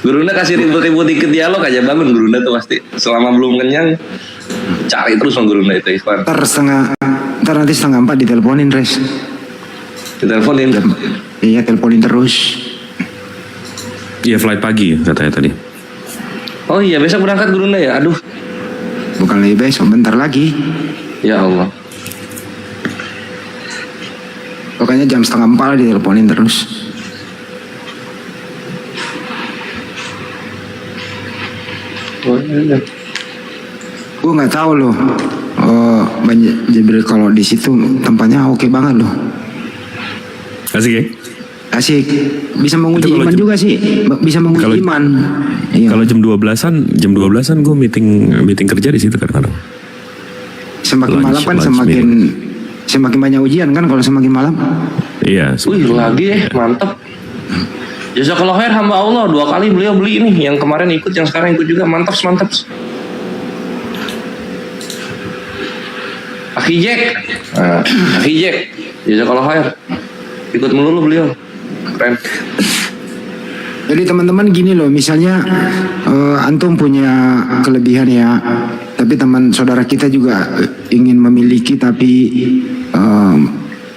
Gurunda kasih ribut-ribut dikit dialog aja bangun Gurunda tuh pasti. Selama belum kenyang cari terus sama Gurunda itu Ikhwan. Ntar nanti 3:30 diteleponin Res. Diteleponin? Iya teleponin terus. Iya flight pagi katanya tadi. Oh iya besok berangkat Gurunda ya? Aduh. Bukan lebih besok, bentar lagi. Ya Allah. Pokoknya jam 3:30 diteleponin terus. Gue nggak tahu loh. Banyak Jibril kalau di situ tempatnya oke banget loh. Asik ya? Asik. Bisa menguji iman juga sih. Bisa menguji iman. Iya. Kalau jam 12-an gue meeting kerja di situ kadang-kadang. Semakin malam kan semakin banyak ujian kan kalau semakin malam. Iya. Wih lagi mantep. Jazakallah khair hamba Allah 2 kali beliau beli ini, yang kemarin ikut, yang sekarang ikut juga, mantap. Akhi Jack, jazakallah khair, ikut melulu beliau, keren. Jadi teman-teman gini loh, misalnya antum punya kelebihan ya, tapi teman saudara kita juga ingin memiliki tapi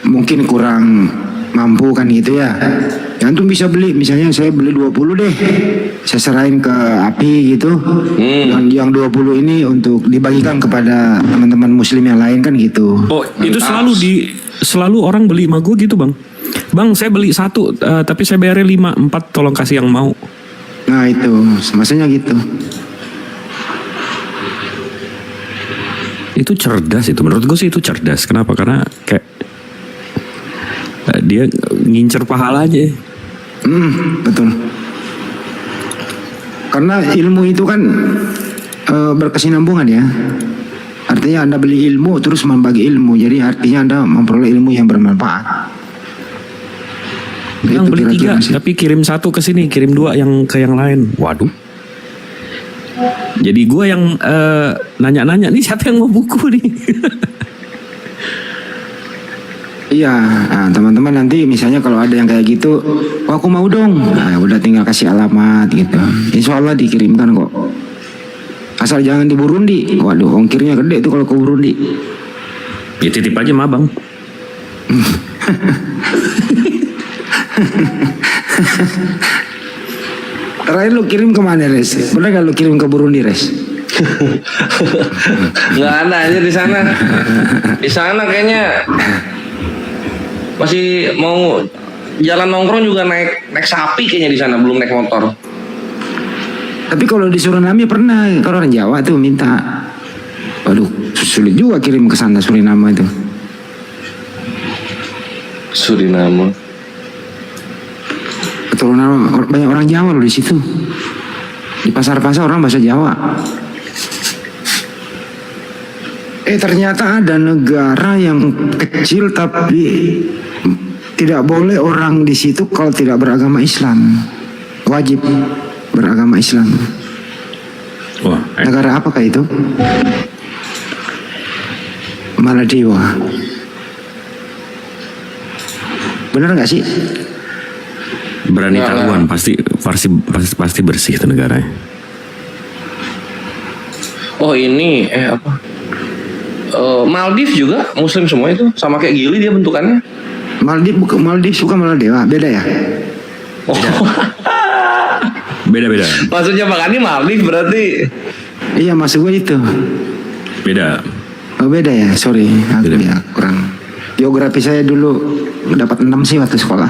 mungkin kurang mampu kan gitu ya. Ya antum bisa beli, misalnya saya beli 20 deh, saya serahin ke Api gitu. Yang 20 ini untuk dibagikan kepada teman-teman muslim yang lain kan gitu. Oh itu selalu orang beli sama gue gitu bang. Bang saya beli 1 tapi saya bayarnya 5, 4 tolong kasih yang mau. Nah itu maksudnya gitu. Itu cerdas itu, menurut gue sih itu cerdas. Kenapa? Karena kayak dia ngincer pahalanya. Betul. Karena ilmu itu kan berkesinambungan ya. Artinya Anda beli ilmu terus membagi ilmu. Jadi artinya Anda memperoleh ilmu yang bermanfaat. Yang beli 3 tapi kirim 1 ke sini, kirim 2 yang ke yang lain. Waduh. Jadi gue yang nanya-nanya nih siapa yang mau buku nih. Iya, nah, teman-teman nanti misalnya kalau ada yang kayak gitu, oh aku mau dong, nah, udah tinggal kasih alamat gitu. Insya Allah dikirimkan kok. Asal jangan di Burundi, waduh ongkirnya gede tuh kalau ke Burundi. Ya titip aja sama abang. Terakhir lu kirim kemana Res? Bener gak lu kirim ke Burundi Res? Nggak ada aja di sana. Di sana kayaknya masih mau jalan nongkrong juga naik sapi kayaknya di sana, belum naik motor. Tapi kalau di Suriname pernah, kalau orang Jawa tuh minta. Waduh, sulit juga kirim ke sana Suriname itu. Suriname. Keturunan banyak orang Jawa loh di situ. Di pasar-pasar orang bahasa Jawa. Ternyata ada negara yang kecil tapi tidak boleh orang di situ kalau tidak beragama Islam. Wajib beragama Islam. Wah, negara apakah itu? Maldives. Benar nggak sih? Berani taruhan pasti bersih itu negaranya. Oh ini apa? Maldives juga Muslim semua itu, sama kayak Gili dia bentukannya. Maldives bukan Maldives, beda ya? Oh. Beda. Maksudnya Bang Andi Maldives berarti? Iya maksud gue itu. Beda. Oh beda ya, sorry. Aku ya kurang. Geografi saya dulu dapat 6 sih waktu sekolah.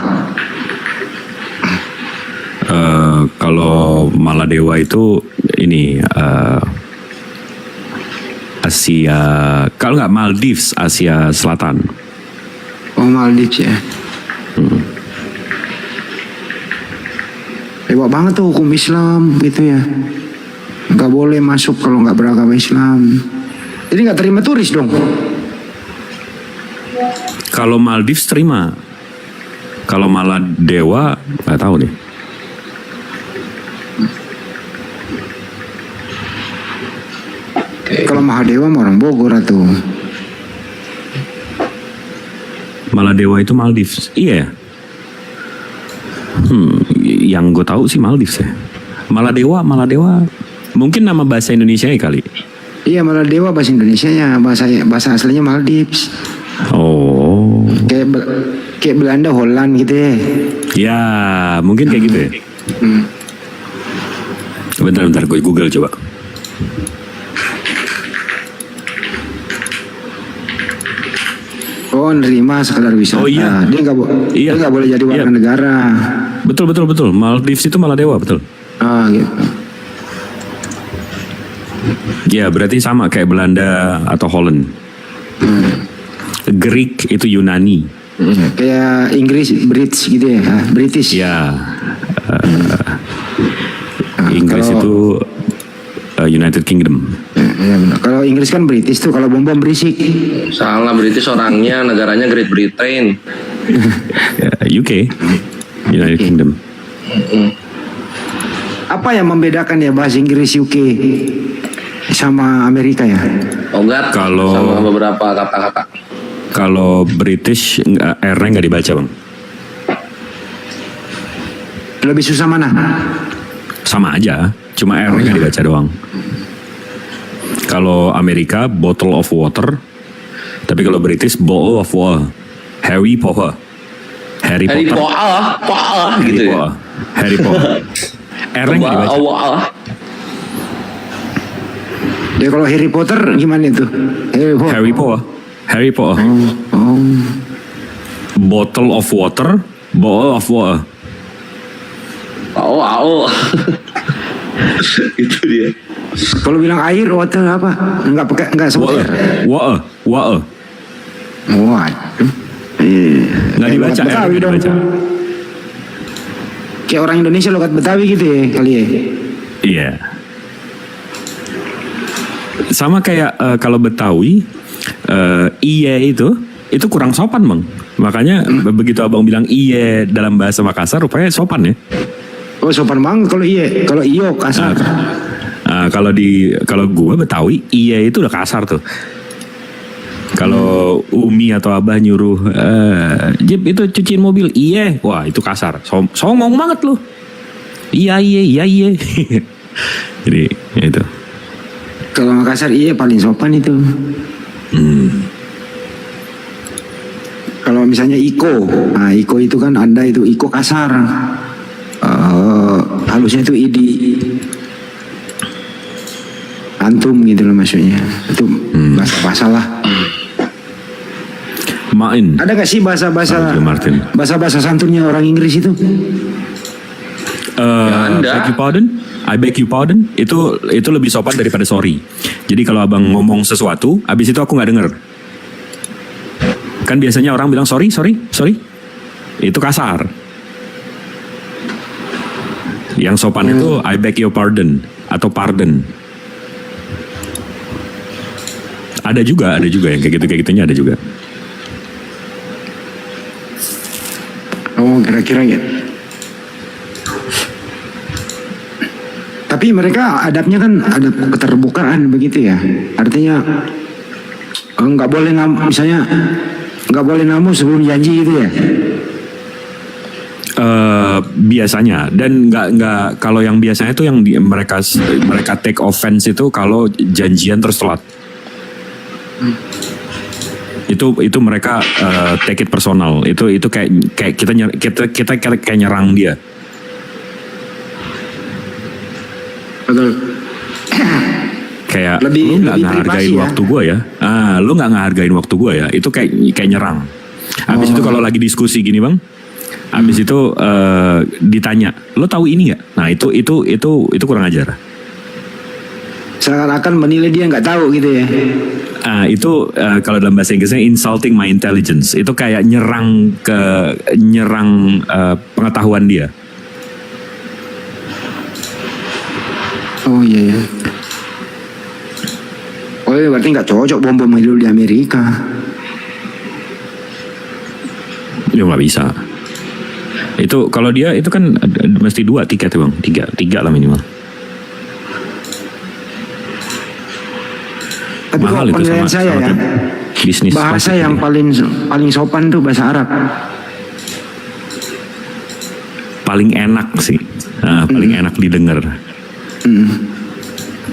Kalau Maladewa itu ini Asia, kalau nggak Maldives, Asia Selatan. Oh Maldives ya. Hebat banget tuh hukum Islam gitu ya. Nggak boleh masuk kalau nggak beragama Islam. Jadi nggak terima turis dong. Kalau Maldives terima. Kalau Maladewa nggak tahu nih. Kalau Mahadewa mah orang Bogor tuh. Maladewa itu Maldives. Iya. Yang gue tahu sih Maldives ya. Maladewa. Mungkin nama bahasa Indonesia kali. Iya, Maladewa bahasa Indonesianya, bahasa aslinya Maldives. Oh. Kayak Belanda, Holland gitu ya. Ya, mungkin kayak gitu ya. Bentar, gue Google coba. Oh, nerima sekadar wisata. Oh iya. Dia nggak boleh jadi warga negara. Betul. Maldives itu Maladewa, betul. Ah, gitu. Ya, berarti sama kayak Belanda atau Holland. Greek itu Yunani. Kayak Inggris, British gitu ya, British. Ya. Inggris itu United Kingdom. Ya benar. Kalau Inggris kan British tuh, kalau bom berisik. Salah, British orangnya, negaranya Great Britain. UK, United Kingdom. Apa yang membedakan ya bahasa Inggris UK sama Amerika ya? Oh enggak, Kalau- sama beberapa kata-kata. Kalau British R-nya nggak dibaca, Bang. Lebih susah mana? Sama aja, cuma R-nya nggak dibaca doang. Kalau Amerika bottle of water, tapi kalau British bowl of water. Harry Potter. Harry Potter. gitu ya. Harry Potter. R-nya nggak dibaca. Ya kalau Harry Potter gimana itu? Harry Potter. Bottle of water, bowl of water. Itu dia. Kalau bilang air, water apa? Enggak sebut air. Water. Waduh. Nggak dibaca, Logat Betawi nggak dong. dibaca. Kayak orang Indonesia logat Betawi gitu ya kali ya. Iya. Sama kayak kalau Betawi, iye itu kurang sopan, Bang. Makanya begitu Abang bilang iye dalam bahasa Makassar, rupanya sopan ya. Oh, sopan banget kalau iya. Kalau iyo kasar. Kalau gue Betawi, iye itu udah kasar tuh. Kalau Umi atau Abah nyuruh Jip itu cuciin mobil, iye, wah itu kasar. Songong banget loh. Iya. Jadi ya itu. Kalau Makassar iya paling sopan itu. Kalau misalnya Iko, nah Iko itu kan Anda itu Iko kasar. Halusnya itu idi. Antum gitu loh maksudnya. Itu bahasa-bahasa lah. Main. Ada gak sih bahasa-bahasa santunnya orang Inggris itu? I beg you pardon. Itu lebih sopan daripada sorry. Jadi kalau Abang ngomong sesuatu, abis itu aku nggak denger. Kan biasanya orang bilang sorry. Itu kasar. Yang sopan itu I beg your pardon atau pardon. Ada juga yang kayak gitunya ada juga. Oh, kira-kira ya. Tapi mereka adabnya kan ada keterbukaan begitu ya. Artinya nggak boleh misalnya nggak boleh namu sebelum janji gitu ya. Biasanya dan nggak kalau yang biasanya itu yang mereka take offense itu kalau janjian terus telat. Itu mereka take it personal. Itu kayak kita kayak nyerang dia. Betul. Kayak Lebih- lu nggak lebih ngehargain privasi ya. waktu gue ya. Lu nggak ngehargain waktu gue ya. Itu kayak nyerang. Habis itu kalau lagi diskusi gini, Bang. Habis itu ditanya, lo tahu ini nggak? Nah itu kurang ajar. Seakan-akan menilai dia nggak tahu gitu ya. Itu kalau dalam bahasa Inggrisnya insulting my intelligence. Itu kayak nyerang pengetahuan dia. Oh iya. Oh iya, berarti nggak cocok bom hidup di Amerika. Ya nggak bisa. Itu kalau dia itu kan mesti 2 tiket tuh bang, tiga lah minimal. Tapi Mahal kalau itu penilaian saya ya, bisnis bahasa plastik yang ini. paling sopan tuh bahasa Arab. Paling enak sih, paling enak didengar.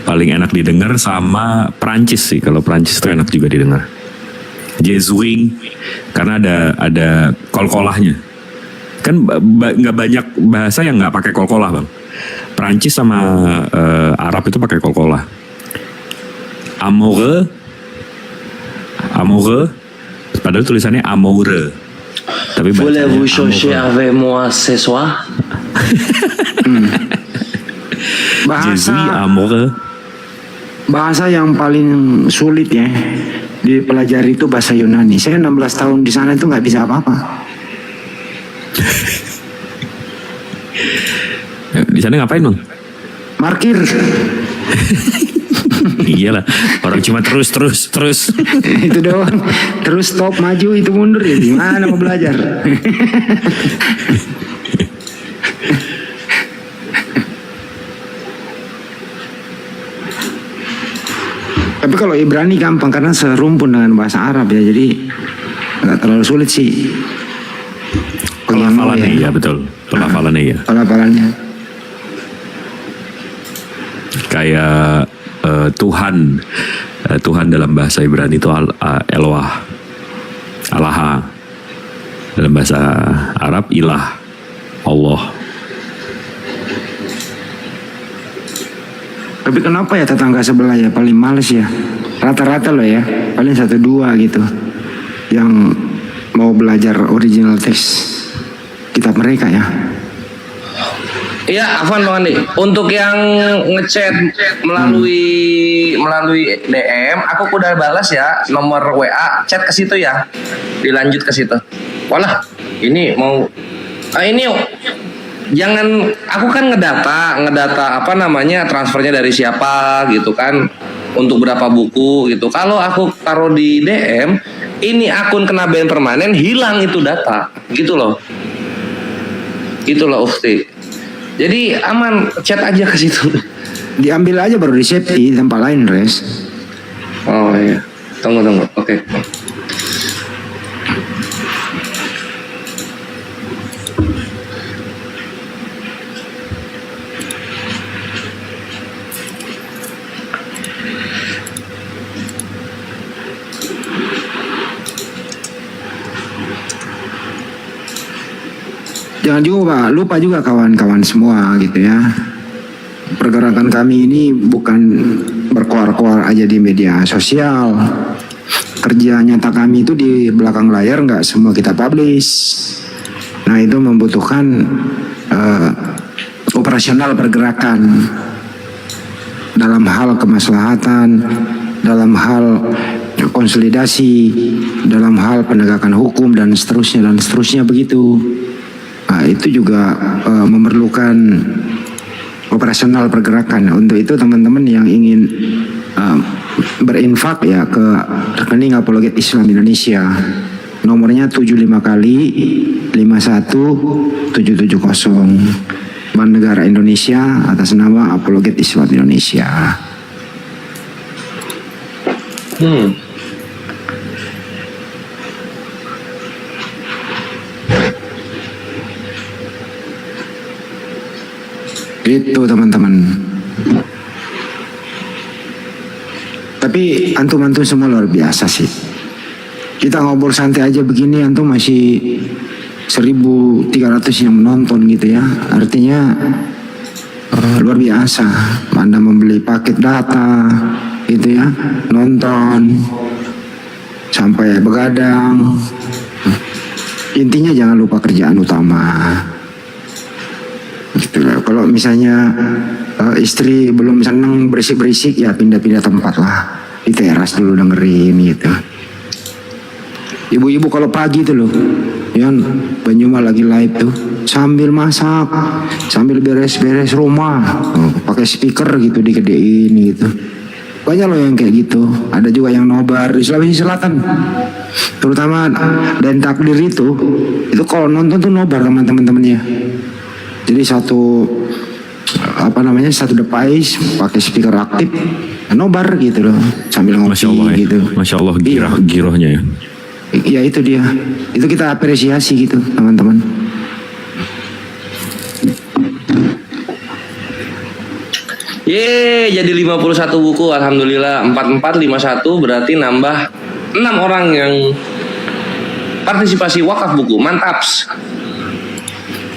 Paling enak didengar sama Prancis sih. Kalau Prancis tuh enak juga didengar. Jesuing karena ada kol-kolahnya. Kan nggak banyak bahasa yang nggak pakai kol-kolah bang. Prancis sama Arab itu pakai kol-kolah. Amoureux, padahal tulisannya amoureux. Tapi Voulez-vous chercher avec moi ce soir? Bahasa yang paling sulit ya dipelajari itu bahasa Yunani. Saya 16 tahun di sana itu nggak bisa apa-apa. Di sana ngapain bang? Markir. Iyalah, orang cuma terus. Itu doang. Terus stop, maju, itu mundur ya. Gimana mau belajar? Tapi kalau Ibrani gampang karena serumpun dengan bahasa Arab ya, jadi nggak terlalu sulit sih. Pelafalannya ya betul, pelafalannya ya. Pelafalannya. Kayak Tuhan dalam bahasa Ibrani itu Eloah, Allah. Dalam bahasa Arab ilah, Allah. Tapi kenapa ya tetangga sebelah ya paling males ya? Rata-rata loh ya, paling 1-2 gitu yang mau belajar original teks kitab mereka ya. Iya, Afwan Bang Andi. Untuk yang ngechat melalui DM, aku udah balas ya nomor WA, chat ke situ ya. Dilanjut ke situ. Walah, ini mau ini jangan, aku kan ngedata apa namanya transfernya dari siapa gitu kan, untuk berapa buku gitu. Kalau aku taruh di DM, ini akun kena ban permanen, hilang itu data gitu loh. Gitu loh Ufti. Jadi aman, chat aja ke situ. Diambil aja baru di-save di tempat lain, Res. Oh iya. Tunggu. Oke. Jangan juga lupa juga kawan-kawan semua gitu ya. Pergerakan kami ini bukan berkoar-koar aja di media sosial. Kerja nyata kami itu di belakang layar, nggak semua kita publish. Nah itu membutuhkan operasional pergerakan dalam hal kemaslahatan, dalam hal konsolidasi, dalam hal penegakan hukum dan seterusnya begitu. Nah, itu juga memerlukan operasional pergerakan. Untuk itu teman-teman yang ingin berinfak ya ke rekening Apologet Islam Indonesia, nomornya 75 kali 51770, Bank Negara Indonesia atas nama Apologet Islam Indonesia. Itu teman-teman. Tapi antum-antum semua luar biasa sih. Kita ngobrol santai aja begini, antum masih 1.300 yang menonton gitu ya. Artinya luar biasa. Anda membeli paket data gitu ya, nonton sampai begadang. Intinya jangan lupa kerjaan utama. Gitu lah. Kalau misalnya istri belum seneng berisik-berisik ya pindah-pindah tempat lah, di teras dulu dengerin gitu. Ibu-ibu kalau pagi tuh loh, ya Banyuma lagi live tuh sambil masak, sambil beres-beres rumah, pakai speaker gitu digedein gitu. Banyak loh yang kayak gitu. Ada juga yang nobar di Sulawesi Selatan. Terutama dan takdir itu kalau nonton tuh nobar sama teman-temannya. Jadi satu device pakai speaker aktif nobar gitu loh sambil ngopi. Masya Allah, ya. Gitu. Masya Allah girohnya ya. Ya itu dia. Itu kita apresiasi gitu teman-teman. Jadi 51 buku, alhamdulillah. 4451 berarti nambah 6 orang yang partisipasi wakaf buku. Mantaps.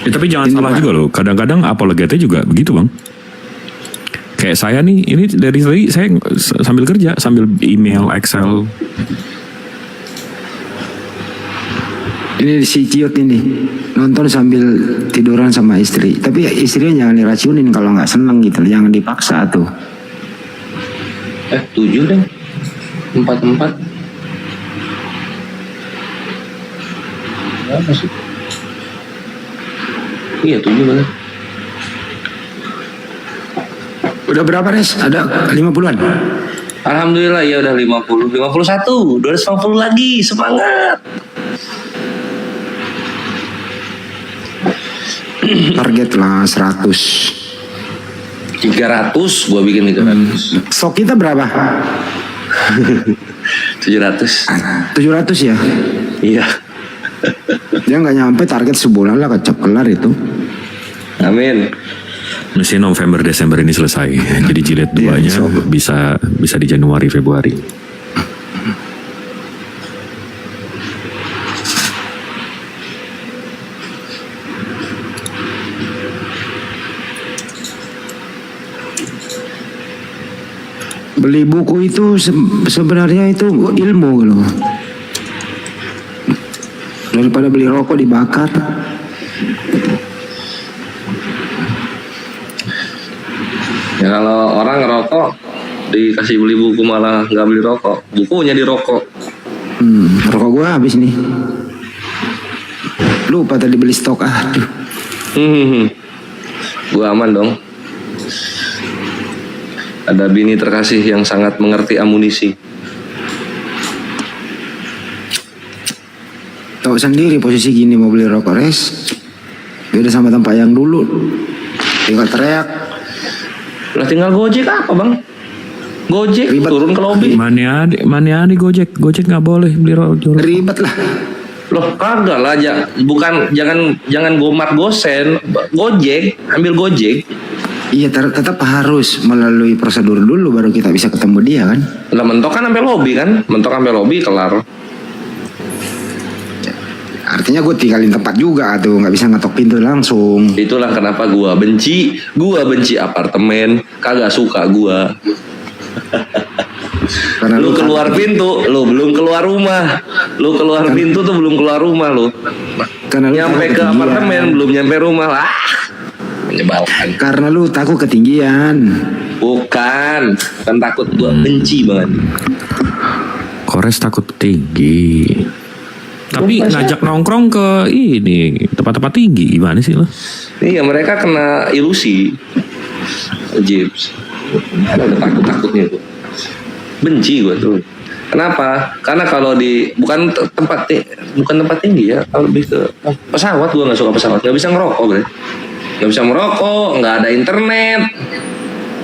Ya, tapi jangan salah juga loh. Kadang-kadang apologetnya juga begitu bang. Kayak saya nih, ini dari tadi saya sambil kerja, sambil email, Excel. Ini si Ciut ini nonton sambil tiduran sama istri. Tapi istrinya jangan diracunin kalau nggak seneng gitu, jangan dipaksa tuh. 7 deh. 44. Apa sih? Iya 7 banget. Udah berapa Res? Ada 50-an? Alhamdulillah ya udah 50. 51. 250 lagi. Semangat. Target lah 100. 300 gua bikin 300. Stok kita berapa? 700. 700 ya? Iya. Dia nggak nyampe target sebulan lah, kecap kelar itu. Amin. Mesti November Desember ini selesai. Jadi jilid 2-nya bisa di Januari Februari. Beli buku itu sebenarnya itu ilmu loh. Daripada beli rokok dibakar. Ya kalau orang ngerokok dikasih beli buku malah nggak beli rokok, bukunya dirokok. Rokok gua habis nih. Lupa tadi beli stok. Aduh. Gua aman dong. Ada bini terkasih yang sangat mengerti amunisi. Tahu sendiri posisi gini mau beli rokok Res. Beda sama tempat yang dulu. Tinggal teriak. Lah tinggal Gojek apa bang? Gojek ribet. Turun ke lobi. Mana ada Gojek nggak boleh beli rokok. Ribet lah. Loh kagak lah, jangan Gomart Gosen, Gojek, ambil Gojek. Iya tetap harus melalui prosedur dulu baru kita bisa ketemu dia kan. Lah mentok kan sampai lobi kan, mentok sampai lobi kelar. Artinya gue tinggalin tempat juga tuh, nggak bisa ngetok pintu langsung. Itulah kenapa gua benci apartemen, kagak suka gua. Karena lu keluar pintu, lu belum keluar rumah. Lu keluar pintu tuh belum keluar rumah lu. Nyampe ke apartemen belum nyampe rumah lah. Menyebalkan. Karena lu takut ketinggian. Bukan, kan takut gua benci banget. Kores takut tinggi. Tapi ngajak nongkrong ke ini tempat-tempat tinggi gimana sih lo? Iya mereka kena ilusi. Jips. Ada takut-takutnya gua. Benci gua tuh. Kenapa? Karena kalau di bukan tempat tinggi ya, kalau lebih ke pesawat gua nggak suka pesawat, nggak bisa ngerokok bre. Nggak bisa merokok, nggak ada internet.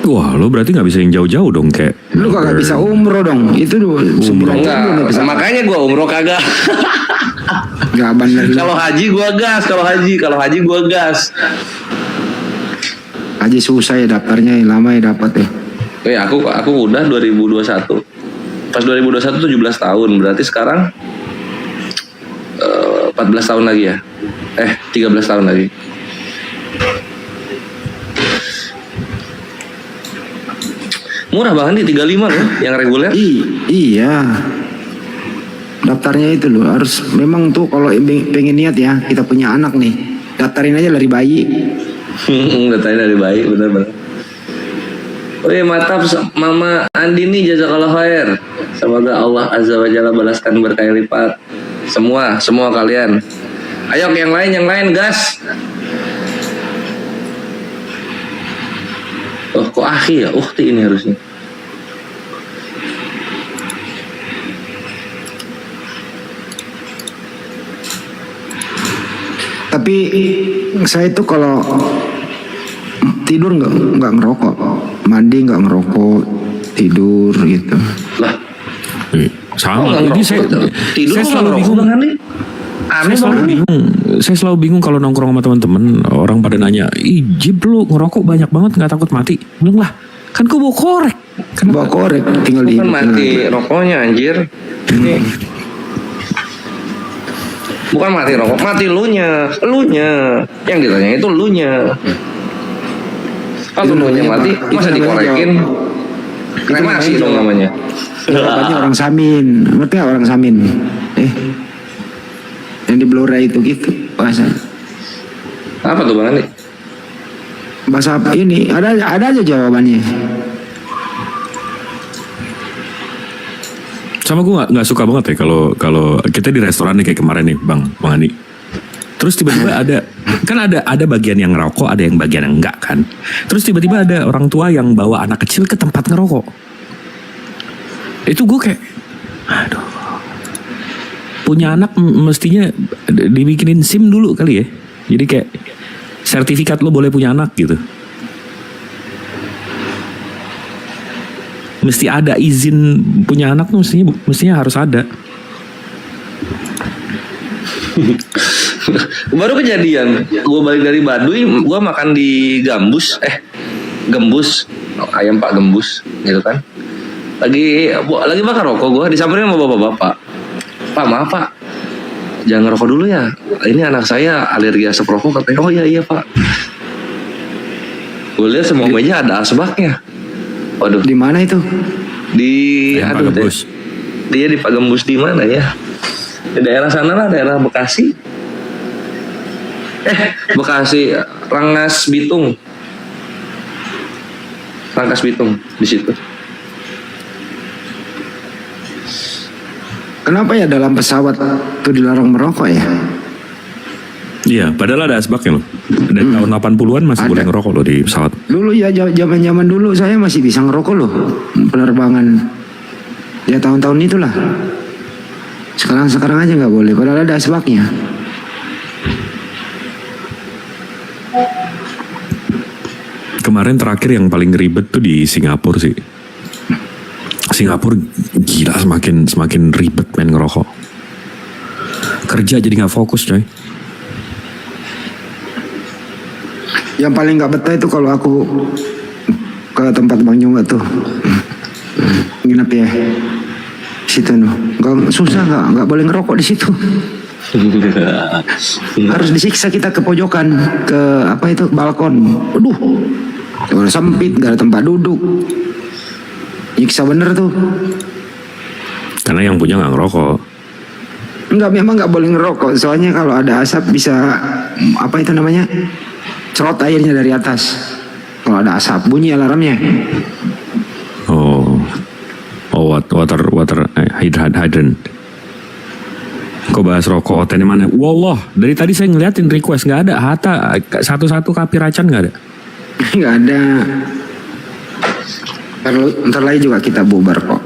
Wah, lo berarti nggak bisa yang jauh-jauh dong kayak. Lu kagak bisa umroh dong. Itu umroh enggak. Makanya gua umroh kagak. Gak bener. Kalau haji gua gas, kalau haji gua gas. Haji susah ya daftarnya, lama ya dapat ya. Aku udah 2021. Pas 2021 17 tahun, berarti sekarang 14 tahun lagi ya. 13 tahun lagi. Murah banget nih 35 loh yang reguler. Iya. Daftarnya itu loh harus memang tuh kalau pengen niat ya kita punya anak nih daftarin aja dari bayi. Daftarin dari bayi bener-bener. Oke mantap Mama Andini jazakallah khair. Semoga Allah Azza wa Jalla balaskan berkali lipat semua kalian. Ayo yang lain gas. Oh kok akhi ya? Ukhti ini harusnya. Tapi saya itu kalau tidur nggak ngerokok, mandi nggak ngerokok, tidur gitu. Lah, sama. Jadi tidur saya kok selalu ngerokok, bingung. Bang Andi? Aneh banget. Saya selalu bingung kalau nongkrong sama teman-teman, orang pada nanya, "Ih, Jib lu ngerokok banyak banget, nggak takut mati?" Bilang lah, kan gua bawa korek. Bawa korek, tinggal di. Bukan mati rokoknya anjir. Ini bukan mati rokok, mati lunya. Yang ditanya itu lunya. Kalau lunya mati, masa dikorekin? Kremasi dong namanya. Jawabannya orang Samin, ngerti nggak orang Samin? Yang di Blora itu gitu bahasa. Apa tuh Bang Andi? Bahasa apa ini? Ada aja jawabannya. Sama gue nggak suka banget ya kalau kita di restoran nih kayak kemarin nih Bang Andi. Terus tiba-tiba ada bagian yang ngerokok, ada yang bagian yang enggak kan. Terus tiba-tiba ada orang tua yang bawa anak kecil ke tempat ngerokok. Itu gue kayak, aduh, punya anak mestinya dibikinin SIM dulu kali ya. Jadi kayak sertifikat lo boleh punya anak gitu. Mesti ada izin punya anak tuh mestinya harus ada. Baru kejadian, gue balik dari Baduy, gue makan di Gembus, ayam Pak Gembus, gitu kan. Lagi bakar rokok, gue disamperin sama bapak-bapak. Pak maaf Pak, jangan ngerokok dulu ya. Ini anak saya alergi asap rokok katanya. Oh iya Pak. Gue lihat semua meja ada asbaknya. Waduh. Di mana itu? Di Pak Gembus. Dia di Pak Gembus di mana ya? Di daerah sana lah, daerah Bekasi. Bekasi, Rangkas Bitung di situ. Kenapa ya dalam pesawat tuh dilarang merokok ya? Iya, padahal ada asbaknya loh. Dari tahun 80-an masih boleh ngerokok loh di pesawat. Dulu ya zaman dulu saya masih bisa ngerokok loh penerbangan. Ya tahun-tahun itulah. Sekarang aja nggak boleh. Padahal ada asbaknya. Kemarin terakhir yang paling ribet tuh di Singapura sih. Singapura gila semakin ribet main ngerokok. Kerja jadi nggak fokus coy. Yang paling nggak betah itu kalau aku ke tempat Bang Jongga tuh nginep ya situ noh. Susah nggak boleh ngerokok di situ. Harus disiksa kita ke pojokan, ke apa itu balkon. Aduh, udah sempit, gak ada tempat duduk. Nyiksa bener tuh. Karena yang punya nggak ngerokok. Enggak, memang nggak boleh ngerokok. Soalnya kalau ada asap bisa apa itu namanya, cerot airnya dari atas. Kalau ada asap bunyi alarmnya. Oh, water hydrant. Kok bahas rokok hotelnya mana? Wallah, dari tadi saya ngeliatin request nggak ada. Hatta satu-satu kapi racan nggak ada. Nggak ada. Ntar lagi juga kita bubar kok,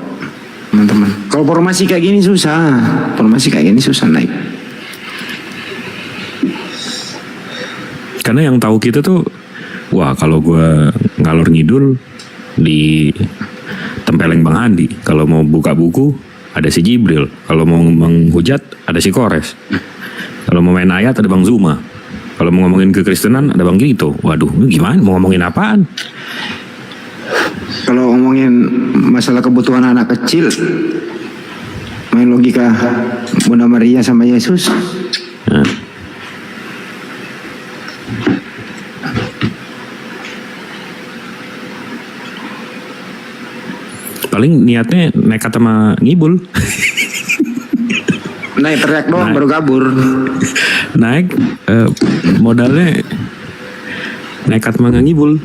teman-teman. Kalau formasi kayak gini susah. Naik. Karena yang tahu kita tuh, wah kalau gue ngalor ngidul di tempeleng Bang Andi. Kalau mau buka buku ada si Jibril. Kalau mau menghujat ada si Kores. Kalau mau main ayat ada Bang Zuma. Kalau mau ngomongin kekristenan ada Bang Gito. Waduh, ini gimana? Mau ngomongin apaan? Kalau ngomongin masalah kebutuhan anak kecil, main logika Bunda Maria sama Yesus. Nah. Paling niatnya nekat sama ngibul. Naik teriak doang baru kabur. Naik modalnya nekat sama ngibul.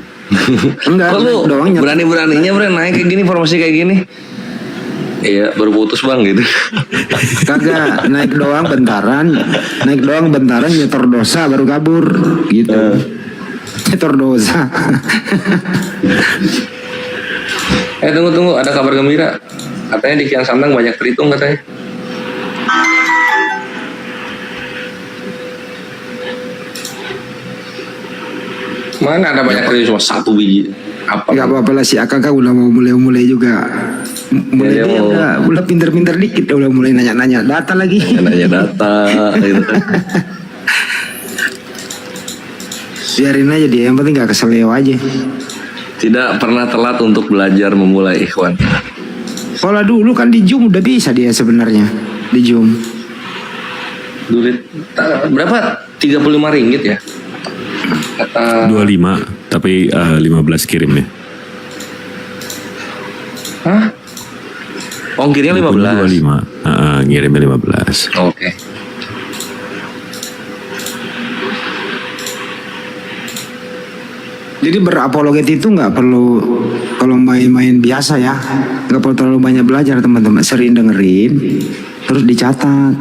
Enggak, kok lu berani-beraninya naik kayak gini, formasi kayak gini? Iya, baru putus Bang gitu. Kagak, naik doang bentaran nyetor dosa baru kabur gitu. Nyetor dosa. Tunggu, ada kabar gembira. Katanya di Kian Santang banyak terhitung katanya. Mana ada banyak kali cuma 1 biji. Apa? Gak apa-apa lah, si Akang kan udah mau mulai juga. Mulai Ya, dia mau- udah pinter-pinter dikit, udah mulai nanya-nanya data lagi. Nanya data gitu. Biarin aja dia, yang penting gak keseleo aja. Tidak pernah telat untuk belajar memulai ikhwan. Kalau dulu kan di Zoom udah bisa dia sebenarnya, di Zoom. Duit berapa? 35 ringgit ya? Kata 25 tapi 15 kirimnya. Hah? Ongkirnya 15. 25. Ngirimnya 15. Oke. Jadi berapologet itu nggak perlu, kalau main-main biasa ya, nggak perlu terlalu banyak belajar teman-teman. Sering dengerin, terus dicatat.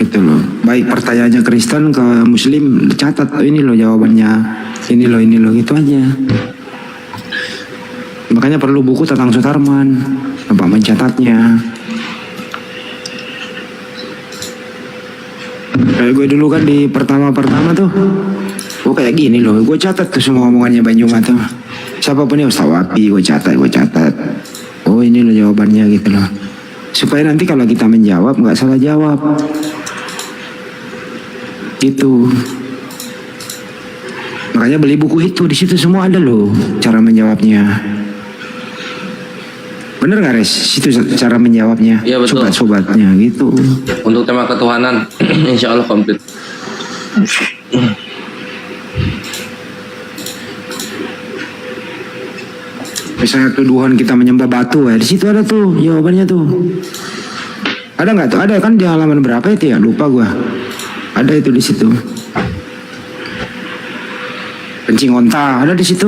Itu loh. Baik pertanyaannya Kristen ke Muslim dicatat. Oh, ini loh jawabannya. Ini loh gitu aja. Makanya perlu buku tentang Sutarman, tempat mencatatnya. Kayak gue dulu kan di pertama tuh, gue kayak gini loh, gue catat tuh semua omongannya Banyuma tuh. Siapapun ya Ustaz Wapi, gue catat. Oh ini loh jawabannya gitu loh. Supaya nanti kalau kita menjawab nggak salah jawab. Gitu. Makanya beli buku itu, di situ semua ada loh cara menjawabnya. Bener nggak Res? Situ cara menjawabnya. Iya, betul. Sobat-sobatnya gitu. Untuk tema ketuhanan, insya Allah komplit. Misalnya tuduhan kita menyembah batu ya, di situ ada tuh jawabannya tuh. Ada nggak tuh? Ada kan di halaman berapa itu ya? Lupa gua. Ada itu di situ. Kencing onta ada di situ.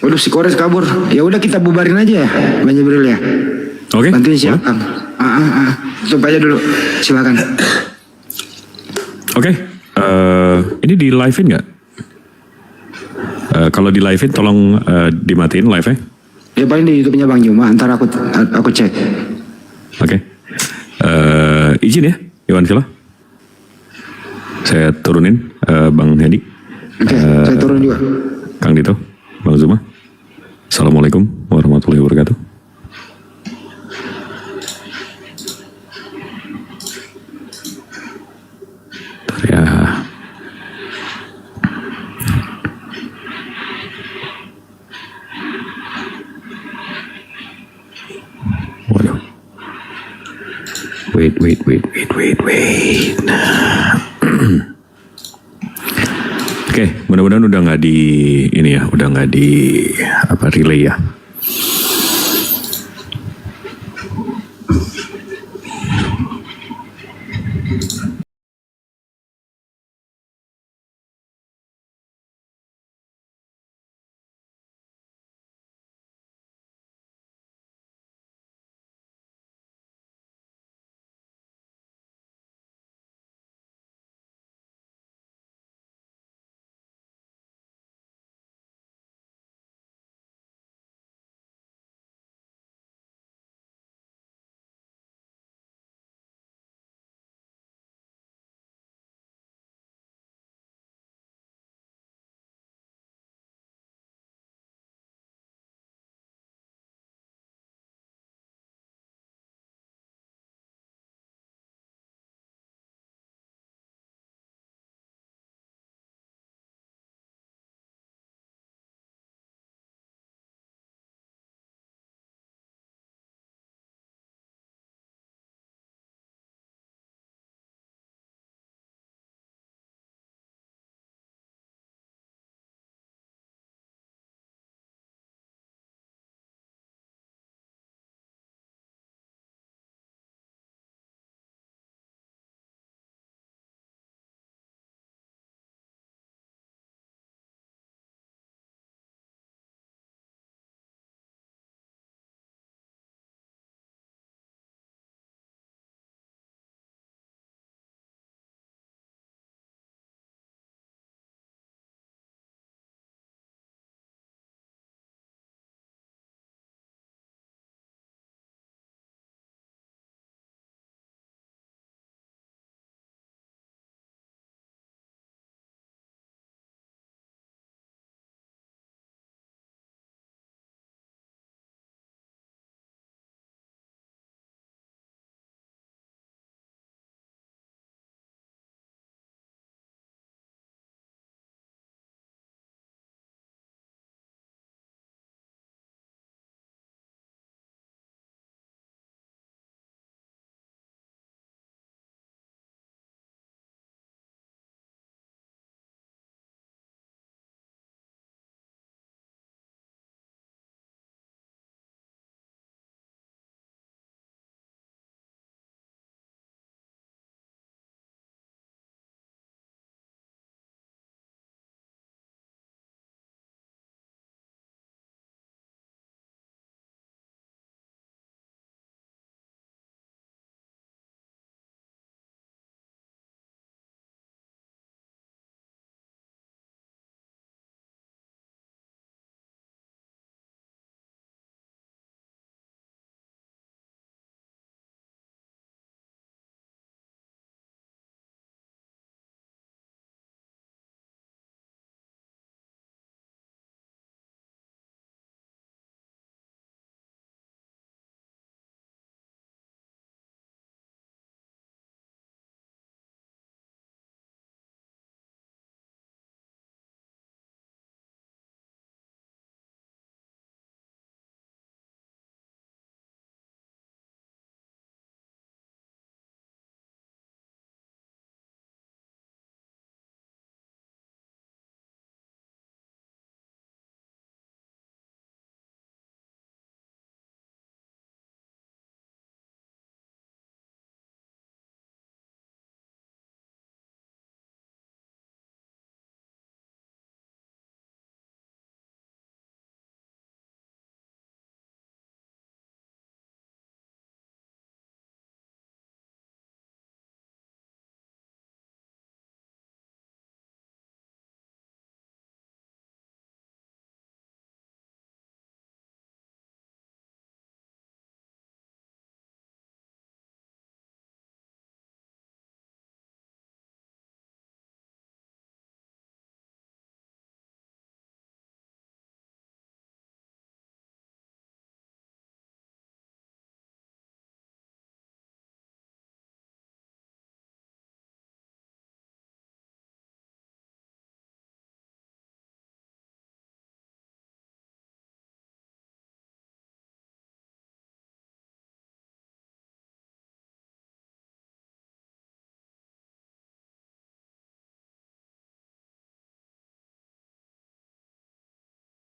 Waduh si Kores kabur. Ya udah kita bubarin aja ya, Bang Jibril ya. Oke. Bantuin si Akang. Coba aja dulu. Silakan. Oke. Ini di live-in nggak? Kalau di live-in tolong dimatiin live-nya. Ya paling di YouTube-nya Bang Juma. Ntar aku cek. Oke. Izin ya, Iwan Villa. Saya turunin Bang Hedi. Oke, saya turun juga. Kang Dito, Bang Zuma. Assalamualaikum warahmatullahi wabarakatuh. Bentar ya. Waduh. Wait. Oke, mudah-mudahan udah nggak di ini ya, udah nggak di apa relay ya.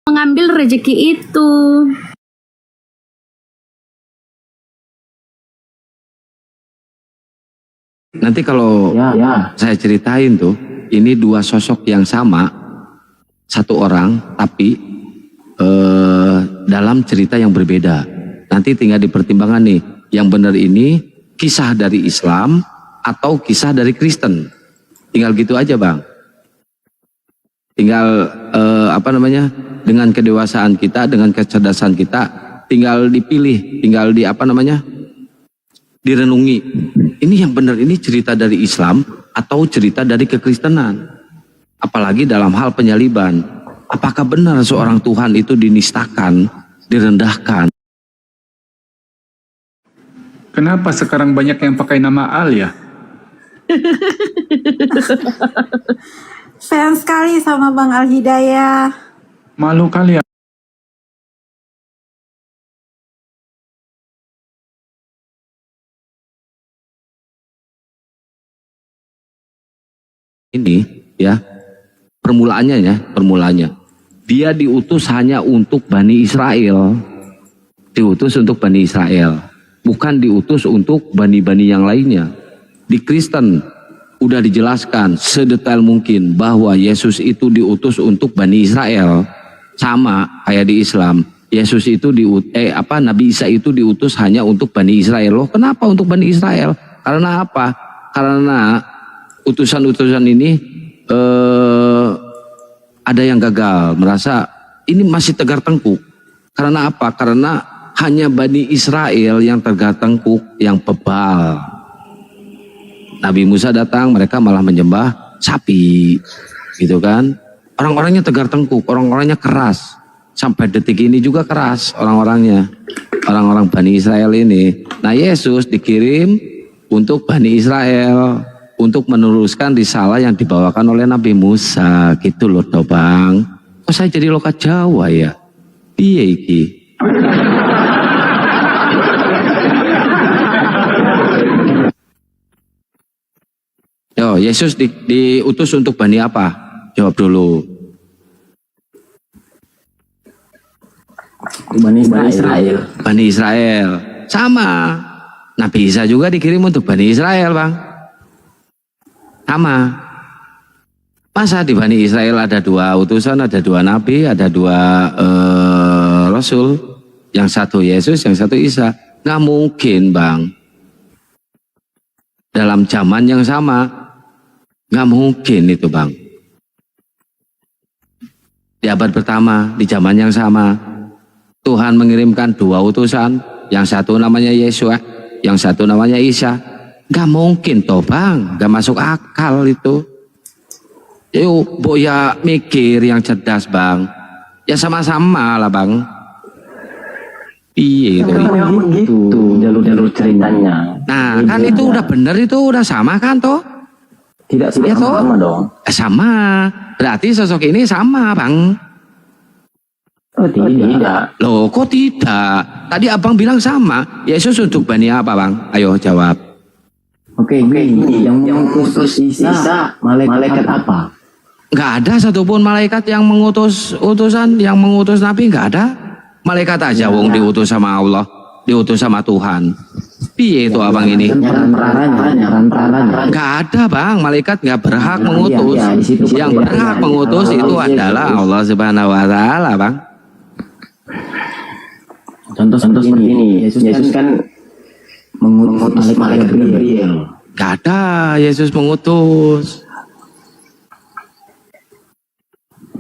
mengambil rezeki itu. Nanti kalau saya ceritain tuh, ini dua sosok yang sama, satu orang, tapi dalam cerita yang berbeda. Nanti tinggal dipertimbangkan nih, yang benar ini kisah dari Islam atau kisah dari Kristen. Tinggal gitu aja bang. Tinggal dengan kedewasaan kita, dengan kecerdasan kita, tinggal dipilih, tinggal direnungi. Ini yang benar ini cerita dari Islam atau cerita dari kekristenan. Apalagi dalam hal penyaliban. Apakah benar seorang Tuhan itu dinistakan, direndahkan? Kenapa sekarang banyak yang pakai nama Al ya? Sayang sekali sama Bang Al Hidayah. Malu kali ya. Ini ya permulaannya dia diutus hanya untuk Bani Israel, bukan diutus untuk bani-bani yang lainnya. Di Kristen udah dijelaskan sedetail mungkin bahwa Yesus itu diutus untuk Bani Israel, sama kayak di Islam. Yesus itu Nabi Isa itu diutus hanya untuk Bani Israel. Loh, kenapa untuk Bani Israel? Karena apa? Karena utusan-utusan ini ada yang gagal, merasa ini masih tegar tengkuk. Karena apa? Karena hanya Bani Israel yang tegar tengkuk, yang bebal. Nabi Musa datang, mereka malah menyembah sapi, gitu kan? Orang-orangnya tegar tengkuk, orang-orangnya keras. Sampai detik ini juga keras orang-orangnya, orang-orang Bani Israel ini. Nah, Yesus dikirim untuk Bani Israel, untuk meneruskan risalah yang dibawakan oleh Nabi Musa, gitu loh toh bang. Kok saya jadi lokat Jawa ya? Piye iki? Yo, Yesus diutus untuk Bani apa? Jawab dulu. Bani Israel. Bani Israel. Sama. Nabi Isa juga dikirim untuk Bani Israel bang. Sama. Masa di Bani Israel ada dua utusan, ada dua nabi, ada dua rasul. Yang satu Yesus, yang satu Isa. Nggak mungkin bang. Dalam zaman yang sama. Nggak mungkin itu bang. Di abad pertama, di zaman yang sama. Tuhan mengirimkan dua utusan. Yang satu namanya Yesus, yang satu namanya Isa. Gak mungkin toh bang, gak masuk akal itu. Yuk, boya mikir yang cerdas bang. Ya sama-sama lah bang. Iya itu. Jalur ceritanya. Nah kan itu udah bener, itu udah sama kan toh? Tidak ya, sama dong. Sama, berarti sosok ini sama bang. Oh tidak. Loh kok tidak? Tadi abang bilang sama. Yesus untuk Bani apa bang? Ayo jawab. Oke, yang khusus Isa, malaikat apa? Nggak ada satupun malaikat yang mengutus utusan, yang mengutus Nabi, nggak ada. Malaikat aja wong diutus sama Allah, diutus sama Tuhan. Piye itu abang ini? Nggak ada bang, malaikat nggak berhak mengutus. Yang berhak mengutus itu adalah Allah Subhanahu Wa Taala bang. Contoh seperti ini, Yesus kan mengutus malaikat Gabriel. Gak ada Yesus mengutus.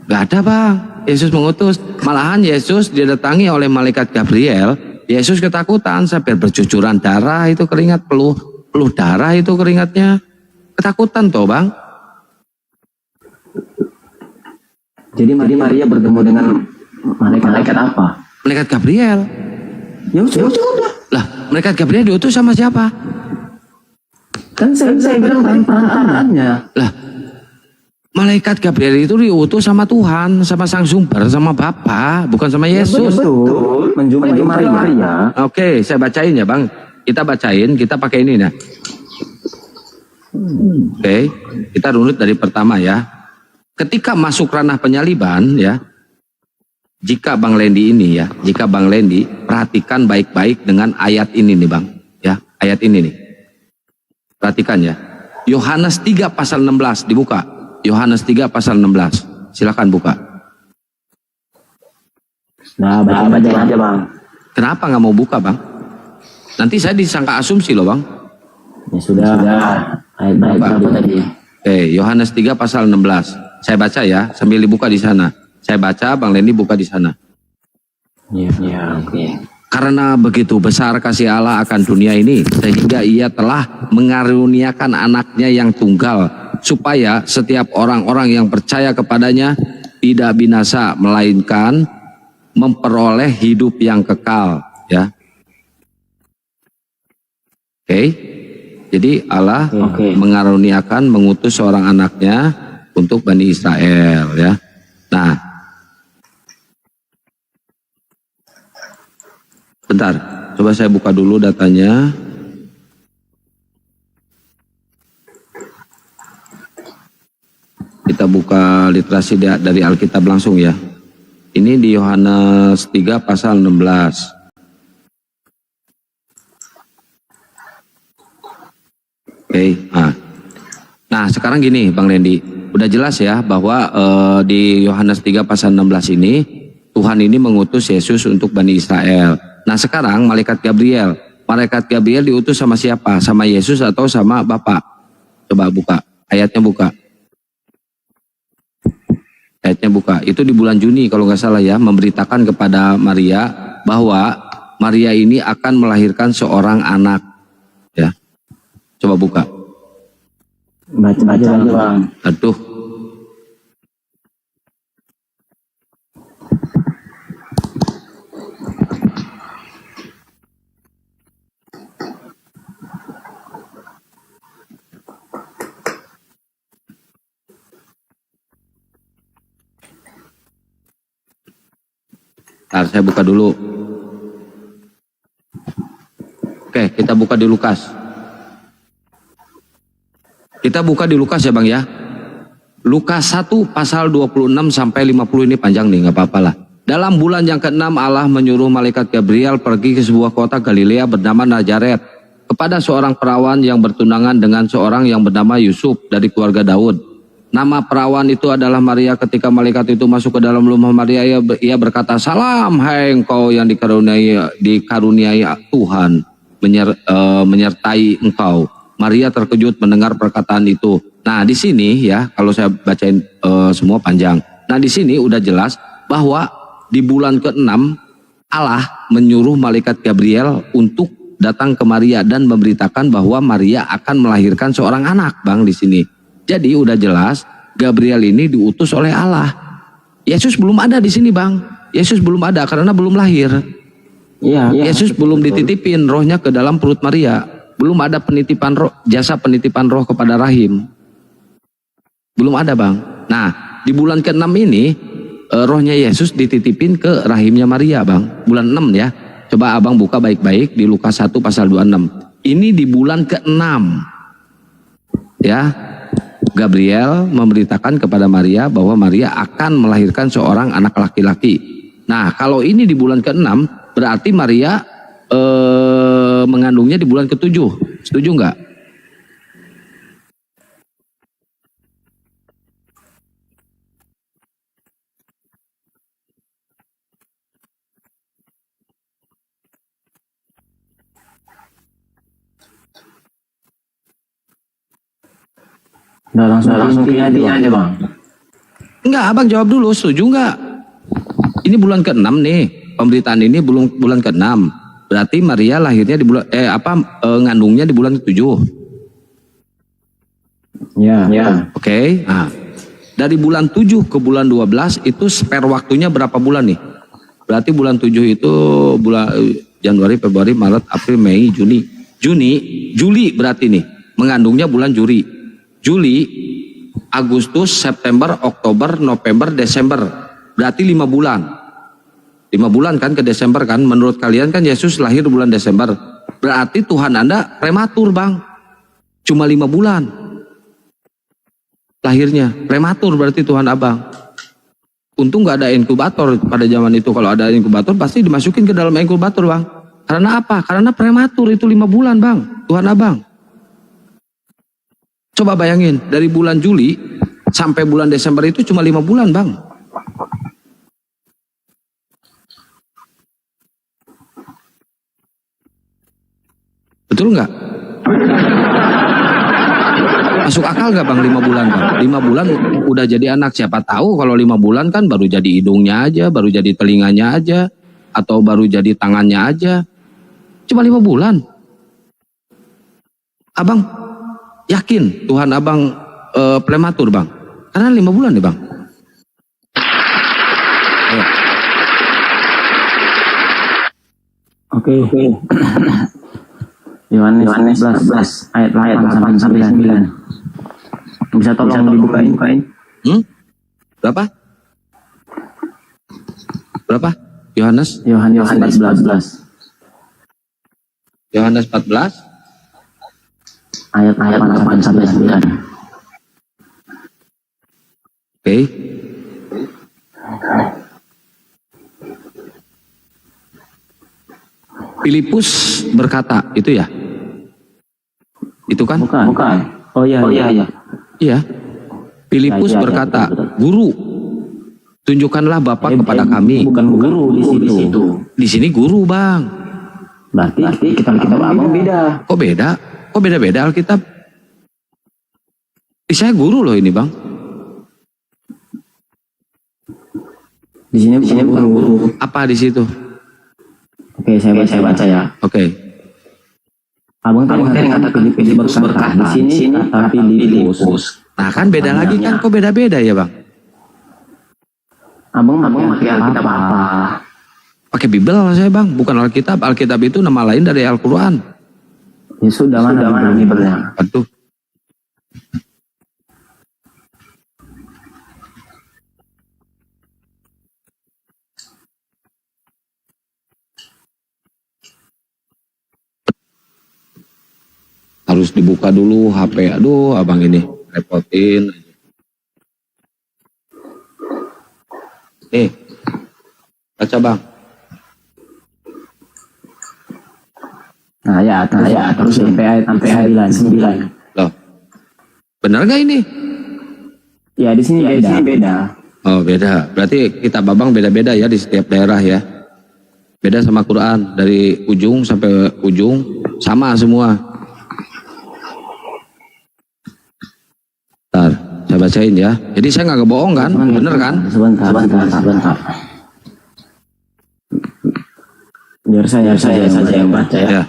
Gak ada bang, Yesus mengutus. Malahan Yesus didatangi oleh malaikat Gabriel. Yesus ketakutan sampai bercucuran darah, itu keringat, peluh darah itu keringatnya. Ketakutan toh bang. Jadi Maria bertemu dengan malaikat apa? Malaikat Gabriel. Ya sudah. Lah, malaikat Gabriel diutus sama siapa? Kan saya bilang perantaranya. Lah, malaikat Gabriel itu diutus sama Tuhan, sama Sang Sumber, sama Bapa, bukan sama Yesus. Ya, betul. Menjumpai Maria. Oke, saya bacain ya bang. Kita bacain, kita pakai ini ya. Oke, kita runut dari pertama ya. Ketika masuk ranah penyaliban ya, jika Bang Lendi ini ya, jika Bang Lendi perhatikan baik-baik dengan ayat ini nih Bang, ya, ayat ini nih. Perhatikan ya. Yohanes 3 pasal 16 dibuka. Yohanes 3 pasal 16. Silakan buka. Nah, baca aja Bang. Kenapa nggak mau buka Bang? Nanti saya disangka asumsi loh Bang. Ya sudah. Baik tadi. Oke, Yohanes 3 pasal 16. Saya baca ya, sambil dibuka di sana. Saya baca, Bang Lendi buka di sana. Ya, oke. Karena begitu besar kasih Allah akan dunia ini, sehingga ia telah mengaruniakan anaknya yang tunggal, supaya setiap orang-orang yang percaya kepadanya tidak binasa, melainkan memperoleh hidup yang kekal. Ya, oke. Jadi Allah mengaruniakan, mengutus seorang anaknya untuk Bani Israel. Ya, nah, bentar, coba saya buka dulu datanya. Kita buka literasi dari Alkitab langsung ya. Ini di Yohanes 3 pasal 16. Oke, nah sekarang gini Bang Lendi, udah jelas ya bahwa di Yohanes 3 pasal 16 ini Tuhan ini mengutus Yesus untuk Bani Israel. Nah sekarang malaikat Gabriel diutus sama siapa? Sama Yesus atau sama Bapa? Coba buka, ayatnya buka. Ayatnya buka, itu di bulan Juni kalau nggak salah ya, memberitakan kepada Maria bahwa Maria ini akan melahirkan seorang anak. Ya, coba buka. Baca aja Bang. Aduh. Nah, saya buka dulu. Oke, kita buka di Lukas. Kita buka di Lukas ya Bang ya. Lukas 1 pasal 26 sampai 50 ini panjang nih, nggak apa-apa lah. Dalam bulan yang ke-6 Allah menyuruh malaikat Gabriel pergi ke sebuah kota Galilea bernama Nazaret kepada seorang perawan yang bertunangan dengan seorang yang bernama Yusuf dari keluarga Daud. Nama perawan itu adalah Maria. Ketika malaikat itu masuk ke dalam rumah Maria, ia berkata, "Salam, hai engkau yang dikaruniai Tuhan menyertai engkau." Maria terkejut mendengar perkataan itu. Nah, di sini ya, kalau saya bacain semua panjang. Nah, di sini udah jelas bahwa di bulan ke-6 Allah menyuruh malaikat Gabriel untuk datang ke Maria dan memberitakan bahwa Maria akan melahirkan seorang anak, Bang, di sini. Jadi udah jelas Gabriel ini diutus oleh Allah. Yesus belum ada di sini, Bang. Yesus belum ada karena belum lahir. Iya. Yesus belum dititipin rohnya ke dalam perut Maria. Belum ada penitipan roh, jasa penitipan roh kepada rahim. Belum ada, Bang. Nah, di bulan ke-6 ini rohnya Yesus dititipin ke rahimnya Maria, Bang. Bulan 6 ya. Coba Abang buka baik-baik di Lukas 1 pasal 26. Ini di bulan ke-6. Ya. Gabriel memberitakan kepada Maria bahwa Maria akan melahirkan seorang anak laki-laki. Nah, kalau ini di bulan ke-6, berarti Maria mengandungnya di bulan ke-7. Setuju nggak? Langsung aja Bang. Enggak, Abang jawab dulu, setuju nggak? Ini bulan ke-6 nih, pemberitaan ini bulan ke-6. Berarti Maria lahirnya di bulan ngandungnya di bulan ke-7. Ya. Oke. Nah, dari bulan 7 ke bulan 12 itu spare waktunya berapa bulan nih? Berarti bulan 7 itu bulan Januari, Februari, Maret, April, Mei, Juli berarti nih. Mengandungnya bulan Juli, Agustus, September, Oktober, November, Desember. Berarti 5 bulan. 5 bulan kan ke Desember kan. Menurut kalian kan Yesus lahir bulan Desember. Berarti Tuhan Anda prematur, Bang. Cuma 5 bulan. Lahirnya. Prematur berarti Tuhan Abang. Untung nggak ada inkubator pada zaman itu. Kalau ada inkubator pasti dimasukin ke dalam inkubator, Bang. Karena apa? Karena prematur itu 5 bulan, Bang. Tuhan Abang. Coba bayangin, dari bulan Juli sampai bulan Desember itu cuma 5 bulan, Bang. Betul nggak? Masuk akal nggak, Bang, 5 bulan, Bang? 5 bulan udah jadi anak. Siapa tahu kalau 5 bulan kan baru jadi hidungnya aja, baru jadi telinganya aja, atau baru jadi tangannya aja. Cuma 5 bulan. Abang yakin Tuhan Abang prematur, Bang? Karena 5 bulan nih, Bang. Ayo. Oke. Yohanes 11 ayat 8 sampai 9. Bisa tolong dibukain? Berapa? Berapa? Yohanes 14. Yohanes 14 ayat 8 sampai 9. Oke. Filipus berkata, itu ya? Itu kan? Bukan. Oh iya. Iya. Filipus Ya, berkata, betul. Guru, tunjukkanlah Bapa kepada kami. Bukan guru di situ. Di sini guru, Bang. Berarti kita Abang beda. Kok beda? Kok beda-beda Alkitab? Saya guru loh ini, Bang. Di sini bukan guru. Apa di situ? Oke, saya baca ya. Oke. Abang tadi kata Filipus berkata di sini kata Filipus. Nah kan beda lagi kan, kok beda-beda ya, Bang? Abang pakai Alkitab apa? Pakai Bible saya, Bang, bukan Alkitab. Alkitab itu nama lain dari Al-Quran. Ya sudah, mana Bible-nya? Aduh. Harus dibuka dulu HP. Aduh, Abang ini repotin. Nih, baca, Bang. Nah ya, terus sampai ayat 9. Loh, benar gak ini? Ya di sini beda. Oh beda, berarti kitab Abang beda-beda ya di setiap daerah ya. Beda sama Quran, dari ujung sampai ujung sama semua. Bentar, saya bacain ya. Jadi saya nggak kebohong kan, bener kan? Sebentar. Biar saya yang baca ya.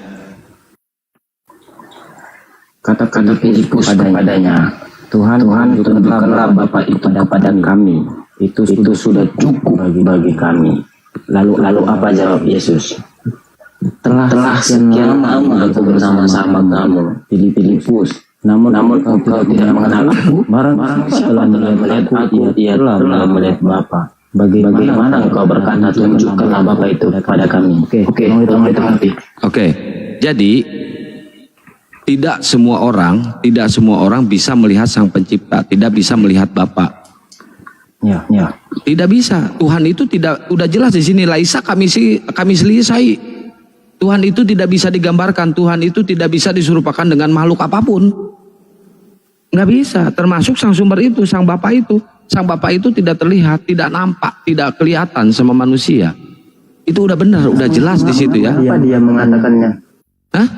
Kata-kata Filipus padanya, Tuhan tunjukkanlah Bapa itu pada kami. Itu sudah cukup bagi kami. Lalu apa jawab Yesus? Telah sekian lama aku bersama-sama kamu, Filipus. Namun engkau tidak mengenal aku. Barang setelah melihat aku, ia telah melihat Bapa. Bagaimana engkau berkata tunjukkanlah Bapa itu kepada kami? Oke, tolong diterangkan. Oke, jadi tidak semua orang bisa melihat Sang Pencipta, tidak bisa melihat Bapa. Ya. Tidak bisa. Tuhan itu tidak, udah jelas di sini, Laisa kami selisai. Tuhan itu tidak bisa digambarkan, Tuhan itu tidak bisa diserupakan dengan makhluk apapun. Nggak bisa, termasuk Sang Sumber itu, Sang Bapa itu. Sang Bapa itu tidak terlihat, tidak nampak, tidak kelihatan sama manusia. Itu udah benar, udah jelas di situ ya. Mengapa dia mengatakannya? Hah?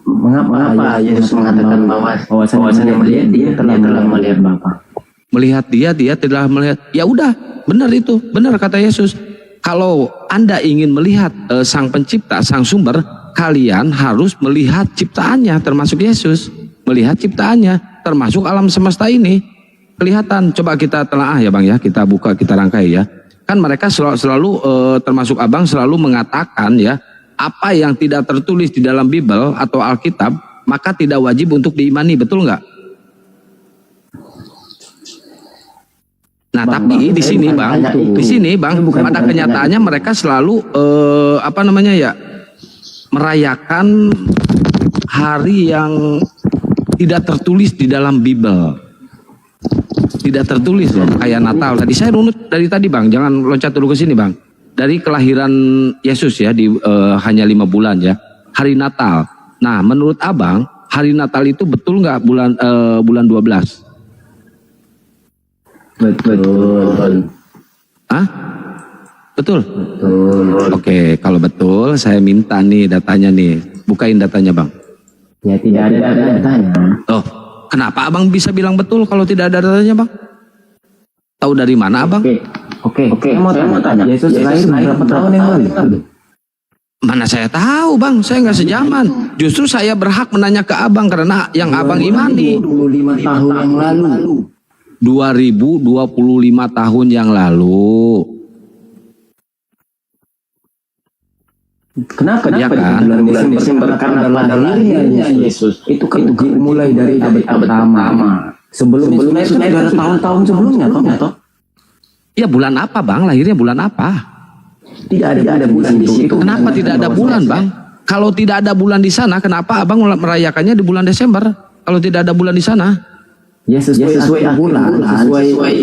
Mengapa Yesus mengatakan bahwasanya melihat dia telah melihat Bapa? Melihat dia telah melihat. Ya udah, benar itu, benar kata Yesus. Kalau Anda ingin melihat Sang Pencipta, Sang Sumber, kalian harus melihat ciptaannya, termasuk Yesus. Melihat ciptaannya, termasuk alam semesta ini. Kelihatan, coba kita telaah ya Bang ya, kita buka, kita rangkai ya. Kan mereka selalu termasuk Abang selalu mengatakan ya, apa yang tidak tertulis di dalam Bible atau Alkitab, maka tidak wajib untuk diimani, betul nggak? Nah, tapi di sini Bang, pada kenyataannya mereka selalu merayakan hari yang tidak tertulis di dalam Bible. Tidak tertulis loh, kayak Natal tadi. Saya runut dari tadi bang, jangan loncat dulu ke sini bang. Dari kelahiran Yesus ya, hanya 5 bulan ya. Hari Natal. Nah menurut abang, hari Natal itu betul nggak bulan 12? Betul. Hah? Betul? Betul. Oke, kalau betul saya minta nih datanya nih. Bukain datanya bang. Ya tidak ada datanya. Oh, kenapa abang bisa bilang betul kalau tidak ada datanya bang? Tahu dari mana abang? Oke. Saya mau tanya. Yesus lahir berapa tahun yang lalu? Mana saya tahu bang, saya nggak sejaman. Justru saya berhak menanya ke abang karena yang abang imani. 25 tahun yang lalu. 2025 tahun yang lalu. Kenapa Ya kan? di bulan Desember karena lahirnya Yesus itu kan dimulai dari abad pertama. Sebelum Yesus itu ada tahun-tahun sebelumnya toh. Ya bulan apa bang? Lahirnya bulan apa? Tidak ada bulan di situ. Kenapa tidak ada bulan bang? Kalau tidak ada bulan di sana, kenapa abang merayakannya di bulan Desember? Kalau tidak ada bulan di sana? Ya sesuai bulan, sesuai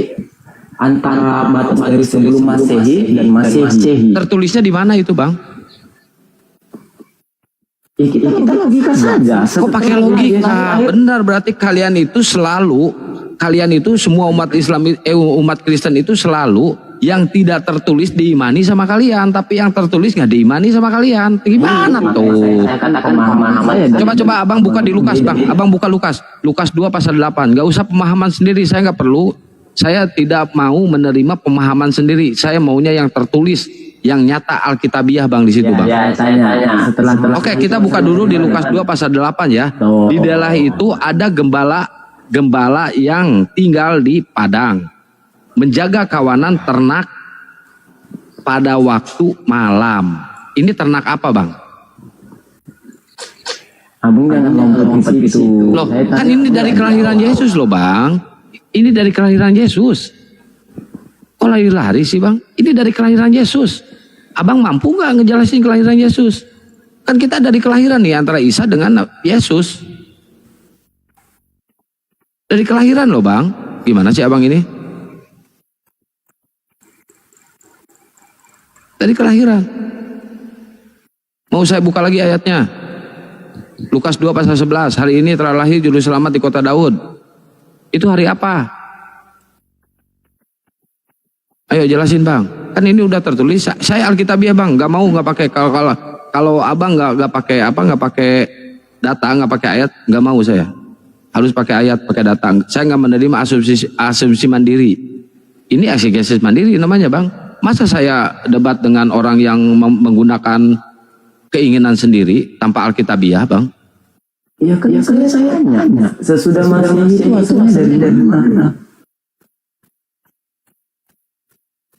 antara batas dari sebelum Masehi dan Masehi. Tertulisnya di mana itu bang? Ya, kita logika saja. Kok pakai logika? Benar, berarti kalian itu semua umat Islam, umat Kristen itu selalu yang tidak tertulis diimani sama kalian, tapi yang tertulis nggak diimani sama kalian. Gimana tuh? Coba abang buka di Lukas bang. Abang buka Lukas 2 pasal 8. Nggak usah pemahaman sendiri, saya nggak perlu. Saya tidak mau menerima pemahaman sendiri. Saya maunya yang tertulis, yang nyata Alkitabiah bang di situ bang. Setelah Oke, kita buka dulu di Lukas 2 pasal 8 ya. Di dalam itu ada gembala yang tinggal di padang, menjaga kawanan ternak pada waktu malam. Ini ternak apa bang? Abang jangan lompat itu. Loh, kan ini dari kelahiran Yesus loh bang. Ini dari kelahiran Yesus. Kok lari-lari sih bang? Ini dari kelahiran Yesus. Abang mampu nggak ngejelasin kelahiran Yesus? Kan kita dari kelahiran nih antara Isa dengan Yesus. Dari kelahiran loh bang. Gimana sih abang ini? Dari kelahiran. Mau saya buka lagi ayatnya. Lukas 2 pasal 11. Hari ini telah lahir juru selamat di kota Daud. Itu hari apa? Ayo jelasin bang. Kan ini udah tertulis. Saya Alkitabiah bang. Gak mau nggak pakai kalau abang nggak pakai nggak pakai data, nggak pakai ayat, nggak mau saya. Harus pakai ayat, pakai data. Saya nggak menerima asumsi mandiri. Ini eksegesis mandiri namanya bang. Masa saya debat dengan orang yang menggunakan keinginan sendiri tanpa Alkitabiah bang? Ya kan saya nanya. Sesudah Masehi itu asalnya dari mana?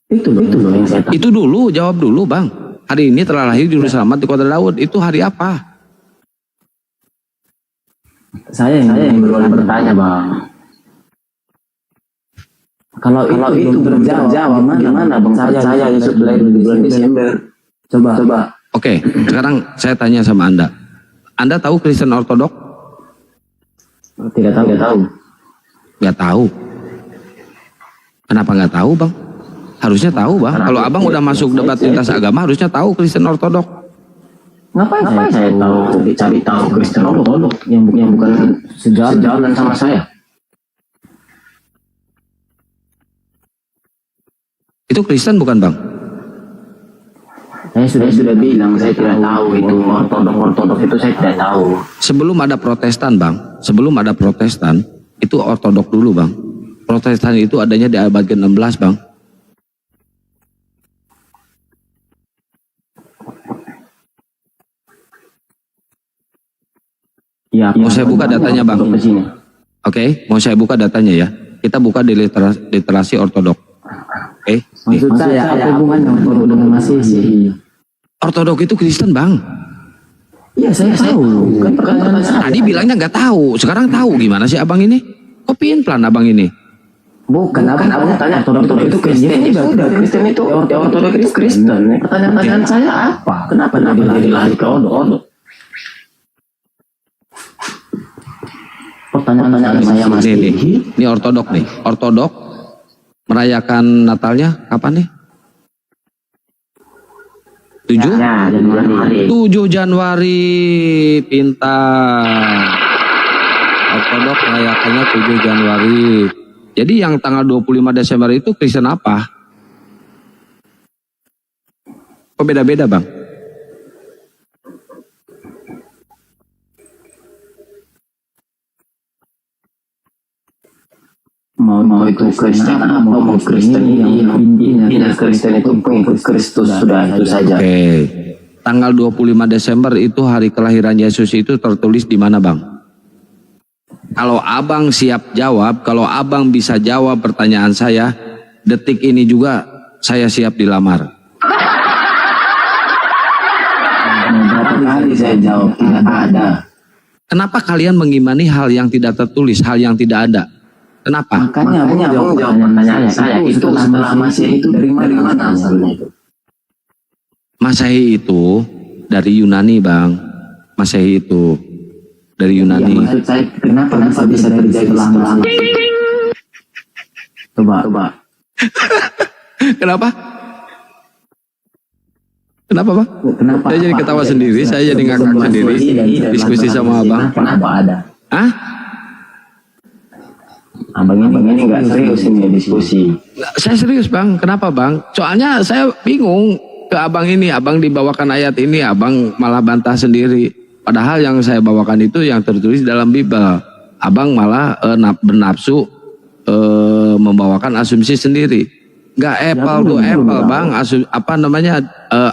Itu loh yang saya tahu. Itu dulu, jawab dulu bang. Hari ini telah lahir juru selamat di kota Daud. Itu hari apa? Saya yang berulang bertanya bang. Kalau itu berjawab mana bang? Saya Yesus lahir di bulan Desember. Coba. Oke, sekarang saya tanya sama Anda. Anda tahu Kristen Ortodok? Tidak tahu. Nggak tahu. Kenapa nggak tahu bang? Harusnya tahu bang. Kalau abang udah masuk debat lintas agama, harusnya tahu Kristen Ortodok. Ngapain saya tahu? Cari tahu Kristen Ortodok yang bukan sejalan sama saya. Itu Kristen bukan bang? Saya sudah bilang saya tidak tahu itu ortodok itu saya tidak tahu. Sebelum ada Protestan bang, itu Ortodok dulu bang. Protestan itu adanya di abad ke-16 bang. Ya, mau saya buka datanya bang? Oke, mau saya buka datanya ya. Kita buka di literasi Ortodok. Oke. Maksud saya apa hubungannya Ortodok dengan Masehi? Ortodok itu Kristen bang. Iya saya tahu. Kan perkataan tadi bilangnya nggak tahu, sekarang tahu. Gimana sih abang ini? Kok pelan abang ini? Bukan abang tanya Ortodok itu Kristen. Ya sudah Kristen itu Ortodok itu Kristen. Pertanyaan saya apa? Kenapa Nabi lari ke Ortodok? pertanyaan saya masih Ini ortodok nih. Ortodok merayakan Natalnya kapan nih? 7? Ya, Januari. 7 Januari, pintar. Ortodok merayakannya 7 Januari. Jadi yang tanggal 25 Desember itu Kristen apa? Kok beda-beda, Bang? Mau itu Kristen atau mau Kristen yang intinya Kristen itu pengikut Kristus sudah itu saja. Oke. Tanggal 25 Desember itu hari kelahiran Yesus itu tertulis di mana, Bang? Kalau Abang siap jawab, kalau Abang bisa jawab pertanyaan saya, detik ini juga saya siap dilamar. Berapa kali saya jawab tidak ada. Kenapa kalian mengimani hal yang tidak tertulis, hal yang tidak ada? Kenapa? Makanya jawab pertanyaan saya itu setelah Masehi itu dari mana asalnya itu? Masehi itu dari Yunani, Bang. Masehi itu dari Yunani. Ya, maksud saya kenapa bisa terjadi setelah Masehi? Coba. Kenapa? Kenapa, Bang? Kenapa? Saya jadi ketawa sendiri, saya jadi ngakak sendiri. Diskusi sama Abang. Kenapa ada? Hah? Abang ini nggak serius ini diskusi. Saya serius, Bang. Kenapa, Bang? Soalnya saya bingung ke Abang ini. Abang dibawakan ayat ini, Abang malah bantah sendiri. Padahal yang saya bawakan itu yang tertulis dalam Bible. Abang malah bernafsu membawakan asumsi sendiri. Nggak apple to apple, Bang.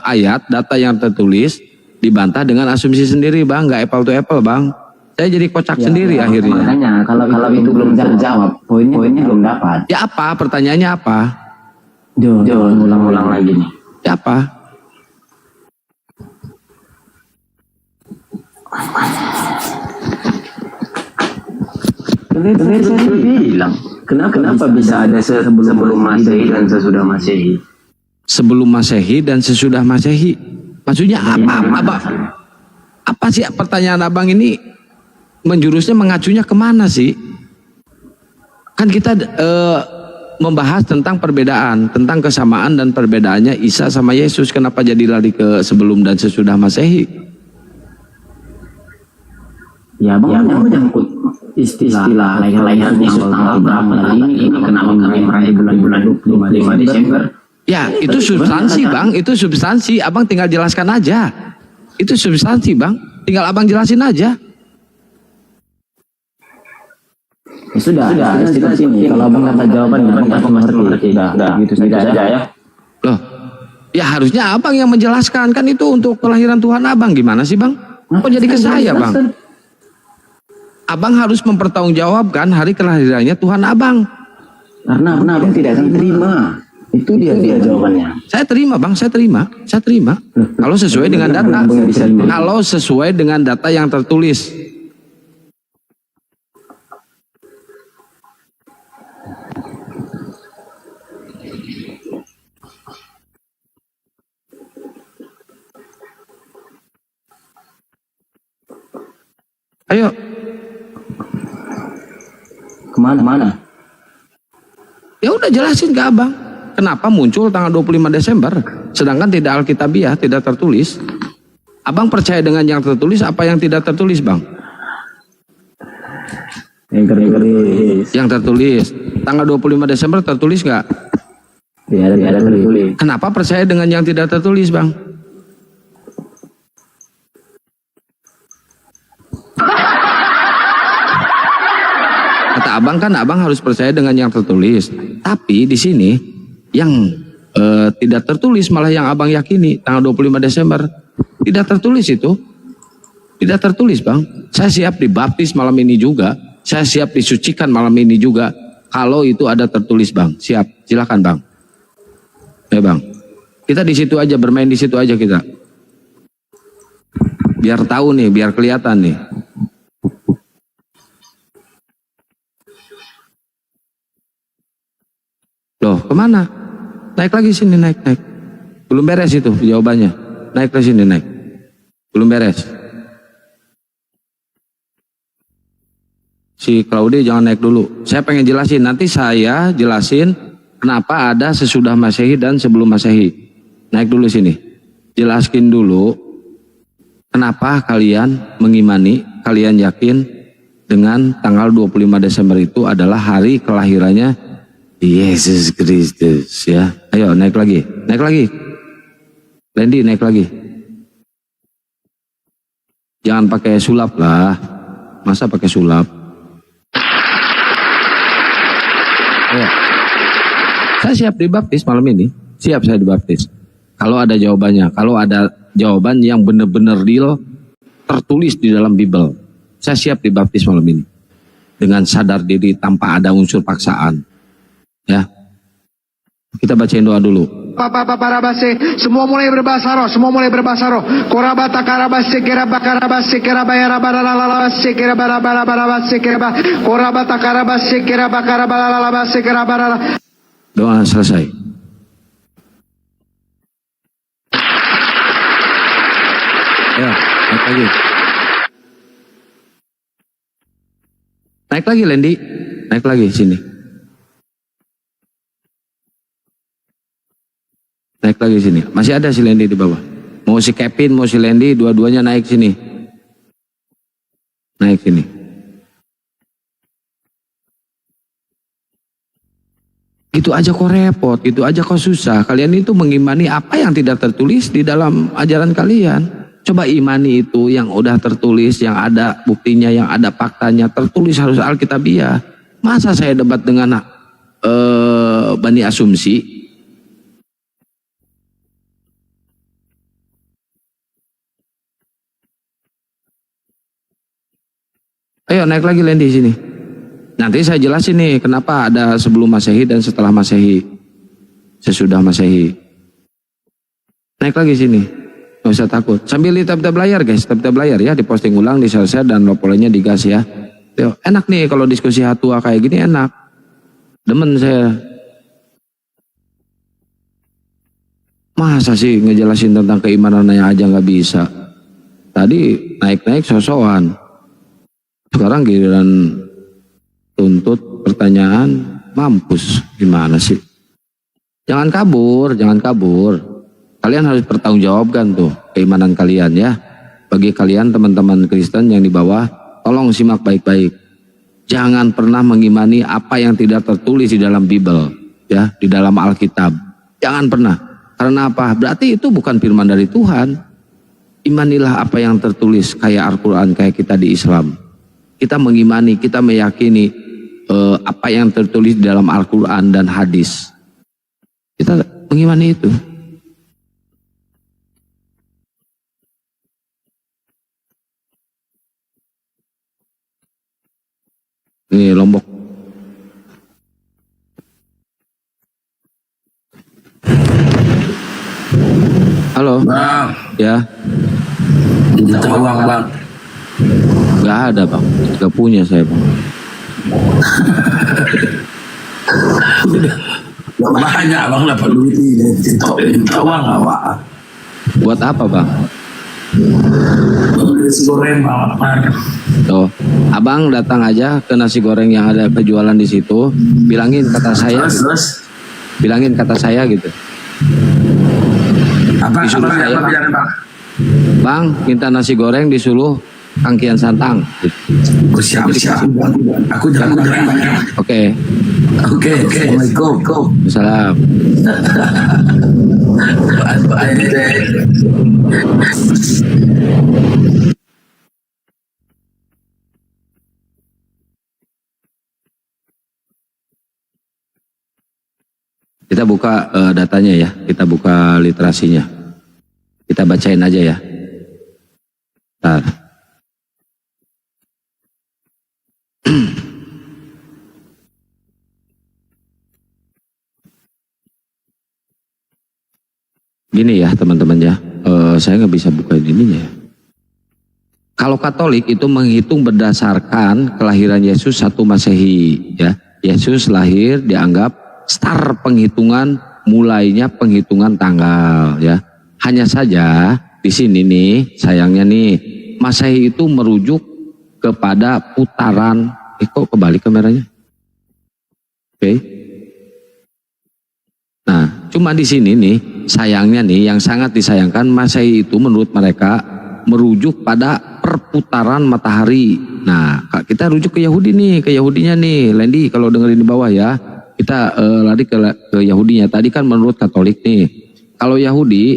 Ayat, data yang tertulis dibantah dengan asumsi sendiri, Bang. Nggak apple to apple, Bang. Saya jadi kocak sendiri akhirnya. Makanya kalau itu belum terjawab, poinnya belum dapat. Ya apa? Pertanyaannya apa? Jangan ulang-ulang lagi nih. Ya apa? Tadi saya bilang, kenapa bisa ada sebelum Masehi dan sesudah Masehi? Sebelum Masehi dan sesudah Masehi. Maksudnya apa? Apa sih pertanyaan Abang ini? Menjurusnya mengacunya kemana sih? Kan kita membahas tentang perbedaan, tentang kesamaan dan perbedaannya Isa sama Yesus. Kenapa jadi lari ke sebelum dan sesudah Masehi? Ya, Bang menyangkut istilah lahir Yesus tanggal berapa ini kenapa kami meraih bulan 25 Desember? Ya, itu substansi, Bang. Itu substansi. Abang tinggal jelaskan aja. Itu substansi, Bang. Tinggal Abang jelasin aja. Ya sudah sini. Kalau Abang dapat jawaban, Abang pasti mengerti. Sudah, gitu saja ya. Loh, ya harusnya Abang yang menjelaskan. Kan itu untuk kelahiran Tuhan Abang. Gimana sih, Bang? Kok jadi ke saya, Bang? Abang harus mempertanggungjawabkan hari kelahirannya Tuhan Abang. Karena Abang tidak akan terima. Itu dia jawabannya. Saya terima, Bang. Saya terima. Kalau sesuai dengan data. Kalau sesuai dengan data yang tertulis. Ayo. Kemana? Ya udah jelasin ke Abang. Kenapa muncul tanggal 25 Desember? Sedangkan tidak Alkitabiah, tidak tertulis. Abang percaya dengan yang tertulis apa yang tidak tertulis, Bang? Yang tertulis. Tanggal 25 Desember tertulis nggak? Tidak ada tertulis. Kenapa percaya dengan yang tidak tertulis, Bang? Kata Abang kan Abang harus percaya dengan yang tertulis. Tapi di sini yang tidak tertulis malah yang Abang yakini tanggal 25 Desember. Tidak tertulis itu. Tidak tertulis, Bang. Saya siap dibaptis malam ini juga. Saya siap disucikan malam ini juga. Kalau itu ada tertulis, Bang. Siap. Silakan, Bang. Ya, Bang. Kita di situ aja, bermain di situ aja kita. Biar tahu nih, biar kelihatan nih. Loh, kemana? Naik lagi sini, naik. Belum beres itu jawabannya. Naik ke sini, naik. Belum beres. Si Claudia jangan naik dulu. Saya pengen jelasin. Nanti saya jelasin kenapa ada sesudah Masehi dan sebelum Masehi. Naik dulu sini. Jelaskin dulu kenapa kalian mengimani, kalian yakin dengan tanggal 25 Desember itu adalah hari kelahirannya Yesus Kristus ya. Ayo naik lagi. Naik lagi. Lendi naik lagi. Jangan pakai sulap lah. Masa pakai sulap? Ayo. Saya siap dibaptis malam ini. Siap saya dibaptis. Kalau ada jawabannya. Kalau ada jawaban yang benar-benar real, tertulis di dalam Bible. Saya siap dibaptis malam ini. Dengan sadar diri tanpa ada unsur paksaan. Ya. Kita bacain doa dulu. Semua mulai berbahasa roh, semua mulai berbahasa roh. Korabata karabase kerabakarabase kerabayarabaralabase kerabarabarabarabase keraba. Korabata karabase kerabakarabaralalabase kerabarala. Doa selesai. Ya, naik lagi. Naik lagi Lendi. Naik lagi sini. Naik lagi sini. Masih ada si Lendi di bawah. Mau si Kevin, mau si Lendi, dua-duanya naik sini. Naik sini. Itu aja kok repot, itu aja kok susah. Kalian itu mengimani apa yang tidak tertulis di dalam ajaran kalian. Coba imani itu yang udah tertulis, yang ada buktinya, yang ada faktanya. Tertulis harus Alkitabiah. Masa saya debat dengan Bani Asumsi? Ayo naik lagi Lendi sini. Nanti saya jelasin nih kenapa ada sebelum Masehi dan setelah Masehi. Sesudah Masehi. Naik lagi sini. Gak usah takut. Sambil di tab-tab layar guys. Tab-tab layar ya. Diposting ulang, di-share dan lopolenya digas ya. Yo, enak nih kalau diskusi hatua kayak gini enak. Demen saya. Masa sih ngejelasin tentang keimanannya aja gak bisa. Tadi naik-naik sosokan. Sekarang giliran tuntut pertanyaan mampus. Gimana sih? Jangan kabur, jangan kabur. Kalian harus bertanggungjawabkan tuh keimanan kalian ya. Bagi kalian teman-teman Kristen yang di bawah, tolong simak baik-baik. Jangan pernah mengimani apa yang tidak tertulis di dalam Bible, ya, di dalam Alkitab. Jangan pernah. Karena apa? Berarti itu bukan firman dari Tuhan. Imanilah apa yang tertulis kayak Al-Quran, kayak kita di Islam. Kita mengimani, kita meyakini apa yang tertulis di dalam Al-Quran dan hadis. Kita mengimani itu. Ini Lombok. Halo. Bang. Ya. Minta uang bang. Gak ada bang. Gak punya saya bang. Banyak bang dapat duit ini. Minta uang apa? Buat apa bang? Nasi goreng bang. Tuh, abang datang aja ke nasi goreng yang ada penjualan di situ, bilangin kata saya, bilangin kata saya gitu. Disuruh saya, bang, minta nasi goreng disuruh Kangkian Santang. Siap. Aku jalan. Oke. Assalamualaikum. Salam. Kita buka datanya ya, kita buka literasinya. Kita bacain aja ya. Bentar. Gini ya teman-teman ya, saya nggak bisa buka ininya ya. Kalau Katolik itu menghitung berdasarkan kelahiran Yesus 1 Masehi ya. Yesus lahir dianggap start penghitungan, mulainya penghitungan tanggal ya. Hanya saja di sini nih sayangnya nih Masehi itu merujuk kepada putaran Kok kebalik kameranya? Oke. Nah, cuma di sini nih, sayangnya nih, yang sangat disayangkan Masehi itu menurut mereka merujuk pada perputaran matahari. Nah, kita rujuk ke Yahudi nih, ke Yahudinya nih, Lendi kalau dengerin di bawah ya. Kita lari ke Yahudinya. Tadi kan menurut Katolik nih, kalau Yahudi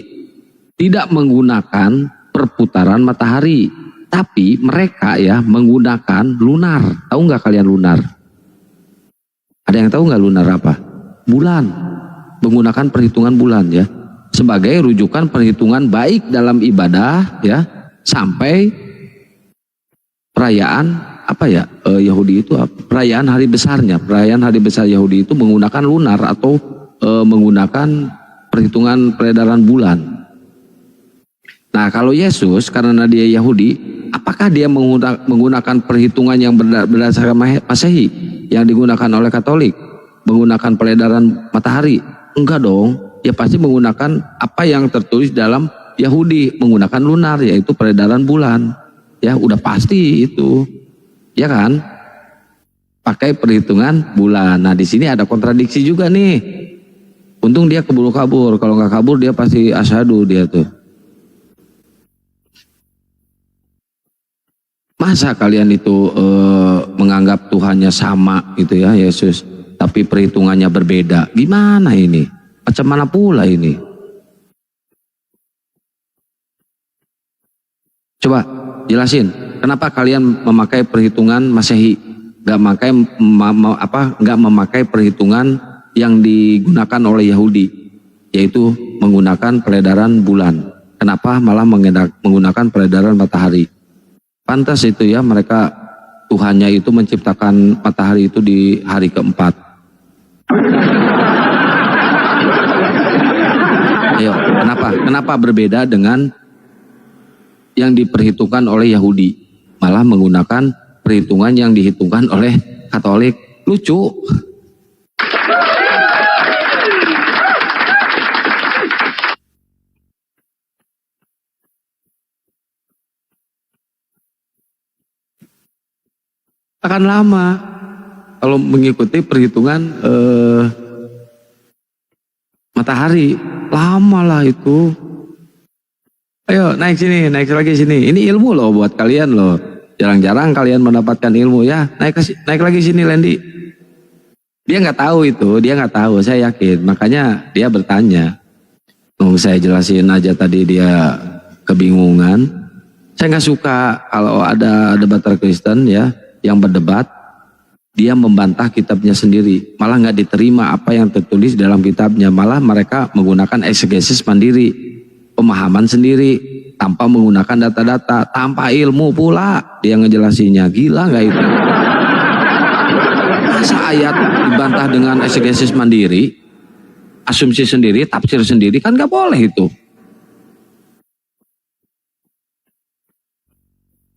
tidak menggunakan perputaran matahari, tapi mereka ya menggunakan lunar. Tahu nggak kalian lunar? Ada yang tahu nggak lunar apa? Bulan. Menggunakan perhitungan bulan ya, sebagai rujukan perhitungan baik dalam ibadah ya, sampai perayaan apa ya, Yahudi itu perayaan hari besarnya. Perayaan hari besar Yahudi itu menggunakan lunar atau menggunakan perhitungan peredaran bulan. Nah, kalau Yesus karena dia Yahudi, apakah dia menggunakan perhitungan yang berdasarkan Masehi yang digunakan oleh Katolik, menggunakan peredaran matahari? Enggak dong. Dia pasti menggunakan apa yang tertulis dalam Yahudi, menggunakan lunar, yaitu peredaran bulan. Ya, udah pasti itu. Ya kan? Pakai perhitungan bulan. Nah, di sini ada kontradiksi juga nih. Untung dia keburu kabur. Kalau nggak kabur dia pasti asyhadu dia tuh. Masa kalian itu menganggap Tuhannya sama gitu ya, Yesus, tapi perhitungannya berbeda? Gimana ini? Macam mana pula ini? Coba jelasin, kenapa kalian memakai perhitungan Masehi, nggak memakai perhitungan yang digunakan oleh Yahudi, yaitu menggunakan peredaran bulan? Kenapa malah menggunakan peredaran matahari? Pantas itu ya, mereka Tuhannya itu menciptakan matahari itu di hari keempat. Ayo, kenapa berbeda dengan yang diperhitungkan oleh Yahudi, malah menggunakan perhitungan yang dihitungkan oleh Katolik? Lucu. Akan lama kalau mengikuti perhitungan matahari, lama lah itu. Ayo naik sini, naik lagi sini. Ini ilmu loh buat kalian loh. Jarang-jarang kalian mendapatkan ilmu ya. Naik lagi sini, Lendi. Dia nggak tahu itu, dia nggak tahu. Saya yakin. Makanya dia bertanya. Saya jelasin aja tadi dia kebingungan. Saya nggak suka kalau ada debater Kristen ya yang berdebat, dia membantah kitabnya sendiri, malah nggak diterima apa yang tertulis dalam kitabnya, malah mereka menggunakan eksegesis mandiri, pemahaman sendiri, tanpa menggunakan data-data, tanpa ilmu pula dia ngejelasinnya. Gila nggak itu? Masa ayat dibantah dengan eksegesis mandiri, asumsi sendiri, tafsir sendiri, kan nggak boleh itu.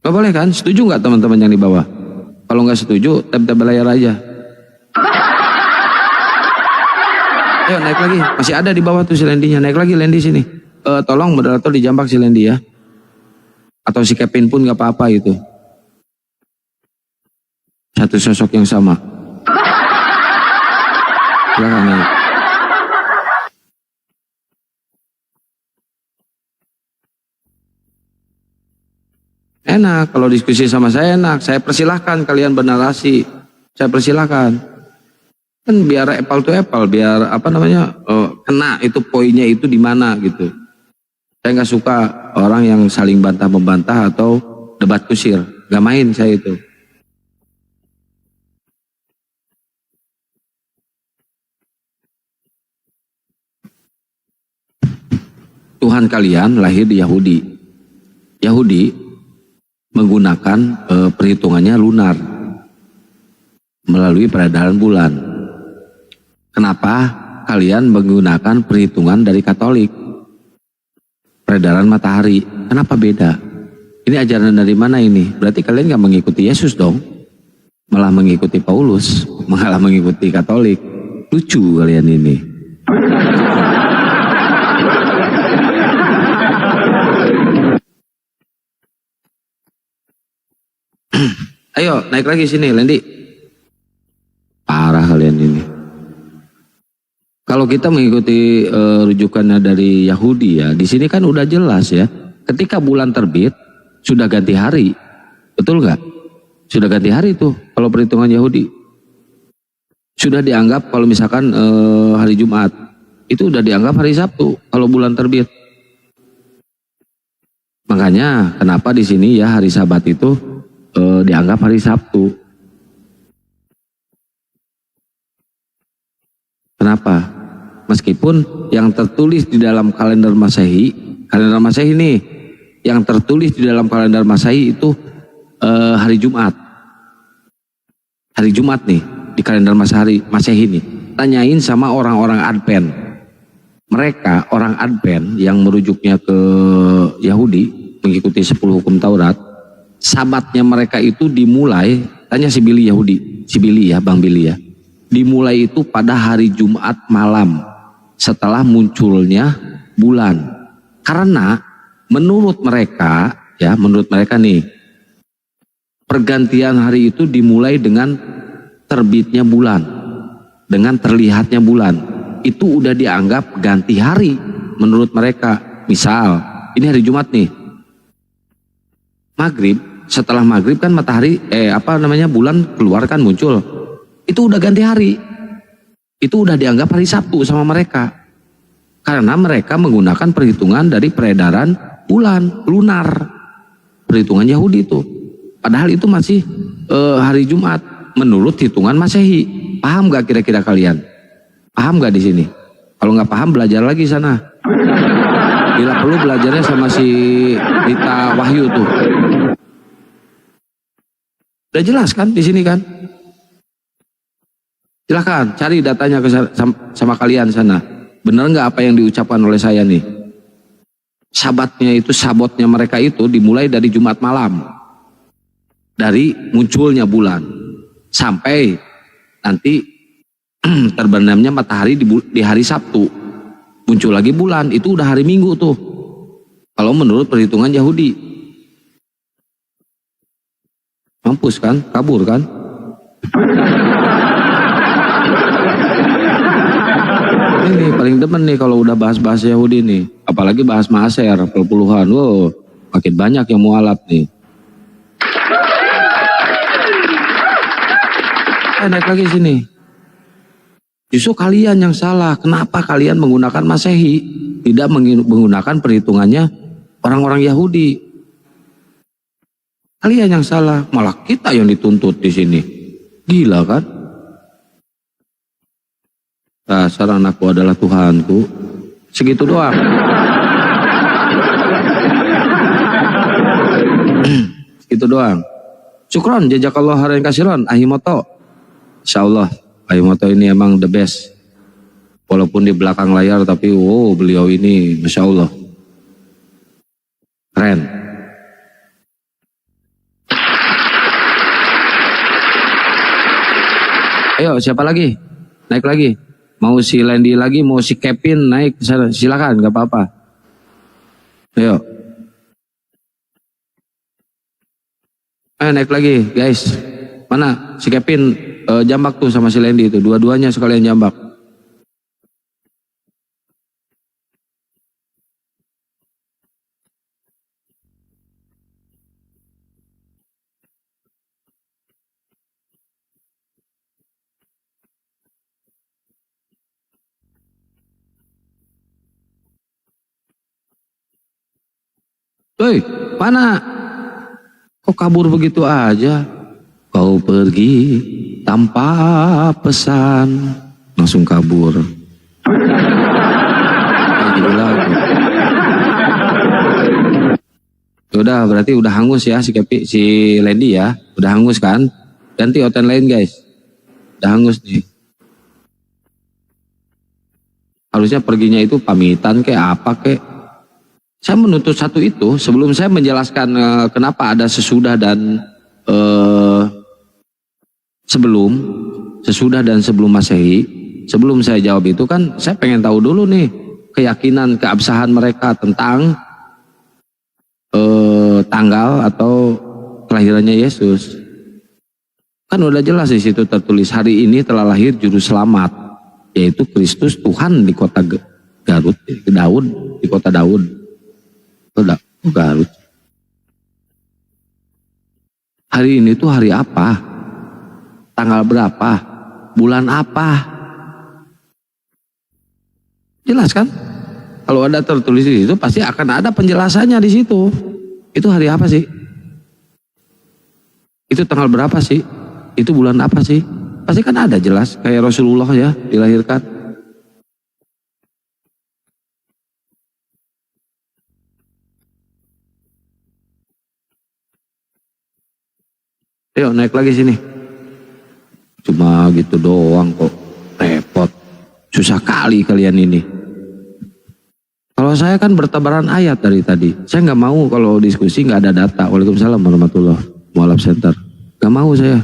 Nggak boleh kan? Setuju nggak teman-teman yang di bawah? Kalau nggak setuju, tap-tap layar aja. Ayo naik lagi, masih ada di bawah tuh si Lendinya. Naik lagi Lendi sini. Tolong moderator dijambak si Lendi ya. Atau si Kevin pun nggak apa-apa itu. Satu sosok yang sama. Silakan naik. Enak, kalau diskusi sama saya enak. Saya persilahkan kalian bernarasi. Saya persilahkan. Kan biar apple to apple, biar kena itu poinnya itu di mana gitu. Saya nggak suka orang yang saling bantah-membantah atau debat kusir. Gak main saya itu. Tuhan kalian lahir di Yahudi. Yahudi menggunakan perhitungannya lunar melalui peredaran bulan. Kenapa kalian menggunakan perhitungan dari Katolik, peredaran matahari? Kenapa beda? Ini ajaran dari mana ini? Berarti kalian nggak mengikuti Yesus dong, malah mengikuti Paulus, malah mengikuti Katolik. Lucu kalian ini. Ayo naik lagi sini Lendi. Kalau kita mengikuti rujukannya dari Yahudi ya, di sini kan udah jelas ya. Ketika bulan terbit sudah ganti hari, betul nggak? Sudah ganti hari tuh kalau perhitungan Yahudi. Sudah dianggap kalau misalkan hari Jumat itu udah dianggap hari Sabtu kalau bulan terbit. Makanya kenapa di sini ya hari Sabat itu dianggap hari Sabtu. Kenapa? Meskipun yang tertulis di dalam kalender Masehi nih, yang tertulis di dalam kalender Masehi itu hari Jumat. Hari Jumat nih di kalender Masehi nih. Tanyain sama orang-orang Advent. Mereka orang Advent yang merujuknya ke Yahudi, mengikuti 10 hukum Taurat, sabatnya mereka itu dimulai, tanya si Billy Yahudi, si Billy ya, Bang Billy ya. Dimulai itu pada hari Jumat malam setelah munculnya bulan. Karena menurut mereka nih, pergantian hari itu dimulai dengan terbitnya bulan, dengan terlihatnya bulan. Itu udah dianggap ganti hari menurut mereka. Misal, ini hari Jumat nih. Maghrib, setelah maghrib kan matahari, bulan keluar kan muncul. Itu udah ganti hari. Itu udah dianggap hari Sabtu sama mereka. Karena mereka menggunakan perhitungan dari peredaran bulan, lunar. Perhitungan Yahudi itu. Padahal itu masih hari Jumat menurut hitungan Masehi. Paham gak kira-kira kalian? Paham gak di sini? Kalau nggak paham belajar lagi sana. Bila perlu belajarnya sama si Rita Wahyu tuh. Udah jelas kan di sini kan? Silahkan cari datanya sama kalian sana. Bener nggak apa yang diucapkan oleh saya nih? Sabotnya mereka itu dimulai dari Jumat malam. Dari munculnya bulan. Sampai nanti terbenamnya matahari di hari Sabtu. Muncul lagi bulan, itu udah hari Minggu tuh. Kalau menurut perhitungan Yahudi. Mampus kan? Kabur kan? Ini paling demen nih kalau udah bahas-bahas Yahudi nih. Apalagi bahas Maaser, perpuluhan. Wow, makin banyak yang mualaf nih. Naik lagi sini. Justru kalian yang salah. Kenapa kalian menggunakan Masehi? Tidak menggunakan perhitungannya orang-orang Yahudi. Kalian yang salah. Malah kita yang dituntut di sini. Gila kan? Dasar anakku adalah Tuhanku. Segitu doang. Segitu doang. Syukron, jazakallah khairan kasiron, Ahimoto. Insyaallah, Ahimoto ini emang the best. Walaupun di belakang layar, tapi wow, beliau ini Masya Allah. Keren. Ayo, siapa lagi? Naik lagi. Mau si Landy lagi, mau si Kevin naik, silakan, gak apa-apa. Ayo. Ayo naik lagi, guys. Mana si Kevin jambak tuh sama si Landy itu, dua-duanya sekalian jambak. Woi, mana? Kok kabur begitu aja? Kau pergi tanpa pesan, langsung kabur. Udah, berarti udah hangus ya si Landy ya, udah hangus kan? Ganti oten lain guys, udah hangus nih. Harusnya perginya itu pamitan kayak apa kayak. Saya menuntut satu itu sebelum saya menjelaskan kenapa ada sesudah dan sesudah dan sebelum Masehi. Sebelum saya jawab itu kan saya pengen tahu dulu nih keyakinan keabsahan mereka tentang tanggal atau kelahirannya Yesus. Kan udah jelas di situ tertulis hari ini telah lahir juru selamat. yaitu Kristus Tuhan di kota Garut, di kota Daud, Garut. Hari ini tuh hari apa? Tanggal berapa? Bulan apa? Jelas kan? Kalau ada tertulis di situ pasti akan ada penjelasannya di situ. Itu hari apa sih? Itu tanggal berapa sih? Itu bulan apa sih? Pasti kan ada jelas, kayak Rasulullah ya dilahirkan. Ayo naik lagi sini. Cuma gitu doang kok, repot. Susah kali kalian ini. Kalau saya kan bertebaran ayat dari tadi. Saya nggak mau kalau diskusi nggak ada data. Waalaikumsalam warahmatullahi wabarakatuh. Center. Nggak mau saya.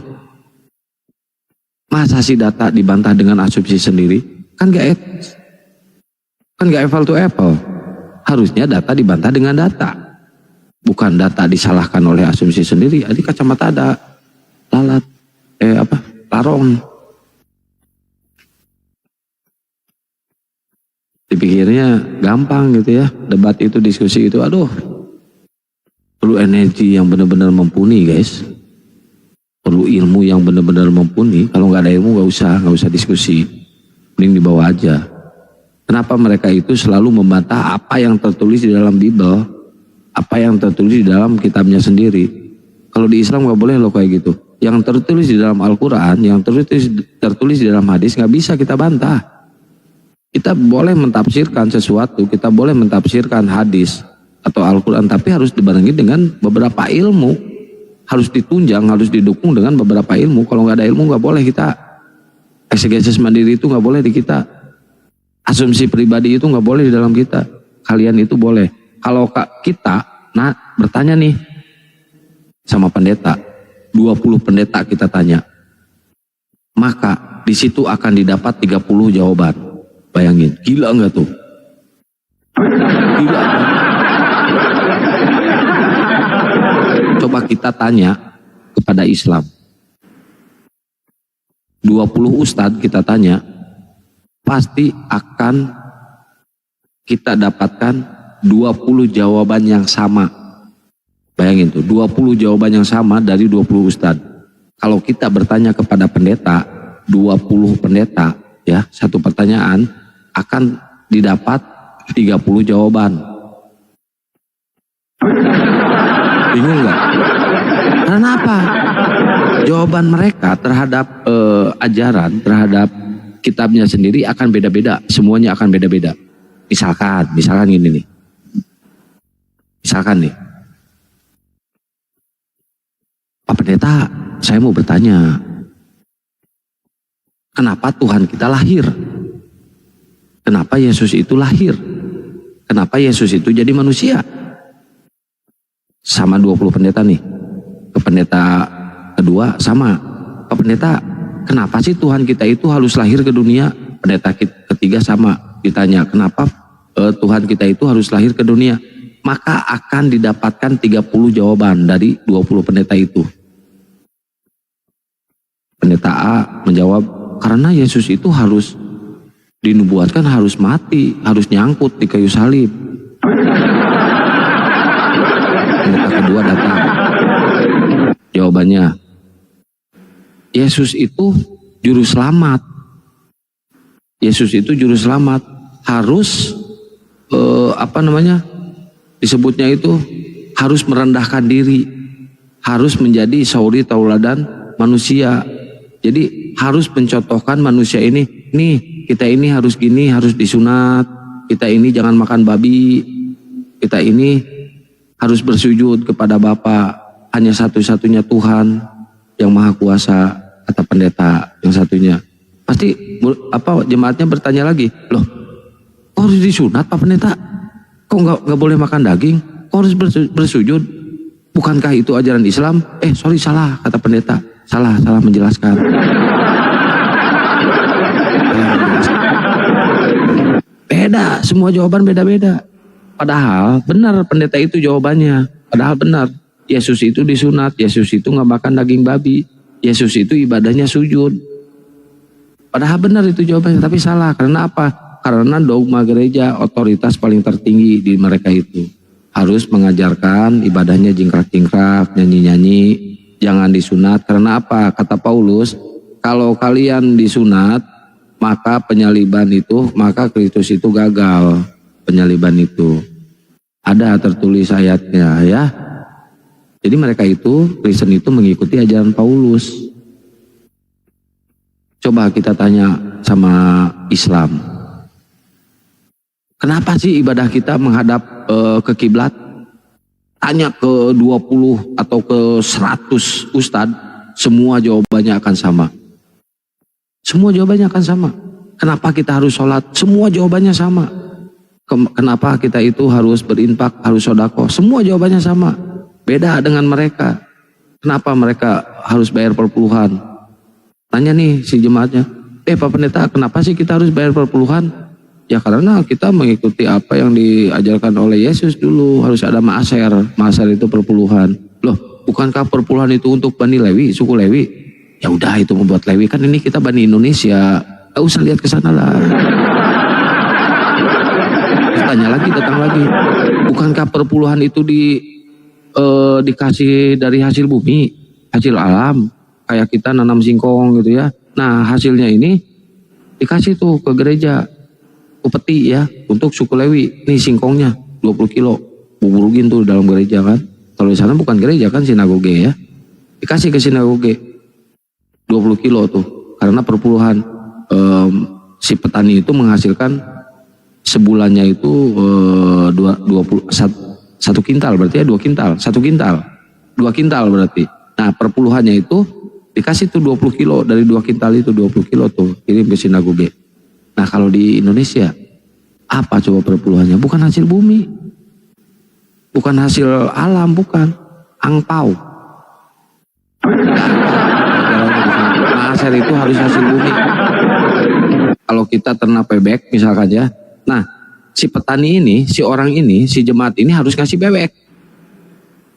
Masa sih data dibantah dengan asumsi sendiri? Kan nggak etis. Kan nggak apple to apple. Harusnya data dibantah dengan data. Bukan data disalahkan oleh asumsi sendiri. Di kacamata ada lalat. Larong. Dipikirnya gampang gitu ya. Debat itu, diskusi itu. Aduh. Perlu energi yang benar-benar mumpuni guys. Perlu ilmu yang benar-benar mumpuni. Kalau nggak ada ilmu nggak usah diskusi. Mending dibawa aja. Kenapa mereka itu selalu membantah apa yang tertulis di dalam Bible, apa yang tertulis di dalam kitabnya sendiri. Kalau di Islam nggak boleh loh kayak gitu. Yang tertulis di dalam Al-Quran, yang tertulis di dalam hadis nggak bisa kita bantah. Kita boleh mentafsirkan sesuatu, kita boleh mentafsirkan hadis atau Al-Quran, tapi harus dibarengi dengan beberapa ilmu. Harus ditunjang, harus didukung dengan beberapa ilmu. Kalau nggak ada ilmu nggak boleh kita. Eksegesis mandiri itu nggak boleh di kita. Asumsi pribadi itu nggak boleh di dalam kita. Kalian itu boleh. Kalau kita, bertanya nih sama pendeta, 20 pendeta kita tanya, maka di situ akan didapat 30 jawaban. Bayangin, gila nggak tuh? Gila. Coba kita tanya kepada Islam. 20 ustadz kita tanya, pasti akan kita dapatkan 20 jawaban yang sama. Bayangin tuh, 20 jawaban yang sama dari 20 ustadz. Kalau kita bertanya kepada pendeta, 20 pendeta, ya, satu pertanyaan akan didapat 30 jawaban. Bingung nggak? Karena apa? Jawaban mereka terhadap ajaran, terhadap kitabnya sendiri akan beda-beda. Semuanya akan beda-beda. Misalkan gini nih. Misalkan nih. Pak Pendeta, saya mau bertanya. Kenapa Tuhan kita lahir? Kenapa Yesus itu lahir? Kenapa Yesus itu jadi manusia? Sama 20 pendeta nih. Ke pendeta kedua sama. Pak Pendeta, kenapa sih Tuhan kita itu harus lahir ke dunia? Pendeta ketiga sama. Ditanya, kenapa Tuhan kita itu harus lahir ke dunia? Maka akan didapatkan 30 jawaban dari 20 pendeta itu. Pendeta A menjawab, karena Yesus itu harus dinubuatkan, harus mati, harus nyangkut di kayu salib. Pendeta kedua datang. Jawabannya, Yesus itu juru selamat. Yesus itu juru selamat. Harus disebutnya itu harus merendahkan diri, harus menjadi sauri tauladan manusia. Jadi harus mencontohkan manusia ini, nih kita ini harus gini, harus disunat, kita ini jangan makan babi, kita ini harus bersujud kepada Bapa, hanya satu-satunya Tuhan yang Maha Kuasa, kata pendeta yang satunya. Pasti jemaatnya bertanya lagi, loh kok harus disunat Pak Pendeta? Kok nggak boleh makan daging? Kok harus bersujud? Bukankah itu ajaran Islam? Sorry salah, kata pendeta. Salah menjelaskan. Beda, semua jawaban beda-beda. Padahal benar pendeta itu jawabannya. Padahal benar. Yesus itu disunat, Yesus itu nggak makan daging babi. Yesus itu ibadahnya sujud. Padahal benar itu jawabannya, tapi salah. Karena apa? Karena dogma gereja, otoritas paling tertinggi di mereka itu harus mengajarkan ibadahnya jingkrak-jingkrak, nyanyi-nyanyi, jangan disunat. Karena apa? Kata Paulus, kalau kalian disunat, maka penyaliban itu, maka Kristus itu gagal. Penyaliban itu ada tertulis ayatnya ya. Jadi mereka itu, Kristen itu mengikuti ajaran Paulus. Coba kita tanya sama Islam, kenapa sih ibadah kita menghadap ke kiblat? Tanya ke 20 atau ke 100 ustadz, semua jawabannya akan sama. Semua jawabannya akan sama. Kenapa kita harus sholat? Semua jawabannya sama. Kenapa kita itu harus berinfak, harus sodako? Semua jawabannya sama. Beda dengan mereka. Kenapa mereka harus bayar perpuluhan? Tanya nih si jemaatnya, Pak Pendeta, kenapa sih kita harus bayar perpuluhan? Ya karena kita mengikuti apa yang diajarkan oleh Yesus dulu. Harus ada maaser. Maaser itu perpuluhan. Loh, bukankah perpuluhan itu untuk Bani Lewi, suku Lewi? Ya udah itu membuat Lewi, kan ini kita Bani Indonesia. Gak usah lihat ke sana lah. Tanya lagi, datang lagi. Bukankah perpuluhan itu dikasih dari hasil bumi, hasil alam, kayak kita nanam singkong gitu ya. Nah hasilnya ini dikasih tuh ke gereja, upeti ya, untuk suku Lewi. Nih singkongnya 20 kilo, buburugin tuh dalam gereja kan. Kalau di sana bukan gereja kan, sinagoge ya. Dikasih ke sinagoge 20 kilo tuh, karena perpuluhan si petani itu menghasilkan sebulannya itu 1 kintal, berarti ya 2 kintal, 1 kintal, 2 kintal berarti. Nah perpuluhannya itu dikasih tuh 20 kilo, dari 2 kintal itu 20 kilo tuh kirim ke sinagoge. Nah kalau di Indonesia apa coba perpuluhannya? Bukan hasil bumi, bukan hasil alam, bukan angpau. Maaser itu harus hasil bumi. Kalau kita ternak bebek misalkan ya, nah si petani ini, si orang ini, si jemaat ini harus ngasih bebek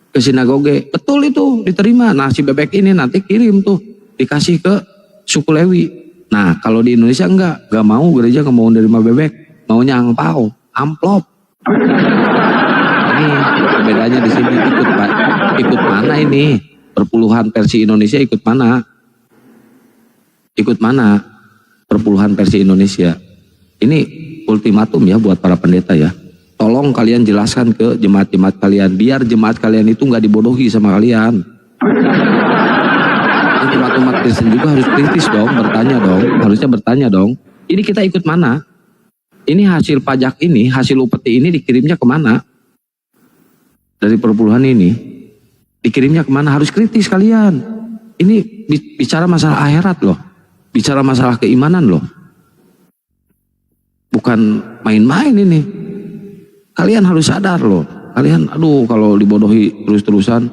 ke sinagoge. Betul itu, diterima. Nah si bebek ini nanti kirim tuh, dikasih ke suku Lewi. Nah kalau di Indonesia enggak mau, gereja nggak mau menerima bebek, maunya angpau, amplop. Ini bedanya di sini. Ikut mana ini? Perpuluhan versi Indonesia ikut mana? Ikut mana? Perpuluhan versi Indonesia. Ini ultimatum ya buat para pendeta ya. Tolong kalian jelaskan ke jemaat-jemaat kalian, biar jemaat kalian itu nggak dibodohi sama kalian. Umat Kristen juga harus kritis dong, bertanya dong, harusnya bertanya dong. Ini kita ikut mana? Ini hasil pajak ini, hasil upeti ini dikirimnya kemana? Dari perpuluhan ini, dikirimnya kemana? Harus kritis kalian. Ini bicara masalah akhirat loh, bicara masalah keimanan loh. Bukan main-main ini. Kalian harus sadar loh. Kalian, aduh kalau dibodohi terus-terusan,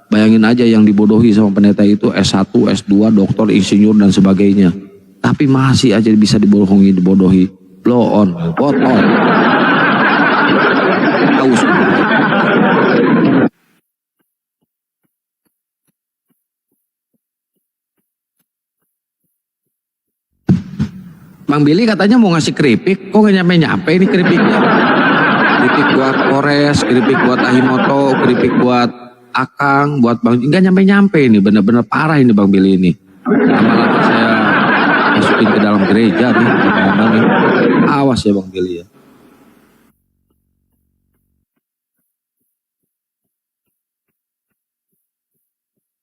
bayangin aja yang dibodohi sama pendeta itu S1, S2, doktor, insinyur dan sebagainya. Tapi masih aja bisa dibodohi. Blow on, kotor. Aus. Bang Billy katanya mau ngasih keripik, kok gak nyampe-nyampe ini keripiknya? Keripik buat Kores, keripik buat Ahimoto, keripik buat Akang, buat Bang, nggak nyampe-nyampe ini, bener-bener parah ini Bang Billy ini. Lama-lama saya masukin ke dalam gereja nih, nih. Awas ya Bang Billy ya.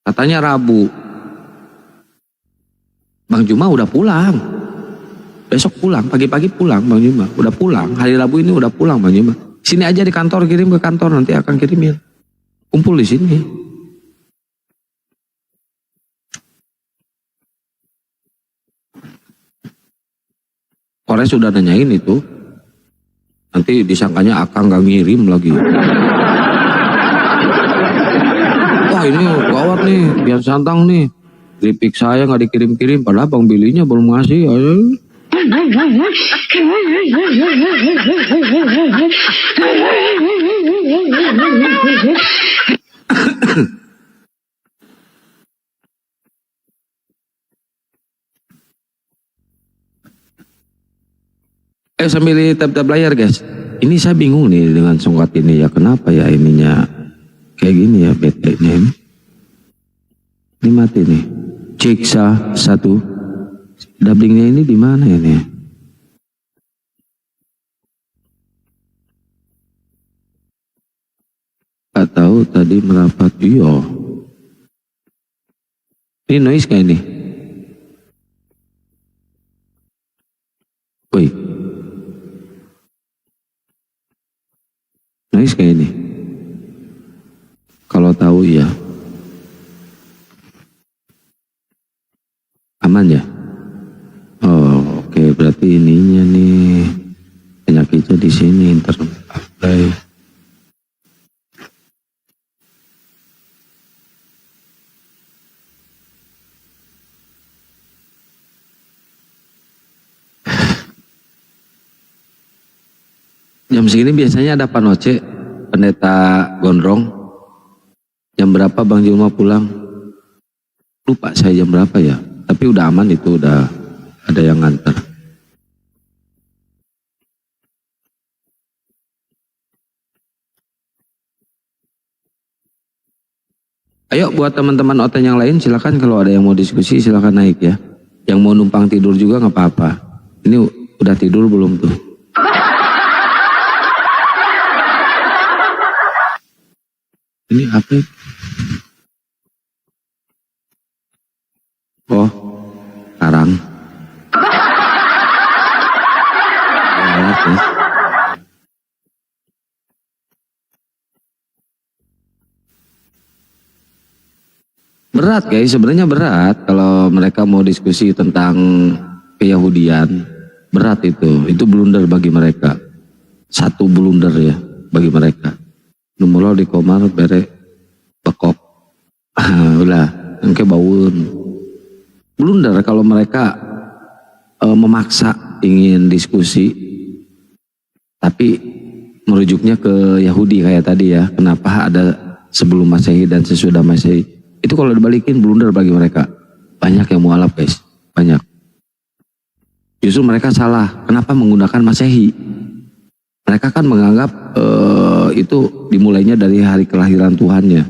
Katanya Rabu, Bang Juma udah pulang. Besok pulang, pagi-pagi pulang Bang Juma. Udah pulang, hari Rabu ini udah pulang Bang Juma. Sini aja di kantor, kirim ke kantor, nanti akan kirimin. Kumpul di sini. Kores sudah nanyain itu. Nanti disangkanya Akang gak ngirim lagi. Wah ini gawat nih, biar santang nih. Keripik saya gak dikirim-kirim, padahal Bang Bilinya belum ngasih. Sambil tap-tap layar guys. Ini saya bingung nih dengan songkat ini ya. Kenapa ya ininya kayak gini ya PT-nya ini. Ini mati nih. Cek satu. Doublingnya ini di mana ini? Gak tahu tadi merapat. Iya. Ini noise kayak ini. Woi. Noise kayak ini. Kalau tahu ya. Aman ya? Oh, oke, berarti ininya nih penyakitnya di sini apply. Jam segini biasanya ada panoce, pendeta gondrong. Jam berapa Bang Julma pulang? Lupa saya jam berapa ya. Tapi udah aman itu, udah ada yang nganter. Ayo buat teman-teman oten yang lain silakan, kalau ada yang mau diskusi silakan naik ya. Yang mau numpang tidur juga nggak apa-apa. Ini udah tidur belum tuh? Ini apa? Oh, karang. Berat guys, sebenarnya berat kalau mereka mau diskusi tentang keyahudian. Berat itu blunder bagi mereka. Satu blunder ya bagi mereka. Numolo di komar bere bekok. Ulah, engke baun. Blunder kalau mereka memaksa ingin diskusi, tapi merujuknya ke Yahudi kayak tadi ya. Kenapa ada sebelum Masehi dan sesudah Masehi? Itu kalau dibalikin blunder bagi mereka. Banyak yang mualaf guys, banyak. Justru mereka salah. Kenapa menggunakan Masehi? Mereka kan menganggap itu dimulainya dari hari kelahiran Tuhannya.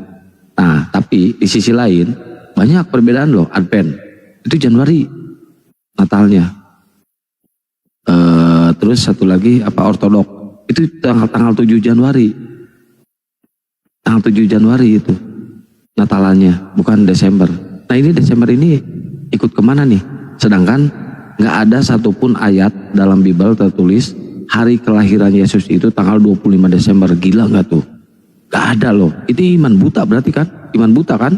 Nah, tapi di sisi lain banyak perbedaan loh. Advent itu Januari Natalnya. Terus satu lagi Ortodok itu tanggal 7 Januari. Tanggal 7 Januari itu Natalannya, bukan Desember. Nah ini Desember ini ikut kemana nih? Sedangkan nggak ada satupun ayat dalam Bible tertulis hari kelahiran Yesus itu tanggal 25 Desember. Gila nggak tuh? Nggak ada loh. Itu iman buta berarti kan? Iman buta kan?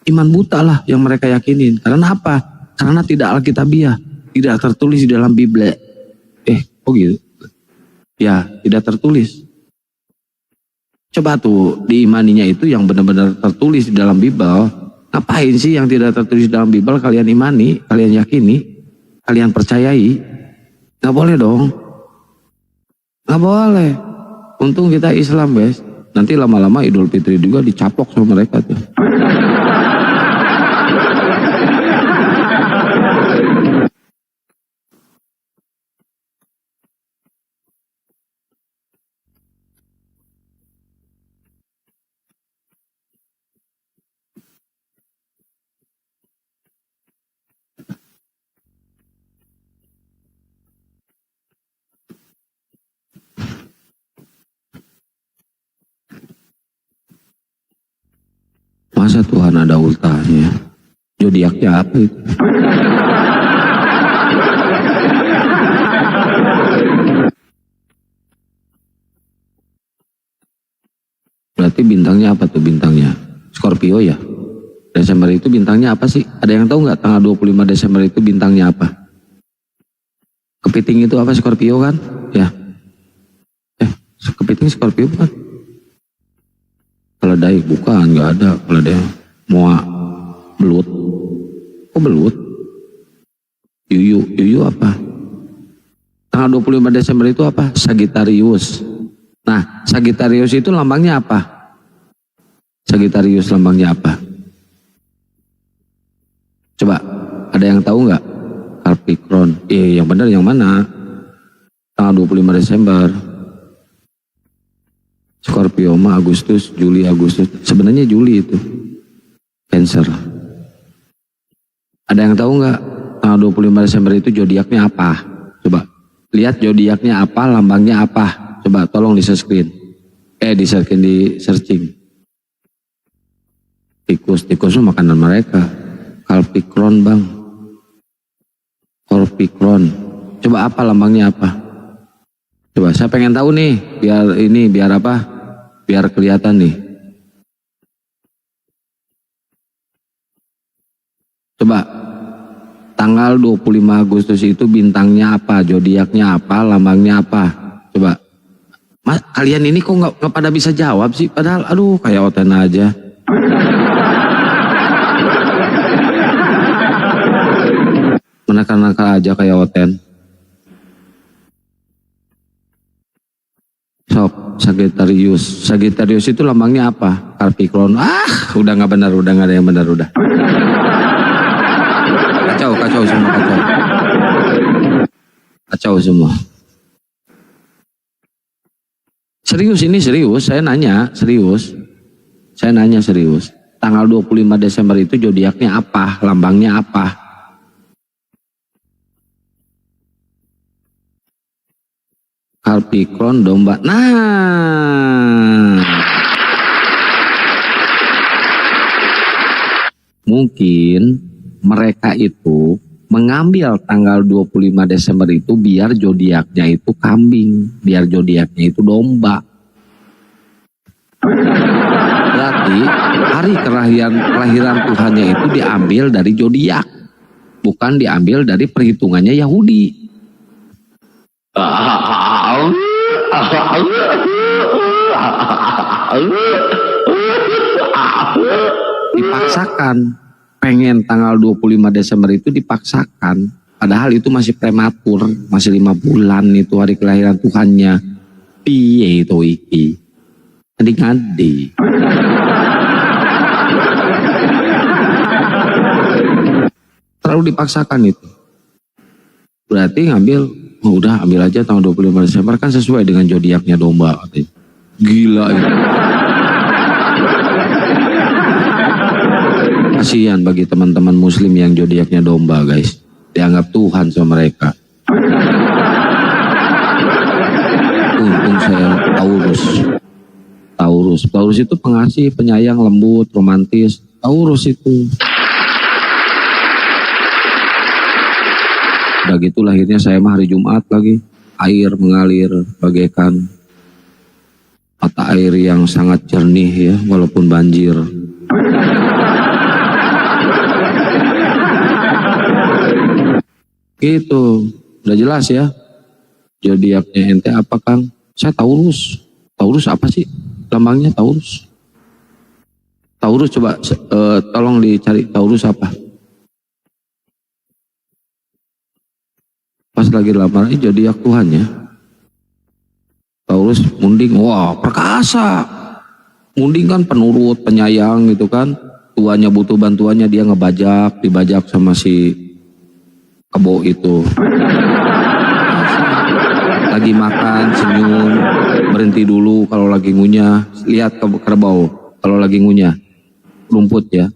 Iman buta lah yang mereka yakinin. Karena apa? Karena tidak alkitabiah, tidak tertulis di dalam Bible. Oh gitu? Ya, tidak tertulis. Coba tuh diimaninya itu yang benar-benar tertulis di dalam Bible. Ngapain sih yang tidak tertulis dalam Bible kalian imani, kalian yakini, kalian percayai? Nggak boleh dong. Nggak boleh. Untung kita Islam guys. Nanti lama-lama Idul Fitri juga dicaplok sama mereka tuh. Masa Tuhan ada ultahnya? Zodiaknya apa itu? Berarti bintangnya apa tuh bintangnya? Scorpio ya? Desember itu bintangnya apa sih? Ada yang tahu nggak tanggal 25 Desember itu bintangnya apa? Kepiting itu apa? Scorpio kan? Ya. Kepiting Scorpio kan? Keledai bukan, nggak ada keledai. Moa, belut. Oh belut? Yuyu apa? Tanggal 25 Desember itu apa? Sagittarius. Nah, Sagittarius itu lambangnya apa? Sagittarius lambangnya apa? Coba Ada yang tahu nggak? Capricorn. Yang benar yang mana? Tanggal 25 Desember. Scorpio mah Agustus, Juli, Agustus. Sebenarnya Juli itu. Cancer. Ada yang tahu nggak? Tanggal 25 Desember itu zodiaknya apa? Coba lihat zodiaknya apa, lambangnya apa. Coba tolong di screen. Di searching. Tikus itu makanan mereka. Capricorn bang. Capricorn. Coba apa lambangnya apa? Coba saya pengen tahu nih, biar apa? Biar kelihatan nih. Coba tanggal 25 Agustus itu bintangnya apa, zodiaknya apa, lambangnya apa? Coba. Mas, kalian ini kok nggak pada bisa jawab sih? Padahal aduh kayak Oten aja. Menakal-nakal aja kayak Oten. Sok, Sagittarius. Sagittarius itu lambangnya apa? Capricorn. Udah nggak benar, udah nggak ada yang benar, udah. Kacau semua, kacau. Kacau semua. Serius ini serius, saya nanya serius. Saya nanya serius. Tanggal 25 Desember itu zodiaknya apa? Lambangnya apa? Capricorn, domba. Nah. Mungkin mereka itu mengambil tanggal 25 Desember itu biar zodiaknya itu kambing, biar zodiaknya itu domba. Berarti hari kelahiran Tuhannya itu diambil dari zodiak, bukan diambil dari perhitungannya Yahudi. Dipaksakan, pengen tanggal 25 Desember itu dipaksakan, padahal itu masih prematur, masih 5 bulan itu hari kelahiran Tuhannya. Piye itu iki? Ngadi-ngadi. Terlalu dipaksakan itu. Berarti udah ambil aja tanggal 25 Desember kan sesuai dengan zodiaknya domba katanya. Gila itu. Kasihan bagi teman-teman muslim yang zodiaknya domba, guys. Dianggap Tuhan sama mereka. Untung saya Taurus itu pengasih, penyayang, lembut, romantis. Taurus itu. Udah gitu lahirnya saya mah hari Jumat lagi. Air mengalir bagaikan mata air yang sangat jernih ya, walaupun banjir. Gitu, udah jelas ya. Zodiaknya ente apa Kang? Saya Taurus. Taurus apa sih? Lambangnya Taurus. Taurus coba tolong dicari Taurus apa? Pas lagi lamaran zodiak Tuhan ya. Taurus munding, wah perkasa. Munding kan penurut, penyayang gitu kan. Tuannya butuh bantuannya dia dibajak sama si kebo itu. Lagi makan, senyum, berhenti dulu kalau lagi ngunyah. Lihat kerbau kalau lagi ngunyah. Rumput ya.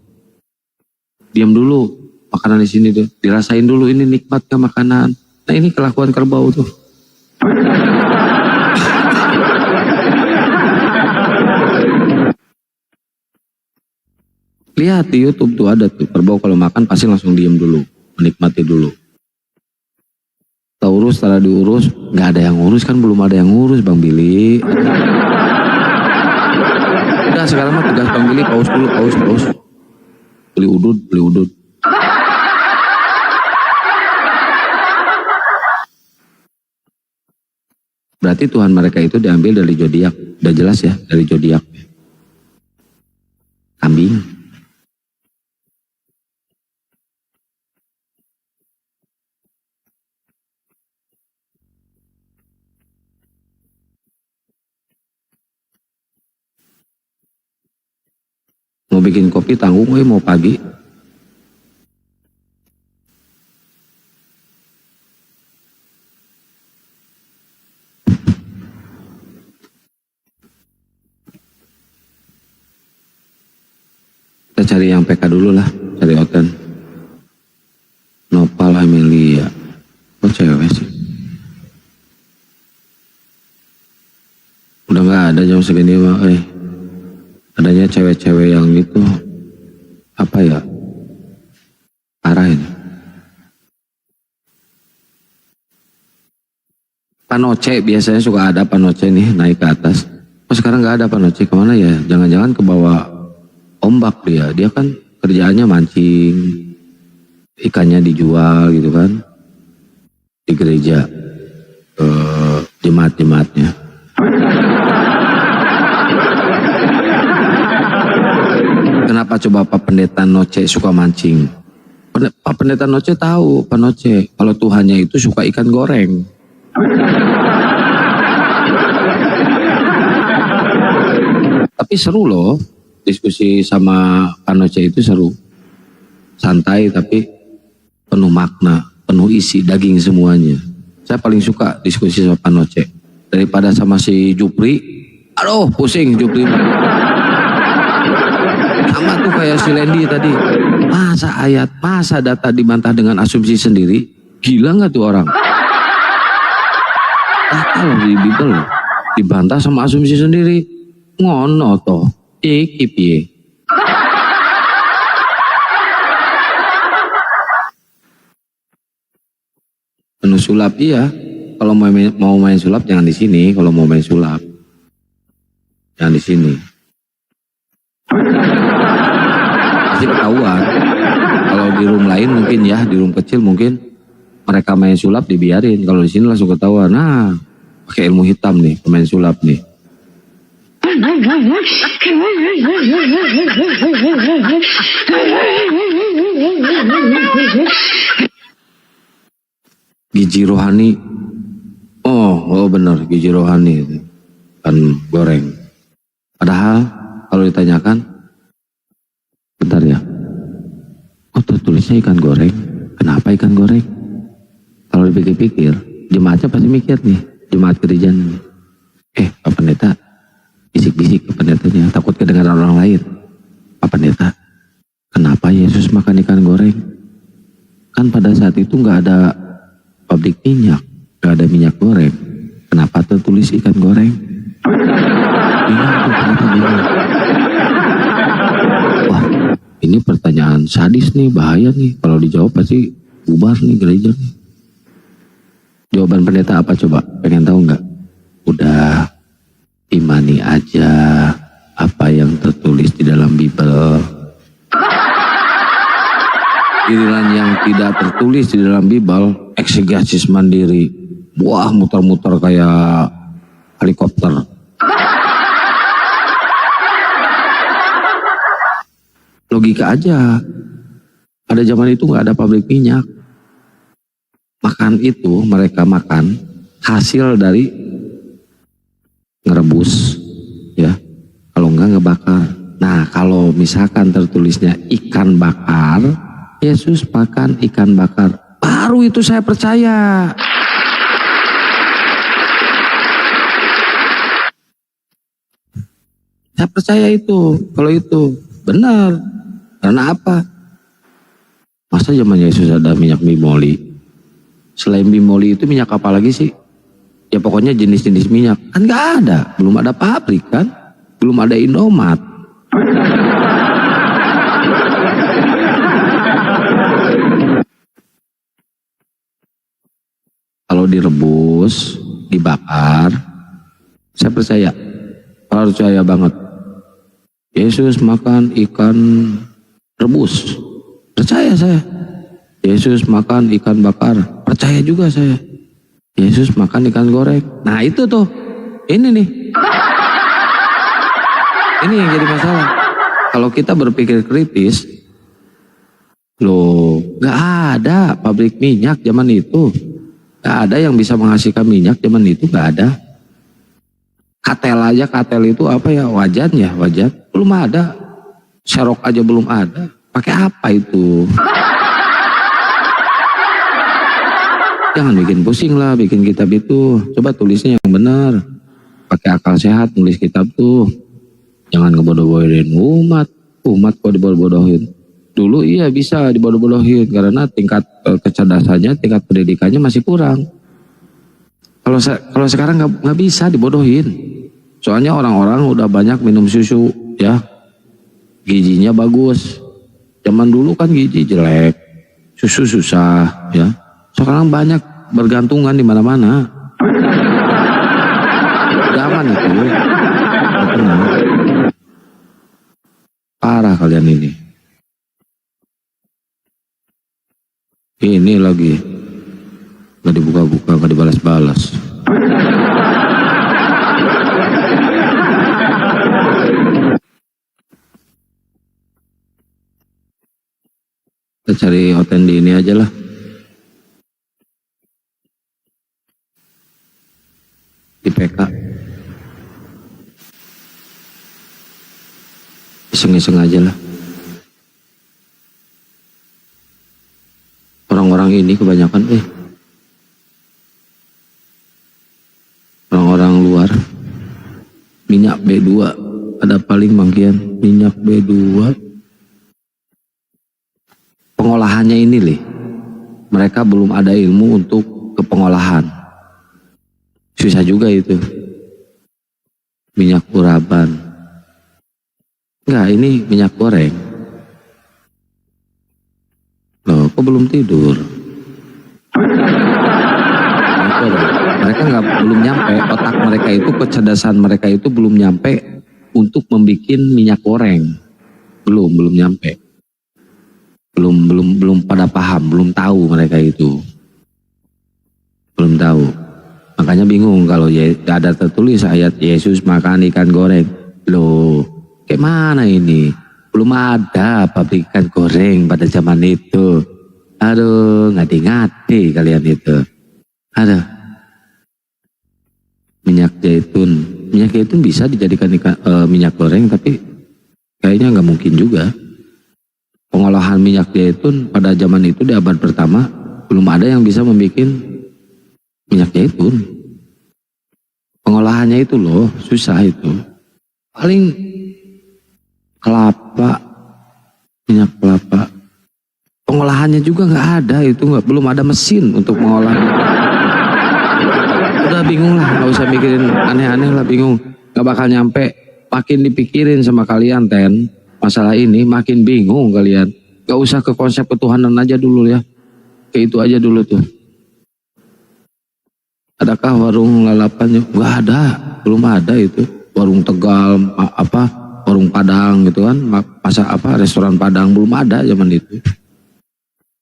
Diam dulu, makanan di sini tuh. Dirasain dulu ini nikmat ke makanan. Nah ini kelakuan kerbau tuh. Lihat di YouTube tuh ada tuh kerbau kalau makan pasti langsung diem dulu, menikmati dulu. Taurus setelah diurus, nggak ada yang ngurus kan, belum ada yang ngurus Bang Billy. Udah sekarang mah tugas Bang Billy paus dulu, paus. Beli udut. Berarti Tuhan mereka itu diambil dari zodiak. Udah jelas ya, dari zodiak. Kambing. Mau bikin kopi tanggung, mau pagi. Kita cari yang PK dulu lah, cari Oten. Nopal Amelia. Kok cewek sih? Udah nggak ada jam segini mah, adanya cewek-cewek yang itu apa ya? Arahin. Panoce biasanya suka ada panoce nih naik ke atas. Oh sekarang nggak ada panoce, kemana ya? Jangan-jangan ke bawah ombak dia. Dia kan kerjaannya mancing, ikannya dijual gitu kan di gereja, jemaat-jemaatnya. Kenapa coba Pak Pendeta Noce suka mancing? Pak Pendeta Noce tahu, Pak Noce, kalau Tuhannya itu suka ikan goreng. Tapi seru loh, diskusi sama Pak Noce itu seru. Santai tapi penuh makna, penuh isi, daging semuanya. Saya paling suka diskusi sama Pak Noce. Daripada sama si Jupri, aduh pusing Jupri. Sama tuh kayak si Lendi tadi. Masa ayat, masa data dibantah dengan asumsi sendiri? Gila nggak tuh orang? Data loh di Bible dibantah sama asumsi sendiri. Ngono toh, iki piye? Penuh sulap iya. Kalau mau main sulap jangan di sini. Kalau mau main sulap jangan di sini. Pasti ketahuan. Kalau di room lain mungkin ya, di room kecil mungkin mereka main sulap dibiarin. Kalau di sini langsung ketahuan. Nah, pakai ilmu hitam nih pemain sulap nih. Gizi rohani. Oh benar, gizi rohani itu kan goreng. Padahal kalau ditanyakan, bentar ya, kok tertulisnya ikan goreng? Kenapa ikan goreng? Kalau dipikir-pikir, jemaatnya pasti mikir nih, jemaat gereja nih. Pak Pendeta, bisik-bisik ke pendetanya, takut kedengaran orang lain. Pak Pendeta, kenapa Yesus makan ikan goreng? Kan pada saat itu nggak ada pabrik minyak, nggak ada minyak goreng. Kenapa tertulis ikan goreng? Wah, ini pertanyaan sadis nih, bahaya nih. Kalau dijawab pasti bubar nih gereja nih. Jawaban pendeta apa coba? Pengen tahu nggak? Udah, imani aja apa yang tertulis di dalam Bible. Giliran yang tidak tertulis di dalam Bible, eksegesis mandiri. Wah, muter-muter kayak helikopter. Logika aja. Pada zaman itu nggak ada pabrik minyak. Makan itu, mereka makan hasil dari ngerebus, ya. Kalau enggak ngebakar. Nah, kalau misalkan tertulisnya ikan bakar, Yesus makan ikan bakar. Baru itu saya percaya. Saya percaya itu, kalau itu benar. Karena apa? Masa zaman Yesus ada minyak bimoli? Selain bimoli itu minyak apa lagi sih? Ya pokoknya jenis-jenis minyak. Kan gak ada, belum ada pabrik kan? Belum ada Indomaret. Kalau direbus, dibakar, saya percaya banget. Yesus makan ikan rebus, percaya saya. Yesus makan ikan bakar, percaya juga saya. Yesus makan ikan goreng. Nah itu tuh, ini nih. Ini yang jadi masalah. Kalau kita berpikir kritis, loh, gak ada pabrik minyak zaman itu. Gak ada yang bisa menghasilkan minyak zaman itu, gak ada. Katel aja, katel itu apa ya, wajan ya, wajan. Belum ada. Serok aja belum ada. Pakai apa itu? Jangan bikin pusing lah, bikin kitab itu. Coba tulisnya yang benar. Pakai akal sehat nulis kitab tuh. Jangan ngebodoh-bodohin umat. Umat kok dibodoh-bodohin. Dulu iya bisa dibodoh-bodohin karena tingkat kecerdasannya, tingkat pendidikannya masih kurang. Kalau sekarang nggak bisa dibodohin. Soalnya orang-orang udah banyak minum susu ya, gizinya bagus. Zaman dulu kan gizi jelek, susu susah ya. Sekarang banyak bergantungan di mana-mana. Zaman itu, tenang. Parah kalian ini. Ini lagi nggak dibuka-buka, nggak dibalas-balas. Kita cari hotel di ini aja lah. Di PK. Iseng-iseng aja lah. Orang-orang ini kebanyakan orang-orang luar minyak B2 ada paling mangkian minyak B2 pengolahannya ini mereka belum ada ilmu untuk ke pengolahan, susah juga itu. Minyak uraban enggak, ini minyak goreng. Loh, kok belum tidur? Mereka belum nyampe, otak mereka itu, kecerdasan mereka itu belum nyampe untuk membuat minyak goreng. Belum nyampe. Belum pada paham, belum tahu mereka itu. Belum tahu. Makanya bingung kalau ada tertulis ayat Yesus makan ikan goreng. Loh, kayak mana ini? Belum ada pabrikan goreng pada zaman itu. Aduh, ngadi-ngadi kalian itu. Aduh. Minyak zaitun bisa dijadikan minyak goreng, tapi kayaknya nggak mungkin juga. Pengolahan minyak zaitun pada zaman itu di abad pertama belum ada yang bisa membuat minyak zaitun. Pengolahannya itu loh susah itu. Paling kelapa, minyak kelapa. Pengolahannya juga nggak ada itu, belum ada mesin untuk mengolah. Udah bingung lah, nggak usah mikirin aneh-aneh lah, bingung, nggak bakal nyampe. Makin dipikirin sama kalian masalah ini, makin bingung kalian. Nggak usah ke konsep ketuhanan aja dulu ya, ke itu aja dulu tuh. Adakah warung lalapannya? Nggak ada, belum ada itu. Warung Tegal, warung Padang gitu kan, restoran Padang belum ada zaman itu,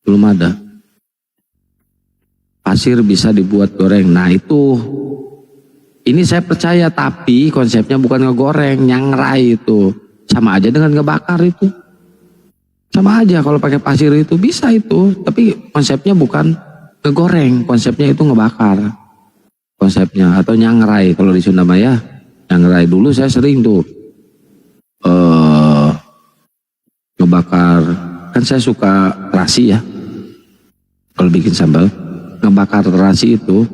belum ada. Pasir bisa dibuat goreng. Nah itu, ini saya percaya, tapi konsepnya bukan ngegoreng, nyangrai itu. Sama aja dengan ngebakar itu. Sama aja kalau pakai pasir itu bisa itu, tapi konsepnya bukan ngegoreng, konsepnya itu ngebakar. Konsepnya, atau nyangrai kalau di Sunda Maya. Nyangrai dulu saya sering tuh ngebakar, kan saya suka terasi ya. Kalau bikin sambal, ngebakar terasi itu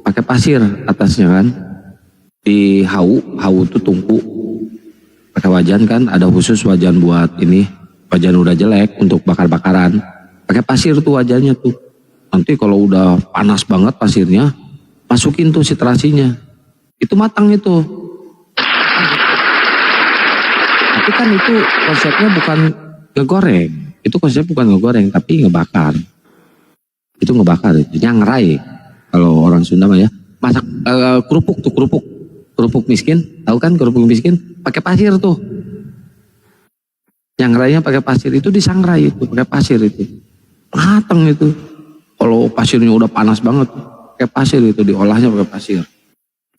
pakai pasir atasnya kan, di hau tuh tungku, pakai wajan kan, ada khusus wajan buat ini, wajan udah jelek untuk bakar-bakaran, pakai pasir tuh wajannya tuh. Nanti kalau udah panas banget pasirnya, masukin tuh si terasinya, itu matang itu. Tapi kan itu konsepnya bukan ngegoreng, itu konsepnya bukan ngegoreng tapi ngebakar. Itu ngebakar, itu nyangrai kalau orang Sunda mah ya. Masak kerupuk tuh, kerupuk miskin, tahu kan kerupuk miskin pakai pasir tuh. Nyangrainya pakai pasir, itu disangrai itu pakai pasir itu. Mateng itu. Kalau pasirnya udah panas banget, pakai pasir itu, diolahnya pakai pasir.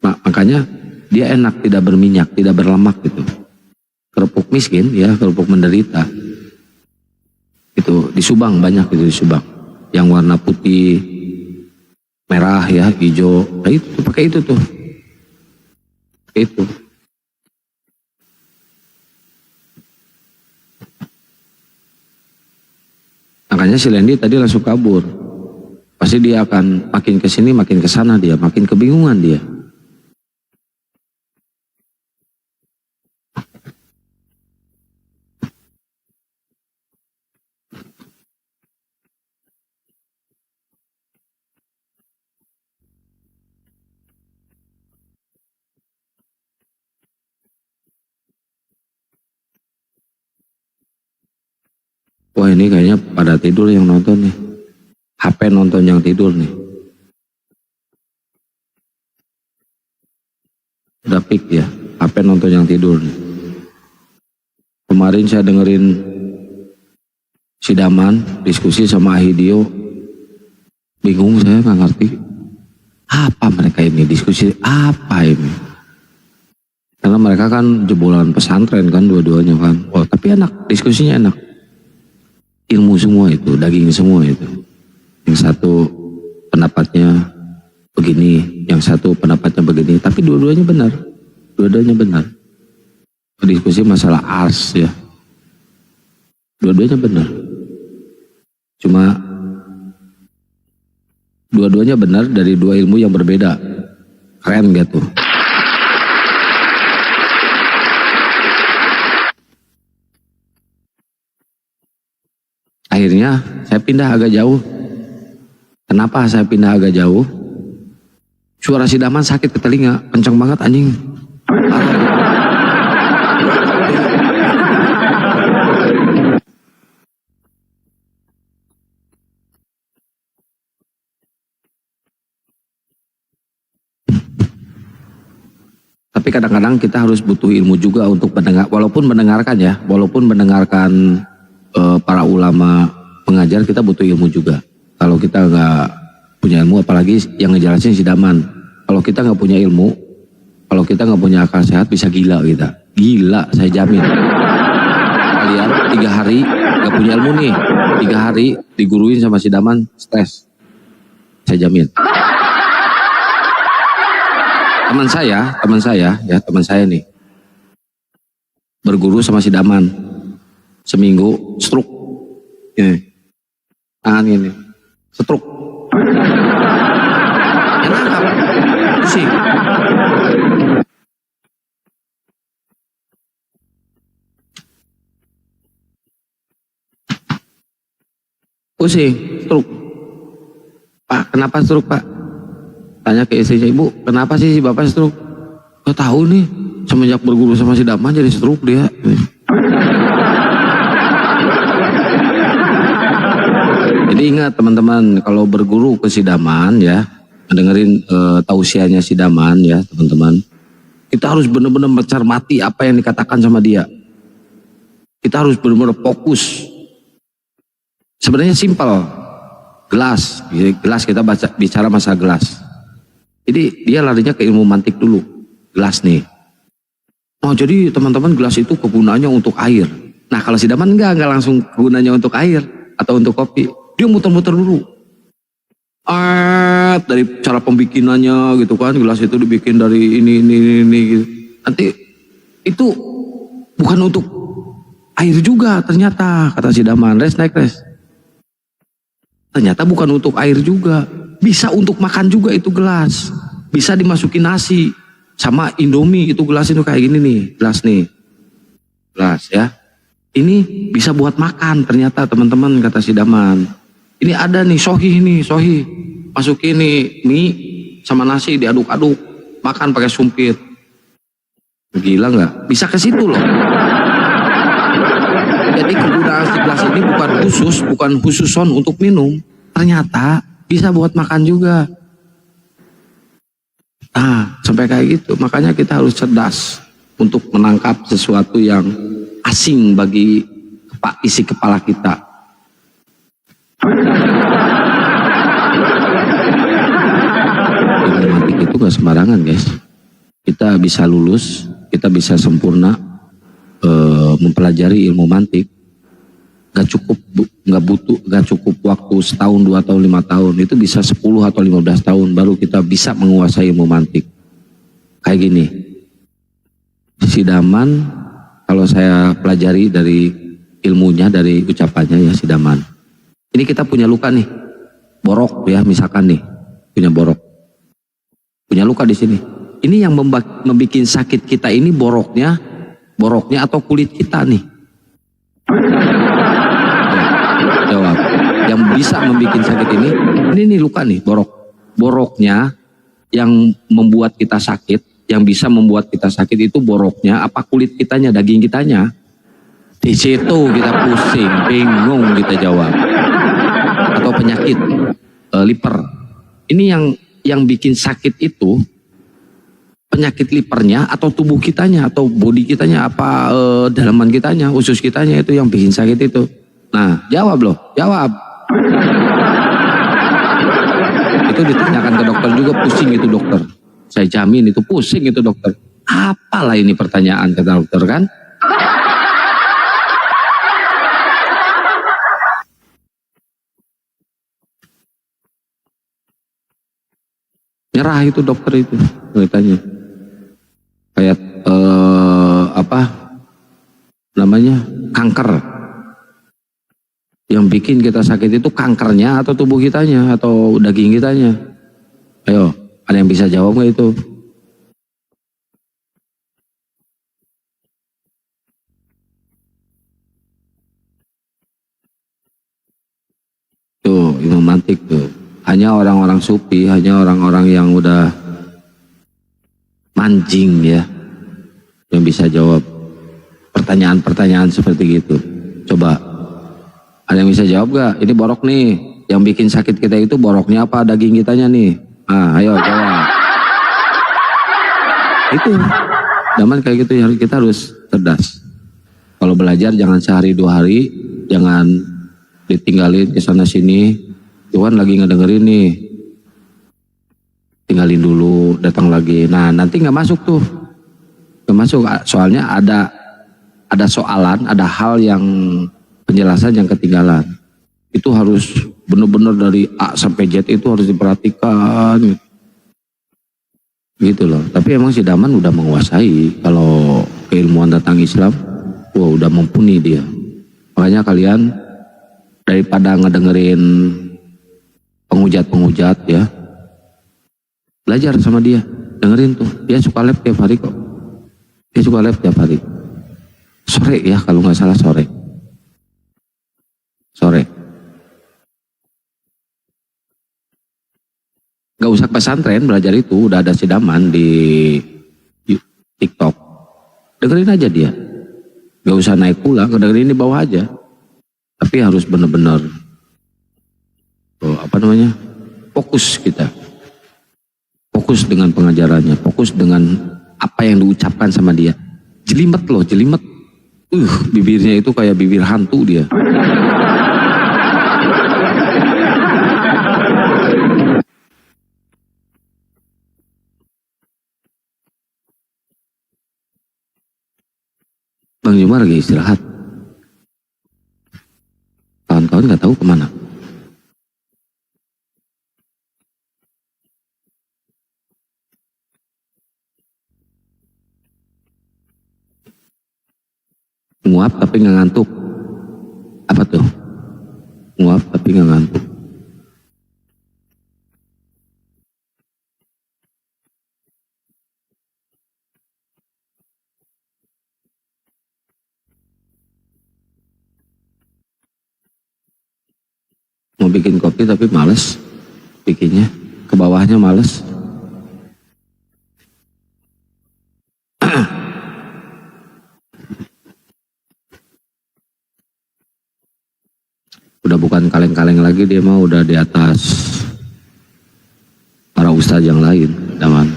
Makanya dia enak, tidak berminyak, tidak berlemak gitu. Kerupuk miskin ya, kerupuk menderita. Itu di Subang banyak itu, di Subang. Yang warna putih, merah ya, hijau, nah itu pakai itu tuh, itu. Makanya si Lendi tadi langsung kabur. Pasti dia akan makin kesini, makin kesana dia, makin kebingungan dia. Wah ini kayaknya pada tidur yang nonton nih. HP nonton yang tidur nih. Udah pik ya, HP nonton yang tidur nih. Kemarin saya dengerin si Daman diskusi sama Ahidio. Bingung saya nggak ngerti. Apa mereka ini, diskusi apa ini? Karena mereka kan jebolan pesantren kan dua-duanya kan. Oh tapi enak, diskusinya enak. Ilmu semua itu, daging semua itu. Yang satu pendapatnya begini, yang satu pendapatnya begini, tapi dua-duanya benar. Dua-duanya benar. Diskusi masalah ars ya. Dua-duanya benar. Cuma dua-duanya benar dari dua ilmu yang berbeda. Keren gitu. Akhirnya saya pindah agak jauh. Kenapa saya pindah agak jauh? Suara si Daman sakit ke telinga, kencang banget anjing. Tapi kadang-kadang kita harus butuh ilmu juga untuk mendengar, walaupun mendengarkan para ulama pengajar, kita butuh ilmu juga. Kalau kita nggak punya ilmu, apalagi yang ngejelasin si Daman. Kalau kita nggak punya ilmu, kalau kita nggak punya akal sehat, bisa gila kita. Gila, saya jamin. Kalian 3 hari nggak punya ilmu nih, 3 hari diguruin sama si Daman, stres. Saya jamin. Teman saya nih berguru sama si Daman, seminggu stroke, ini, tangan ini, stroke. Enak, pusing. Pusing, stroke. Pak, kenapa stroke Pak? Tanya ke istrinya, Ibu, kenapa sih si Bapak stroke? Gak tahu nih, semenjak berguru sama si Daman jadi stroke dia. Jadi ingat teman-teman, kalau berguru ke si Daman ya, dengerin tausiahnya si Daman ya teman-teman. Kita harus benar-benar mencermati apa yang dikatakan sama dia. Kita harus benar-benar fokus. Sebenarnya simpel. Gelas kita bicara masalah gelas. Jadi dia larinya ke ilmu mantik dulu. Gelas nih. Oh jadi teman-teman gelas itu kegunaannya untuk air. Nah kalau si Daman enggak langsung kegunaannya untuk air atau untuk kopi. Dia muter-muter dulu. Dari cara pembikinannya gitu kan. Gelas itu dibikin dari ini gitu. Nanti itu bukan untuk air juga ternyata, kata si Daman. Res. Ternyata bukan untuk air juga. Bisa untuk makan juga itu gelas. Bisa dimasukin nasi. Sama Indomie itu gelas itu kayak gini nih. Gelas nih. Gelas ya. Ini bisa buat makan ternyata teman-teman, kata si Daman. Ini ada nih sohih. Masukin nih mie sama nasi diaduk-aduk. Makan pakai sumpit. Gila nggak? Bisa ke situ loh. Jadi kegunaan si gelas ini bukan khususon untuk minum. Ternyata bisa buat makan juga. Nah, sampai kayak gitu. Makanya kita harus cerdas untuk menangkap sesuatu yang asing bagi isi kepala kita. Ilmu mantik itu gak sembarangan guys. Kita bisa lulus, kita bisa sempurna mempelajari ilmu mantik. Gak cukup waktu setahun, 2 tahun, 5 tahun. Itu bisa 10 atau 15 tahun baru kita bisa menguasai ilmu mantik. Kayak gini. Si Daman, kalau saya pelajari dari ilmunya, dari ucapannya ya si Daman. Ini kita punya luka nih. Borok ya misalkan nih. Punya borok. Punya luka di sini. Ini yang membuat sakit kita ini boroknya atau kulit kita nih. Jawab. Yang bisa membuat sakit ini nih luka nih, boroknya yang membuat kita sakit, yang bisa membuat kita sakit itu boroknya apa kulit kitanya, daging kitanya. Di situ kita pusing, bingung kita jawab. Atau penyakit liver. Ini yang bikin sakit itu penyakit livernya atau tubuh kitanya atau body kitanya apa dalaman kitanya, usus kitanya itu yang bikin sakit itu. Nah, jawab loh, jawab. Itu ditanyakan ke dokter juga pusing itu dokter. Saya jamin itu pusing itu dokter. Apalah ini pertanyaan kata dokter kan? Nyerah itu dokter itu katanya. Kayak apa namanya kanker. Yang bikin kita sakit itu kankernya atau tubuh kitanya atau daging kitanya. Ayo, ada yang bisa jawab nggak itu? Tuh, Imam Mantik tuh. Hanya orang-orang sufi, hanya orang-orang yang udah mancing ya, yang bisa jawab pertanyaan-pertanyaan seperti gitu. Coba, ada yang bisa jawab gak? Ini borok nih, yang bikin sakit kita itu boroknya apa daging kitanya nih? Ah, ayo jawab. Itu, zaman kayak gitu kita harus cerdas. Kalau belajar jangan sehari 2 hari, jangan ditinggalin ke sana sini. Tuhan lagi ngedengerin nih, tinggalin dulu, datang lagi. Nah nanti nggak masuk tuh, nggak masuk. Soalnya ada soalan, ada hal yang penjelasan yang ketinggalan. Itu harus benar-benar dari A sampai Z itu harus diperhatikan, gitu loh. Tapi emang si Daman udah menguasai kalau keilmuan tentang Islam, wah udah mumpuni dia. Makanya kalian daripada ngedengerin penghujat-penghujat ya, belajar sama dia, dengerin tuh, dia suka live tiap hari kok, dia suka live tiap hari, sore ya kalau nggak salah sore, nggak usah pesantren belajar itu, udah ada si Daman di TikTok, dengerin aja dia, nggak usah naik pulang, dengerin di bawah aja, tapi harus bener-bener fokus kita, fokus dengan pengajarannya, fokus dengan apa yang diucapkan sama dia. Jelimet loh, jelimet. Bibirnya itu kayak bibir hantu dia. Bang Jumar lagi istirahat. Kawan-kawan nggak tahu kemana. Nguap tapi nggak ngantuk. Apa tuh? Nguap tapi nggak ngantuk. Mau bikin kopi tapi males bikinnya, ke bawahnya males. Udah bukan kaleng-kaleng lagi, dia mah udah di atas para ustadz yang lain, Daman.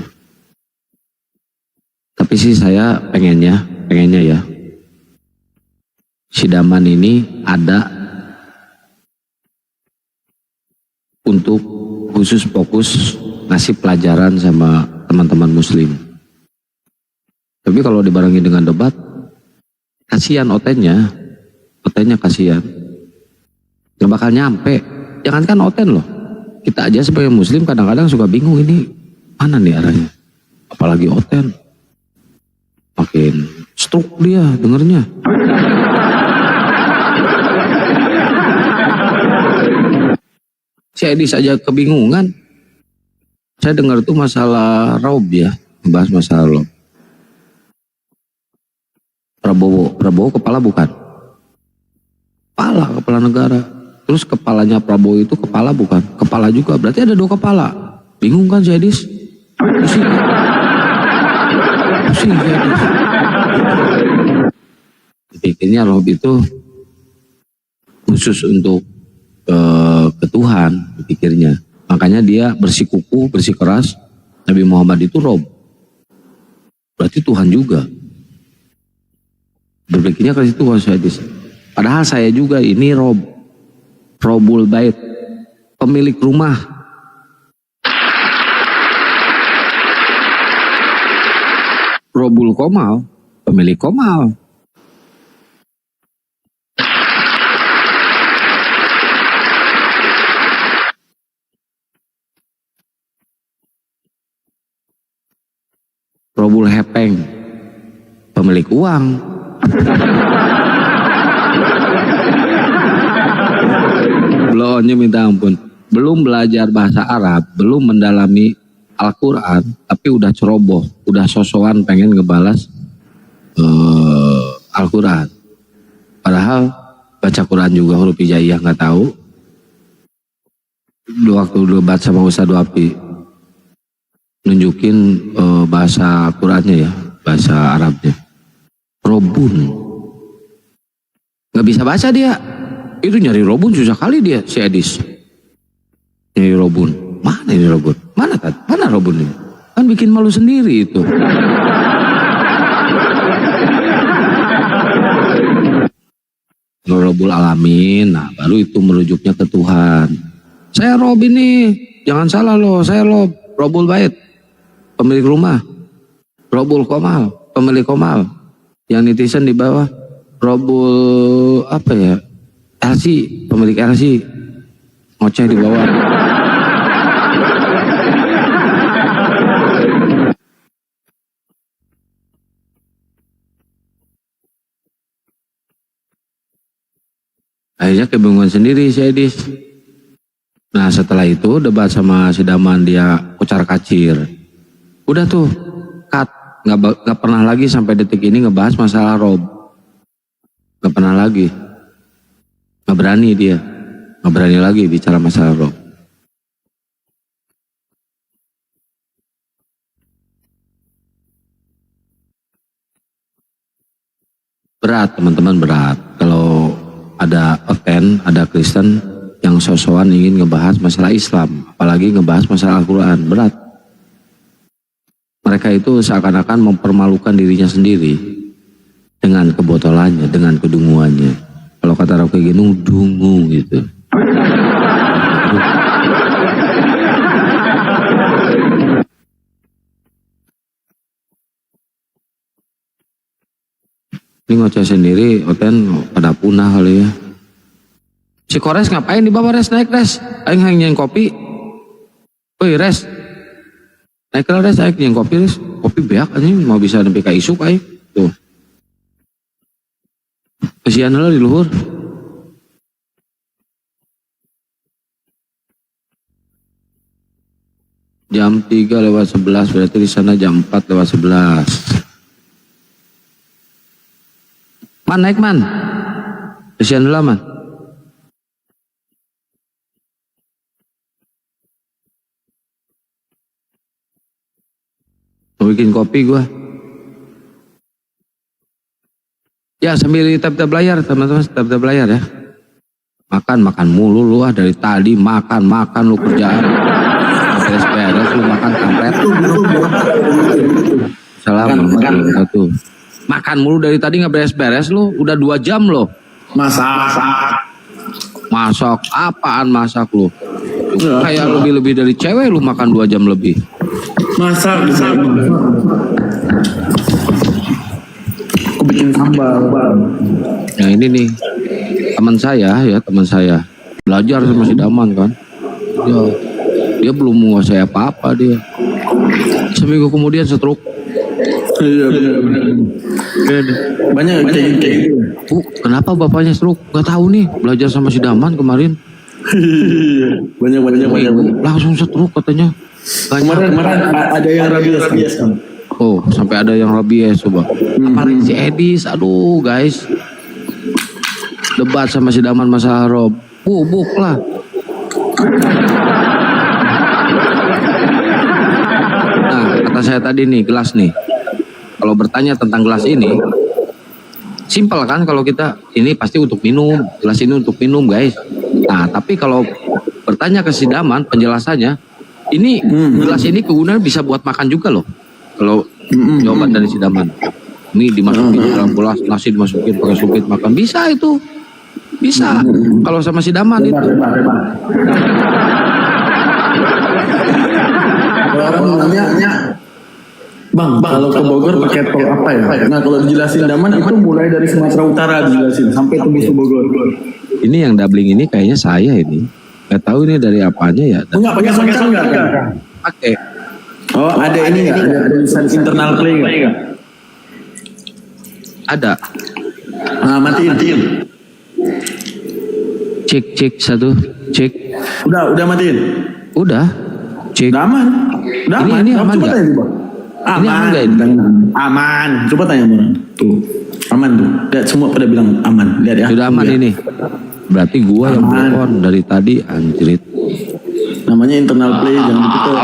Tapi sih saya pengennya ya, si Daman ini ada untuk khusus fokus ngasih pelajaran sama teman-teman muslim. Tapi kalau dibarengi dengan debat, kasihan otennya kasihan. Gak bakal nyampe. Jangankan oten loh, kita aja sebagai muslim kadang-kadang suka bingung ini mana nih arahnya. Apalagi oten, makin stroke dia dengernya. Si Edis aja kebingungan. Saya dengar tuh masalah Raub ya, membahas masalah Raub. Prabowo kepala bukan? Kepala negara. Terus kepalanya Prabowo itu kepala bukan? Kepala juga, berarti ada 2 kepala. Bingung kan si Edis? Pusing si Edis. pikirnya rob itu khusus untuk ke Tuhan, pikirnya. Makanya dia bersikukuh, bersikeras. Nabi Muhammad itu rob. Berarti Tuhan juga. Berpikirnya ke situ hadis. Padahal saya juga ini rob. Robul bait. Pemilik rumah. Robul komal. Pemilik komal. Robul hepeng, pemilik uang. Belumnya minta ampun. Belum belajar bahasa Arab, belum mendalami Al-Quran, tapi udah ceroboh, udah sosokan pengen ngebalas Al-Quran. Padahal baca Quran juga huruf hijaiyah nggak tahu. Waktu debat sama Ustadz Wapi, nunjukin bahasa Qurannya ya, bahasa Arabnya. Robun. Nggak bisa baca dia. Itu nyari robun susah kali dia, si Edis. Nyari robun. Mana ini robun? Mana robun ini? Kan bikin malu sendiri itu. Robul alamin. Nah, baru itu merujuknya ke Tuhan. Saya rob ini. Jangan salah loh, saya rob. Robul bait. Pemilik rumah. Robul komal, pemilik komal. Yang netizen di bawah, Robul apa ya? LC, pemilik LC. Ngoceh di bawah. Akhirnya kebingungan sendiri si Edis. Nah setelah itu debat sama si Daman, dia kocar kacir. Udah tuh, cut. Nggak pernah lagi sampai detik ini ngebahas masalah rob. Nggak pernah lagi. Nggak berani dia. Nggak berani lagi bicara masalah rob. Berat teman-teman, berat. Kalau ada Oten, ada Kristen yang sosokan ingin ngebahas masalah Islam. Apalagi ngebahas masalah Al-Quran. Berat. Mereka itu seakan-akan mempermalukan dirinya sendiri dengan kebotolannya, dengan kedunguannya. Kalau kata Rocky Ginung, dungu gitu. Ini ngoceh sendiri, Oten pada punah kali ya. Si Kores ngapain di bawah Res? Naik Res, aing hanya kopi. Woi Res, naik lah Res, aing yang kopi Res. Kopi beak aja mau bisa nempi ka isuk aing. Tuh. Kesian lah di luhur. Jam 3:11 berarti di sana jam 4:11. Man naik man. Kesian lah man. Mau bikin kopi gua. Ya sambil tap-tap layar teman-teman, tap-tap layar ya. Makan mulu lu dari tadi makan lu kerjaan. Beres-beres lu makan kampret. Assalamualaikum. Makan mulu dari tadi nggak beres-beres lu, udah 2 jam lo. Masak apaan masak lu? Kayak lebih dari cewek lu makan 2 jam lebih. Masak aku bikin sambal. Nah ini nih teman saya belajar sama si Daman kan. Dia belum menguasai apa-apa dia. Seminggu kemudian stroke. Iya benar. Banyak kayak gitu. Kenapa bapaknya stroke? Gak tahu nih. Belajar sama si Daman kemarin. banyak. Langsung stroke katanya. Kemarin ada yang rabies kan. Oh, sampai ada yang rabies coba. Apalagi si Edis, aduh guys. Debat sama si Daman masalah rob. Bubuk lah. Nah, kata saya tadi nih, gelas nih. Kalau bertanya tentang gelas ini, Simpel kan kalau kita ini pasti untuk minum, gelas ini untuk minum guys. Nah tapi kalau bertanya ke si Daman penjelasannya, ini gelas ini kegunaan bisa buat makan juga loh. Kalau jawaban dari si Daman, mie dimasukin dalam gelas, nasi dimasukin pakai sumpit makan, bisa itu, bisa. Kalau sama si Daman itu. Orang nanya, Bang, kalau ke Bogor pakai tol apa ya? Nah, kalau dijelasin Daman itu mulai dari Sumatera Utara dijelasin sampai tembus ke Bogor. Ini yang doubling ini kayaknya saya ini. Gak tahu ini dari apanya ya. Enggak pakai sound enggak? Pakai. Oh, ada ini enggak? Ada tulisan internal play enggak? Ada. Nah, matiin. Cek satu, cek. Udah matiin. Udah. Cek. Udah aman. Ini aman Coba nggak? tanya, Bang. Aman. Aman. Coba tanya orang. Tuh. Aman tuh. Lihat semua pada bilang aman. Lihat ya. Sudah aman ini. Berarti gua yang telepon dari tadi anjrit. Namanya internal play, jangan ditutup.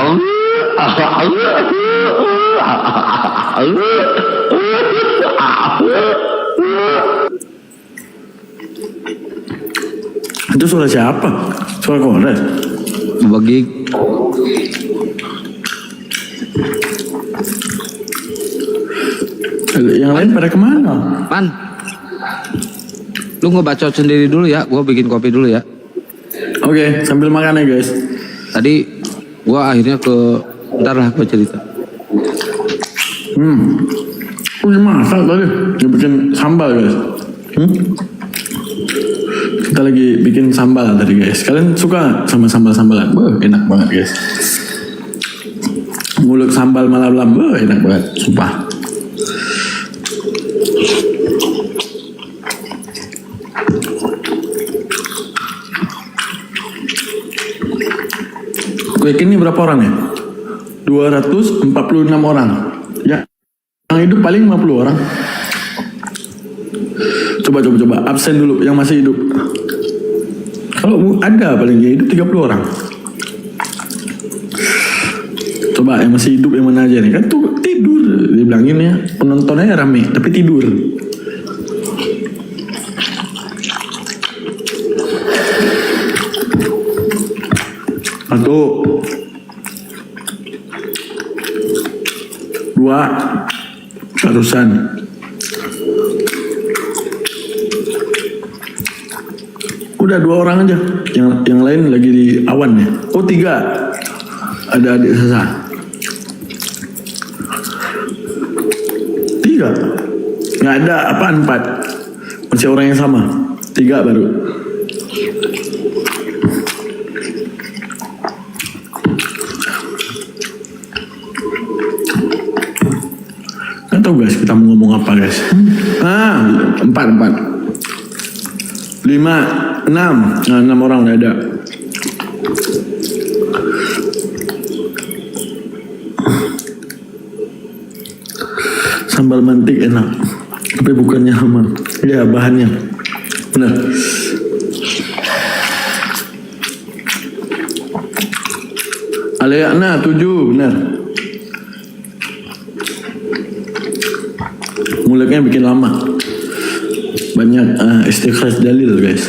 Itu suara siapa? Suara Kores? Bagi yang lain pada kemana? Man, lu ngebacot sendiri dulu ya, gua bikin kopi dulu ya. Oke, sambil makan ya guys. Tadi gua akhirnya ntar lah gua cerita. Udah masak tadi, dia bikin sambal guys. Kita lagi bikin sambal tadi guys. Kalian suka sama sambal-sambalan? Enak banget guys. Mulut sambal malam-malam, enak banget, sumpah. Gue yakin ini berapa orang ya? 246 orang. Ya, yang hidup paling 50 orang. Coba absen dulu yang masih hidup. Kalau ada paling yang hidup 30 orang. Coba yang masih hidup yang mana aja nih? Kan tuh tidur. Dibilangin ya, penontonnya rame tapi tidur. Satu, dua, barusan. Udah 2 orang aja, yang lain lagi di awan ya. Oh 3, ada adik Sasa. 3, nggak ada apaan 4, masih orang yang sama. 3 baru. Nggak tahu guys, kita mau ngomong apa guys? 4, 5, 6. Nah, 6 orang udah ada. Sambal mantik enak, tapi bukannya sama. Ya bahannya. Benar. Aleyakna 7, benar. Mulutnya bikin lama. Banyak istikhraj dalil guys.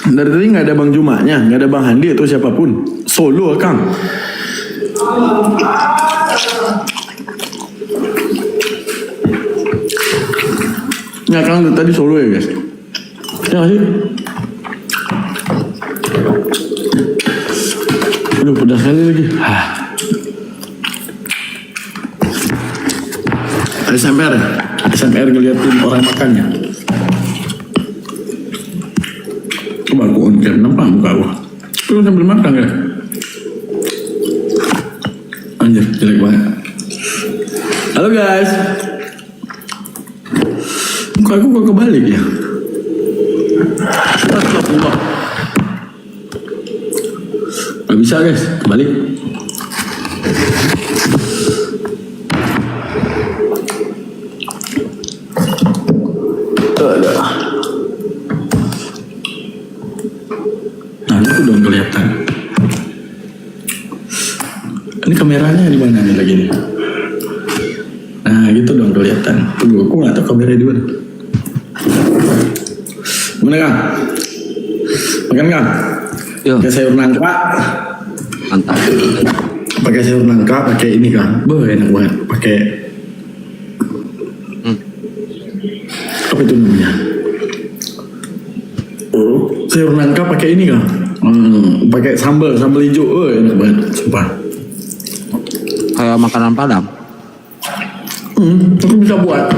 Dari tadi nggak ada Bang Jumaknya, nggak ada Bang Handi atau siapapun. Solo Kang. Nggak Kang tadi solo ya guys. Ya nggak sih? Aduh pedas sekali lagi. SMR ngeliatin orang makannya. Coba aku on cam, nampak muka aku. Lu sambil makan ya? Anjir, jelek banget. Halo guys. Muka aku kok kebalik ya? Astagfirullah. Gak bisa guys, kebalik. Nah itu dong kelihatan. Ini kameranya di mana nih lagi nih? Nah gitu dong kelihatan. Tunggu, aku nggak tahu kamera di mana. Mana Kang? Makan Kang? Pakai sayur nangka. Mantap. Pakai sayur nangka, pakai ini Kang. Enak banget. Pakai apa itu namanya? Sayur nangka pakai ini Kang. Pakai sambal hijau. Enak banget, sumpah. Kayak makanan Padang. Aku bisa buat.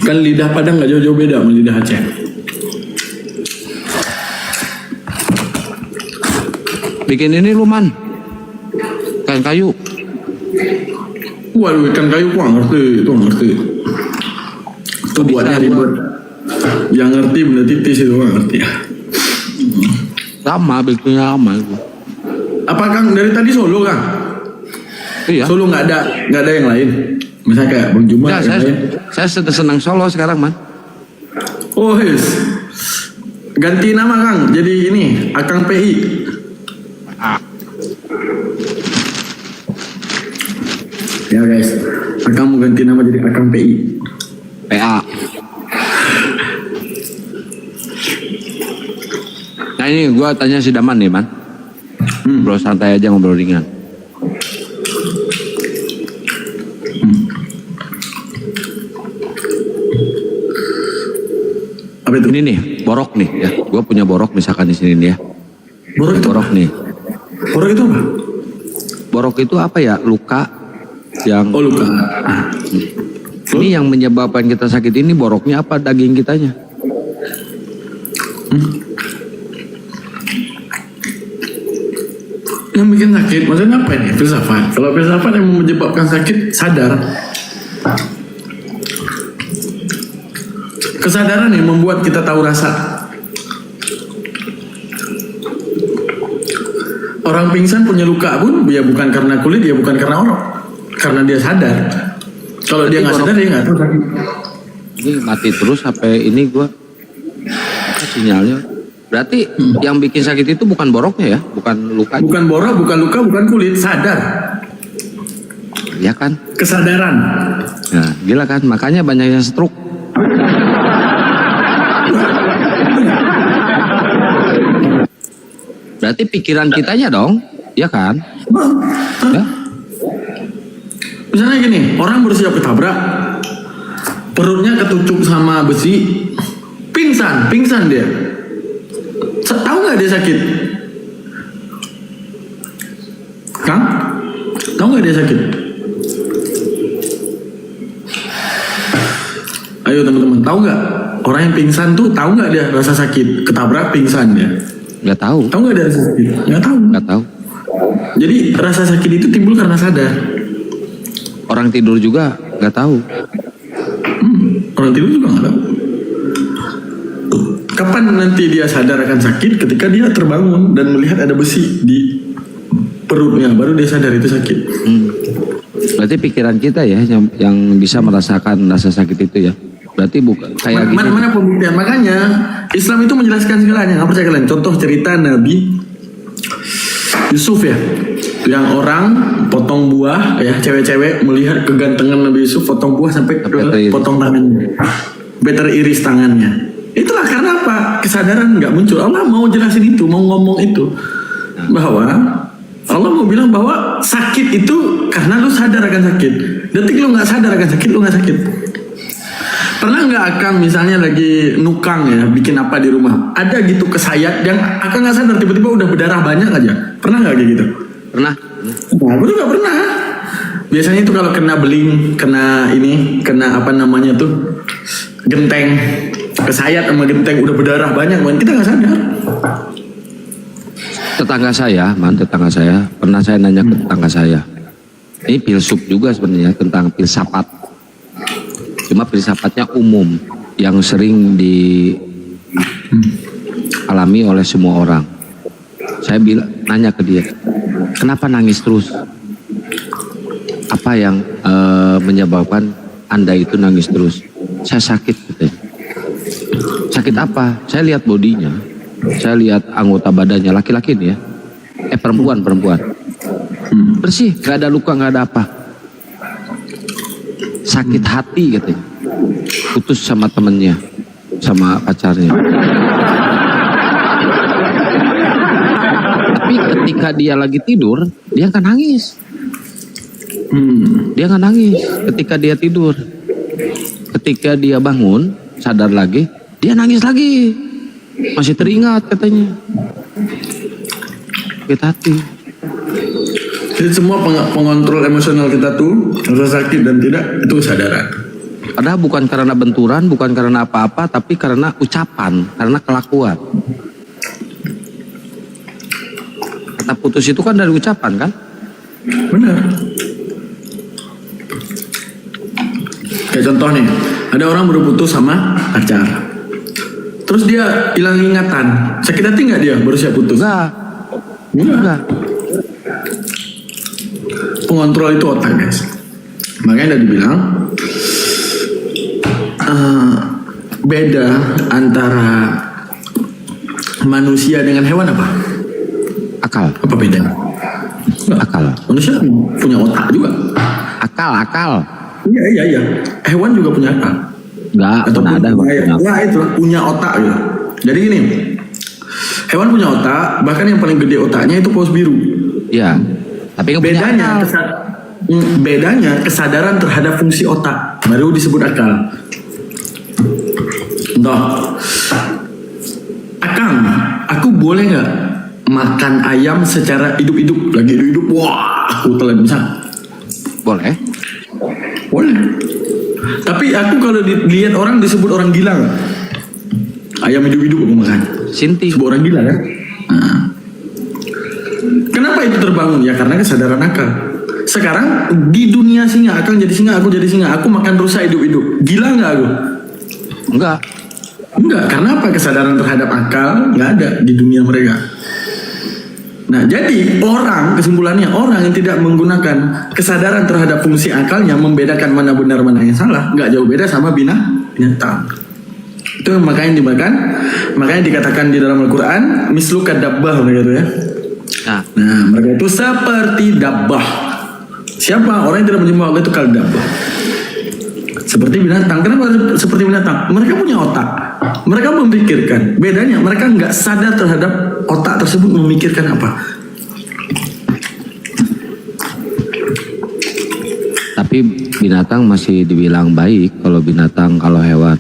Kan lidah Padang nggak jauh-jauh beda sama lidah Aceh. Bikin ini lu Man, kain kayu. Waduh, ikan kayu gua ngerti, itu ngerti. Itu buatnya ribet. Yang ngerti benda titis itu gua ngerti. Sama, bikinnya lama itu. Apa Kang dari tadi solo Kang? Iya. Solo nggak ada yang lain. Misalnya kayak Bang Juma. Ya, saya sudah senang solo sekarang Man. Oh ganti nama Kang, jadi ini Akang PI. Ya guys, Akang mau ganti nama jadi Akang PI. PA. Nah ini gue tanya si Daman nih Man. Ngobrol santai aja, ngobrol ringan. Apa itu? Ini nih, borok nih ya. Gue punya borok misalkan di sini nih ya. Borok nih. Borok itu apa? Borok itu apa ya? Luka yang. Oh luka. Ini yang menyebabkan kita sakit ini boroknya apa? Daging kitanya. Yang bikin sakit, maksudnya apa ini? Filsafat. Kalau filsafat yang menyebabkan sakit, sadar. Kesadaran yang membuat kita tahu rasa. Orang pingsan punya luka pun, ya bukan karena kulit, ya bukan karena orok. Karena dia sadar. Kalau dia nggak sadar, dia nggak tahu sakit. Ini mati terus sampai ini gue sinyalnya. Berarti yang bikin sakit itu bukan boroknya ya, bukan luka. Bukan borok, bukan luka, bukan kulit, sadar. Ya kan? Kesadaran. Nah, gila kan? Makanya banyak yang stroke. Berarti pikiran kitanya dong, ya kan? Ya? Misalnya gini, orang baru siap ketabrak, perutnya ketucuk sama besi, pingsan dia. Tahu nggak dia sakit? Kang? Tahu nggak dia sakit? Ayo teman-teman, tahu nggak? Orang yang pingsan tuh tahu nggak dia rasa sakit? Ketabrak pingsan dia. Nggak tahu. Tahu nggak dia rasa sakit? Nggak tahu. Nggak tahu. Jadi rasa sakit itu timbul karena sadar. Orang tidur juga nggak tahu. Orang tidur juga nggak tahu. Kapan nanti dia sadar akan sakit? Ketika dia terbangun dan melihat ada besi di perutnya, baru dia sadar itu sakit. Berarti pikiran kita ya yang bisa merasakan rasa sakit itu ya. Berarti bukan kayak gini. Mana pembuktian? Makanya Islam itu menjelaskan segalanya. Nggak percaya kalian? Contoh cerita Nabi Yusuf ya, yang orang potong buah ya, cewek-cewek melihat kegantengan Nabi Yusuf, potong buah sampai potong tangannya, teriris tangannya. Itulah karena apa? Kesadaran nggak muncul. Allah mau jelasin itu, mau ngomong itu, bahwa Allah mau bilang bahwa sakit itu karena lu sadar akan sakit. Detik lu nggak sadar akan sakit, lu nggak sakit. Pernah nggak Akang misalnya lagi nukang ya, bikin apa di rumah, ada gitu kesayat yang Akang nggak sadar tiba-tiba udah berdarah banyak aja. Pernah nggak kayak gitu? Pernah. Nah, aku juga pernah. Biasanya itu kalau kena beling, kena apa namanya tuh, genteng, kesayat sama genteng udah berdarah banyak, kita nggak sadar. Tetangga saya pernah saya nanya ke tetangga saya. Ini filsuf juga sebenarnya tentang filsafat. Cuma filsafatnya umum yang sering dialami oleh semua orang. Saya nanya ke dia, kenapa nangis terus? Apa yang menyebabkan Anda itu nangis terus? Saya sakit katanya. Sakit apa? Saya lihat bodinya, saya lihat anggota badannya, laki-laki nih ya, perempuan bersih, gak ada luka, gak ada apa. sakit hati katanya, putus sama temennya, sama pacarnya. Tapi ketika dia lagi tidur, dia akan nangis. Dia akan nangis ketika dia tidur. Ketika dia bangun, sadar lagi, dia nangis lagi. Masih teringat katanya. Sakit hati. Jadi semua pengontrol emosional kita tuh rasa sakit dan tidak itu kesadaran. Padahal bukan karena benturan, bukan karena apa-apa, tapi karena ucapan, karena kelakuan. Kata putus itu kan dari ucapan kan? Benar. Kayak contoh nih, ada orang baru putus sama pacar. Terus dia hilang ingatan. Sakit hati nggak dia baru siap putus? Enggak. Pengontrol itu otak, guys. Makanya udah dibilang beda antara manusia dengan hewan apa? Akal. Apa bedanya? Akal. Manusia punya otak juga. Akal. Iya. Hewan juga punya akal. Enggak, ada hewan. Ya itu punya otak gitu. Jadi gini, hewan punya otak, bahkan yang paling gede otaknya itu paus biru. Iya. Tapi bedanya kesadaran terhadap fungsi otak baru disebut akal. Akang, aku boleh nggak makan ayam secara hidup-hidup? Lagi hidup-hidup, wah, aku telan bisa. Boleh. Tapi aku kalau dilihat orang disebut orang gila nggak? Ayam hidup-hidup aku makan. Sinting. Sebut orang gila kan? Nah. Kenapa itu terbangun? Ya karena kesadaran akal. Sekarang di dunia singa, akang jadi singa, aku jadi singa, aku makan rusa hidup-hidup. Gila nggak aku? Enggak. Karena apa? Kesadaran terhadap akal nggak ada di dunia mereka. Nah, jadi kesimpulannya orang yang tidak menggunakan kesadaran terhadap fungsi akalnya membedakan mana benar mana yang salah, nggak jauh beda sama binatang. Itu makanya dikatakan di dalam Al-Quran misluka dabbah mereka itu ya. Nah, mereka itu seperti dabbah. Siapa? Orang yang tidak menyembah Allah itu kal dabbah. Seperti binatang. Kenapa seperti binatang? Mereka punya otak. Mereka memikirkan. Bedanya mereka nggak sadar terhadap otak tersebut memikirkan apa. Tapi binatang masih dibilang baik kalau binatang, kalau hewan.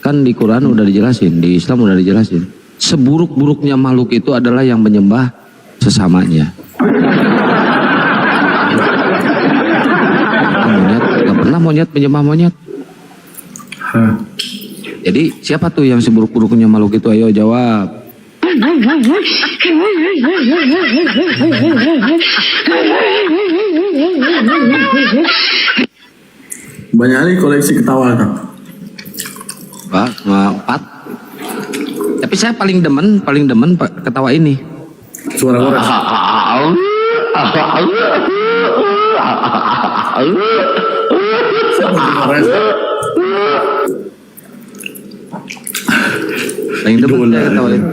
Kan di Quran udah dijelasin, di Islam udah dijelasin. Seburuk-buruknya makhluk itu adalah yang menyembah sesamanya. Monyet, gak pernah monyet menyembah monyet. Jadi siapa tuh yang seburuk-buruknya makhluk itu? Ayo jawab. Banyak kali koleksi ketawa kan? Cuma 4. Tapi saya paling demen ketawa ini. Suara orang. Paling demen saya ketawa ini.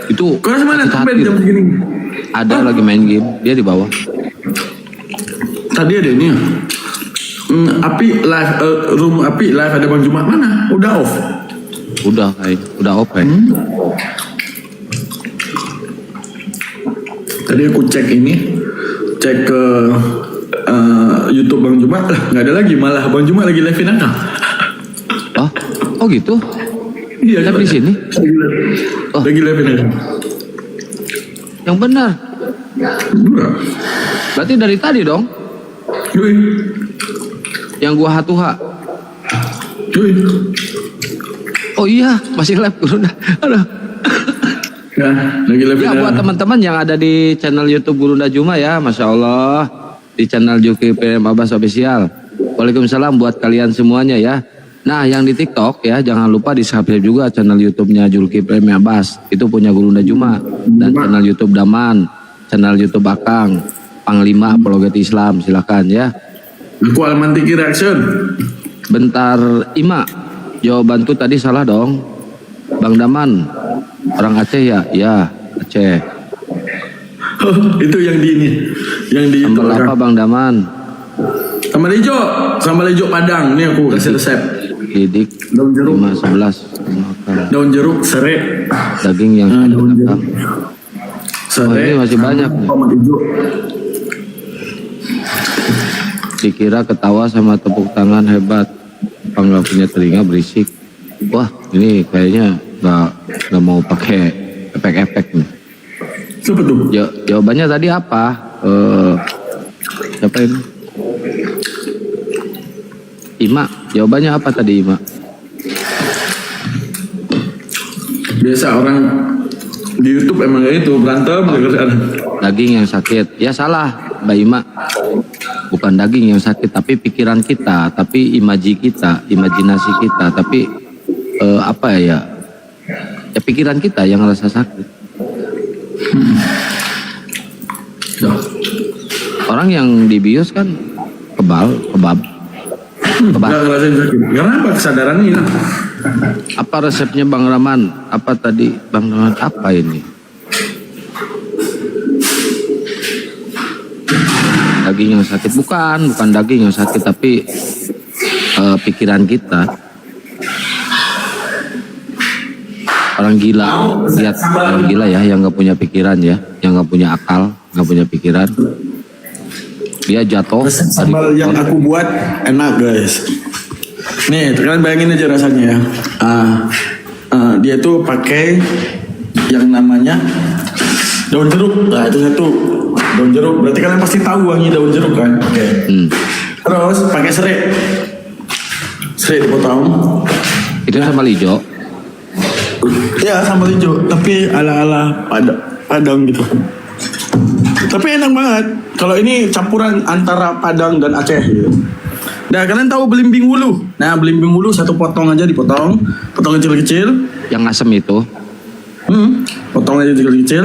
Itu. Kau mana tumben jam segini? Ada lagi main game, dia di bawah. Tadi ada ini ya. Room api live ada Bang Jumat mana? Udah off. Udah off. Tadi aku cek ke YouTube Bang Jumat lah, nggak ada lagi, malah Bang Jumat lagi live-in akang. Oh gitu? Iya, live di sini. Lagi live-in akang. Yang benar. Berarti dari tadi dong? Yang gua hatuha. Oh iya, masih live Gurunda. Aduh. Ya buat teman-teman yang ada di channel YouTube Gurunda Juma ya, Masya Allah. Di channel Zulkifli Abbas Official. Waalaikumsalam buat kalian semuanya ya. Nah yang di TikTok ya, jangan lupa di subscribe juga channel YouTube-nya Zulkifli Abbas. Itu punya Gurunda Juma. Dan channel YouTube Daman, channel YouTube Akang, Panglima Apologet Islam, silakan ya. Aku Almantiki Reaction. Bentar Ima, jawabanku tadi salah dong. Bang Daman, orang Aceh ya? Ya, Aceh. Oh, itu yang di ini, yang di sambal apa Bang Daman? Sambal hijau Padang. Ini aku kasih resep. Didik Daun jeruk. 5-11. Daun jeruk, serai. Daging yang daun jeruk. Ini masih banyak. Tomat hijau. Dikira ketawa sama tepuk tangan hebat. Apa nggak punya telinga berisik. Wah, ini kayaknya nggak mau pakai efek-efek nih. Siapa tuh? Jawabannya tadi apa? Siapa ini? Ima. Jawabannya apa tadi Ima? Biasa orang di YouTube emang kayak itu berantem. Daging yang sakit. Ya salah, Mbak Ima. Bukan daging yang sakit, tapi pikiran kita, tapi imajinasi kita, tapi apa ya? Ya pikiran kita yang rasa sakit. Orang yang dibius kan kebab. Nggak ngerasain sakit. Karena apa kesadaran ini? Apa resepnya Bang Rahman? Apa tadi Bang Rahman? Apa ini? Daging yang sakit bukan daging yang sakit, tapi pikiran kita. Orang gila, lihat orang gila ya, yang nggak punya pikiran ya, yang nggak punya akal, nggak punya pikiran. Dia jatuh. Sambal yang aku buat enak guys. Nih, kalian bayangin aja rasanya ya. Dia tuh pakai yang namanya daun jeruk. Nah itu satu daun jeruk. Berarti kalian pasti tahu wangi daun jeruk kan? Oke. Terus pakai serai. Serai dipotong. Itu sambal hijau. Ya sambal hijau, tapi ala-ala Padang gitu. Tapi enak banget. Kalau ini campuran antara Padang dan Aceh gitu. Nah kalian tahu belimbing wulu? Nah belimbing wulu satu potong aja dipotong, potong kecil-kecil. Yang asem itu? Potong aja kecil-kecil.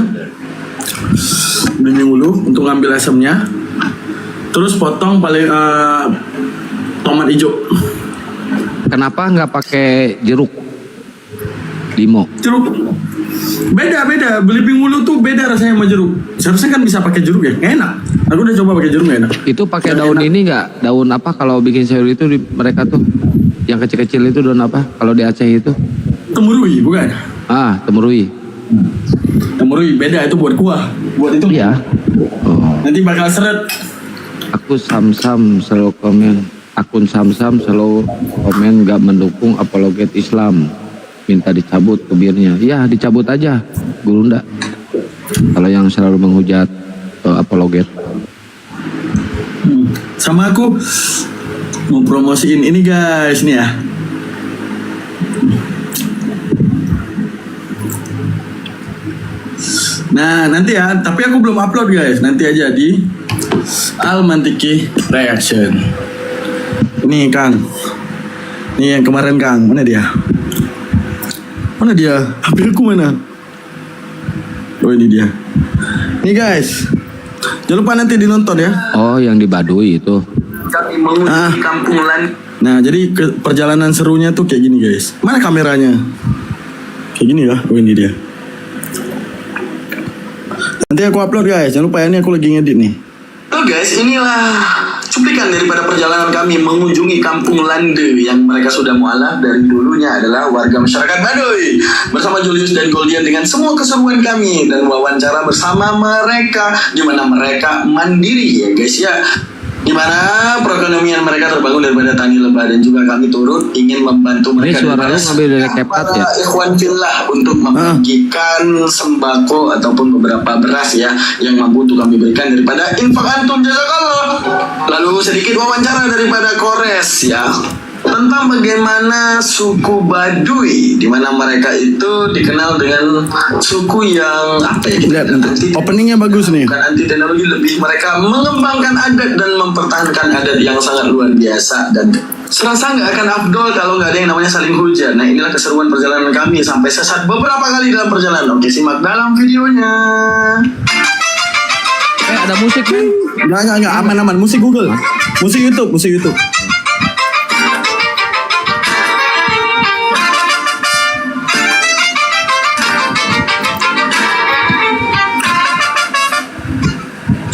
Belimbing wulu untuk ngambil asemnya. Terus potong paling tomat hijau. Kenapa nggak pakai jeruk? Limo. Jeruk. Beda. Belimbing wulu tuh beda rasanya sama jeruk. Seharusnya kan bisa pakai jeruk ya. Nggak enak. Aku udah coba pakai jeruk nggak enak. Itu pakai daun enak. Ini nggak? Daun apa kalau bikin sayur itu mereka tuh yang kecil-kecil itu daun apa? Kalau di Aceh itu? Temurui bukan? Temurui. Temurui beda, itu buat kuah. Buat itu. Iya. Nanti bakal seret. Akun Samsam selalu komen nggak mendukung apologet Islam. Minta dicabut kebirnya. Ya dicabut aja Gurunda. Kalau yang selalu menghujat apologet. Sama aku mau promosiin ini guys nih ya. Nah nanti ya, tapi aku belum upload guys. Nanti aja di Almantiki Reaction. Ini Kang. Ini yang kemarin Kang. Mana dia? Mana dia? HP aku mana? Oh ini dia. Nih guys. Jangan lupa nanti dinonton ya. Oh yang di Baduy itu. Kami mengunjungi kampung Lan. Nah jadi perjalanan serunya tuh kayak gini guys. Mana kameranya? Kayak gini ya. Oh ini dia. Nanti aku upload guys. Jangan lupa ya, ini aku lagi ngedit nih. Halo guys, inilah cuplikan daripada perjalanan kami mengunjungi kampung Lande yang mereka sudah mualaf dari dulunya adalah warga masyarakat Baduy bersama Julius dan Goldian dengan semua keseruan kami dan wawancara bersama mereka di mana mereka mandiri ya guys ya, di mana perekonomian mereka terbangun daripada tani lebah dan juga kami turut ingin membantu mereka. Ini suara lu ngambil dari CapCut ya? Ikhwan fillah untuk membagikan sembako ataupun beberapa beras ya yang mampu untuk kami berikan daripada infak antum jazakallah. Lalu sedikit wawancara daripada Kores ya tentang bagaimana suku Baduy di mana mereka itu dikenal dengan suku yang apa ya? Openingnya bagus nih. Bukan anti teknologi, lebih mereka mengembangkan adat dan mempertahankan adat yang sangat luar biasa dan serasa nggak akan afdol kalau nggak ada yang namanya saling hujat. Nah inilah keseruan perjalanan kami sampai sesat beberapa kali dalam perjalanan. Oke simak dalam videonya. Ada musik men? Nggak aman musik Google, musik YouTube.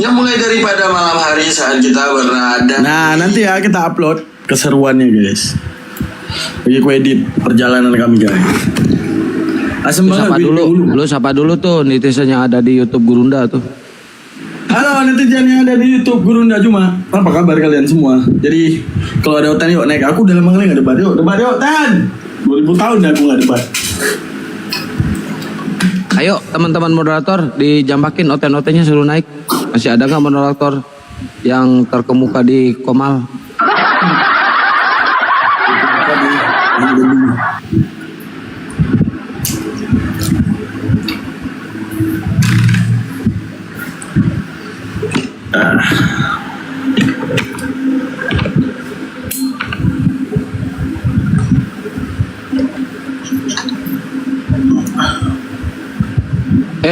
Ya mulai daripada malam hari saat kita berada. Nah nanti ya kita upload keseruannya guys. Lagi ku edit perjalanan kami guys. Asem banget. Lu sapa dulu tuh netizen yang ada di YouTube Gurunda tuh. Halo netizen yang ada di YouTube Gurunda Juma. Apa kabar kalian semua? Jadi kalau ada Otan yuk naik. Aku udah lama kali nggak debat. Yuk debat yuk Tan. 2000 tahun aku nggak debat. Ayo teman-teman moderator dijambakin oten-otennya suruh naik. Masih ada nggak moderator yang terkemuka di Komal?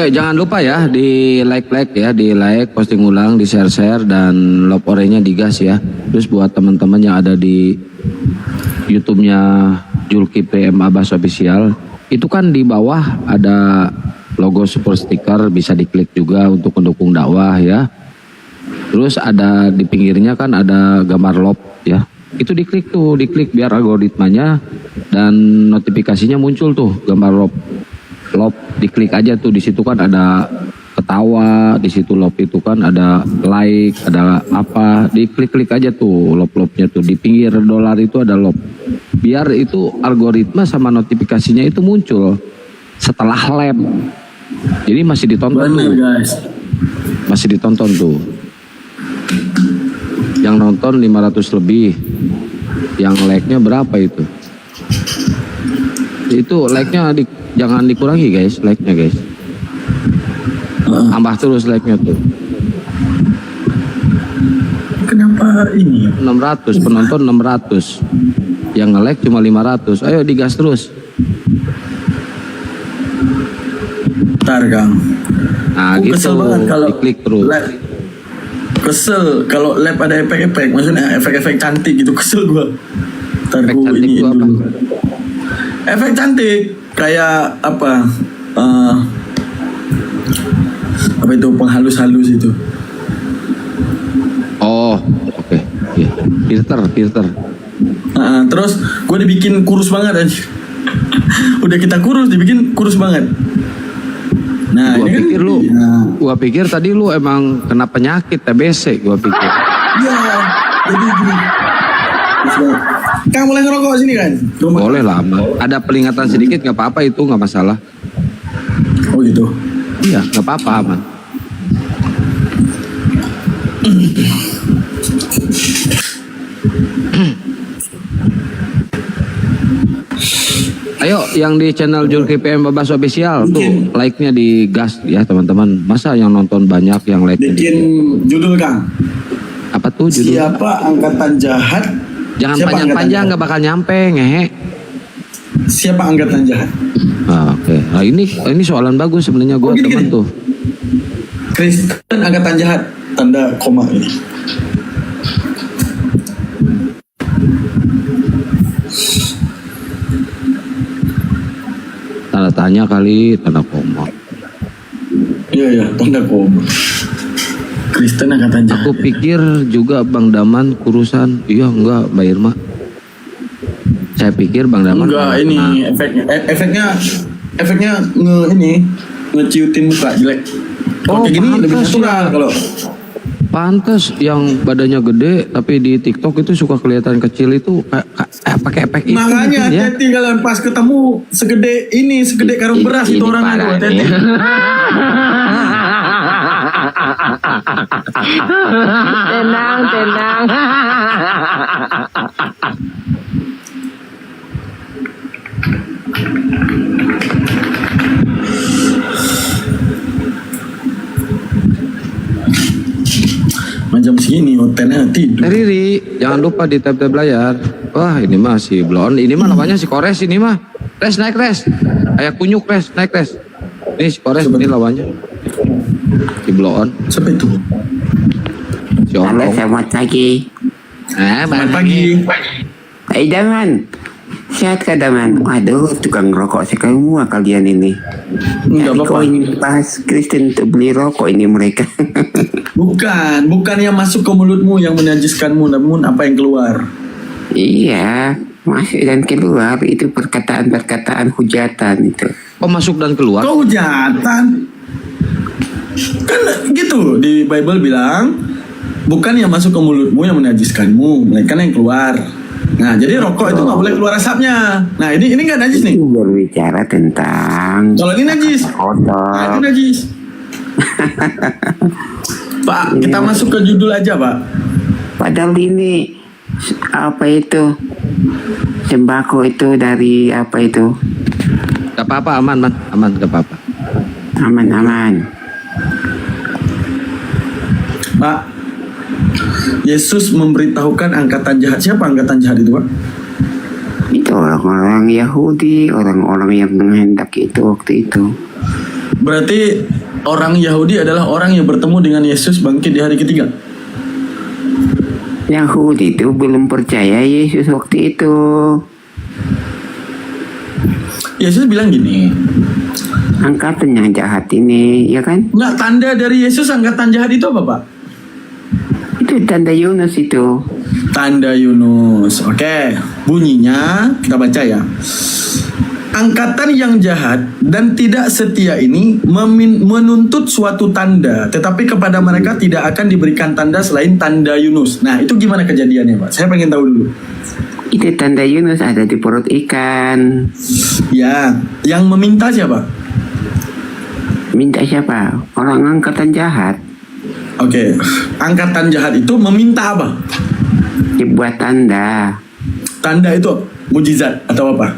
Jangan lupa ya di like ya, di like, posting ulang, di share dan love orenya digas ya. Terus buat teman-teman yang ada di YouTube-nya Julki PM Abbas Official, itu kan di bawah ada logo super sticker, bisa diklik juga untuk mendukung dakwah ya. Terus ada di pinggirnya kan ada gambar love ya. Itu diklik biar algoritmanya dan notifikasinya muncul tuh gambar love. Diklik aja tuh, di situ kan ada ketawa, di situ love itu kan ada like, ada apa, diklik aja tuh love-nya tuh, di pinggir dolar itu ada love. Biar itu algoritma sama notifikasinya itu muncul setelah lab. Jadi masih ditonton tuh. Guys. Masih ditonton tuh. Yang nonton 500 lebih. Yang like-nya berapa itu? Itu like-nya jangan dikurangi guys, like-nya guys. Tambah terus like-nya tuh. Kenapa ini? 600, penonton 600. Yang nge-like cuma 500. Ayo digas terus. Bentar Kang. Nah gitu, kesel banget kalau diklik terus. Kesel kalau lab ada efek-efek, maksudnya efek-efek cantik gitu, kesel gua. Ntar gua ini dulu. Efek cantik kayak apa? Apa itu penghalus-halus itu? Oh, oke. Iya. Filter. Terus gue dibikin kurus banget aja. Udah kita kurus, dibikin kurus banget. Nah, gua pikir tadi lu emang kena penyakit TBC, gua pikir. Iya, jadi gini. Kang boleh ngerokok sini kan? Boleh lah, ada peringatan sedikit nggak apa-apa, itu nggak masalah. Oh gitu? Iya, nggak apa-apa, aman. Ayo yang di channel Julki PM Abbas Official tuh like-nya digas ya teman-teman. Masa yang nonton banyak yang like-nya bikin judul Kang. Apa tuh judul? Siapa angkatan jahat? Jangan panjang-panjang, nggak bakal nyampe ngehe. Siapa angkatan jahat? Oke. Nah, ini soalan bagus sebenarnya gue teman tuh. Kristen angkatan jahat, tanda koma ini. Tanda tanya kali, tanda koma. Iya, tanda koma. Kristen angkatan jahat. Aku pikir juga Bang Daman kurusan. Iya enggak, Mbak Irma. Saya pikir Bang Daman. Enggak, ini efeknya ngeciutin muka jelek. Kalau kayak gini lebih natural kalau. Pantes yang badannya gede tapi di TikTok itu suka kelihatan kecil itu pakai efek itu. Makanya hati-hati kalian pas ketemu segede karung beras itu orangnya, hati-hati. Tenang. Jam segini hotelnya tidur. Riri, jangan lupa di tab layar. Wah, ini mah si Blon. Ini mah lawannya si Kores ini mah. Res naik res. Kayak kunyuk res, naik res. Ini si Kores ini lawannya. Si Blon. Siapa itu? Si Orlong. Selamat pagi. Selamat pagi. Pak Idaman. Sehat kadaman. Waduh, tukang rokok semua kalian ini. Enggak Jadi apa-apa. kau ingin bahas Kristen untuk beli rokok ini mereka. Bukan yang masuk ke mulutmu yang menajiskanmu, namun apa yang keluar. Iya, masuk dan keluar itu perkataan-perkataan hujatan itu. Oh, masuk dan keluar? Kau hujatan. Kan gitu di Bible bilang, bukan yang masuk ke mulutmu yang menajiskanmu, melainkan yang keluar. Nah, jadi rokok itu nggak boleh keluar asapnya. Nah, ini nggak najis nih. Itu berbicara tentang Kalau ini najis. Nah, itu najis. Pak, kita masuk ke judul aja, Pak. Padahal ini apa itu sembako itu dari apa itu? Gak apa-apa, aman, gak apa-apa. Aman. Pak, Yesus memberitahukan angkatan jahat. Siapa angkatan jahat itu, Pak? Itu orang-orang Yahudi, orang-orang yang menghendaki itu waktu itu. Berarti orang Yahudi adalah orang yang bertemu dengan Yesus bangkit di hari ketiga. Yahudi itu belum percaya Yesus waktu itu. Yesus bilang gini, angkatan yang jahat ini, ya kan? Nggak, tanda dari Yesus angkatan jahat itu apa, Pak? Itu tanda Yunus itu. Tanda Yunus. Oke, bunyinya kita baca ya. Angkatan yang jahat dan tidak setia ini menuntut suatu tanda, tetapi kepada mereka tidak akan diberikan tanda selain tanda Yunus. Nah, itu gimana kejadiannya, Pak? Saya pengen tahu dulu. Itu tanda Yunus ada di perut ikan. Ya, yang meminta siapa? Minta siapa? Orang angkatan jahat. Oke, angkatan jahat itu meminta apa? Dibuat tanda. Tanda itu mujizat atau apa?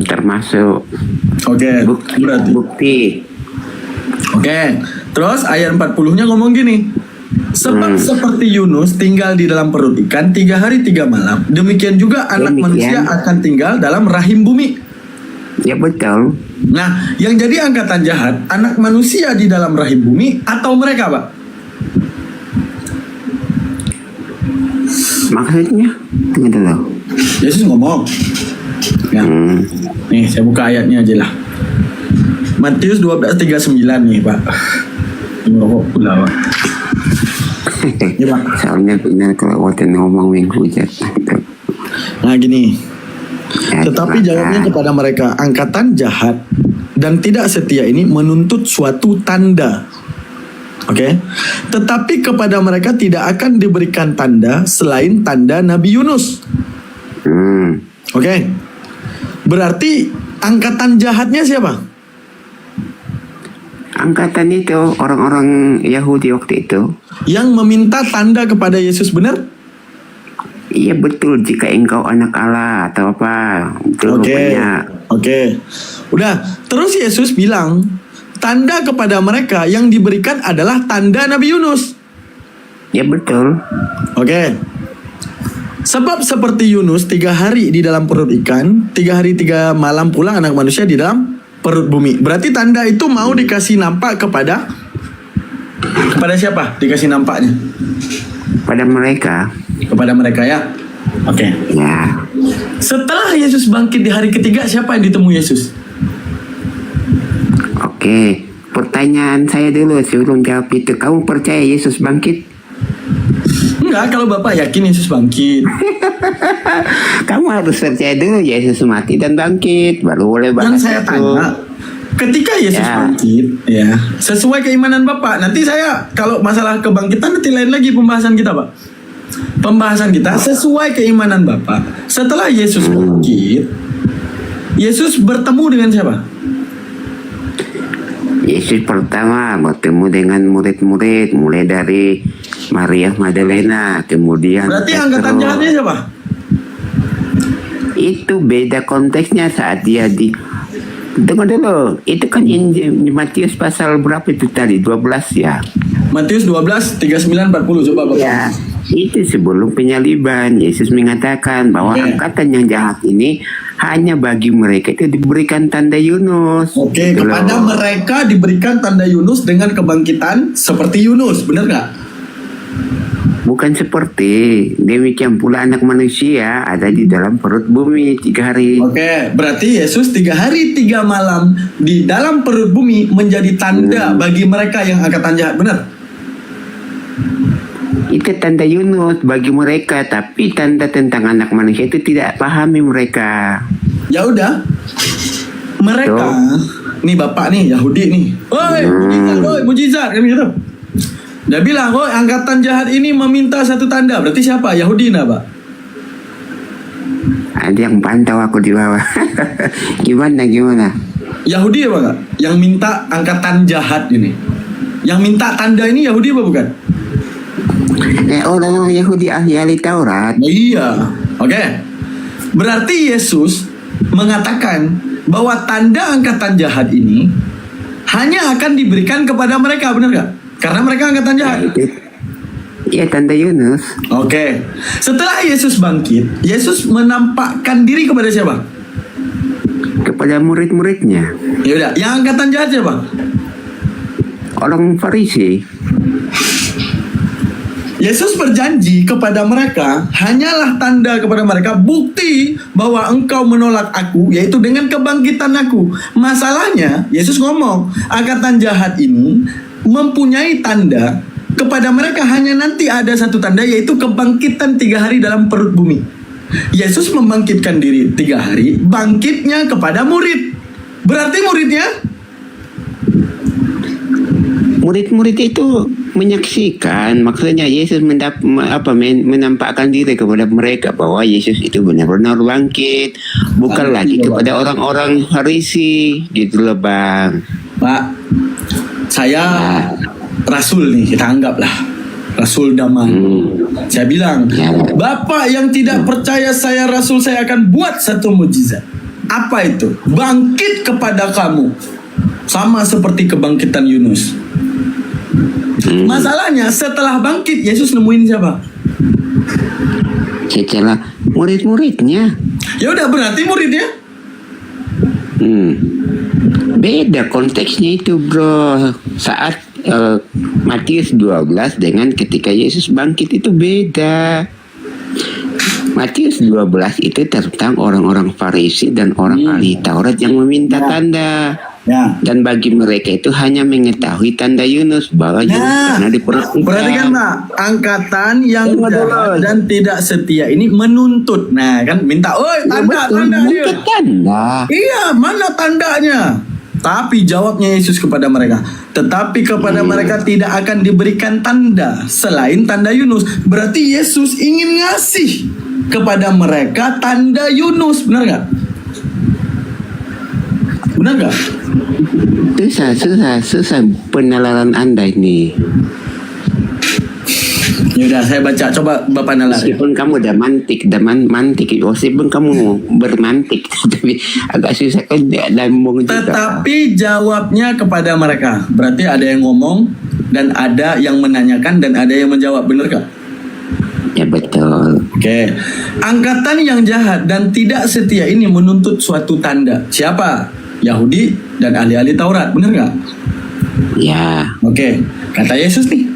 Termasuk. Oke, berarti bukti. Oke, terus ayat 40-nya ngomong gini. Sebab seperti Yunus tinggal di dalam perut ikan 3 hari 3 malam, demikian juga anak manusia akan tinggal dalam rahim bumi. Ya betul. Nah, yang jadi angkatan jahat, anak manusia di dalam rahim bumi atau mereka, Pak? Maksudnya? Tunggu dulu. Yesus ngomong. Ya. Nih, saya buka ayatnya aja lah. Matius 12:39 nih, Pak. Ini rokok pula, Pak. Ya, Pak. Soalnya benar kalau waktu ngomong menghujat. Nah, gini. Tetapi jawabnya kepada mereka, angkatan jahat dan tidak setia ini menuntut suatu tanda. Oke. Tetapi kepada mereka tidak akan diberikan tanda selain tanda Nabi Yunus. Oke. Berarti angkatan jahatnya siapa? Angkatan itu orang-orang Yahudi waktu itu. Yang meminta tanda kepada Yesus, benar? Iya betul, jika engkau anak Allah atau apa. Oke. Udah, terus Yesus bilang, tanda kepada mereka yang diberikan adalah tanda Nabi Yunus. Ya betul. Oke. Sebab seperti Yunus 3 hari di dalam perut ikan, 3 hari 3 malam pulang anak manusia di dalam perut bumi. Berarti tanda itu mau dikasih nampak kepada siapa? Dikasih nampaknya? Pada mereka. Kepada mereka ya. Oke. Ya. Setelah Yesus bangkit di hari ketiga, siapa yang ditemui Yesus? Oke. Pertanyaan saya dulu sebelum jawab itu. Kamu percaya Yesus bangkit? Enggak, kalau Bapak yakin Yesus bangkit. Kamu harus percaya dulu Yesus mati dan bangkit, baru boleh bahas. Yang saya tanya, ketika Yesus bangkit, ya, sesuai keimanan Bapak. Nanti saya kalau masalah kebangkitan nanti lain lagi pembahasan kita, Pak. Pembahasan kita sesuai keimanan Bapak. Setelah Yesus bangkit, Yesus bertemu dengan siapa? Yesus pertama bertemu dengan murid-murid, mulai dari Maria Magdalena, kemudian berarti angkatan jahatnya siapa? Itu beda konteksnya saat dia di. Tunggu dulu, itu kan Matius pasal berapa itu tadi? 12 ya? Matius 12, 39, 40, coba Bapak. Ya, itu sebelum penyaliban, Yesus mengatakan bahwa angkatan yang jahat ini hanya bagi mereka itu diberikan tanda Yunus. Oke, kepada mereka diberikan tanda Yunus dengan kebangkitan seperti Yunus, benar nggak? Bukan seperti demikian pula anak manusia ada di dalam perut bumi 3 hari. Oke, berarti Yesus 3 hari 3 malam di dalam perut bumi menjadi tanda bagi mereka yang angkatan jahat, benar? Itu tanda Yunus bagi mereka, tapi tanda tentang anak manusia itu tidak pahami mereka. Ya udah, mereka nih bapak nih Yahudi nih, mujizat kan gitu. Dia bilang, angkatan jahat ini meminta satu tanda. Berarti siapa? Yahudi nah, Pak? Ada yang pantau aku di bawah. Gimana? Yahudi apa enggak? Yang minta angkatan jahat ini. Yang minta tanda ini Yahudi apa bukan? Orang Yahudi ahli Taurat. Iya. Oke. Berarti Yesus mengatakan bahwa tanda angkatan jahat ini hanya akan diberikan kepada mereka, benar nggak? Karena mereka angkatan jahat. Iya, tanda Yunus. Oke. Setelah Yesus bangkit, Yesus menampakkan diri kepada siapa? Kepada murid-muridnya. Ya udah, yang angkatan jahat siapa? Orang Farisi. Yesus berjanji kepada mereka, hanyalah tanda kepada mereka, bukti bahwa engkau menolak aku, yaitu dengan kebangkitan aku. Masalahnya, Yesus ngomong, angkatan jahat ini mempunyai tanda, kepada mereka hanya nanti ada satu tanda, yaitu kebangkitan 3 hari dalam perut bumi. Yesus membangkitkan diri 3 hari, bangkitnya kepada murid. Berarti murid itu menyaksikan, maksudnya Yesus menampakkan diri kepada mereka bahwa Yesus itu benar-benar bangkit, bukan lagi kepada orang-orang Farisi gitu loh, Bang. Pak, saya rasul nih, kita anggaplah rasul damai. Saya bilang, Bapak yang tidak percaya saya rasul, saya akan buat satu mujizat. Apa itu? Bangkit kepada kamu, sama seperti kebangkitan Yunus. Masalahnya setelah bangkit Yesus nemuin siapa? Setelah murid-muridnya. Ya udah, berarti muridnya? Beda konteksnya itu, bro. Saat Matius 12 dengan ketika Yesus bangkit itu beda. Matius 12 itu tentang orang-orang Farisi dan orang ahli Taurat yang meminta tanda. Dan bagi mereka itu hanya mengetahui tanda Yunus, bahwa Yunus pernah diperhatikan. Perhatikan, Pak, angkatan yang jahat dan tidak setia ini menuntut. Nah, kan minta, tanda dia. Tanda. Iya, mana tandanya? Tapi jawabnya Yesus kepada mereka, tetapi kepada mereka tidak akan diberikan tanda selain tanda Yunus. Berarti Yesus ingin ngasih kepada mereka tanda Yunus, benar nggak? Benar nggak? Susah penalaran Anda ini. Yaudah, saya baca, coba Bapak nalar. Meskipun kamu udah mantik, meskipun kamu bermantik, tapi agak susah kan lambung juga. Tetapi jawabnya kepada mereka. Berarti ada yang ngomong, dan ada yang menanyakan, dan ada yang menjawab, benar nggak? Ya betul. Oke. Angkatan yang jahat dan tidak setia ini menuntut suatu tanda. Siapa? Yahudi dan ahli-ahli Taurat, benar nggak? Ya. Oke. Kata Yesus nih,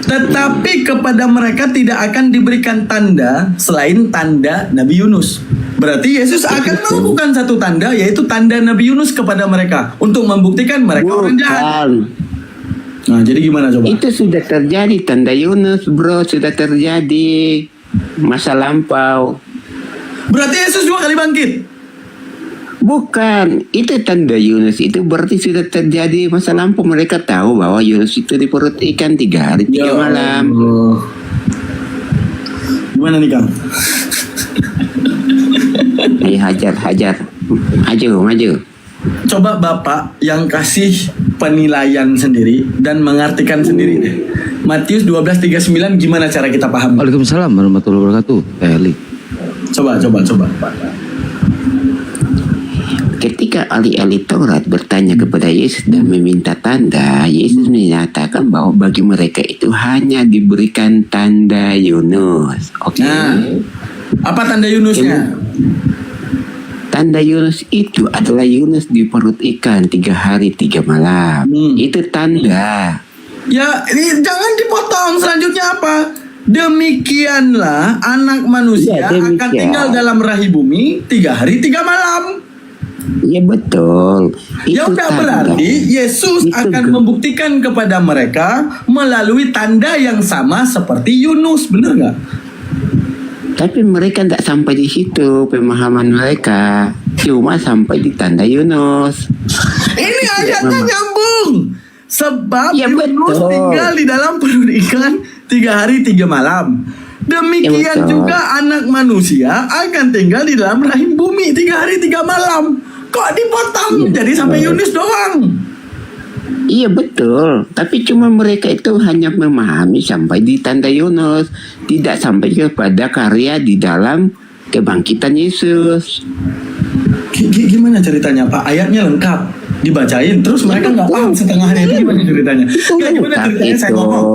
tetapi kepada mereka tidak akan diberikan tanda selain tanda Nabi Yunus. Berarti Yesus akan melakukan satu tanda, yaitu tanda Nabi Yunus kepada mereka untuk membuktikan mereka orang jahat. Nah, jadi gimana coba? Itu sudah terjadi, tanda Yunus, bro, sudah terjadi masa lampau. Berarti Yesus 2 kali bangkit? Bukan, itu tanda Yunus itu berarti sudah terjadi masa lampau. Mereka tahu bahwa Yunus itu di perut ikan 3 hari 3 malam. Gimana nih, Kang? Ayo hajar. Maju. Coba Bapak yang kasih penilaian sendiri dan mengartikan sendiri deh. Matius 12:39 gimana cara kita paham? Waalaikumsalam warahmatullahi wabarakatuh. Eli. Coba. Ketika ahli-ahli Taurat bertanya kepada Yesus dan meminta tanda, Yesus menyatakan bahwa bagi mereka itu hanya diberikan tanda Yunus. Oke. Nah, apa tanda Yunusnya? Tanda Yunus itu adalah Yunus di perut ikan 3 hari 3 malam. Itu tanda. Ya, ini jangan dipotong. Selanjutnya apa? Demikianlah anak manusia Ya, akan demikian. tinggal dalam rahim bumi 3 hari 3 malam. Ya betul. Ya udah, berarti Yesus akan membuktikan kepada mereka melalui tanda yang sama seperti Yunus, bener nggak? Tapi mereka tidak sampai di situ pemahaman mereka. Cuma sampai di tanda Yunus. Ini ayatnya nyambung. Sebab Ya, Yunus betul. tinggal di dalam perut ikan 3 hari 3 malam. Demikian Ya, betul. juga anak manusia akan tinggal di dalam rahim bumi 3 hari 3 malam. Kok dipotong jadi sampai Yunus doang? Iya betul. Tapi cuma mereka itu hanya memahami sampai di tanda Yunus. Tidak sampai kepada karya di dalam kebangkitan Yesus. Gimana ceritanya Pak? Ayatnya lengkap dibacain, terus mereka nggak paham setengahnya, itu gimana ceritanya? Nggak, gimana ceritanya saya ngomong?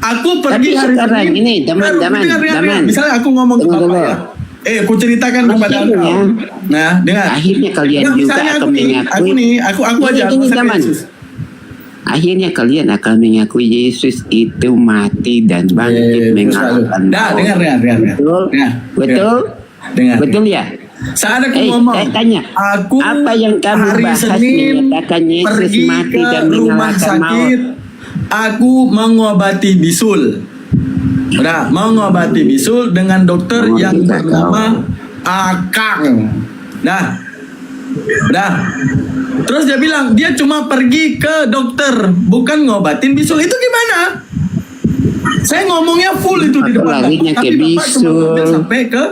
Aku pergi Tapi hari sekarang Senin. ini, Daman. Misalnya aku ngomong ke Tunggu Bapak dulu. ya. Aku ceritakan kepada Akhirnya. engkau. Nah, dengar. Akhirnya kalian Nah, juga misalnya akan aku nih, mengakui. aku aja. Ini aku Daman. Yesus. Akhirnya kalian akan mengakui Yesus itu mati dan bangkit mengalahkan Dah, maut. dengar. Betul? Betul? Dengar. Betul ya? Saat aku ngomong, saya tanya, aku apa yang kamu hari bahas Senin menyatakan Yesus pergi mati ke dan rumah mengalahkan sakit, maut? aku mengobati bisul. Udah, mengobati bisul dengan dokter yang bernama Akang. Dah. Terus dia bilang dia cuma pergi ke dokter, bukan ngobatin bisul. Itu gimana? Saya ngomongnya full itu di depan larinya Bapak, ke tapi Bapak cuma bisul? ngambil sampai ke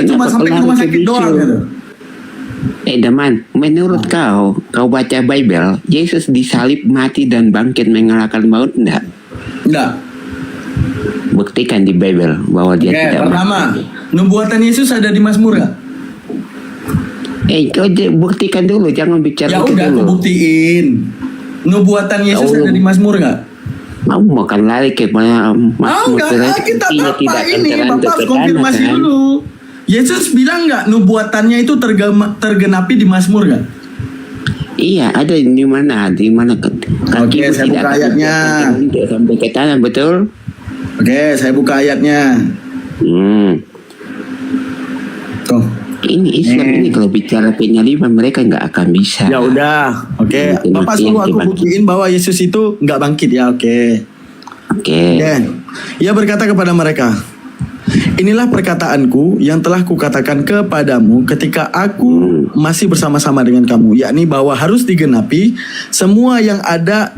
cuma sampai ke rumah sakit doang gitu. Daman, menurut kau baca Bible, Yesus disalib, mati dan bangkit mengalahkan maut enggak? Enggak. Buktikan di Bible bahwa dia Oke, tidak pertama, mati. nubuatan Yesus ada di Mazmur nggak? Kau buktikan dulu, jangan bicara Ya itu udah, aku dulu. buktiin. Nubuatan Yesus Kau- ada di Mazmur nggak? Mau makan lari ke Mazmur Enggak, kita tidak Bapak akan ini, terlanjur Bapak ke harus konfirmasi tanah, kan? dulu. Yesus bilang nggak nubuatannya itu tergenapi di Mazmur nggak? Iya, ada di mana? Di mana? Oke, saya buka ayatnya. Sampai ke tanah, betul? Oke, saya buka ayatnya. Tuh. Ini Islam ini kalau bicara penyaliban mereka nggak akan bisa. Ya udah, oke. Bapak suruh aku buktiin bahwa Yesus itu nggak bangkit ya, oke. Oke. Ia berkata kepada mereka, inilah perkataanku yang telah kukatakan kepadamu ketika aku masih bersama-sama dengan kamu, yakni bahwa harus digenapi semua yang ada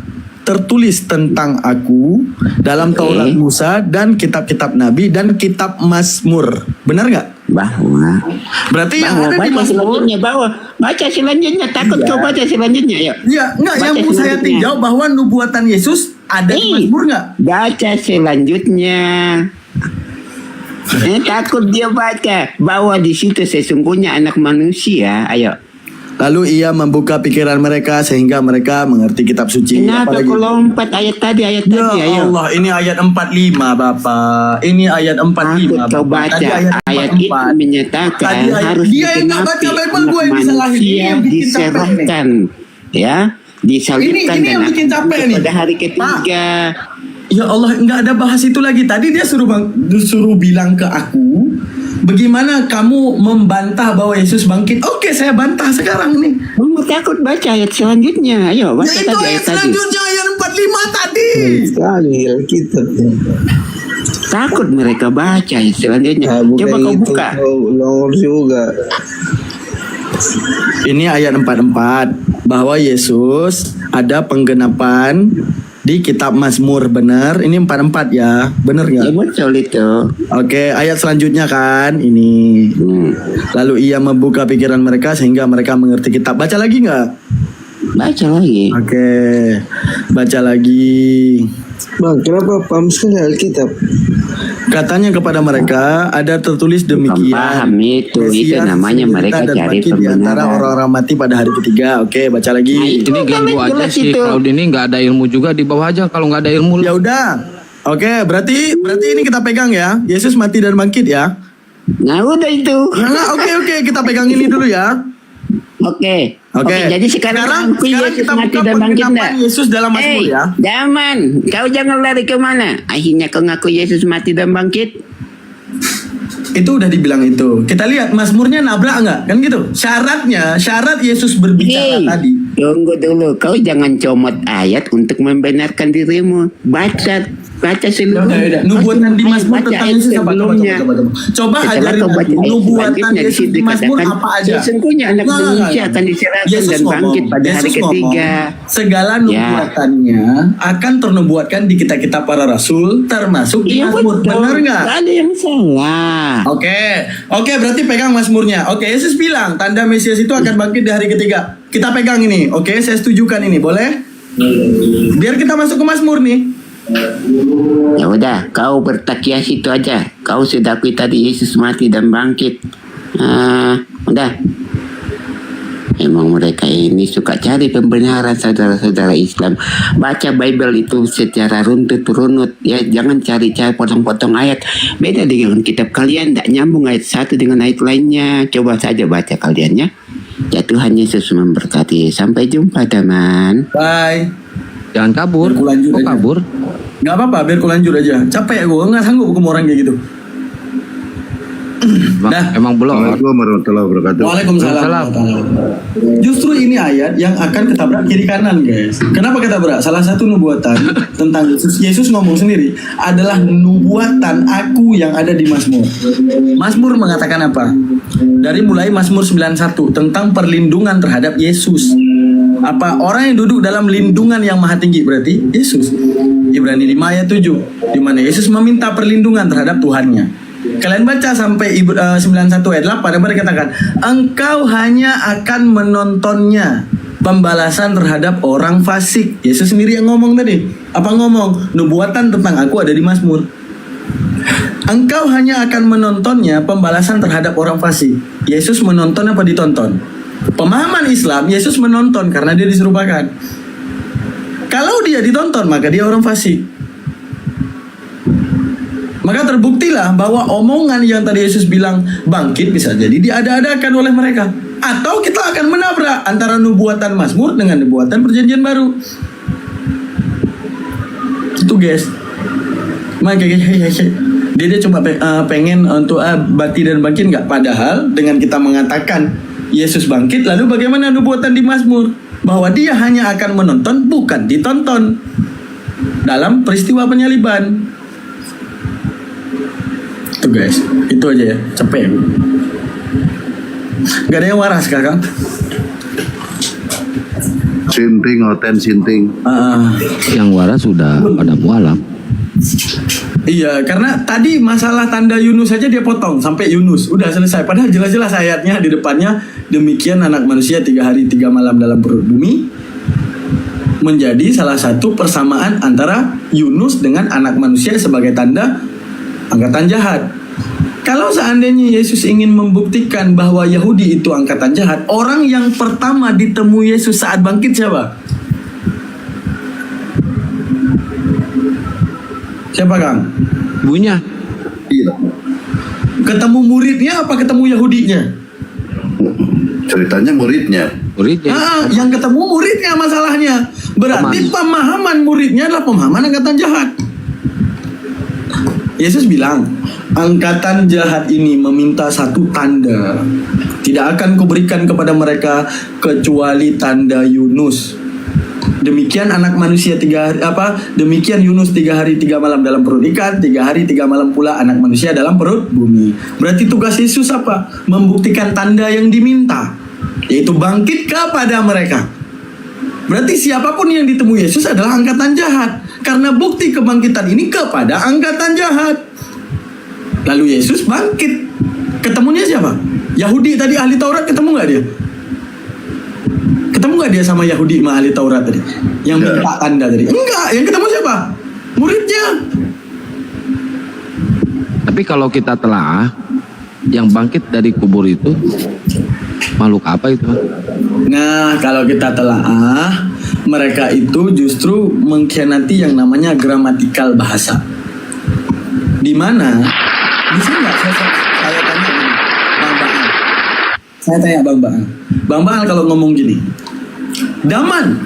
tertulis tentang aku dalam Taurat Musa dan kitab-kitab Nabi dan kitab Mazmur. Benar nggak? Bahwa. Berarti yang ada di baca Mazmur. selanjutnya, baca selanjutnya. Takut Iya. kau baca selanjutnya, yuk. Iya, enggak, yang Baca mau saya selanjutnya. tinjau bahwa nubuatan Yesus ada di Mazmur nggak? Baca selanjutnya. Takut dia baca bahwa di situ sesungguhnya anak manusia. Ayo. Lalu ia membuka pikiran mereka sehingga mereka mengerti kitab suci. Kenapa kau lompat ayat tadi? Ya Ayo. Allah, ini ayat 45 Bapak. Ini ayat 45. Kau Bapak. baca Tadi ayat itu 44. menyatakan Tadi ayat- harus dia yang nggak baca digenapi Bible, gue yang bisa lahir. Ini manusia yang bikin capek diserahkan, ya, disalibkan Ini dan yang bikin akan capek hidup nih. pada hari ketiga. Ya Allah, nggak ada bahas itu lagi. Tadi dia suruh bilang ke aku, bagaimana kamu membantah bahwa Yesus bangkit? Oke, saya bantah sekarang nih. Kamu takut baca ayat selanjutnya. Ayo baca Ya itu tadi ayat tadi. selanjutnya ayat 45 tadi. Sekali kita. Takut mereka baca ayat selanjutnya. Coba kau buka. Nomor juga. Ini ayat 44 bahwa Yesus ada penggenapan di kitab Mazmur, benar? Ini 44 ya, benar nggak? Ya betul itu. Oke, ayat selanjutnya kan ini. Lalu ia membuka pikiran mereka sehingga mereka mengerti kitab. Baca lagi nggak? Baca lagi. Oke, baca lagi. Bang, kenapa paham sekali Alkitab? Katanya kepada mereka ada tertulis demikian. Paham itu Mesias namanya mereka menderita dan cari bangkit di antara pembenaran. orang-orang mati pada hari ketiga. Oke, baca lagi. Ini ganggu aja sih Claude ini nggak ada ilmu juga, di bawah aja kalau nggak ada ilmu. Ya udah. Oke, berarti ini kita pegang ya. Yesus mati dan bangkit ya. Nah udah itu. Nah, oke, kita pegang ini dulu ya. Oke. Oke. Jadi sekarang Yesus kita mati buka dan bangkit penggenapan enggak? Yesus dalam Mazmur ya. Jangan, kau jangan lari kemana. Akhirnya kau ngaku Yesus mati dan bangkit. Itu udah dibilang itu. Kita lihat Mazmurnya nabrak nggak? Kan gitu. Syarat Yesus berbicara tadi. Tunggu dulu, kau jangan comot ayat untuk membenarkan dirimu. Baca seluruhnya. Nubuatan di Mazmur tentang Yesus apa? Coba Setelah ajarin kau baca aku. ayat Nubuatan selanjutnya, di Yesus situ di Mazmur dikatakan, apa aja? sesungguhnya anak manusia akan diserahkan dan bangkit pada hari ketiga. Segala nubuatannya akan ternubuatkan di kita para rasul, termasuk di Mazmur. Benar nggak? Gak ada yang salah. Oke, berarti pegang Mazmurnya. Oke, Yesus bilang tanda Mesias itu akan bangkit di hari ketiga. Kita pegang ini. Oke, saya setujukan ini. Boleh? Biar kita masuk ke Mazmur nih. Ya udah, kau bertakias itu aja. Kau sudah akui tadi Yesus mati dan bangkit. Udah. Emang mereka ini suka cari pembenaran, saudara-saudara Islam. Baca Bible itu secara runtut-runut ya, jangan cari-cari potong-potong ayat. Beda dengan kitab kalian, tidak nyambung ayat satu dengan ayat lainnya. Coba saja baca kalian ya. Ya Tuhan Yesus memberkati. Sampai jumpa teman. Bye. Jangan kabur. Kok kabur? Gak apa-apa, biar ku lanjut aja. Capek gue, gak sanggup hukum orang kayak gitu. Emang belum. Assalamualaikum warahmatullahi wabarakatuh. Waalaikumsalam. Justru ini ayat yang akan ketabrak kiri kanan, guys. Kenapa ketabrak? Salah satu nubuatan tentang Yesus. Yesus ngomong sendiri adalah nubuatan aku yang ada di Mazmur. Mazmur mengatakan apa? Dari mulai Mazmur 91 tentang perlindungan terhadap Yesus. Apa orang yang duduk dalam lindungan yang maha tinggi berarti Yesus. Ibrani 5 ayat 7 di mana Yesus meminta perlindungan terhadap Tuhannya. Kalian baca sampai 91 ayat 8, mereka katakan, engkau hanya akan menontonnya, pembalasan terhadap orang fasik. Yesus sendiri yang ngomong tadi. Apa ngomong? Nubuatan tentang aku ada di Mazmur. Engkau hanya akan menontonnya, pembalasan terhadap orang fasik. Yesus menonton apa ditonton? Pemahaman Islam, Yesus menonton karena dia diserupakan. Kalau dia ditonton, maka dia orang fasik. Maka terbuktilah bahwa omongan yang tadi Yesus bilang bangkit bisa jadi diada-adakan oleh mereka. Atau kita akan menabrak antara nubuatan Mazmur dengan nubuatan perjanjian baru. Itu guys. Maka dia coba pengen untuk bati dan bangkit nggak? Padahal dengan kita mengatakan Yesus bangkit, lalu bagaimana nubuatan di Mazmur? Bahwa dia hanya akan menonton, bukan ditonton. Dalam peristiwa penyaliban. Itu guys, itu aja ya, capek. Gak ada yang waras kakak. Sinting, oten sinting. Yang waras sudah pada mualaf. Iya, karena tadi masalah tanda Yunus saja dia potong sampai Yunus, udah selesai. Padahal jelas-jelas ayatnya di depannya, demikian anak manusia 3 hari 3 malam dalam perut bumi, menjadi salah satu persamaan antara Yunus dengan anak manusia sebagai tanda angkatan jahat. Kalau seandainya Yesus ingin membuktikan bahwa Yahudi itu angkatan jahat, orang yang pertama ditemui Yesus saat bangkit siapa? Siapa Kang? Ibunya. Ketemu muridnya apa ketemu Yahudinya? Ceritanya muridnya. Yang ketemu muridnya masalahnya. Berarti pemahaman muridnya adalah pemahaman angkatan jahat. Yesus bilang, angkatan jahat ini meminta satu tanda. Tidak akan kuberikan kepada mereka kecuali tanda Yunus. Demikian anak manusia 3 hari demikian Yunus 3 hari 3 malam dalam perut ikan, 3 hari 3 malam pula anak manusia dalam perut bumi. Berarti tugas Yesus apa? Membuktikan tanda yang diminta, yaitu bangkit kepada mereka. Berarti siapapun yang ditemui Yesus adalah angkatan jahat, karena bukti kebangkitan ini kepada angkatan jahat. Lalu Yesus bangkit. Ketemunya siapa? Yahudi tadi ahli Taurat ketemu nggak dia? Ketemu nggak dia sama Yahudi sama ahli Taurat tadi? Yang minta tanda tadi? Enggak, yang ketemu siapa? Muridnya. Tapi kalau kita telah yang bangkit dari kubur itu makhluk apa itu? Nah, kalau kita telaah, mereka itu justru mengkhianati yang namanya gramatikal bahasa. Di mana? Bisa nggak saya tanya ini, Bang Baan? Saya tanya Bang Baal. Bang Baal kalau ngomong gini, Daman,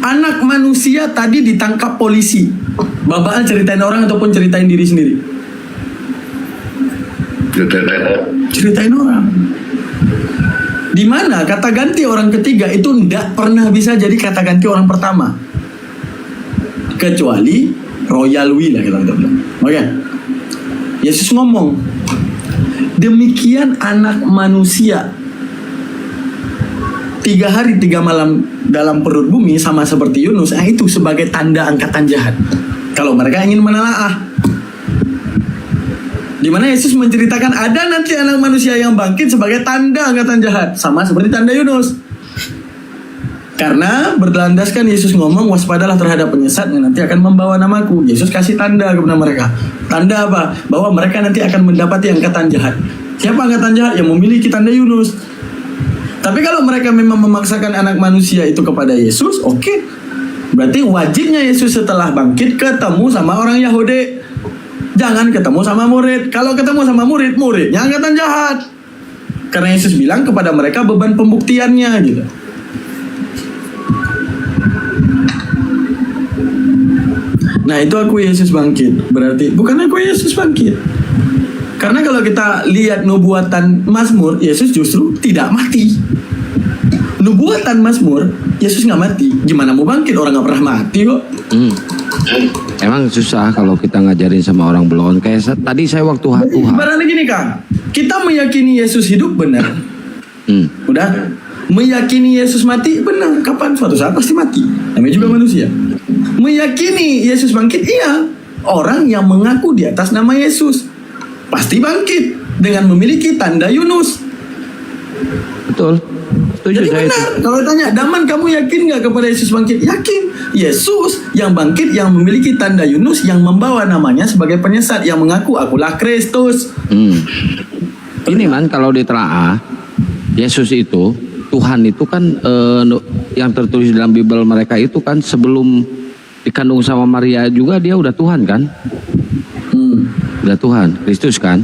anak manusia tadi ditangkap polisi. Bang Baal ceritain orang ataupun ceritain diri sendiri? Ceritain orang. Di mana kata ganti orang ketiga itu tidak pernah bisa jadi kata ganti orang pertama. Kecuali royal we lah kita bilang. Oke. Yesus ngomong, demikian anak manusia 3 hari 3 malam dalam perut bumi sama seperti Yunus, itu sebagai tanda angkatan jahat. Kalau mereka ingin menelaah, di mana Yesus menceritakan ada nanti anak manusia yang bangkit sebagai tanda angkatan jahat, sama seperti tanda Yunus. Karena berlandaskan Yesus ngomong, waspadalah terhadap penyesat yang nanti akan membawa namaku. Yesus kasih tanda kepada mereka. Tanda apa? Bahwa mereka nanti akan mendapati angkatan jahat. Siapa angkatan jahat? Yang memiliki tanda Yunus. Tapi kalau mereka memang memaksakan anak manusia itu kepada Yesus, oke. Berarti wajibnya Yesus setelah bangkit ketemu sama orang Yahudi. Jangan ketemu sama murid. Kalau ketemu sama murid, muridnya angkatan jahat. Karena Yesus bilang kepada mereka beban pembuktiannya gitu. Nah itu aku Yesus bangkit. Berarti bukan aku Yesus bangkit. Karena kalau kita lihat nubuatan Mazmur, Yesus justru tidak mati. Nubuatan Mazmur, Yesus nggak mati. Gimana mau bangkit? Orang nggak pernah mati kok. Emang susah kalau kita ngajarin sama orang belum. Kayak tadi saya waktu Tuhan. Ibaratnya gini Kang, kita meyakini Yesus hidup benar. Udah. Meyakini Yesus mati benar. Kapan? Suatu saat pasti mati. Namanya juga manusia. Meyakini Yesus bangkit, iya. Orang yang mengaku di atas nama Yesus pasti bangkit dengan memiliki tanda Yunus. Betul. Setuju. Jadi benar. Kalau tanya, Daman kamu yakin nggak kepada Yesus bangkit? Yakin. Yesus yang bangkit yang memiliki tanda Yunus yang membawa namanya sebagai penyesat yang mengaku akulah Kristus. Ini man kalau ditelaah, Yesus itu Tuhan itu kan yang tertulis dalam Bible mereka itu kan sebelum dikandung sama Maria juga dia udah Tuhan kan? Udah Tuhan, Kristus kan?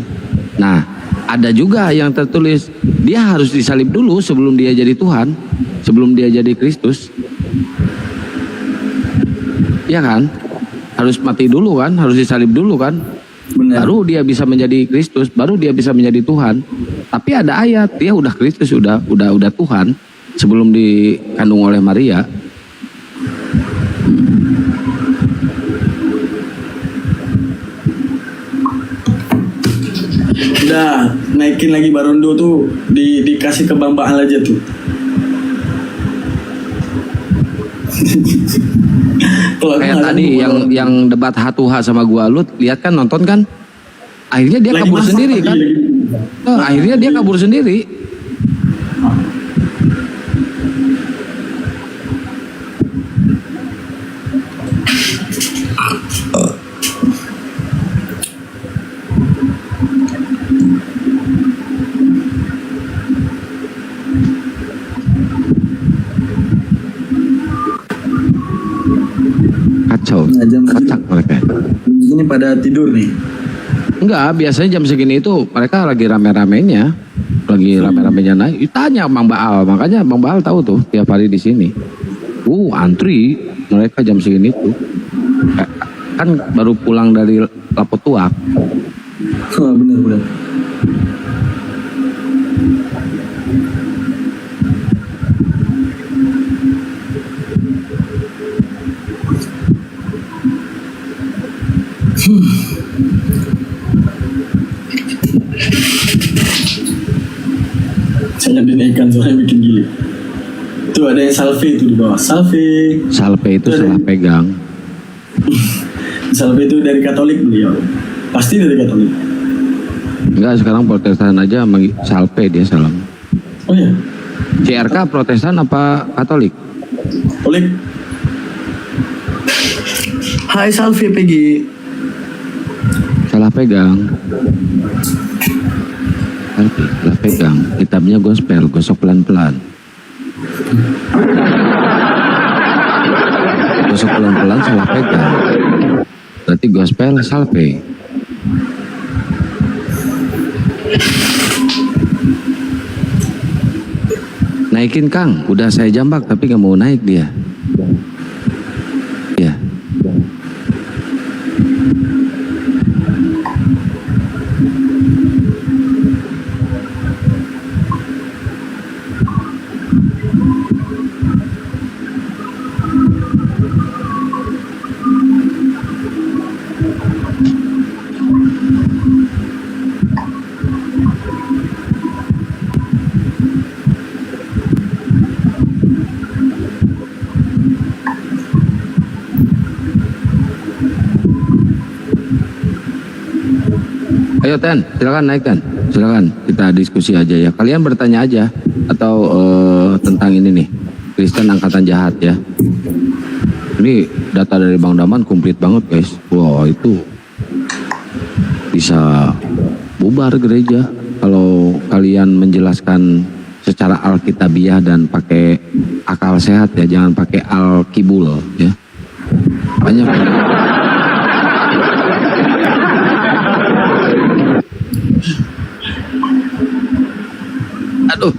Nah, ada juga yang tertulis dia harus disalib dulu sebelum dia jadi Tuhan, sebelum dia jadi Kristus. Ya kan? Harus mati dulu kan? Harus disalib dulu kan? Benar. Baru dia bisa menjadi Kristus, baru dia bisa menjadi Tuhan. Tapi ada ayat dia udah Kristus, udah Tuhan sebelum dikandung oleh Maria. Udah naikin lagi Barondo tuh dikasih ke Bang Baal aja tuh. Kayak tadi yang debat H2H sama gua, lu lihat kan, nonton kan? Akhirnya dia kabur sendiri kan? Akhirnya dia kabur sendiri. Kacau, kacak mereka. Ini pada tidur nih. Enggak, biasanya jam segini itu mereka lagi rame-ramenya, naik. Tanya Bang Baal, makanya Bang Baal tahu tuh tiap hari di sini. Antri mereka jam segini tuh. Kan baru pulang dari Lapotuak. Benar. Jangan dinaikkan soalnya bikin gila. Tuh ada yang salve itu di bawah. Salve itu salah pegang. Salve itu dari Katolik beliau. Pasti dari Katolik. Enggak, sekarang Protestan aja salve dia salam. Oh iya. CRK Protestan apa Katolik? Katolik. Hai salve Peggy. Salah pegang. Salah pegang. Kitabnya gospel, gosok pelan-pelan. Gosok pelan-pelan salah pegang. Berarti gospel salve. Naikin Kang, udah saya jambak tapi nggak mau naik dia. Ya. Ayo Ten, silakan naik Ten, silakan kita diskusi aja ya. Kalian bertanya aja atau tentang ini nih, Kristen angkatan jahat ya. Ini data dari Bang Daman komplit banget guys. Wah itu bisa bubar gereja kalau kalian menjelaskan secara alkitabiah dan pakai akal sehat ya, jangan pakai alkibul ya. Banyak. Aduh.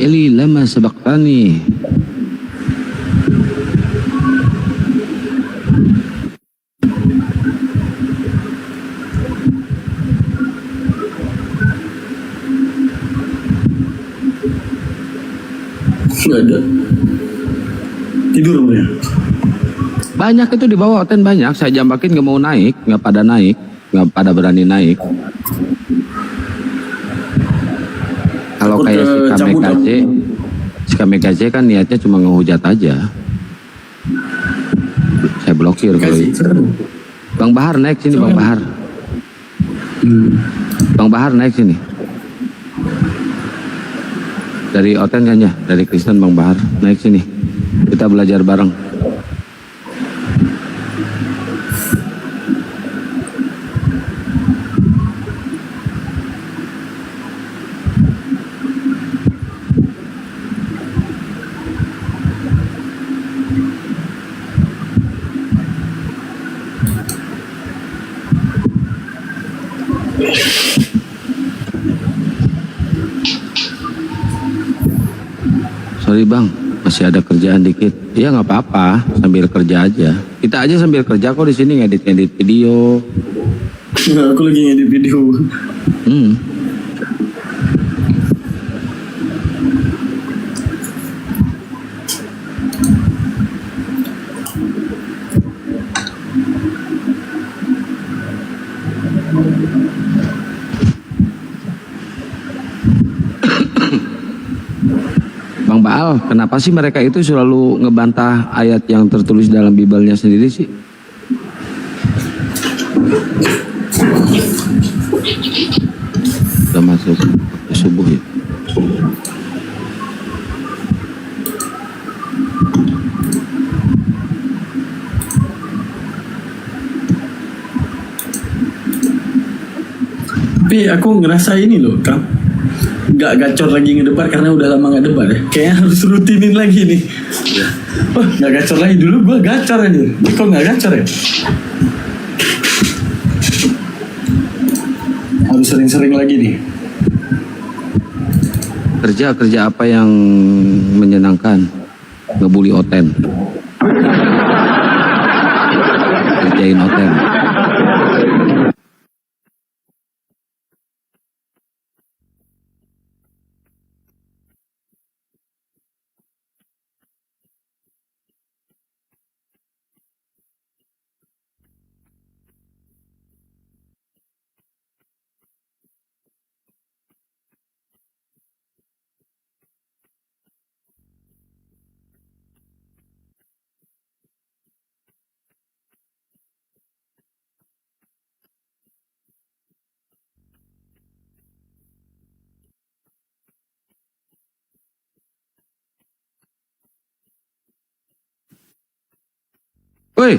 Eli lama sabaqtani. Ada. Tidur ya. Banyak itu di bawah Ten, banyak. Saya jambakin nggak mau naik, nggak pada berani naik. Kalau kayak si Kamikaze kan niatnya cuma ngehujat aja. Saya blokir kalau itu. Bang Bahar naik sini, Bang Bahar. Bang Bahar naik sini. Dari Oten kan ya, dari Kristen Bang Bahar naik sini. Kita belajar bareng. Sorry Bang, masih ada kerjaan dikit. Ya nggak apa-apa, sambil kerja aja. Kita aja sambil kerja kok di sini ngedit video. Aku lagi ngedit video. Bang Baal, kenapa sih mereka itu selalu ngebantah ayat yang tertulis dalam Bibalnya sendiri sih? Udah masuk subuh ya. Tapi aku ngerasa ini loh, Kang. Gak gacor lagi ngedebat karena udah lama gak debat ya. Kayaknya harus rutinin lagi nih. Wah, gak gacor lagi. Dulu gua gacor aja. Ini kok gak gacor ya? Harus sering-sering lagi nih. Kerja apa yang menyenangkan? Ngebully Oten. Kerjain Oten. Woi,